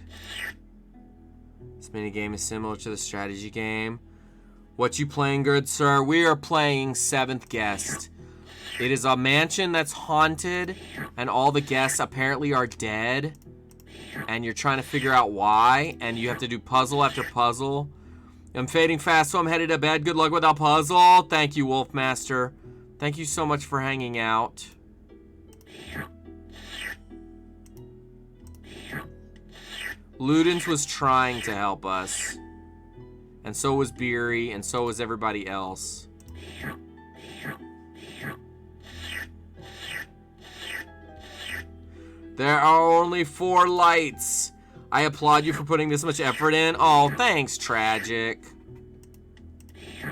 This minigame is similar to the strategy game. What you playing, good sir? We are playing Seventh Guest. It is a mansion that's haunted, and all the guests apparently are dead. And you're trying to figure out why, and you have to do puzzle after puzzle. I'm fading fast, so I'm headed to bed. Good luck with that puzzle. Thank you, Wolfmaster. Thank you so much for hanging out. Ludens was trying to help us. And so was Beery, and so was everybody else. There are only 4 lights. I applaud you for putting this much effort in. Oh, thanks, Tragic.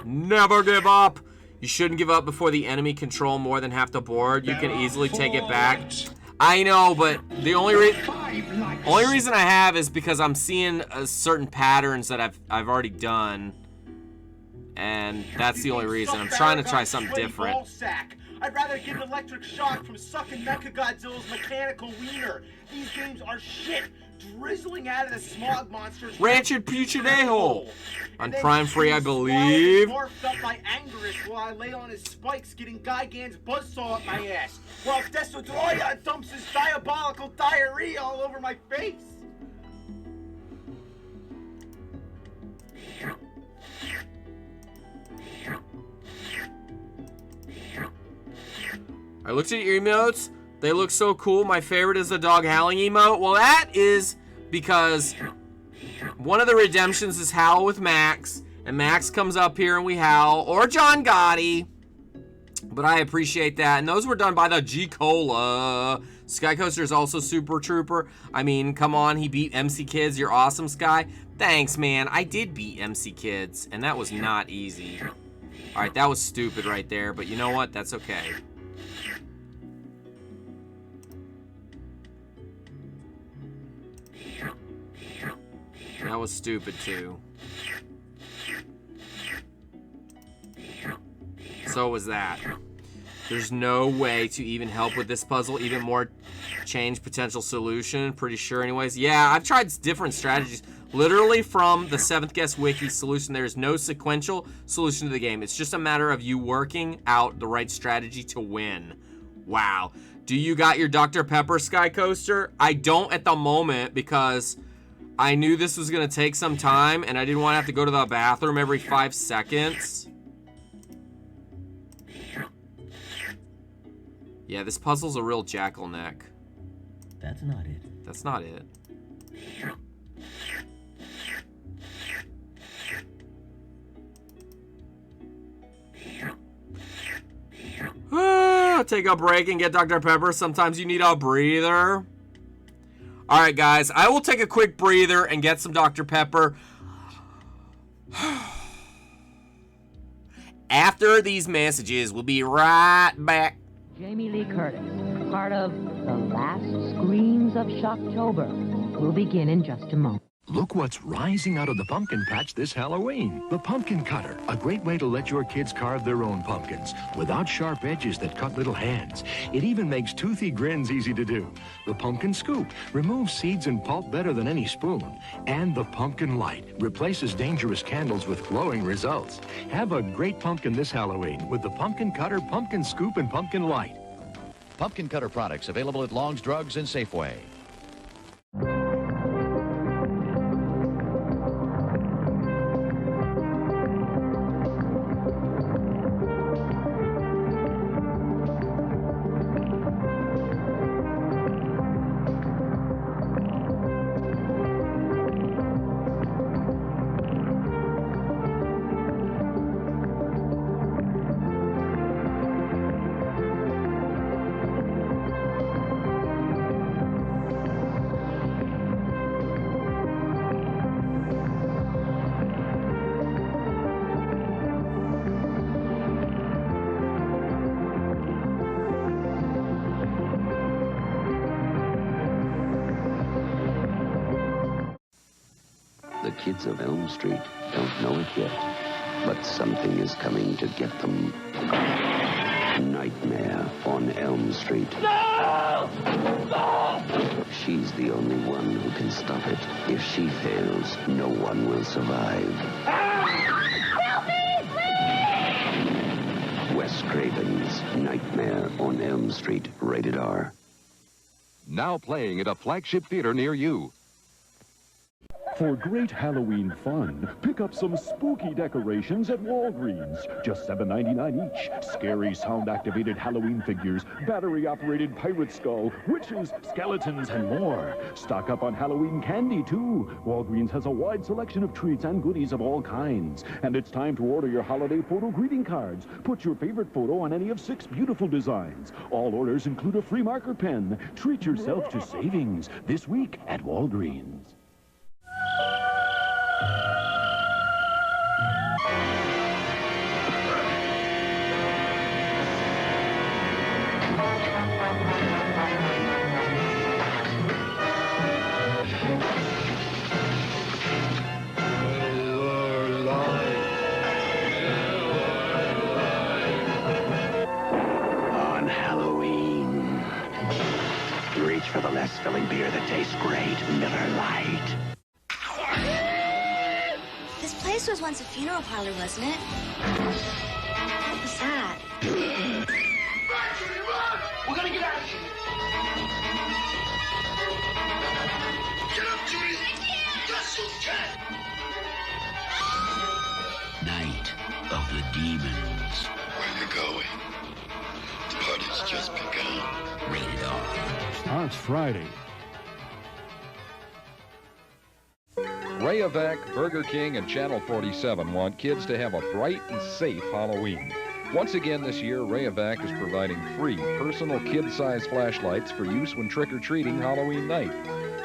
Never give up. You shouldn't give up before the enemy control more than half the board. You can easily take it back. I know, but the only reason I have is because I'm seeing certain patterns that I've already done, and that's the only reason. I'm trying to try something different. I'd rather get an electric shock from sucking Mechagodzilla's mechanical wiener. These games are shit, drizzling out of the smog monsters. Rancid Putrid A-hole. On Prime Free, I believe. Morphed up by Angerus while I lay on his spikes getting Gigan's buzzsaw up my ass. While Desodroya dumps his diabolical diarrhea all over my face. I looked at your emotes. They look so cool. My favorite is the dog howling emote. Well, that is because one of the redemptions is Howl with Max. And Max comes up here and we howl. Or John Gotti. But I appreciate that. And those were done by the G-Cola. Sky Coaster is also Super Trooper. I mean, come on. He beat MC Kids. You're awesome, Sky. Thanks, man. I did beat MC Kids. And that was not easy. Alright, that was stupid right there. But you know what? That's okay. That was stupid, too. So was that. There's no way to even help with this puzzle, even more change potential solution. Pretty sure anyways. Yeah, I've tried different strategies. Literally from the 7th Guess Wiki solution, there's no sequential solution to the game. It's just a matter of you working out the right strategy to win. Wow. Do you got your Dr. Pepper Sky Coaster? I don't at the moment because I knew this was going to take some time and I didn't want to have to go to the bathroom every 5 seconds. Yeah, this puzzle's a real jackal neck. That's not it. That's not it. Take a break and get Dr. Pepper. Sometimes you need a breather. Alright, guys. I will take a quick breather and get some Dr. Pepper. After these messages, we'll be right back. Jamie Lee Curtis, part of The Last Screams of Shocktober, will begin in just a moment. Look what's rising out of the pumpkin patch this Halloween. The Pumpkin Cutter, a great way to let your kids carve their own pumpkins without sharp edges that cut little hands. It even makes toothy grins easy to do. The Pumpkin Scoop removes seeds and pulp better than any spoon. And the Pumpkin Light replaces dangerous candles with glowing results. Have a great pumpkin this Halloween with the Pumpkin Cutter, Pumpkin Scoop, and Pumpkin Light. Pumpkin Cutter products available at Long's Drugs and Safeway. The kids of Elm Street don't know it yet, but something is coming to get them. Nightmare on Elm Street. No! No! She's the only one who can stop it. If she fails, no one will survive. Help me, please! Wes Craven's Nightmare on Elm Street, rated R. Now playing at a flagship theater near you. For great Halloween fun, pick up some spooky decorations at Walgreens. Just $7.99 each. Scary sound-activated Halloween figures, battery-operated pirate skull, witches, skeletons, and more. Stock up on Halloween candy, too. Walgreens has a wide selection of treats and goodies of all kinds. And it's time to order your holiday photo greeting cards. Put your favorite photo on any of 6 beautiful designs. All orders include a free marker pen. Treat yourself to savings this week at Walgreens. On Halloween, reach for the less filling beer that tastes great, Miller Lite. This place was once a funeral parlor, wasn't it? What was that? We're gonna get out of here. Get up, Judy. Yes, you can. Night of the Demons. Where you going? The party's just begun. Rated R. Starts Friday. Rayovac, Burger King, and Channel 47 want kids to have a bright and safe Halloween. Once again this year, Rayovac is providing free personal kid-size flashlights for use when trick-or-treating Halloween night.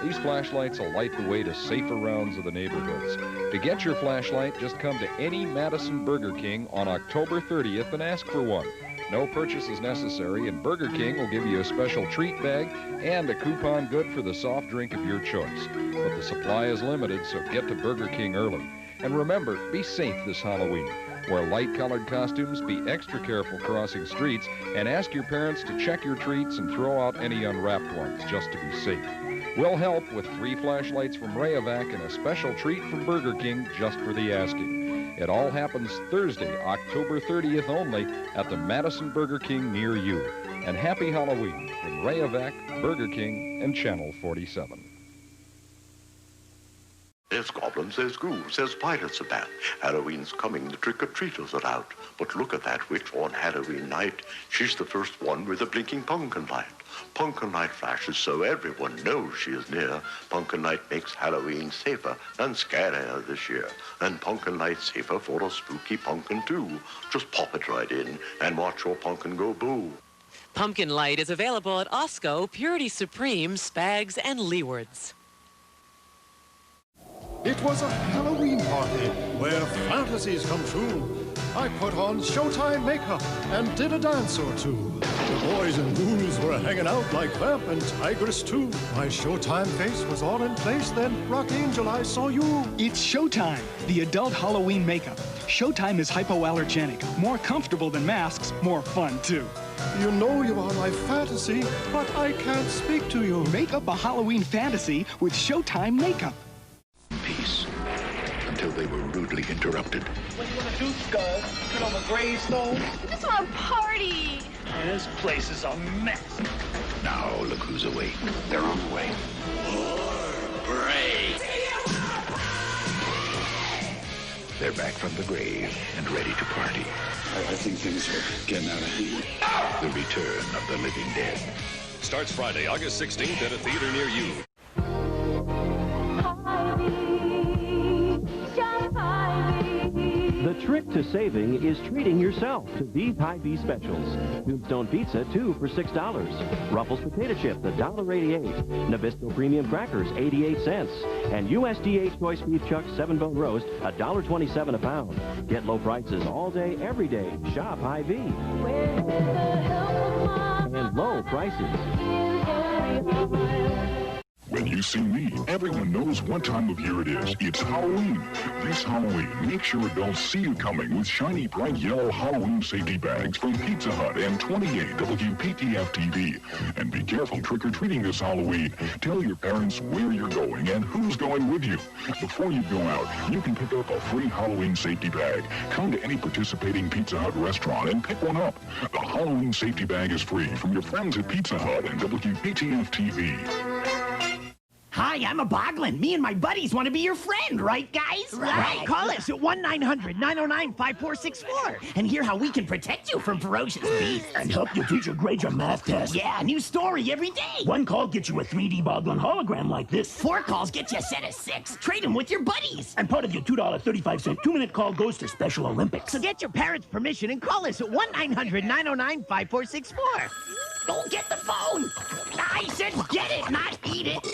These flashlights will light the way to safer rounds of the neighborhoods. To get your flashlight, just come to any Madison Burger King on October 30th and ask for one. No purchase is necessary, and Burger King will give you a special treat bag and a coupon good for the soft drink of your choice. But the supply is limited, so get to Burger King early. And remember, be safe this Halloween. Wear light-colored costumes, be extra careful crossing streets, and ask your parents to check your treats and throw out any unwrapped ones just to be safe. We'll help with 3 flashlights from Rayovac and a special treat from Burger King just for the asking. It all happens Thursday, October 30th only at the Madison Burger King near you. And happy Halloween from Rayovac, Burger King, and Channel 47. There's goblins, there's ghouls, there's pirates about. Halloween's coming, the trick-or-treaters are out. But look at that witch on Halloween night. She's the first one with a blinking pumpkin light. Pumpkin light flashes so everyone knows she is near. Pumpkin light makes Halloween safer and scarier this year. And pumpkin light safer for a spooky pumpkin too. Just pop it right in and watch your pumpkin go boo. Pumpkin light is available at Osco, Purity Supreme, Spags, and Leewards. It was a Halloween party where fantasies come true. I put on Showtime makeup and did a dance or two. The boys and ghouls were hanging out like Vamp and Tigress too. My Showtime face was all in place then. Rock Angel, I saw you. It's Showtime, the adult Halloween makeup. Showtime is hypoallergenic, more comfortable than masks, more fun too. You know you are my fantasy, but I can't speak to you. Make up a Halloween fantasy with Showtime makeup. Peace until they were rudely interrupted. What do you want to do, Scuzz? Sit on the gravestone? I just want to party. This place is a mess. Now look who's awake. They're on the way. Break. They're back from the grave and ready to party. I think things are getting out of hand. The return of the living dead. Starts Friday, August 16th at a theater near you. The trick to saving is treating yourself to these Hy-Vee specials. Tombstone Pizza, 2 for $6. Ruffles Potato Chip, $1.88. Nabisco Premium Crackers, 88 cents. And USDA Choice Beef Chuck 7-bone roast, $1.27 a pound. Get low prices all day, every day. Shop Hy-Vee. And low prices. When you see me, everyone knows what time of year it is. It's Halloween. This Halloween, make sure adults see you coming with shiny, bright yellow Halloween safety bags from Pizza Hut and 28 WPTF-TV. And be careful trick-or-treating this Halloween. Tell your parents where you're going and who's going with you. Before you go out, you can pick up a free Halloween safety bag. Come to any participating Pizza Hut restaurant and pick one up. The Halloween safety bag is free from your friends at Pizza Hut and WPTF-TV. Hi, I'm a Boglin. Me and my buddies want to be your friend, right, guys? Right. Call us at 1-900-909-5464 and hear how we can protect you from ferocious beasts. And help your teacher grade your math test. Yeah, new story every day. 1 call gets you a 3D Boglin hologram like this. 4 calls get you a set of 6. Trade them with your buddies. And part of your $2.35 2-minute call goes to Special Olympics. So get your parents' permission and call us at 1-900-909-5464. Don't get the phone. I said get it, not eat it.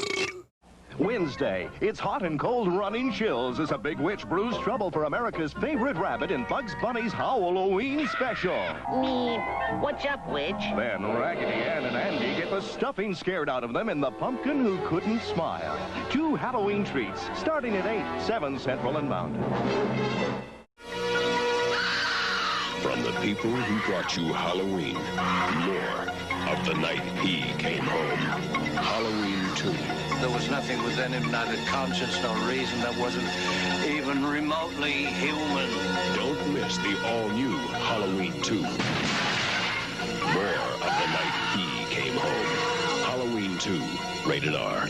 Wednesday, it's hot and cold running chills as a big witch brews trouble for America's favorite rabbit in Bugs Bunny's Halloween special. Me, what's up, witch? Then Raggedy Ann and Andy get the stuffing scared out of them in The Pumpkin Who Couldn't Smile. 2 Halloween treats starting at 8, 7 Central and Mountain. From the people who brought you Halloween, more of the night he came home. Halloween 2. There was nothing within him, not a conscience, no reason that wasn't even remotely human. Don't miss the all-new Halloween 2. More of the night he came home. Halloween 2, rated R.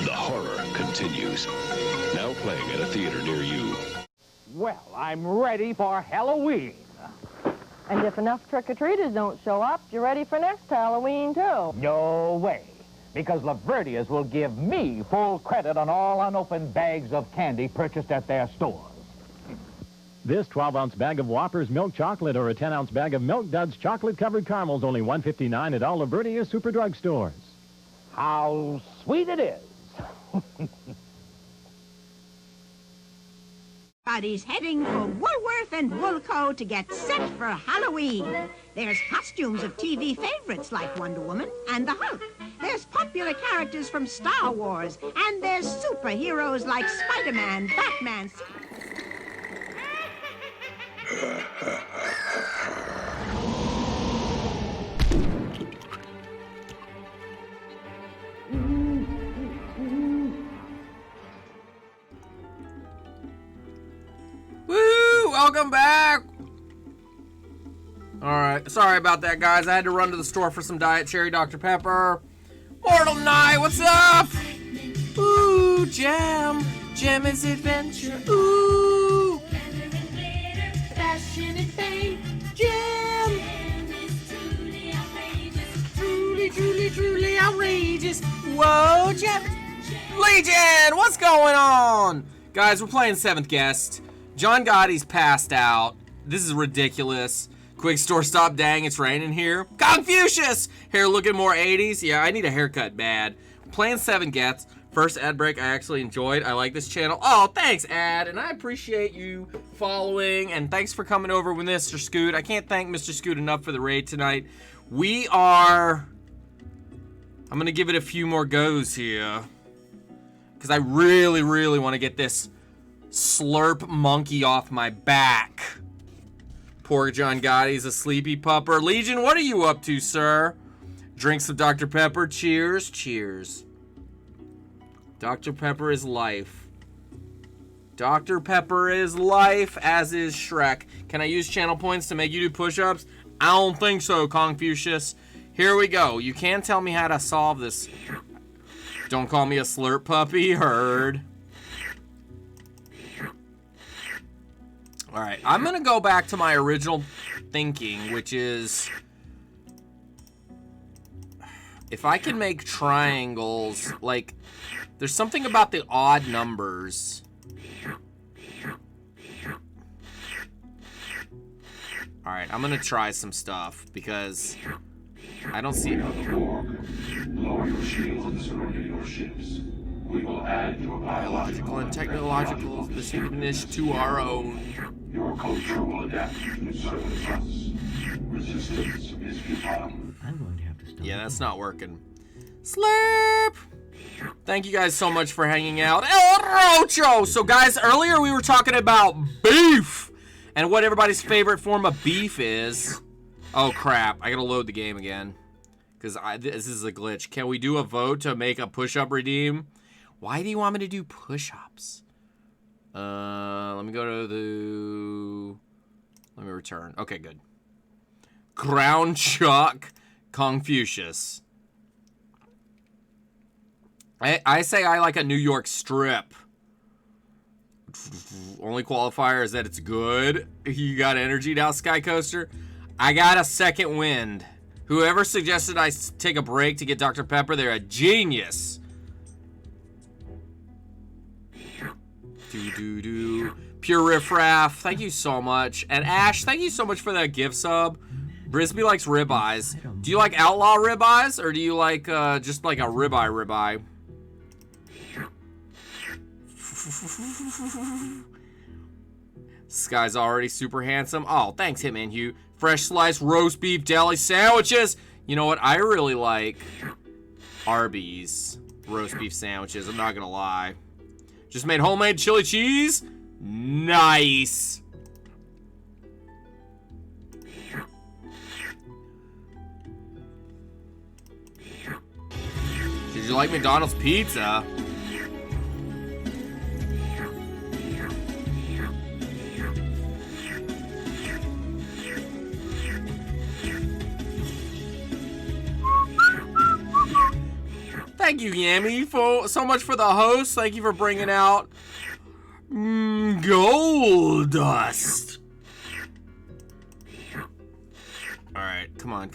The horror continues. Now playing at a theater near you. Well, I'm ready for Halloween. And if enough trick-or-treaters don't show up, you're ready for next Halloween, too. No way. Because Laverdius will give me full credit on all unopened bags of candy purchased at their stores. This 12-ounce bag of Whoppers milk chocolate or a 10-ounce bag of Milk Duds chocolate-covered caramels only $1.59 at all Laverdius super drug stores. How sweet it is. Everybody's heading for Woolworth and Woolco to get set for Halloween. There's costumes of TV favorites like Wonder Woman and the Hulk. There's popular characters from Star Wars. And there's superheroes like Spider-Man, Batman. Woo! Welcome back! Alright, sorry about that, guys. I had to run to the store for some Diet Cherry Dr. Pepper. Mortal Knight, what's up? Ooh, Jam. Jam is adventure. Ooh. Fashion and fame. Jam. Truly outrageous. Whoa, Jam. Legion, what's going on? Guys, we're playing 7th Guest. John Gotti's passed out. This is ridiculous. Quick store stop, dang, it's raining here. Confucius! Hair looking more 80s. Yeah, I need a haircut bad. Playing 7 Guest. First ad break I actually enjoyed. I like this channel. Oh, thanks, ad. And I appreciate you following. And thanks for coming over with Mr. Scoot. I can't thank Mr. Scoot enough for the raid tonight. We are... I'm going to give it a few more goes here. Because I really, really want to get this slurp monkey off my back. Poor John Gotti's a sleepy pupper. Legion, what are you up to, sir? Drink some Dr. Pepper. Cheers. Cheers. Dr. Pepper is life. Dr. Pepper is life, as is Shrek. Can I use channel points to make you do push-ups? I don't think so, Confucius. Here we go. You can't tell me how to solve this. Don't call me a slurp puppy. Heard. Alright, I'm going to go back to my original thinking, which is... if I can make triangles, like... there's something about the odd numbers. Alright, I'm going to try some stuff, because... I don't see... Lower your shields and surrender your ships. We will add your biological and technological distinctiveness to our own. Your culture will adapt to service us. Resistance is futile. I'm going to have to stop. Yeah, that's not working. Slurp! Thank you guys so much for hanging out. El Rocho! So guys, earlier we were talking about beef and what everybody's favorite form of beef is. Oh crap, I gotta load the game again. Because this is a glitch. Can we do a vote to make a push-up redeem? Why do you want me to do push-ups? Let me go to the... let me return. Okay, good. Crown Chuck Confucius. I say I like a New York strip. Only qualifier is that it's good. You got energy now, Sky Coaster? I got a second wind. Whoever suggested I take a break to get Dr. Pepper, they're a genius. Pure Riffraff, thank you so much. And Ash, thank you so much for that gift sub. Brisby likes ribeyes. Do you like outlaw ribeyes, or do you like just like a ribeye? This guy's already super handsome. Oh, thanks, Hitman Hugh. Fresh sliced roast beef deli sandwiches. You know what? I really like Arby's roast beef sandwiches. I'm not gonna lie. Just made homemade chili cheese. Nice. Did you like McDonald's pizza? Thank you, Yami, for so much for the host. Thank you for bringing out gold dust. All right, come on.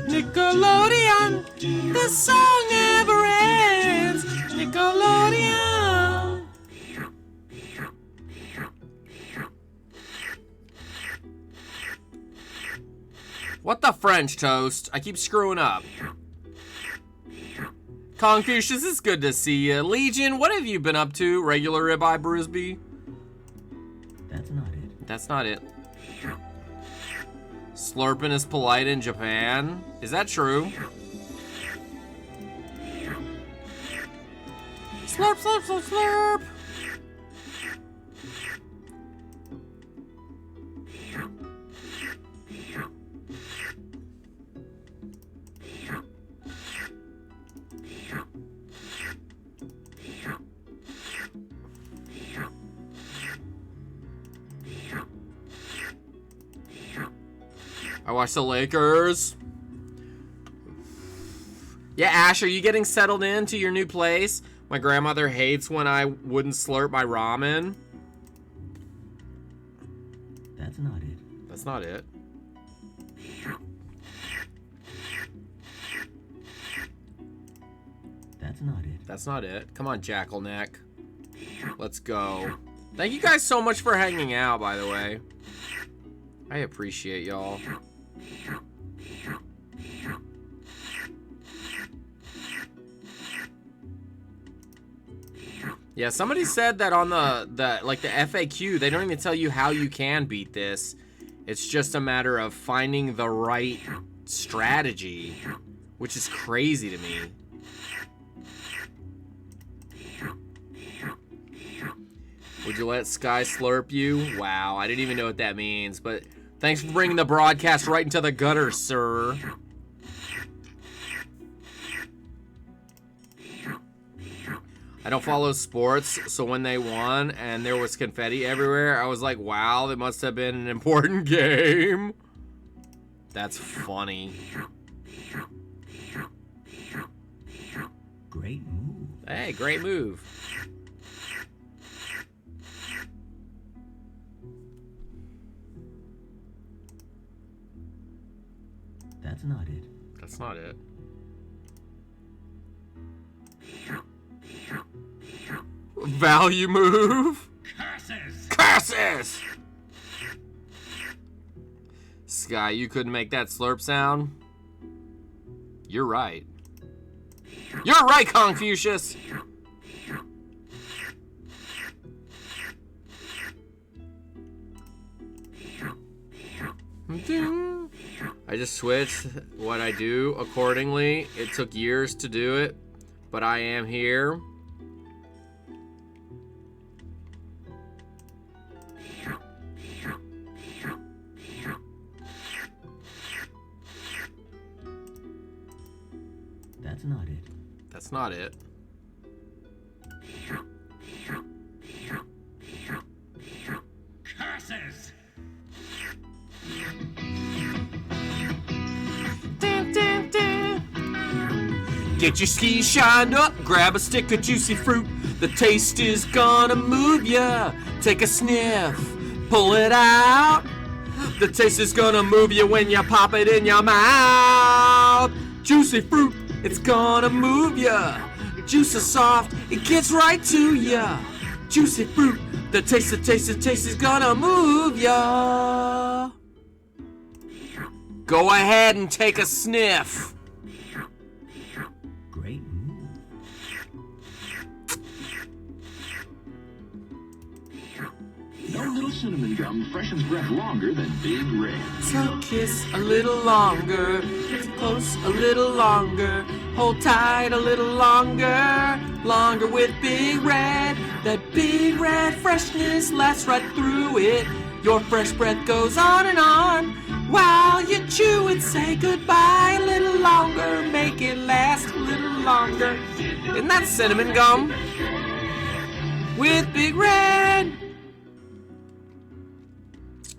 Nickelodeon, the song never ends. Nickelodeon. What the French toast? I keep screwing up. Confucius, it's good to see you. Legion, what have you been up to? Regular ribeye Brisby? That's not it. That's not it. Slurping is polite in Japan. Is that true? Slurp, slurp, slurp, slurp. I watched the Lakers. Yeah, Ash, are you getting settled into your new place? My grandmother hates when I wouldn't slurp my ramen. That's not it. That's not it. That's not it. That's not it. Come on, Jackalneck. Let's go. Thank you guys so much for hanging out, by the way. I appreciate y'all. Yeah, somebody said that on the FAQ, they don't even tell you how you can beat this. It's just a matter of finding the right strategy, which is crazy to me. Would you let Sky slurp you? Wow, I didn't even know what that means, but thanks for bringing the broadcast right into the gutter, sir. I don't follow sports, so when they won and there was confetti everywhere, I was like, wow, it must have been an important game. That's funny. Great move. Hey, great move. That's not it. That's not it. Value move? Curses! Curses! Sky, you couldn't make that slurp sound? You're right. You're right, Confucius! I just switched what I do accordingly. It took years to do it, but I am here. That's not it. That's not it. Curses! Get your skis shined up, grab a stick of juicy fruit. The taste is gonna move ya. Take a sniff, pull it out. The taste is gonna move you when you pop it in your mouth. Juicy fruit, it's gonna move ya. Juice is soft, it gets right to ya. Juicy fruit, the taste is gonna move ya. Go ahead and take a sniff. Great move. No little cinnamon gum freshens breath longer than Big Red. So kiss a little longer, get close a little longer, hold tight a little longer, longer with Big Red. That Big Red freshness lasts right through it. Your fresh breath goes on and on, while you chew and say goodbye a little longer, make it last a little longer. Isn't that cinnamon gum? With Big Red.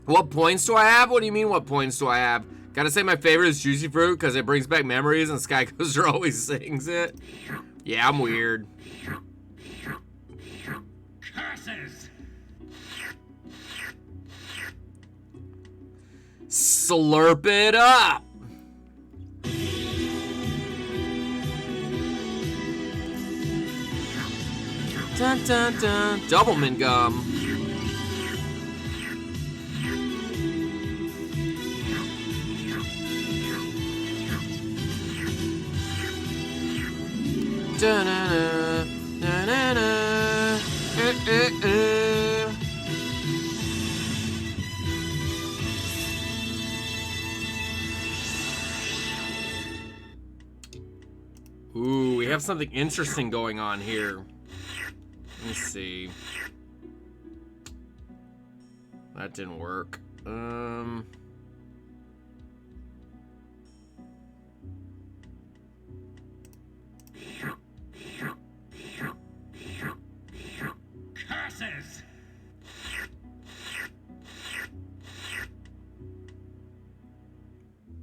What points do I have? What do you mean, what points do I have? Gotta say my favorite is Juicy Fruit because it brings back memories and Sky Coaster always sings it. Yeah, I'm weird. Curses! Slurp it up. Dun dun dun. Doublemint gum. Da-na-na, na-na-na, have something interesting going on here. Let me see. That didn't work. Curses!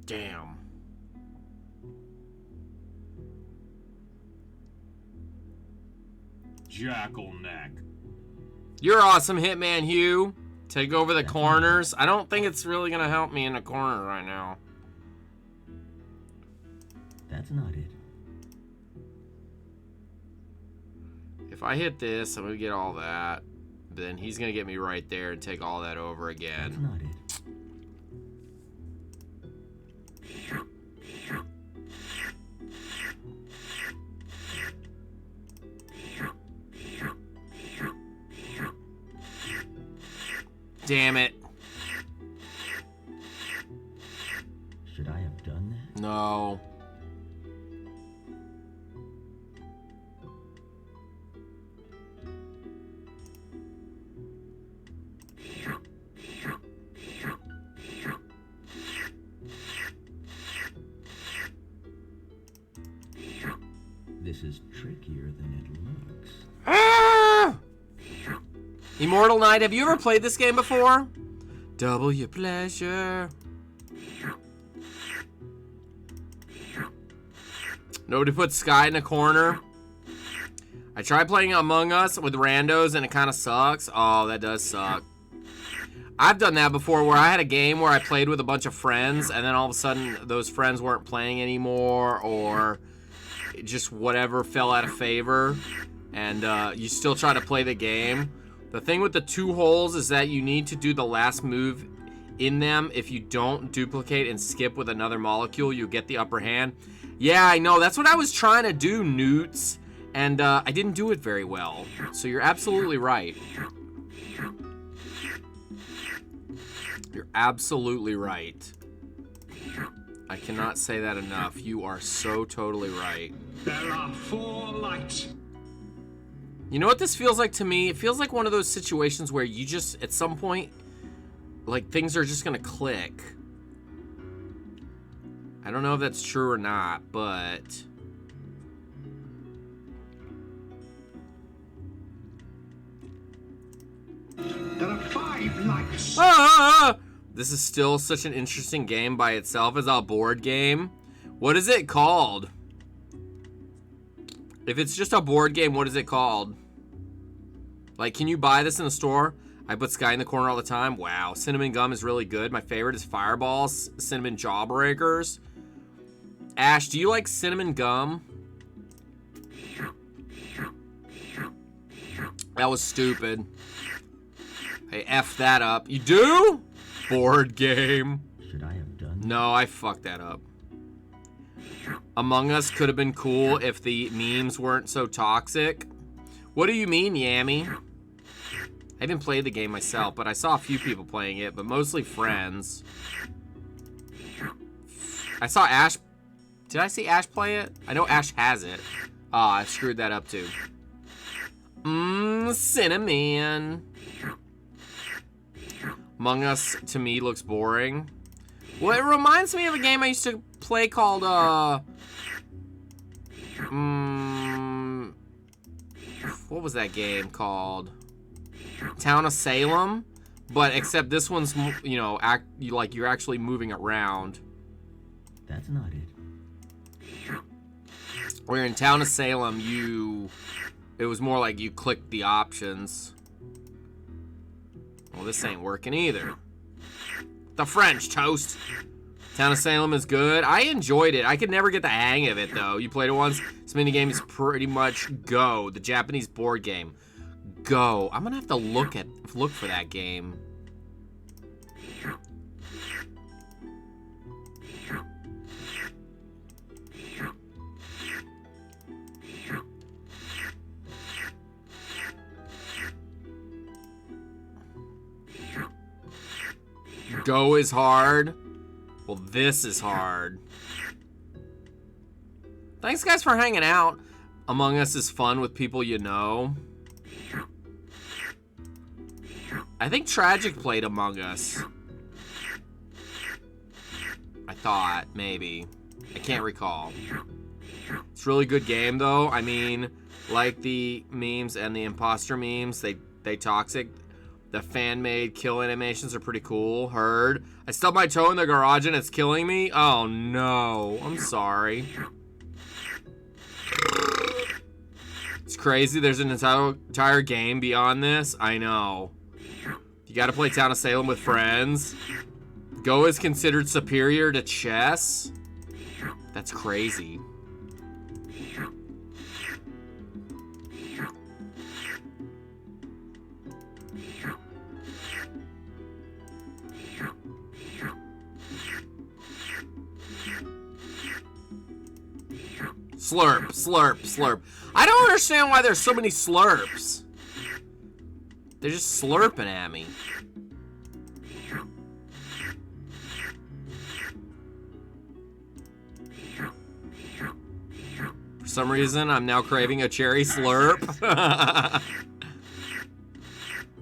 Damn. Jackal-neck. You're awesome, Hitman Hugh. Take over the corners. I don't think it's really gonna help me in the corner right now. That's not it. If I hit this, I'm gonna get all that. Then he's gonna get me right there and take all that over again. That's not it. Damn it. Should I have done that? No. This is trickier than it looks. Ah! Immortal Knight, have you ever played this game before? Double your pleasure. Nobody put Sky in a corner. I tried playing Among Us with randos and it kind of sucks. Oh, that does suck. I've done that before where I had a game where I played with a bunch of friends and then all of a sudden those friends weren't playing anymore or just whatever fell out of favor and you still try to play the game. The thing with the 2 holes is that you need to do the last move in them. If you don't duplicate and skip with another molecule, you get the upper hand. Yeah, I know. That's what I was trying to do, Newts. And I didn't do it very well. So you're absolutely right. You're absolutely right. I cannot say that enough. You are so totally right. There are 4 lights. You know what this feels like to me? It feels like one of those situations where you just, at some point, like, things are just gonna click. I don't know if that's true or not, but... There are 5 lights. Ah! This is still such an interesting game by itself as a board game. What is it called? If it's just a board game, what is it called? Like, can you buy this in the store? I put Sky in the corner all the time. Wow, cinnamon gum is really good. My favorite is Fireballs, cinnamon jawbreakers. Ash, do you like cinnamon gum? That was stupid. Hey, F that up. You do? Board game. Should I have done that? No, I fucked that up. Among Us could have been cool if the memes weren't so toxic. What do you mean, Yammy? I haven't played the game myself, but I saw a few people playing it, but mostly friends. I saw Ash. Did I see Ash play it? I know Ash has it. Ah, I screwed that up too. Cinnamon. Among Us, to me, looks boring. Well, it reminds me of a game I used to play called, what was that game called? Town of Salem? But except this one's, you know, you're actually moving around. That's not it. Where in Town of Salem, it was more like you clicked the options. Well, this ain't working either. The French toast. Town of Salem is good. I enjoyed it. I could never get the hang of it, though. You played it once. This minigame is pretty much Go, the Japanese board game. Go. I'm gonna have to look for that game. Go is hard. Well, this is hard. Thanks, guys, for hanging out. Among Us is fun with people you know. I think Tragic played Among Us. I thought, maybe. I can't recall. It's a really good game, though. I mean, like the memes and the imposter memes, they toxic. The fan-made kill animations are pretty cool. Heard. I stubbed my toe in the garage and it's killing me? Oh, no. I'm sorry. It's crazy. There's an entire game beyond this. I know. You gotta play Town of Salem with friends. Go is considered superior to chess? That's crazy. Slurp, slurp, slurp. I don't understand why there's so many slurps. They're just slurping at me. For some reason, I'm now craving a cherry slurp.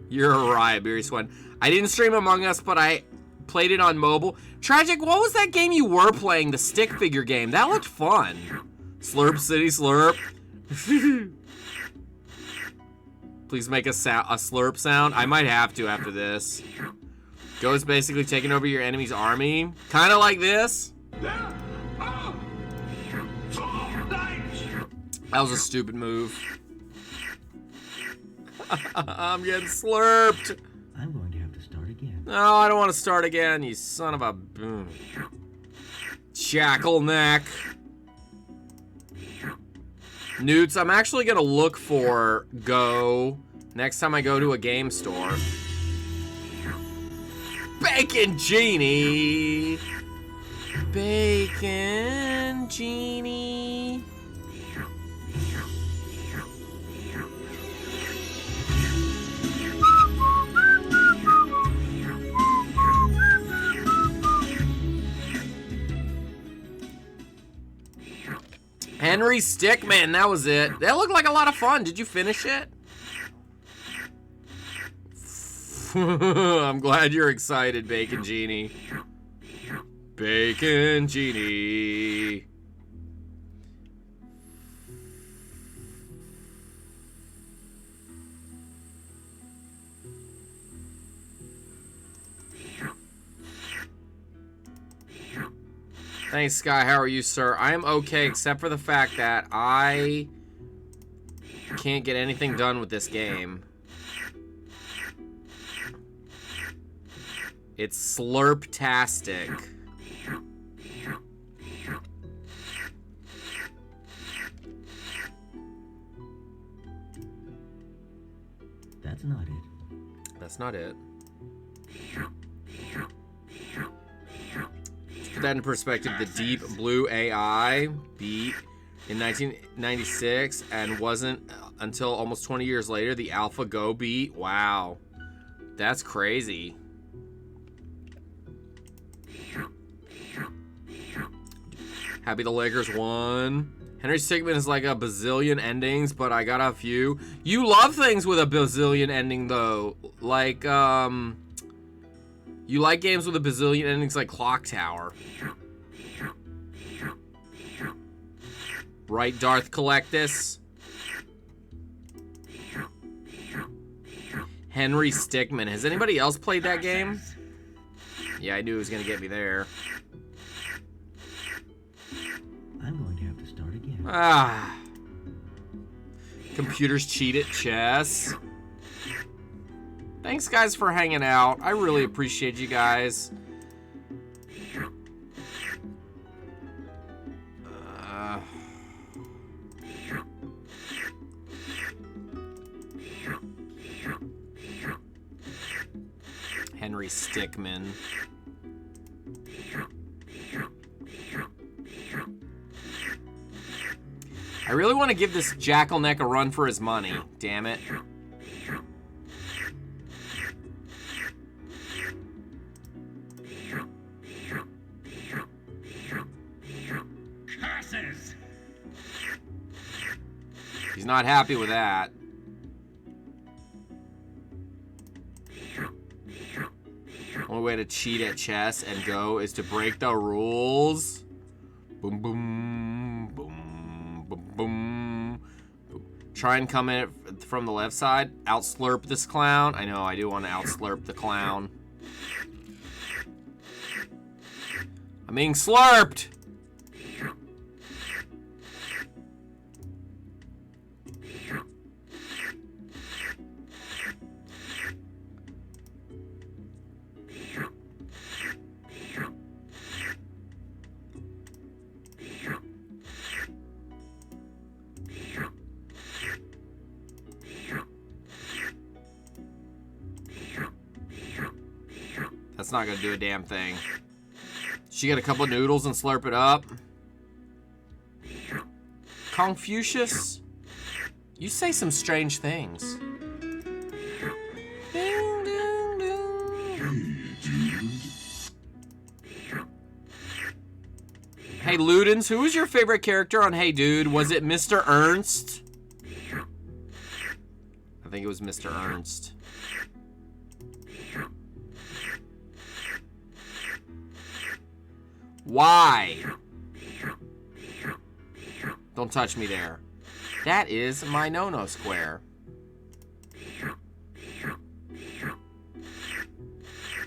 You're right, Beery Swan. I didn't stream Among Us, but I played it on mobile. Tragic, what was that game you were playing? The stick figure game. That looked fun. Slurp City Slurp. Please make a slurp sound. I might have to after this. Go's basically taking over your enemy's army. Kind of like this. That was a stupid move. I'm getting slurped. I'm going to have to start again. No, I don't want to start again, you son of a... Jackal neck. Newts, I'm actually gonna look for Go next time I go to a game store. Bacon Genie! Bacon Genie. Henry Stickmin, that was it. That looked like a lot of fun. Did you finish it? I'm glad you're excited, Bacon Genie. Bacon Genie. Thanks, Sky. How are you, sir? I am okay, except for the fact that I can't get anything done with this game. It's slurptastic. That's not it. That's not it. Put that in perspective, the Deep Blue AI beat in 1996 and wasn't until almost 20 years later the AlphaGo beat. Wow. That's crazy. Happy the Lakers won. Henry Stickmin is like a bazillion endings, but I got a few. You love things with a bazillion ending though. Like, you like games with a bazillion endings like Clock Tower. Right, Darth Collectus? Henry Stickmin. Has anybody else played that game? Yeah, I knew it was going to get me there. I'm going to have to start again. Ah. Computers cheat at chess. Thanks, guys, for hanging out. I really appreciate you guys. Henry Stickmin. I really want to give this Jackal Neck a run for his money. Damn it. Curses! He's not happy with that. Only way to cheat at chess and Go is to break the rules. Boom, boom, boom, boom, boom. Try and come in from the left side. Outslurp this clown. I know, I do want to outslurp the clown. I'm being slurped! That's not gonna do a damn thing. She get a couple of noodles and slurp it up. Confucius, you say some strange things. Ding, ding, ding. Hey Ludens, who was your favorite character on Hey Dude? Was it Mr. Ernst? I think it was Mr. Ernst. Why? Don't touch me there. That is my no-no square.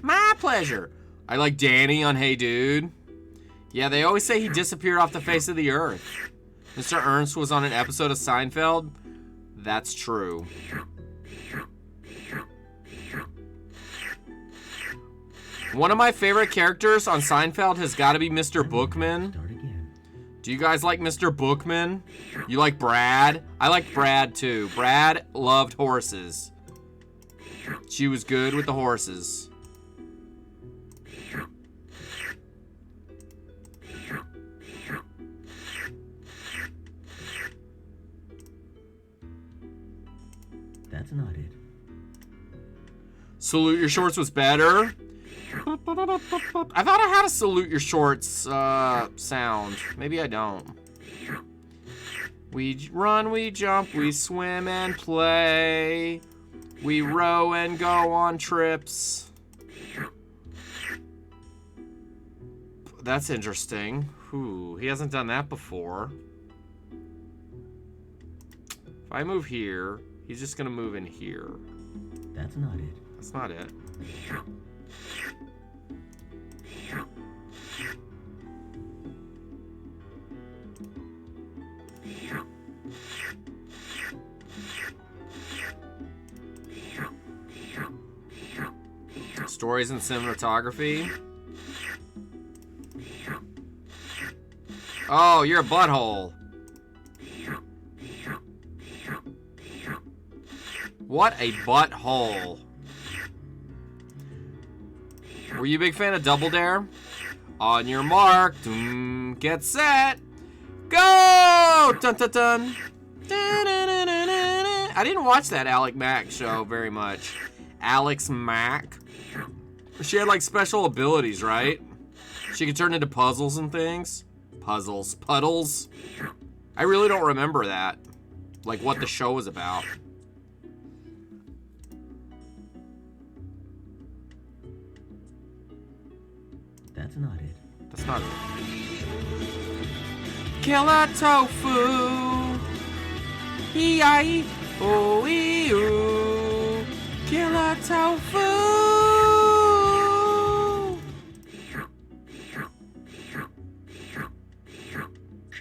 My pleasure. I like Danny on Hey Dude. Yeah, they always say he disappeared off the face of the earth. Mr. Ernst was on an episode of Seinfeld. That's true. One of my favorite characters on Seinfeld has got to be Mr. Bookman. Do you guys like Mr. Bookman? You like Brad? I like Brad too. Brad loved horses. She was good with the horses. That's not it. Salute Your Shorts was better. I thought I had a Salute Your Shorts sound. Maybe I don't. We run, we jump, we swim and play. We row and go on trips. That's interesting. Ooh, he hasn't done that before. If I move here, he's just gonna move in here. That's not it. That's not it. Stories and cinematography. Oh, you're a butthole. What a butthole. Were you a big fan of Double Dare? On your mark, get set, go! Dun dun dun. I didn't watch that Alex Mack show very much. Alex Mack. She had like special abilities, right? She could turn into puzzles and things. Puzzles. Puddles. I really don't remember that. Like what the show was about. That's not it. That's not it. Killer tofu. E-I-E-O-E-O. Killer tofu.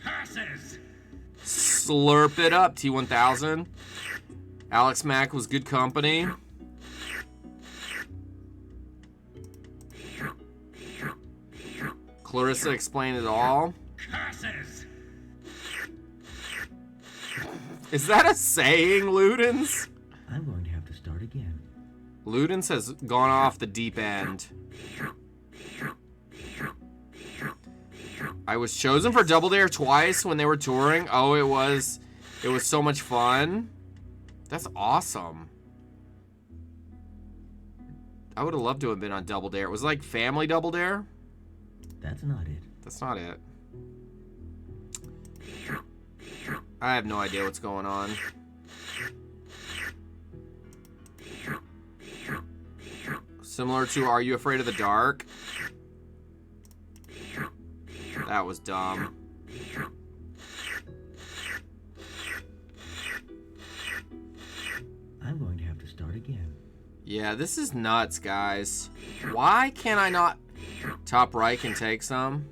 Curses. Slurp it up, T1000. Alex Mack was good company. Clarissa explained it all. Curses. Is that a saying, Ludens? I'm going to have to start again. Ludens has gone off the deep end. I was chosen for Double Dare twice when they were touring. Oh, it was so much fun. That's awesome. I would have loved to have been on Double Dare. It was like Family Double Dare. That's not it. I have no idea what's going on. Similar to Are You Afraid of the Dark? That was dumb. I'm going to have to start again. Yeah, this is nuts, guys. Why can't I not... Top right can take some.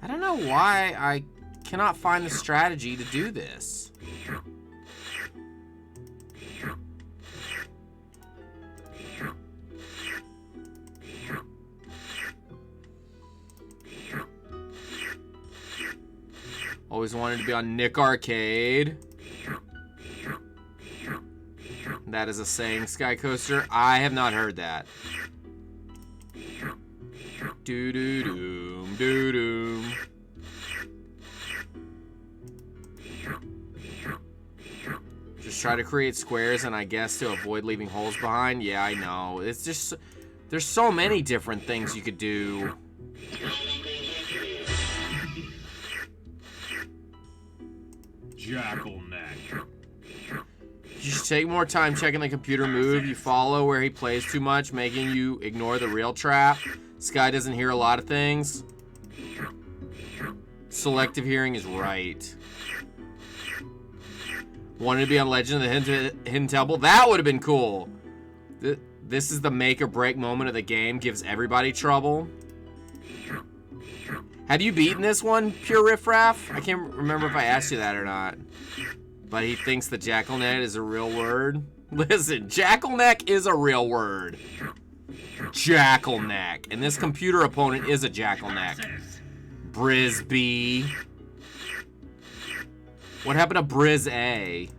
I don't know why I cannot find the strategy to do this. Always wanted to be on Nick Arcade. That is a saying, Sky Coaster. I have not heard that. Doo-doo-doom, doo-doom. Just try to create squares and I guess to avoid leaving holes behind. Yeah, I know. It's just... There's so many different things you could do. Jackal-neck. You should take more time checking the computer move you follow where he plays too much, making you ignore the real trap. Sky doesn't hear a lot of things. Selective hearing is right. Wanted to be on Legend of the Hidden Temple? That would have been cool. This is the make or break moment of the game. Gives everybody trouble. Have you beaten this one, Pure Riffraff? I can't remember if I asked you that or not. But he thinks the Jackal-neck is a real word. Listen, Jackal-neck is a real word. Jackal-neck. And this computer opponent is a Jackal-neck. Brisby. What happened to Briz A?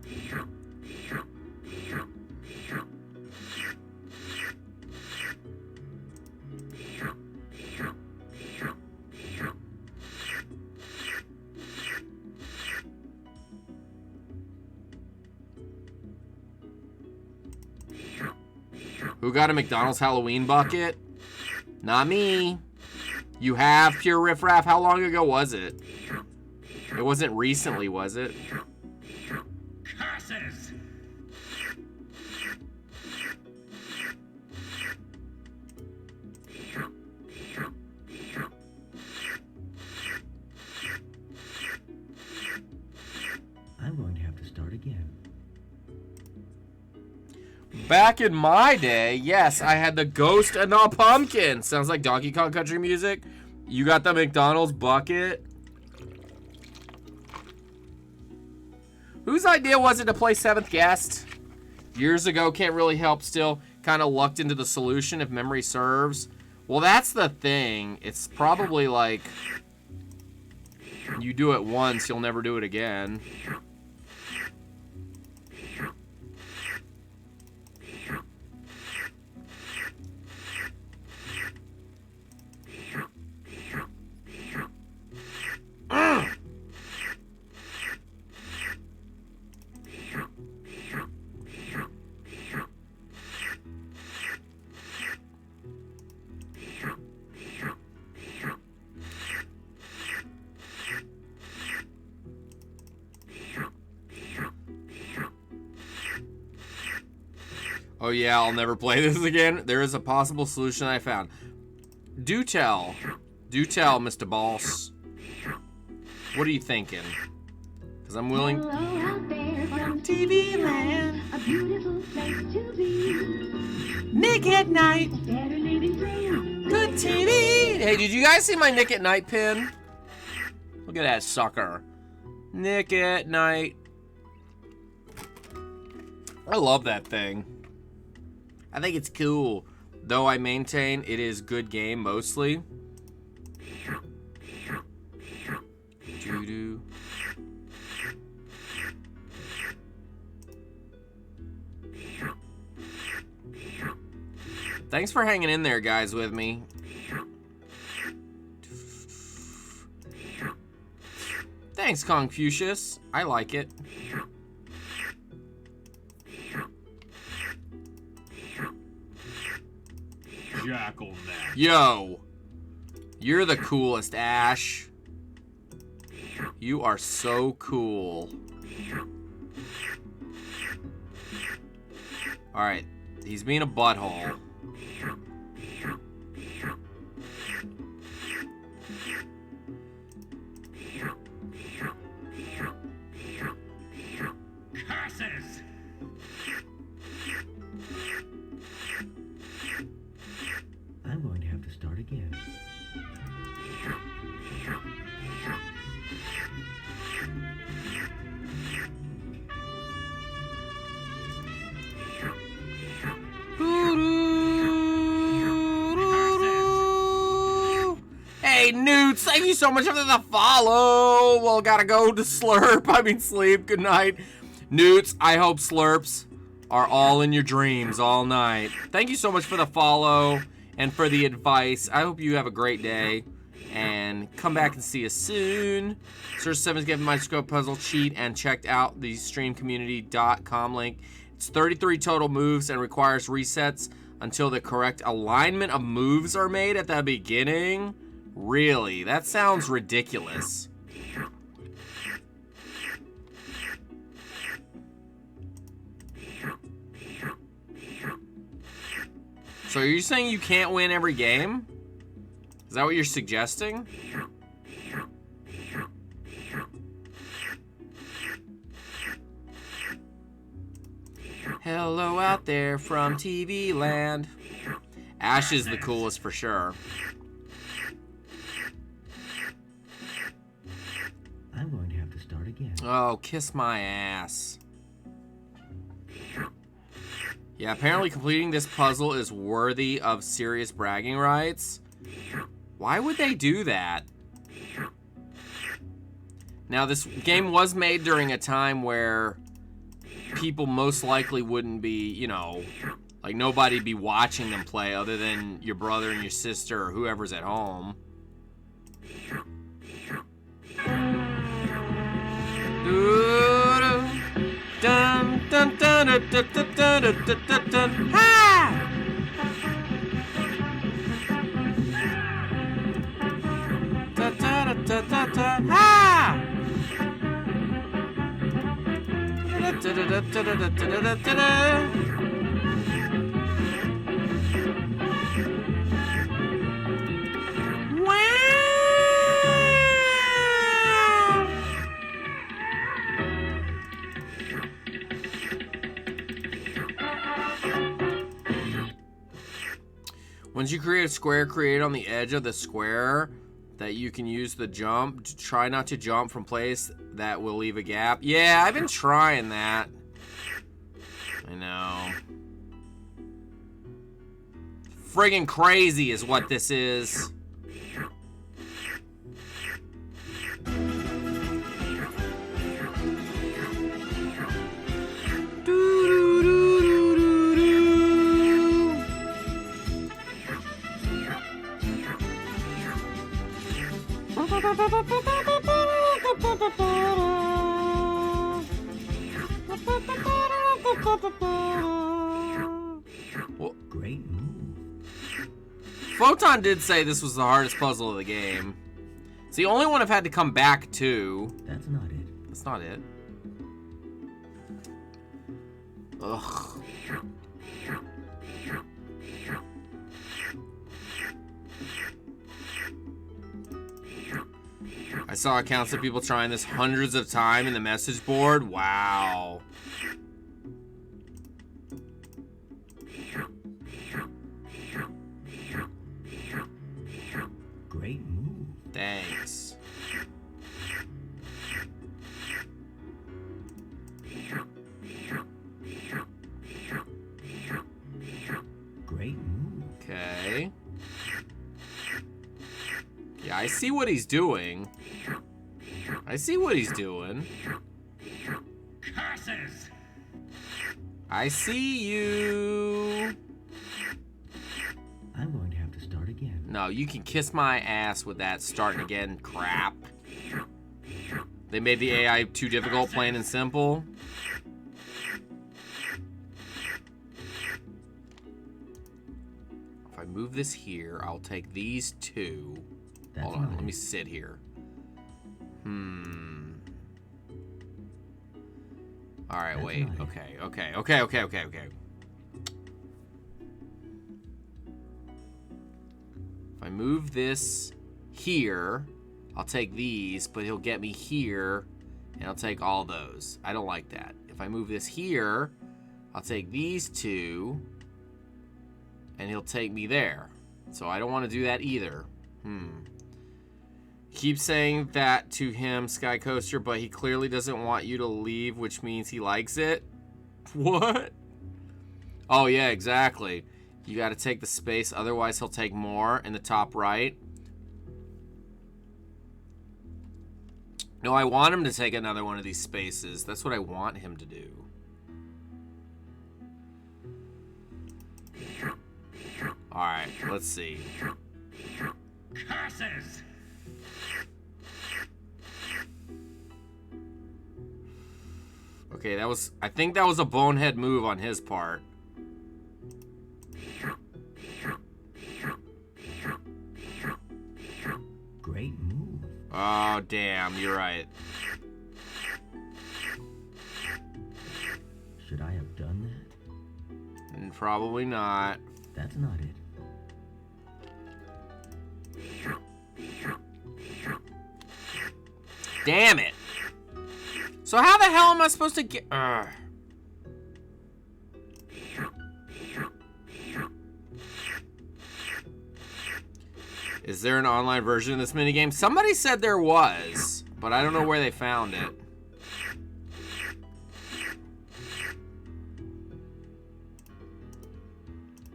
Who got a McDonald's Halloween bucket? Not me. You have, Pure Riffraff? How long ago was it? It wasn't recently, was it? Curses! I'm going to have to start again. Back in my day, yes, I had the Ghost and the Pumpkin. Sounds like Donkey Kong Country music. You got the McDonald's bucket. Whose idea was it to play Seventh Guest? Years ago, can't really help still. Kind of lucked into the solution if memory serves. Well, that's the thing. It's probably like you do it once, you'll never do it again. Oh yeah, I'll never play this again. There is a possible solution I found. Do tell, Mr. Boss. What are you thinking? Because I'm willing. Hello out there from TV land, a beautiful place to be. Nick at Night. Better living through. Good TV. Hey, did you guys see my Nick at Night pin? Look at that sucker. Nick at Night. I love that thing. I think it's cool. Though I maintain it is good game mostly. Doo-doo. Thanks for hanging in there, guys, with me. Thanks, Confucius. I like it. Jackal-neck. Yo. You're the coolest, Ash. You are so cool. Alright, he's being a butthole. Curses! I'm going to have to start again. Hey, Newts, thank you so much for the follow. Well, gotta go to sleep. Good night. Newts, I hope slurps are all in your dreams all night. Thank you so much for the follow and for the advice. I hope you have a great day. And come back and see us soon. Search 7's Given My Scope Puzzle Cheat and checked out the streamcommunity.com link. It's 33 total moves and requires resets until the correct alignment of moves are made at the beginning. Really? That sounds ridiculous. So are you saying you can't win every game? Is that what you're suggesting? Hello out there from TV land. Ash is the coolest for sure. I'm going to have to start again. Oh, kiss my ass. Yeah, apparently completing this puzzle is worthy of serious bragging rights. Why would they do that? Now, this game was made during a time where people most likely wouldn't be, you know, like nobody'd be watching them play other than your brother and your sister or whoever's at home. Dun, dun, dun, dun, dun, dun, dun, dun, dun, dun. Ha! Da, da, da, da, da. Ha! Da, da, da, da, da, da, da, da, da. Once you create a square, create on the edge of the square that you can use the jump. Try not to jump from place that will leave a gap. Yeah, I've been trying that. I know. Friggin' crazy is what this is. Well, great move. Photon did say this was the hardest puzzle of the game. It's the only one I've had to come back to. That's not it. That's not it. Ugh. I saw accounts of people trying this hundreds of times in the message board. Wow. Great move. Thanks. Great move. Okay. Yeah, I see what he's doing. I see what he's doing. Curses! I see you. I'm going to have to start again. No, you can kiss my ass with that starting again crap. They made the AI too difficult, plain and simple. If I move this here, I'll take these two. Hold on, let me sit here. All right, wait. Okay. If I move this here, I'll take these, but he'll get me here, and I'll take all those. I don't like that. If I move this here, I'll take these two, and he'll take me there. So I don't want to do that either. Keep saying that to him, Sky Coaster, but he clearly doesn't want you to leave, which means he likes it. What? Oh, yeah, exactly. You got to take the space, otherwise he'll take more in the top right. No, I want him to take another one of these spaces. That's what I want him to do. All right, let's see. Curses! Okay, I think that was a bonehead move on his part. Great move. Oh, damn, you're right. Should I have done that? Probably not. That's not it. Damn it. So how the hell am I supposed to get... Is there an online version of this minigame? Somebody said there was, but I don't know where they found it.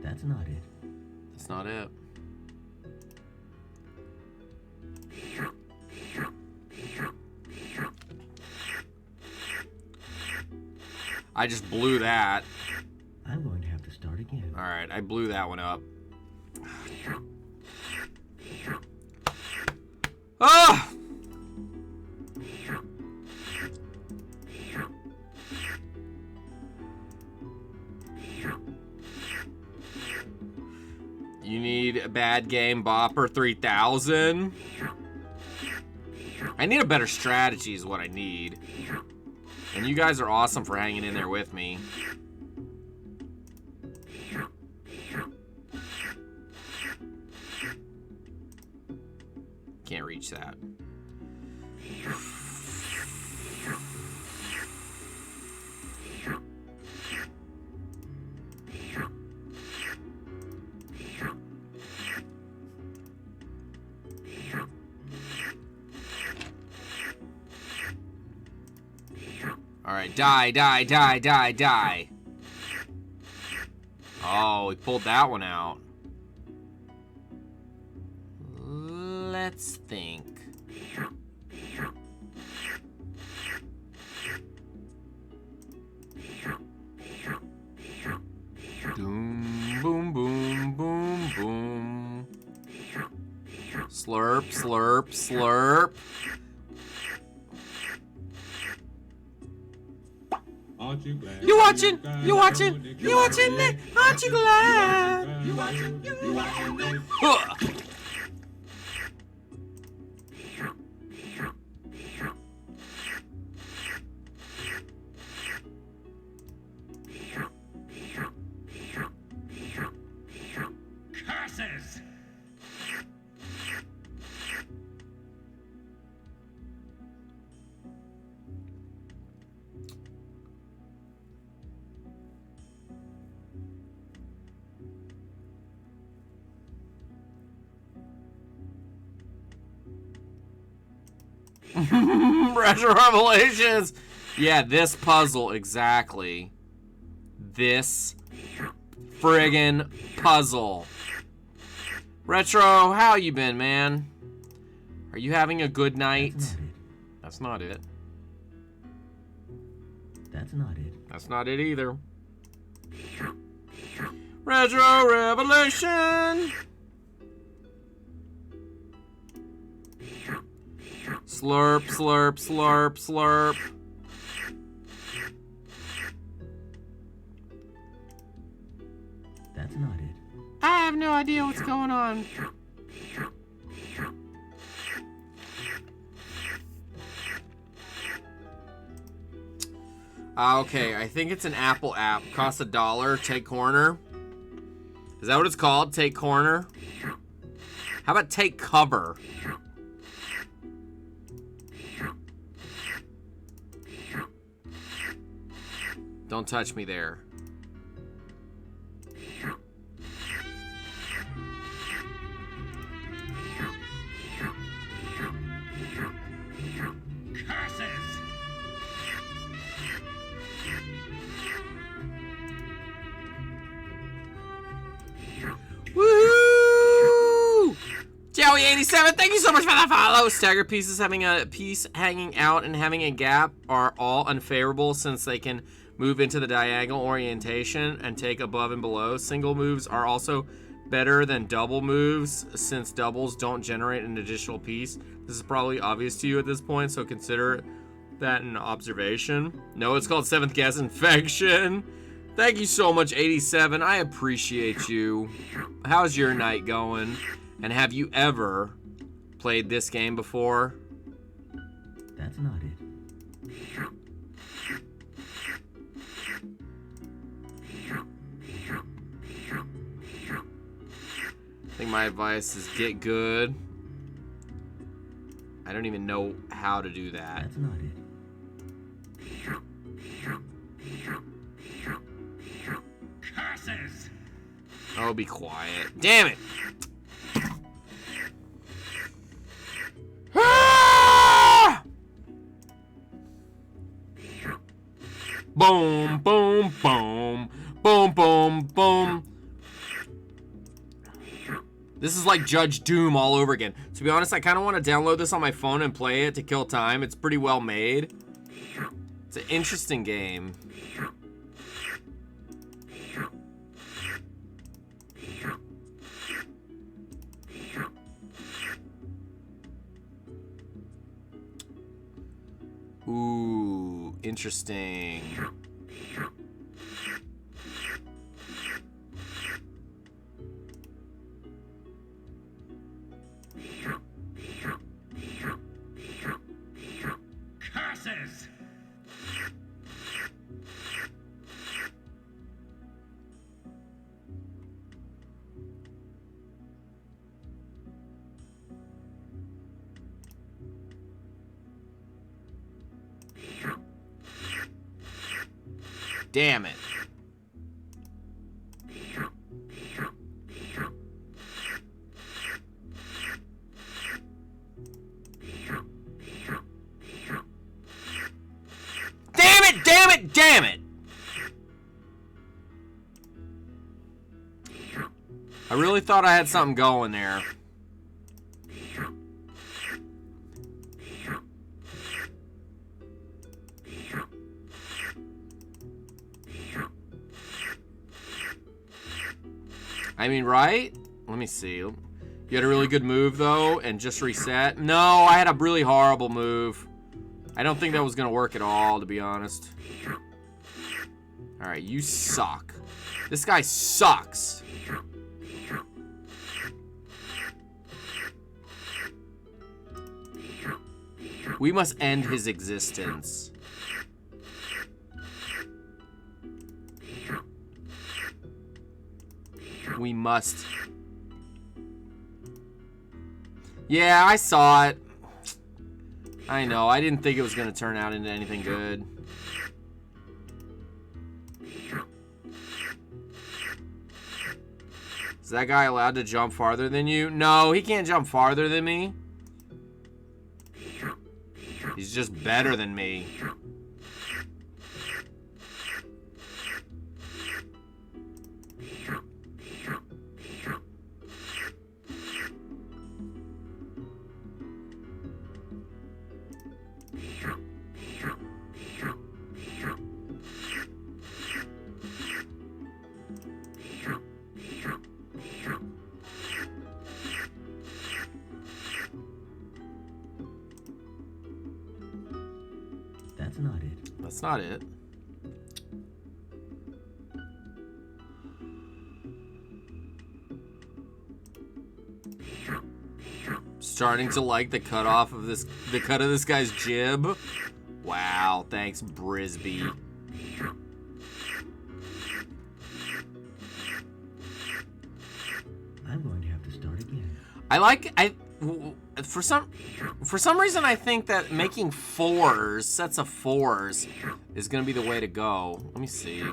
That's not it. That's not it. I just blew that. I'm going to have to start again. All right, I blew that one up. Ah! You need a bad game bopper 3000. I need a better strategy is what I need. And you guys are awesome for hanging in there with me. Can't reach that. All right, die. Oh, we pulled that one out. Let's think. Boom, boom, boom, boom, boom. Slurp, slurp, slurp. Aren't you glad? You watching? You watching? You watching me? Aren't you glad? You watching? You watching me? Curses! Retro Revelations! Yeah, this puzzle, exactly. This friggin' puzzle. Retro, how you been, man? Are you having a good night? That's not it. That's not it. That's not it either. Retro Revelation! Slurp, slurp, slurp, slurp. That's not it. I have no idea what's going on. Okay, I think it's an Apple app. Costs $1. Take Corner. Is that what it's called? Take Corner? How about Take Cover? Don't touch me there. Curses! Woohoo! Joey87, thank you so much for the follow. Stagger pieces having a piece hanging out and having a gap are all unfavorable since they can move into the diagonal orientation and take above and below. Single moves are also better than double moves since doubles don't generate an additional piece. This is probably obvious to you at this point, so consider that an observation. No, it's called Seventh Gas Infection. Thank you so much, 87. I appreciate you. How's your night going? And have you ever played this game before? That's not it. I think my advice is get good. I don't even know how to do that. That's not it. Curses! Oh, be quiet. Damn it! Ah! Boom, boom, boom. Boom, boom, boom. This is like Judge Doom all over again. To be honest, I kind of want to download this on my phone and play it to kill time. It's pretty well made. It's an interesting game. Ooh, interesting. Curses! Damn it. Damn it, damn it, damn it! I really thought I had something going there. I mean, right? Let me see. You had a really good move, though, and just reset? No, I had a really horrible move. I don't think that was going to work at all, to be honest. Alright, you suck. This guy sucks. We must end his existence. We must. Yeah, I saw it. I know. I didn't think it was going to turn out into anything good. Is that guy allowed to jump farther than you? No, he can't jump farther than me. He's just better than me. That's not it. That's not it. Starting to like the cutoff of this, the cut of this guy's jib. Wow, thanks, Brisby. I'm going to have to start again. For some reason I think that making sets of fours is gonna be the way to go. Let me see.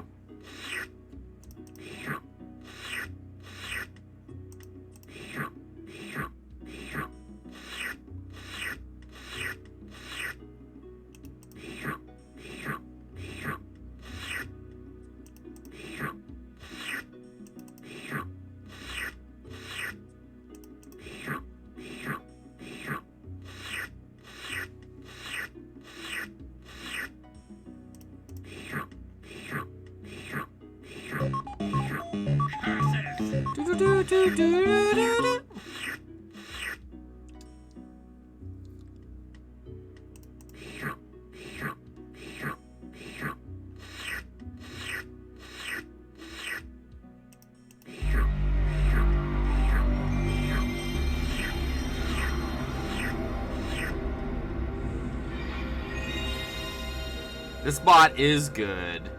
This bot is good.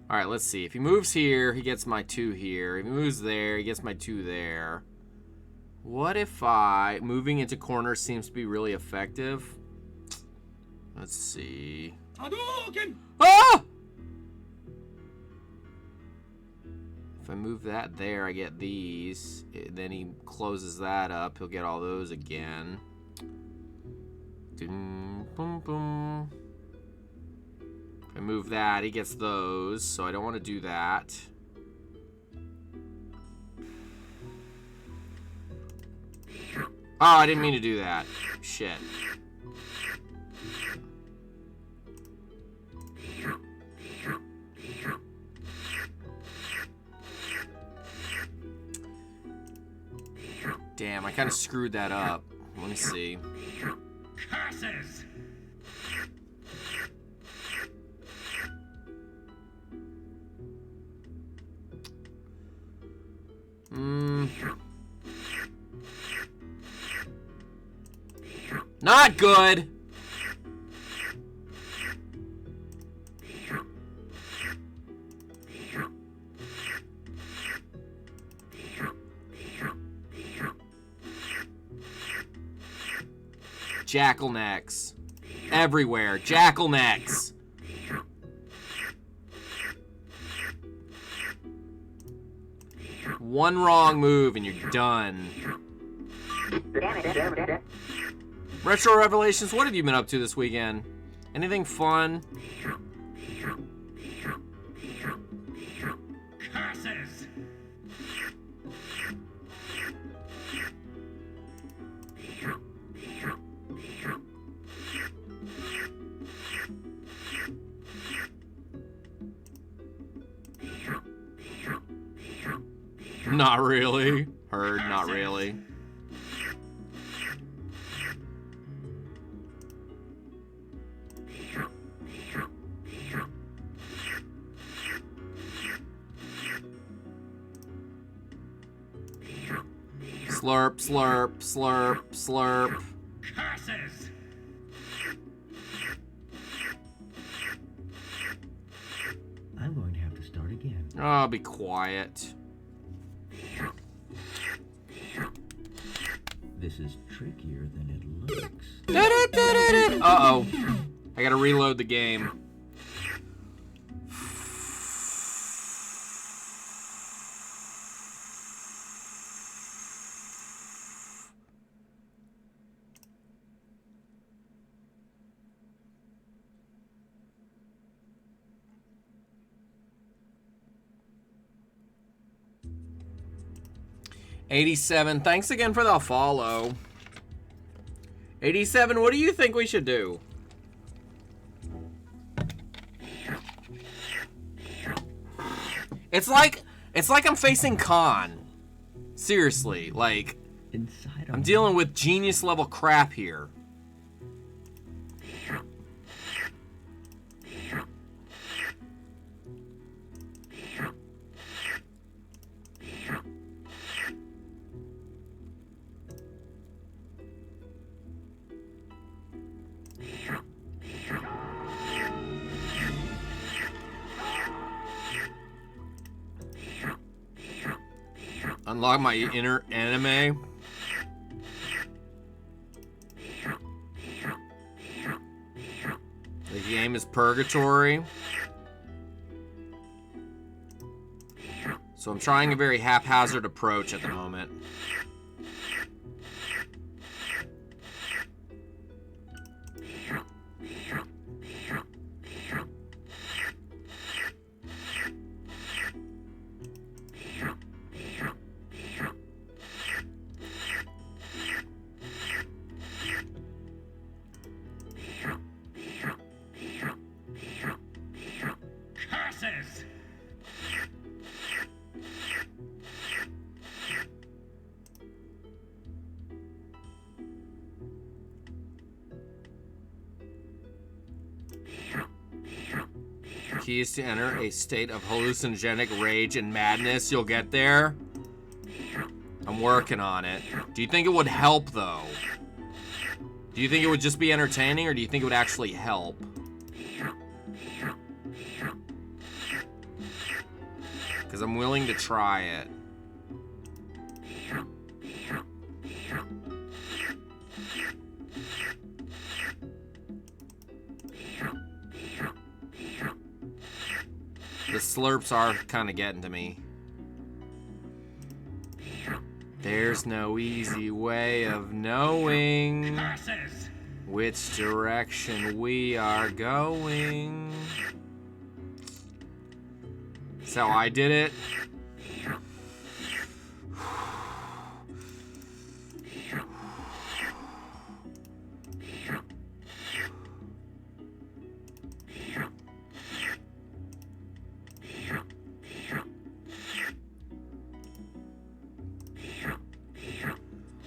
All right, let's see. If he moves here, he gets my 2 here. If he moves there, he gets my 2 there. What if moving into corners seems to be really effective? Let's see. Hadouken! Ah! If I move that there, I get these. Then he closes that up. He'll get all those again. Boom, boom. If I move that, he gets those. So I don't want to do that. Oh, I didn't mean to do that. Shit. Damn, I kind of screwed that up. Let me see. Curses! Not good. Jackal necks. Everywhere. Jackal necks. One wrong move and you're done. Retro Revelations, what have you been up to this weekend? Anything fun? Curses! Not really. Heard, not really. Slurp, slurp, slurp, slurp. Curses! I'm going to have to start again. Oh, be quiet. This is trickier than it looks. Uh-oh. I gotta reload the game. $87, thanks again for the follow. 87, what do you think we should do? It's like I'm facing Khan. Seriously, like I'm dealing with genius level crap here. Unlock my inner anime. The game is purgatory. So I'm trying a very haphazard approach at the moment. Curses! Keys to enter a state of hallucinogenic rage and madness. You'll get there. I'm working on it. Do you think it would help, though? Do you think it would just be entertaining, or do you think it would actually help? Because I'm willing to try it. The slurps are kind of getting to me. There's no easy way of knowing which direction we are going. That's how I did it.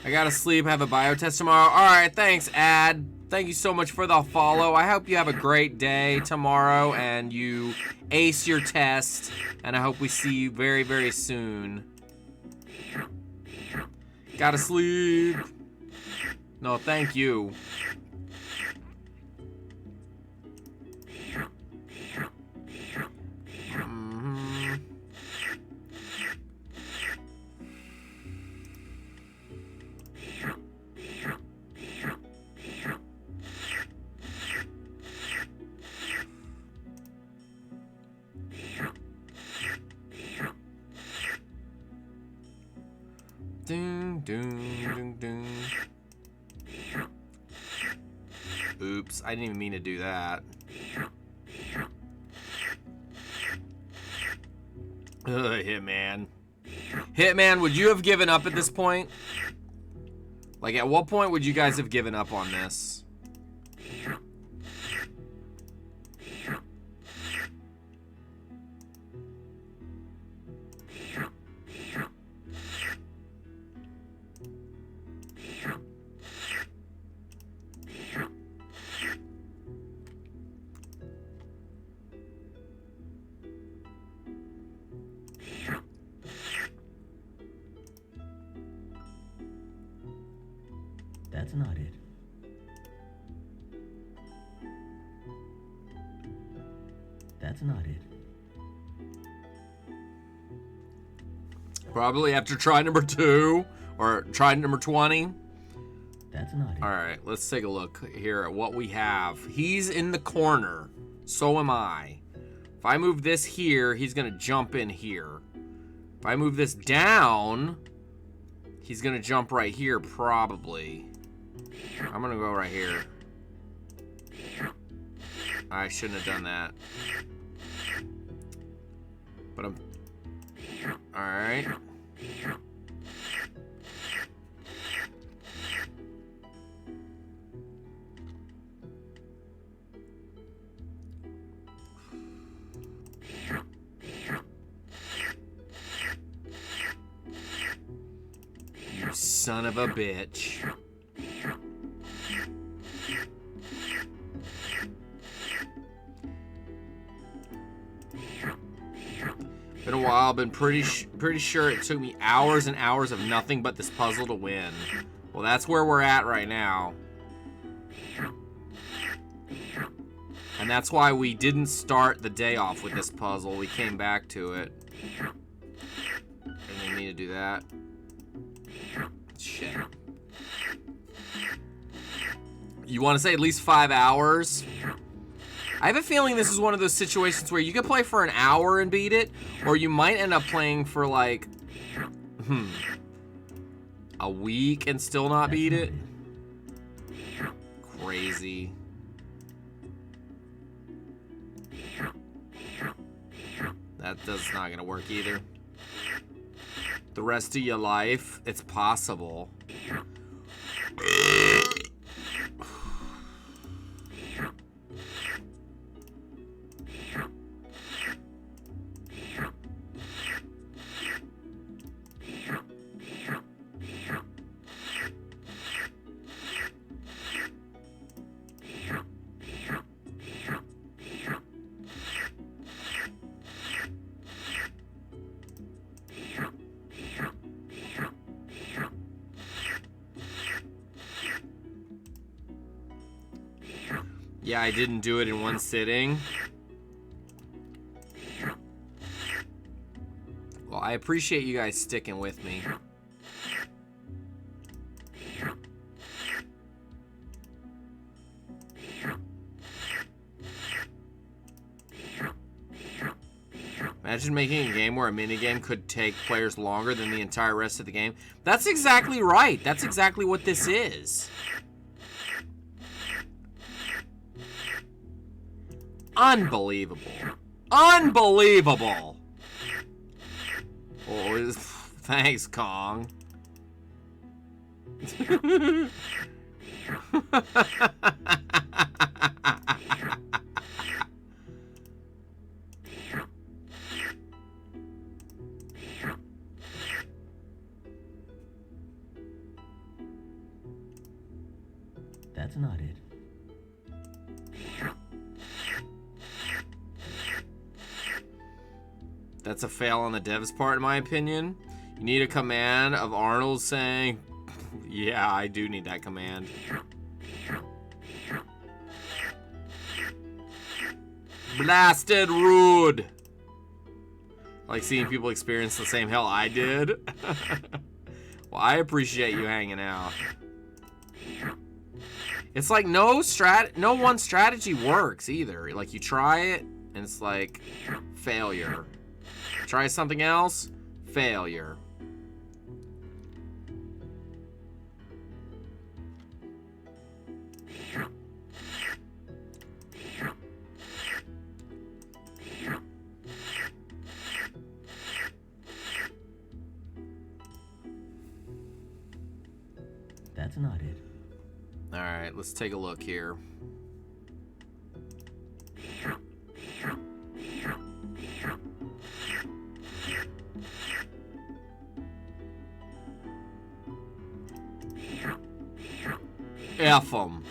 I gotta sleep, have a bio test tomorrow. Alright, thanks, Ad. Thank you so much for the follow. I hope you have a great day tomorrow and you ace your test. And I hope we see you very, very soon. Gotta sleep. No, thank you. Ding, ding, ding, ding. Oops, I didn't even mean to do that. Hitman. Hitman, would you have given up at this point? Like, at what point would you guys have given up on this? That's not it. That's not it. Probably after try number 2 or try number 20. That's not it. All right, let's take a look here at what we have. He's in the corner. So am I. If I move this here, he's going to jump in here. If I move this down, he's going to jump right here, probably. I'm going to go right here. I shouldn't have done that. But I'm... Alright. You son of a bitch. Been a while. Been pretty sure it took me hours and hours of nothing but this puzzle to win. Well, that's where we're at right now. And that's why we didn't start the day off with this puzzle. We came back to it. I didn't mean to do that. Shit. You want to say at least 5 hours? I have a feeling this is one of those situations where you can play for an hour and beat it, or you might end up playing for like, a week and still not beat it. Crazy. That's not gonna work either. The rest of your life, it's possible. Yeah, I didn't do it in one sitting. Well, I appreciate you guys sticking with me. Imagine making a game where a minigame could take players longer than the entire rest of the game. That's exactly right. That's exactly what this is. Unbelievable. Unbelievable. Oh, thanks, Kong. That's not it. That's a fail on the dev's part, in my opinion. You need a command of Arnold saying, yeah, I do need that command. Blasted rude. Like seeing people experience the same hell I did. Well, I appreciate you hanging out. It's like no one strategy works either. Like you try it and it's like failure. Try something else, failure. That's not it. All right, let's take a look here. F 'em.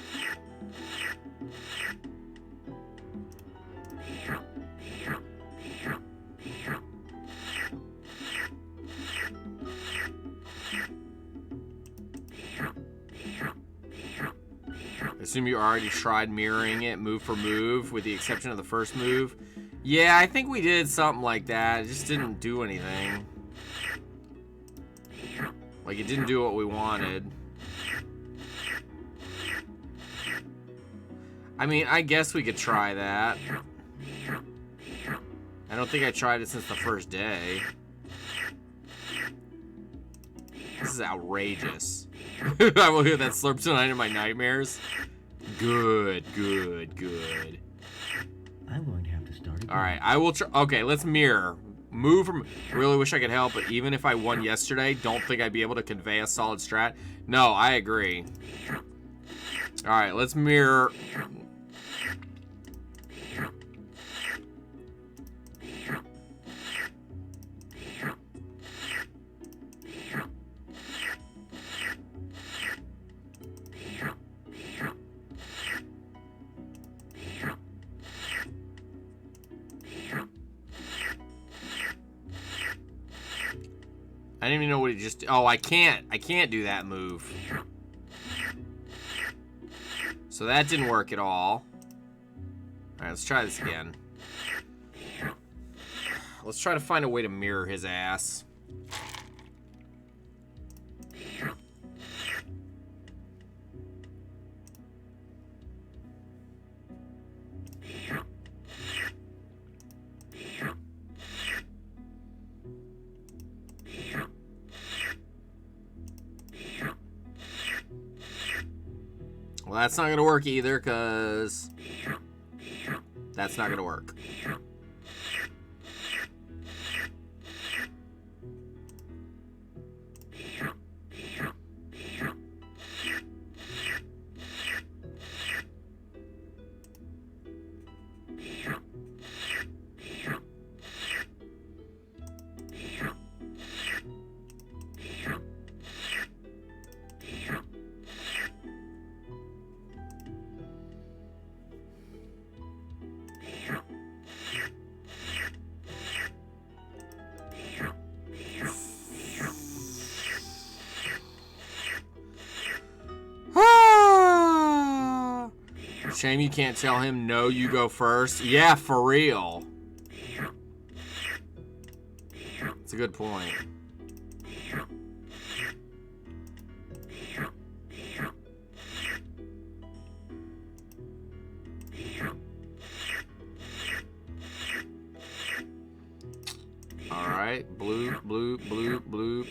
Assume you already tried mirroring it move for move, with the exception of the first move. Yeah, I think we did something like that. It just didn't do anything. Like, it didn't do what we wanted. I mean, I guess we could try that. I don't think I tried it since the first day. This is outrageous. I will hear that slurp tonight in my nightmares. Good, good, good. I'm going to have to start again. Alright, I will try. Okay, let's mirror. Move from. Really wish I could help, but even if I won yesterday, don't think I'd be able to convey a solid strat. No, I agree. Alright, let's mirror. I didn't even know what he just... Oh, I can't do that move. So that didn't work at all. Alright, let's try this again. Let's try to find a way to mirror his ass. Well, that's not gonna work either, because that's not gonna work. Shame you can't tell him, no, you go first. Yeah, for real. That's a good point. All right, bloop, bloop, bloop, bloop.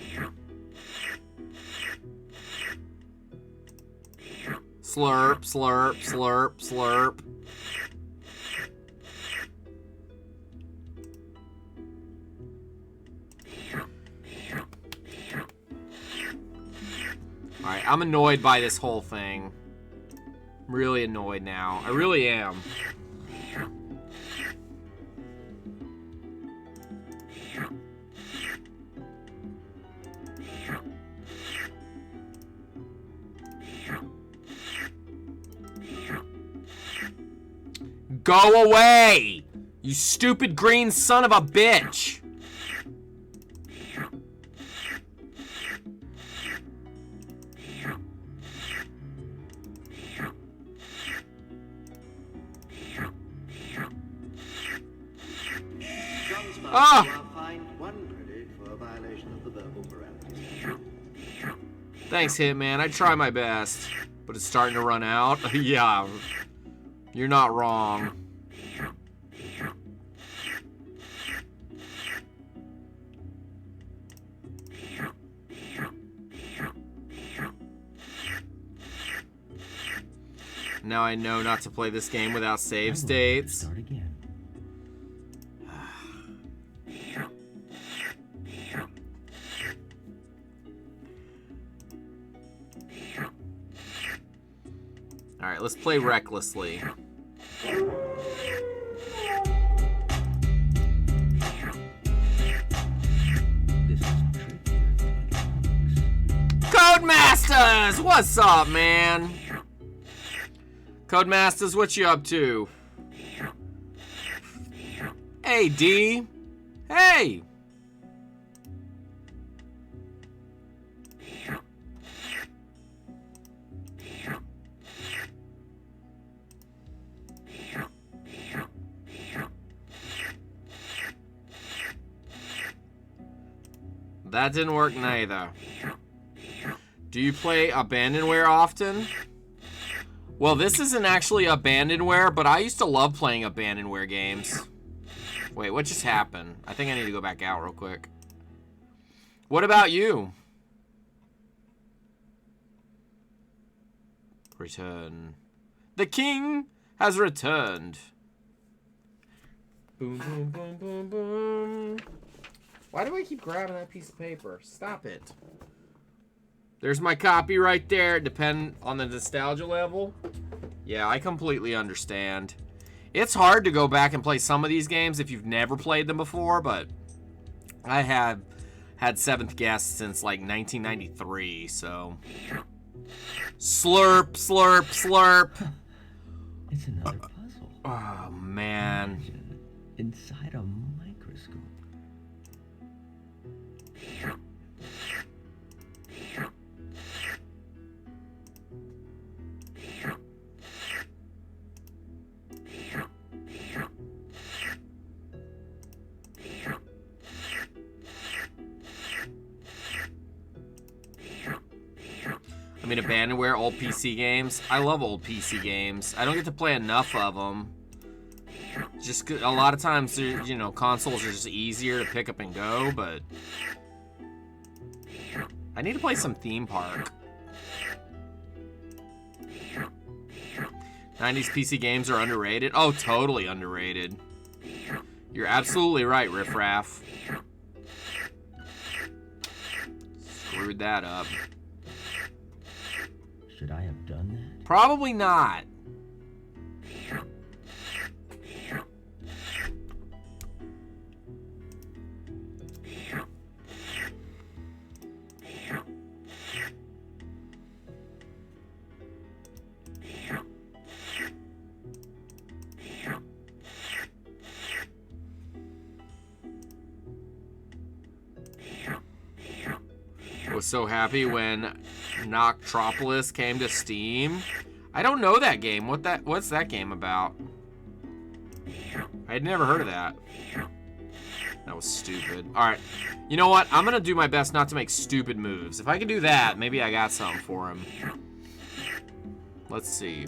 Slurp, slurp, slurp, slurp. Alright, I'm annoyed by this whole thing. I'm really annoyed now. I really am. Go away! You stupid green son of a bitch! Ah! Thanks, Hitman. I try my best, but it's starting to run out. Yeah. You're not wrong. Now I know not to play this game without save states. Start again. All right, let's play recklessly. Codemasters, what's up, man? Codemasters, what you up to? Hey, D. Hey. That didn't work neither. Do you play Abandonware often? Well, this isn't actually Abandonware, but I used to love playing Abandonware games. Wait, what just happened? I think I need to go back out real quick. What about you? Return. The king has returned. Boom, boom, boom, boom, boom. Why do I keep grabbing that piece of paper? Stop it. There's my copy right there. Depend on the nostalgia level. Yeah, I completely understand. It's hard to go back and play some of these games if you've never played them before, but I have had Seventh Guest since like 1993, so. Slurp, slurp, slurp. It's another puzzle. Oh, man. Inside a microscope. I mean, Abandonware, old PC games. I love old PC games. I don't get to play enough of them. Just a lot of times, you know, consoles are just easier to pick up and go, but I need to play some Theme Park. 90s PC games are underrated. Oh, totally underrated. You're absolutely right, Riff Raff. Screwed that up. Should I have done that? Probably not. Was so happy when Noctropolis came to Steam. I don't know that game. What's that game about? I had never heard of that. That was stupid. Alright. You know what? I'm gonna do my best not to make stupid moves. If I can do that, maybe I got something for him. Let's see.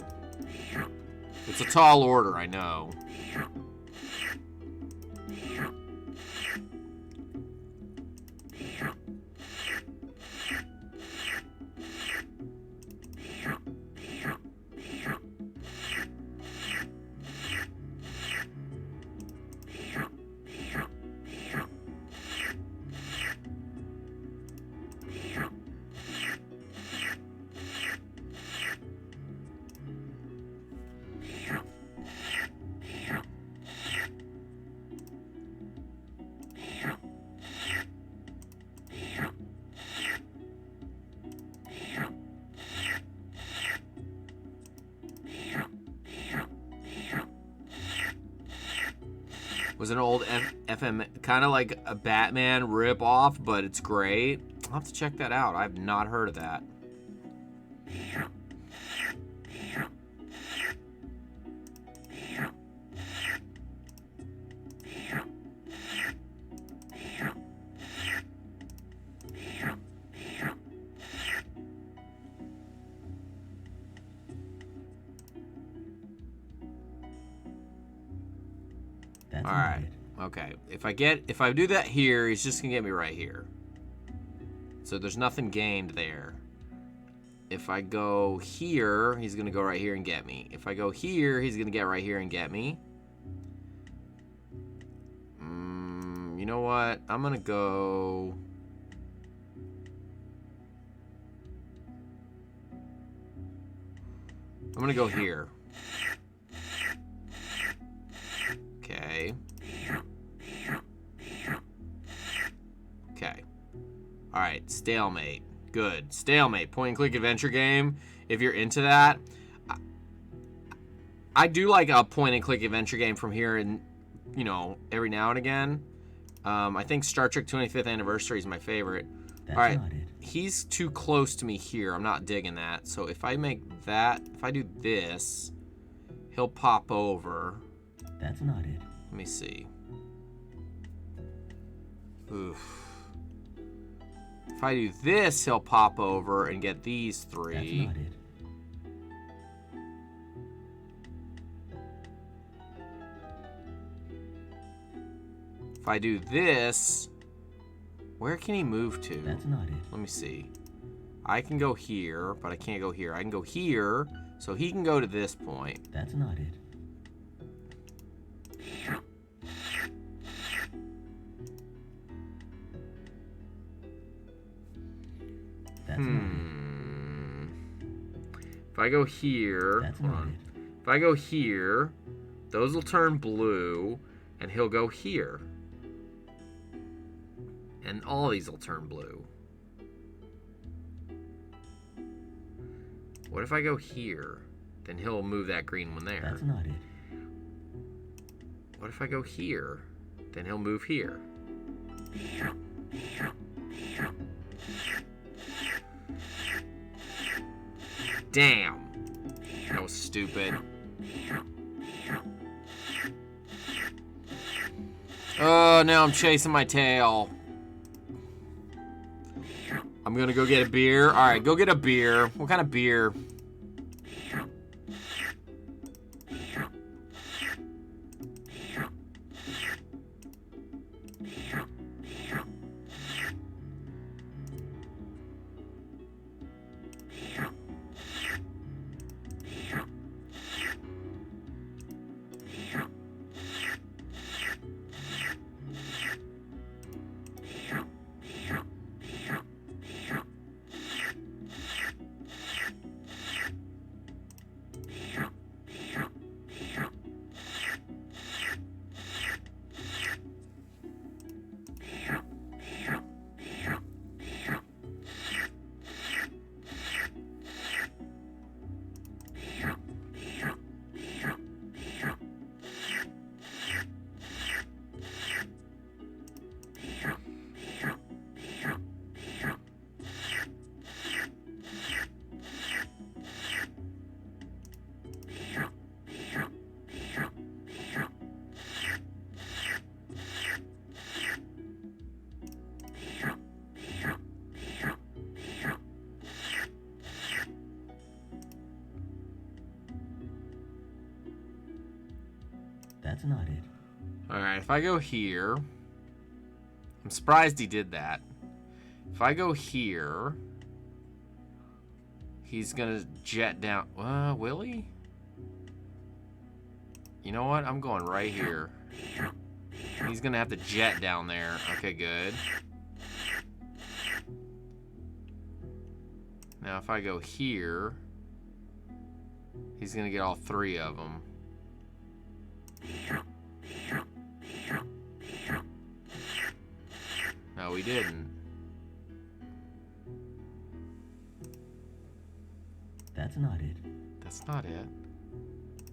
It's a tall order, I know. Was an old FM, kind of like a Batman rip-off, but it's great. I'll have to check that out. I've not heard of that. That's all right. Okay. If I do that here, he's just gonna get me right here. So there's nothing gained there. If I go here, he's gonna go right here and get me. If I go here, he's gonna get right here and get me. You know what? I'm gonna go. I'm gonna go here. Okay. Okay. Alright, stalemate. Good. Stalemate. Point and click adventure game. If you're into that. I do like a point and click adventure game from here and, you know, every now and again. I think Star Trek 25th Anniversary is my favorite. Alright. He's too close to me here. I'm not digging that. So if I make that, if I do this, he'll pop over. That's not it. Let me see. Oof. If I do this, he'll pop over and get these three. That's not it. If I do this, where can he move to? That's not it. Let me see. I can go here, but I can't go here. I can go here, so he can go to this point. That's not it. That's not it. If I go here, That's hold not on. it. If I go here, those will turn blue, and he'll go here. And all these will turn blue. What if I go here? Then he'll move that green one there. That's not it. What if I go here? Then he'll move here. Damn. That was stupid. Oh, now I'm chasing my tail. I'm gonna go get a beer. Alright, go get a beer. What kind of beer? That's not it. Alright, if I go here... I'm surprised he did that. If I go here... He's gonna jet down... will he? You know what? I'm going right here. He's gonna have to jet down there. Okay, good. Now if I go here... He's gonna get all three of them. No, he didn't. That's not it. That's not it.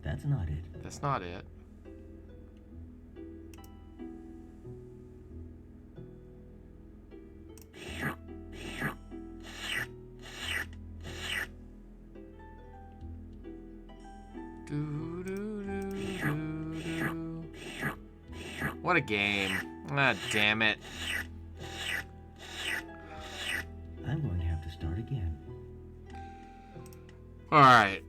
That's not it. That's not it. What a game. Ah, damn it. I'm going to have to start again. Alright.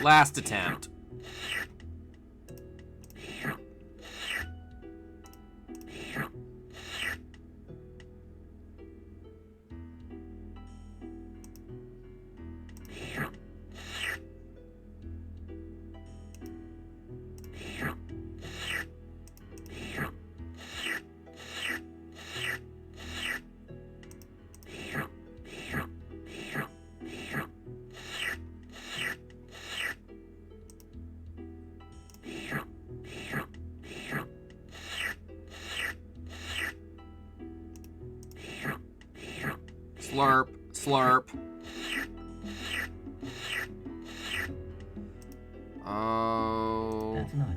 Last attempt. Slurp, slurp. Oh. That's not it.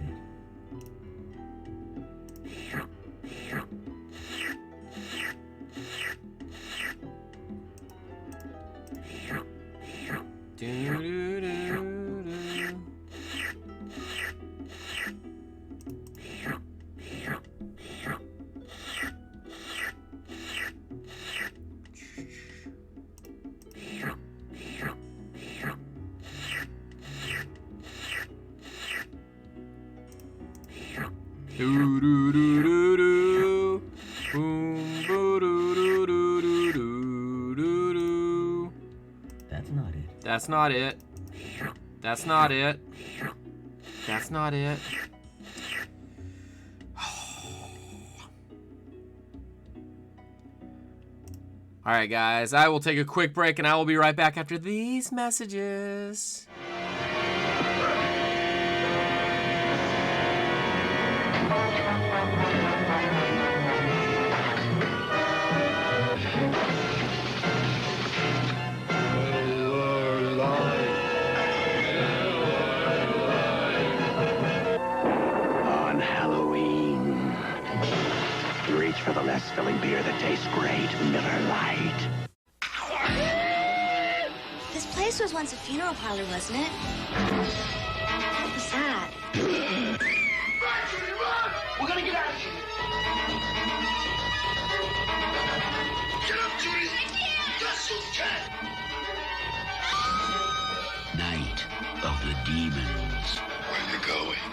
Do do do do do. Boom boo do do do do do do do. That's not it. That's not it. That's not it. That's not it. Alright guys, I will take a quick break and I will be right back after these messages. On Halloween, reach for the less filling beer that tastes great, Miller Lite. This place was once a funeral parlor, wasn't it? What was that? We're gonna get out of here. Get up, Judy. Yes, you can. Night of the Demons. Where are you going?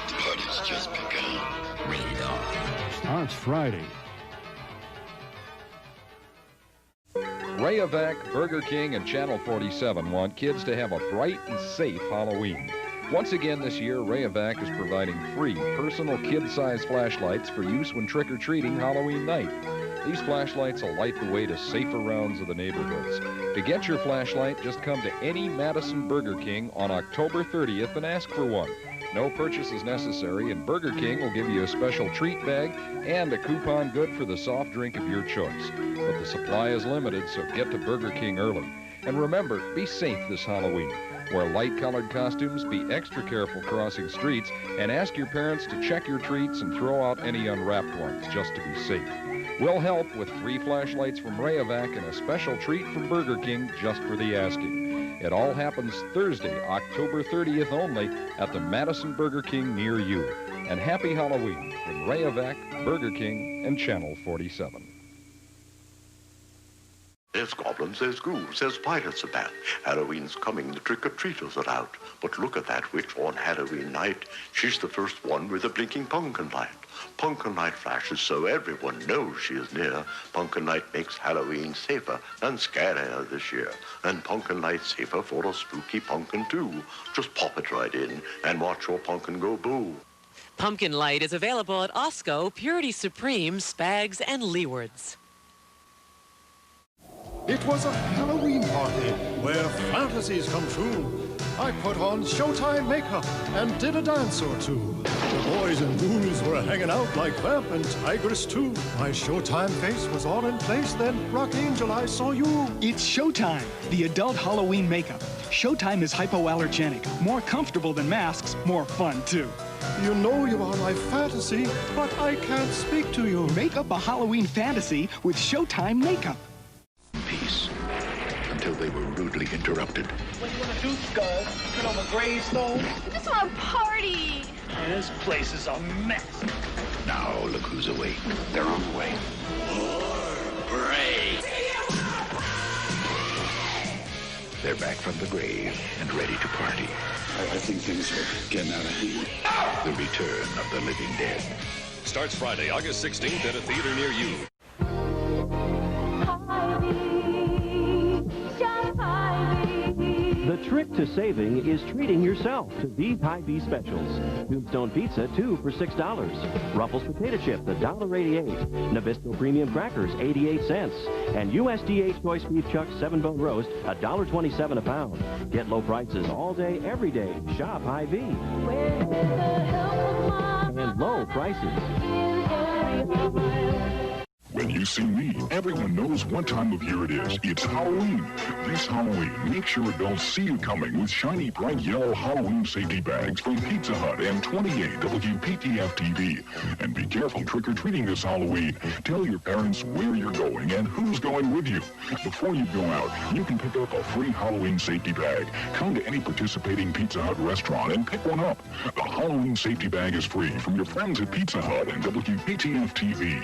The party's just begun. Rated R. Starts Friday. Rayovac, Burger King, and Channel 47 want kids to have a bright and safe Halloween. Once again this year, Rayovac is providing free personal kid-sized flashlights for use when trick-or-treating Halloween night. These flashlights will light the way to safer rounds of the neighborhoods. To get your flashlight, just come to any Madison Burger King on October 30th and ask for one. No purchase is necessary, and Burger King will give you a special treat bag and a coupon good for the soft drink of your choice. But the supply is limited, so get to Burger King early. And remember, be safe this Halloween. Wear light-colored costumes, be extra careful crossing streets, and ask your parents to check your treats and throw out any unwrapped ones just to be safe. We'll help with free flashlights from Rayovac and a special treat from Burger King just for the asking. It all happens Thursday, October 30th only at the Madison Burger King near you. And happy Halloween from Rayovac, Burger King, and Channel 47. There's goblins, there's ghouls, there's pirates about. Halloween's coming, the trick-or-treaters are out. But look at that witch on Halloween night. She's the first one with a blinking pumpkin light. Pumpkin light flashes so everyone knows she is near. Pumpkin light makes Halloween safer and scarier this year. And pumpkin light safer for a spooky pumpkin too. Just pop it right in and watch your pumpkin go boo. Pumpkin Light is available at Osco, Purity Supreme, Spags, and Leewards. It was a Halloween party where fantasies come true. I put on Showtime makeup and did a dance or two. The boys and ghouls were hanging out like Vamp and Tigress too. My Showtime face was all in place then. Rock Angel, I saw you. It's Showtime, the adult Halloween makeup. Showtime is hypoallergenic, more comfortable than masks, more fun too. You know you are my fantasy, but I can't speak to you. Make up a Halloween fantasy with Showtime makeup. Peace until they were rudely interrupted. What do you want to do, Skull? Sit on the gravestone? I just want to party. This place is a mess. Now look who's awake. They're on the way. Brave. They're back from the grave and ready to party. I think things are getting out of hand. The return of the living dead. Starts Friday, August 16th at a theater near you. The trick to saving is treating yourself to these Hy-Vee specials. Tombstone Pizza, 2 for $6. Ruffles Potato Chip, $1.88. Nabisco Premium Crackers, 88 cents. And USDA Choice Beef Chuck 7-bone roast, $1.27 a pound. Get low prices all day, every day. Shop Hy-Vee. And low prices. When you see me, everyone knows what time of year it is. It's Halloween. This Halloween, make sure adults see you coming with shiny, bright yellow Halloween safety bags from Pizza Hut and 28 WPTF-TV. And be careful trick-or-treating this Halloween. Tell your parents where you're going and who's going with you. Before you go out, you can pick up a free Halloween safety bag. Come to any participating Pizza Hut restaurant and pick one up. The Halloween safety bag is free from your friends at Pizza Hut and WPTF-TV.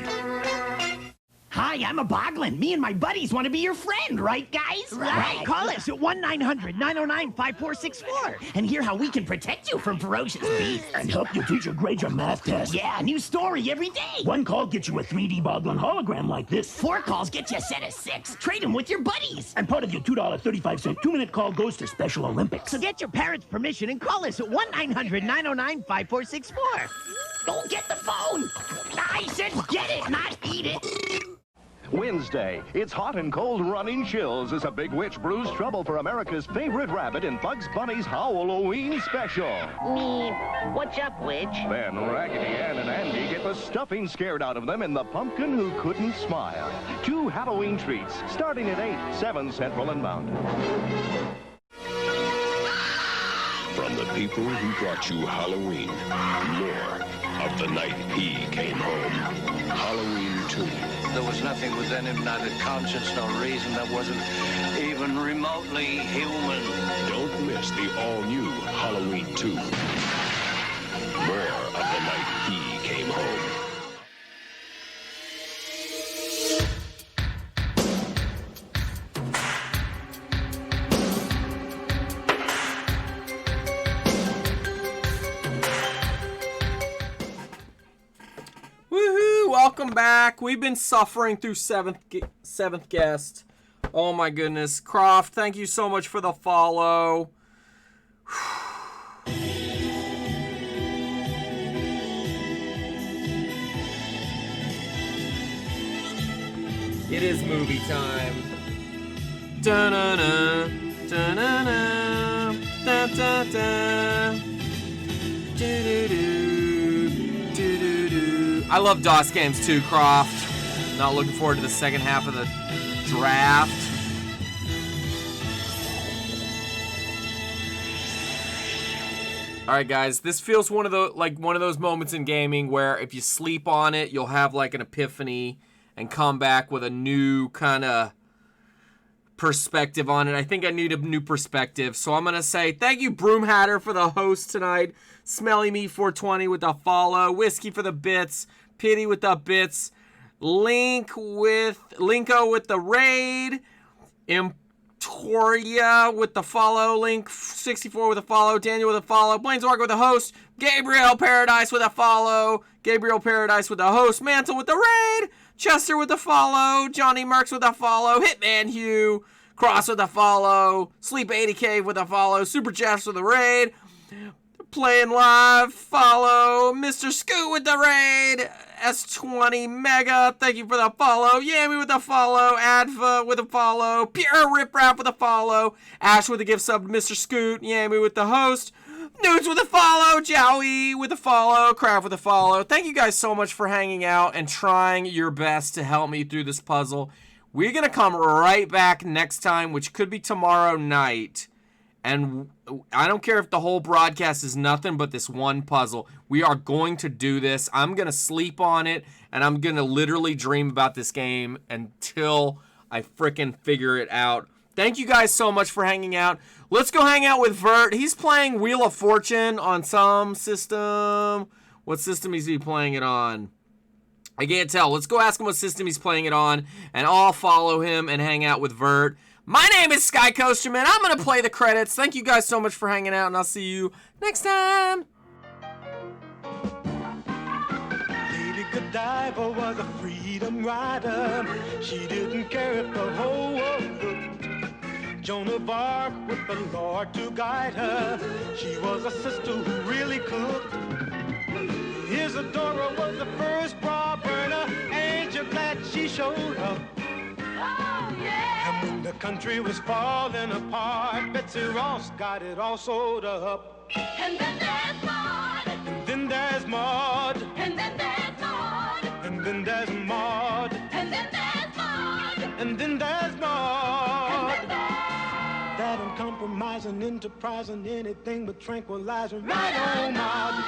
Hi, I'm a Boglin. Me and my buddies want to be your friend, right, guys? Right. Call us at 1-900-909-5464 and hear how we can protect you from ferocious beasts. And help your teacher grade your math test. Yeah, new story every day. 1 call gets you a 3D Boglin hologram like this. 4 calls get you a set of 6. Trade them with your buddies. And part of your $2.35 2-minute call goes to Special Olympics. So get your parents' permission and call us at 1-900-909-5464. Go get the phone. I said get it, not eat it. Wednesday, it's hot and cold running chills as a big witch brews trouble for America's favorite rabbit in Bugs Bunny's Halloween special. Me, what's up, witch? Then Raggedy Ann and Andy get the stuffing scared out of them in The Pumpkin Who Couldn't Smile. 2 Halloween treats, starting at 8, 7 Central and Mountain. From the people who brought you Halloween, more of the night he came home. Halloween 2. There was nothing within him, neither conscience nor reason, that wasn't even remotely human. Don't miss the all-new Halloween 2. More of the night he came home. Woohoo! Welcome back. We've been suffering through seventh guest. Oh my goodness. Croft, thank you so much for the follow. It is movie time. Da-na-na, da-na-na, da-da-da, do-do-do, do-do-do. I love DOS games too, Croft. Not looking forward to the second half of the draft. All right, guys, this feels one of those moments in gaming where if you sleep on it, you'll have like an epiphany and come back with a new kind of perspective on it. I think I need a new perspective, so I'm gonna say thank you, Broom Hatter, for the host tonight. Smelly Me 420 with the follow. Whiskey for the bits. Pity with the bits. Linko with the raid. Toria with the follow. Link 64 with a follow. Daniel with a follow. Planeswalker with a host. Gabriel Paradise with a follow. Gabriel Paradise with a host. Mantle with the raid. Chester with a follow. Johnny Merckx with a follow. Hitman Hugh. Cross with a follow. Sleep 80 Cave with a follow. Super Jeffs with a raid. Playing live. Follow. Mr. Scoot with the raid. S20 Mega, thank you for the follow. Yami with a follow. Adva with a follow. Pure Rip Rap with a follow. Ash with a gift sub to Mr. Scoot. Yami with the host. Nudes with a follow. Jowie with a follow. Craft with a follow. Thank you guys so much for hanging out and trying your best to help me through this puzzle. We're going to come right back next time, which could be tomorrow night. And I don't care if the whole broadcast is nothing but this one puzzle. We are going to do this. I'm going to sleep on it, and I'm going to literally dream about this game until I frickin' figure it out. Thank you guys so much for hanging out. Let's go hang out with Vert. He's playing Wheel of Fortune on some system. What system is he playing it on? I can't tell. Let's go ask him what system he's playing it on, and I'll follow him and hang out with Vert. My name is Sky Coasterman. I'm going to play the credits. Thank you guys so much for hanging out, and I'll see you next time. Lady Godiva was a freedom rider. She didn't care if the whole world looked. Joan of Arc with the Lord to guide her. She was a sister who really cooked. Isadora was the first bra burner. Ain't you glad she showed up? Oh, yeah. And when the country was falling apart, Betsy Ross got it all sewed up. And then there's Maud. And then there's Maud. And then there's Maud. And then there's Maud. And then there's Maud. And then there's Maud. That uncompromising, enterprising, anything but tranquilizing. Right on, Maud.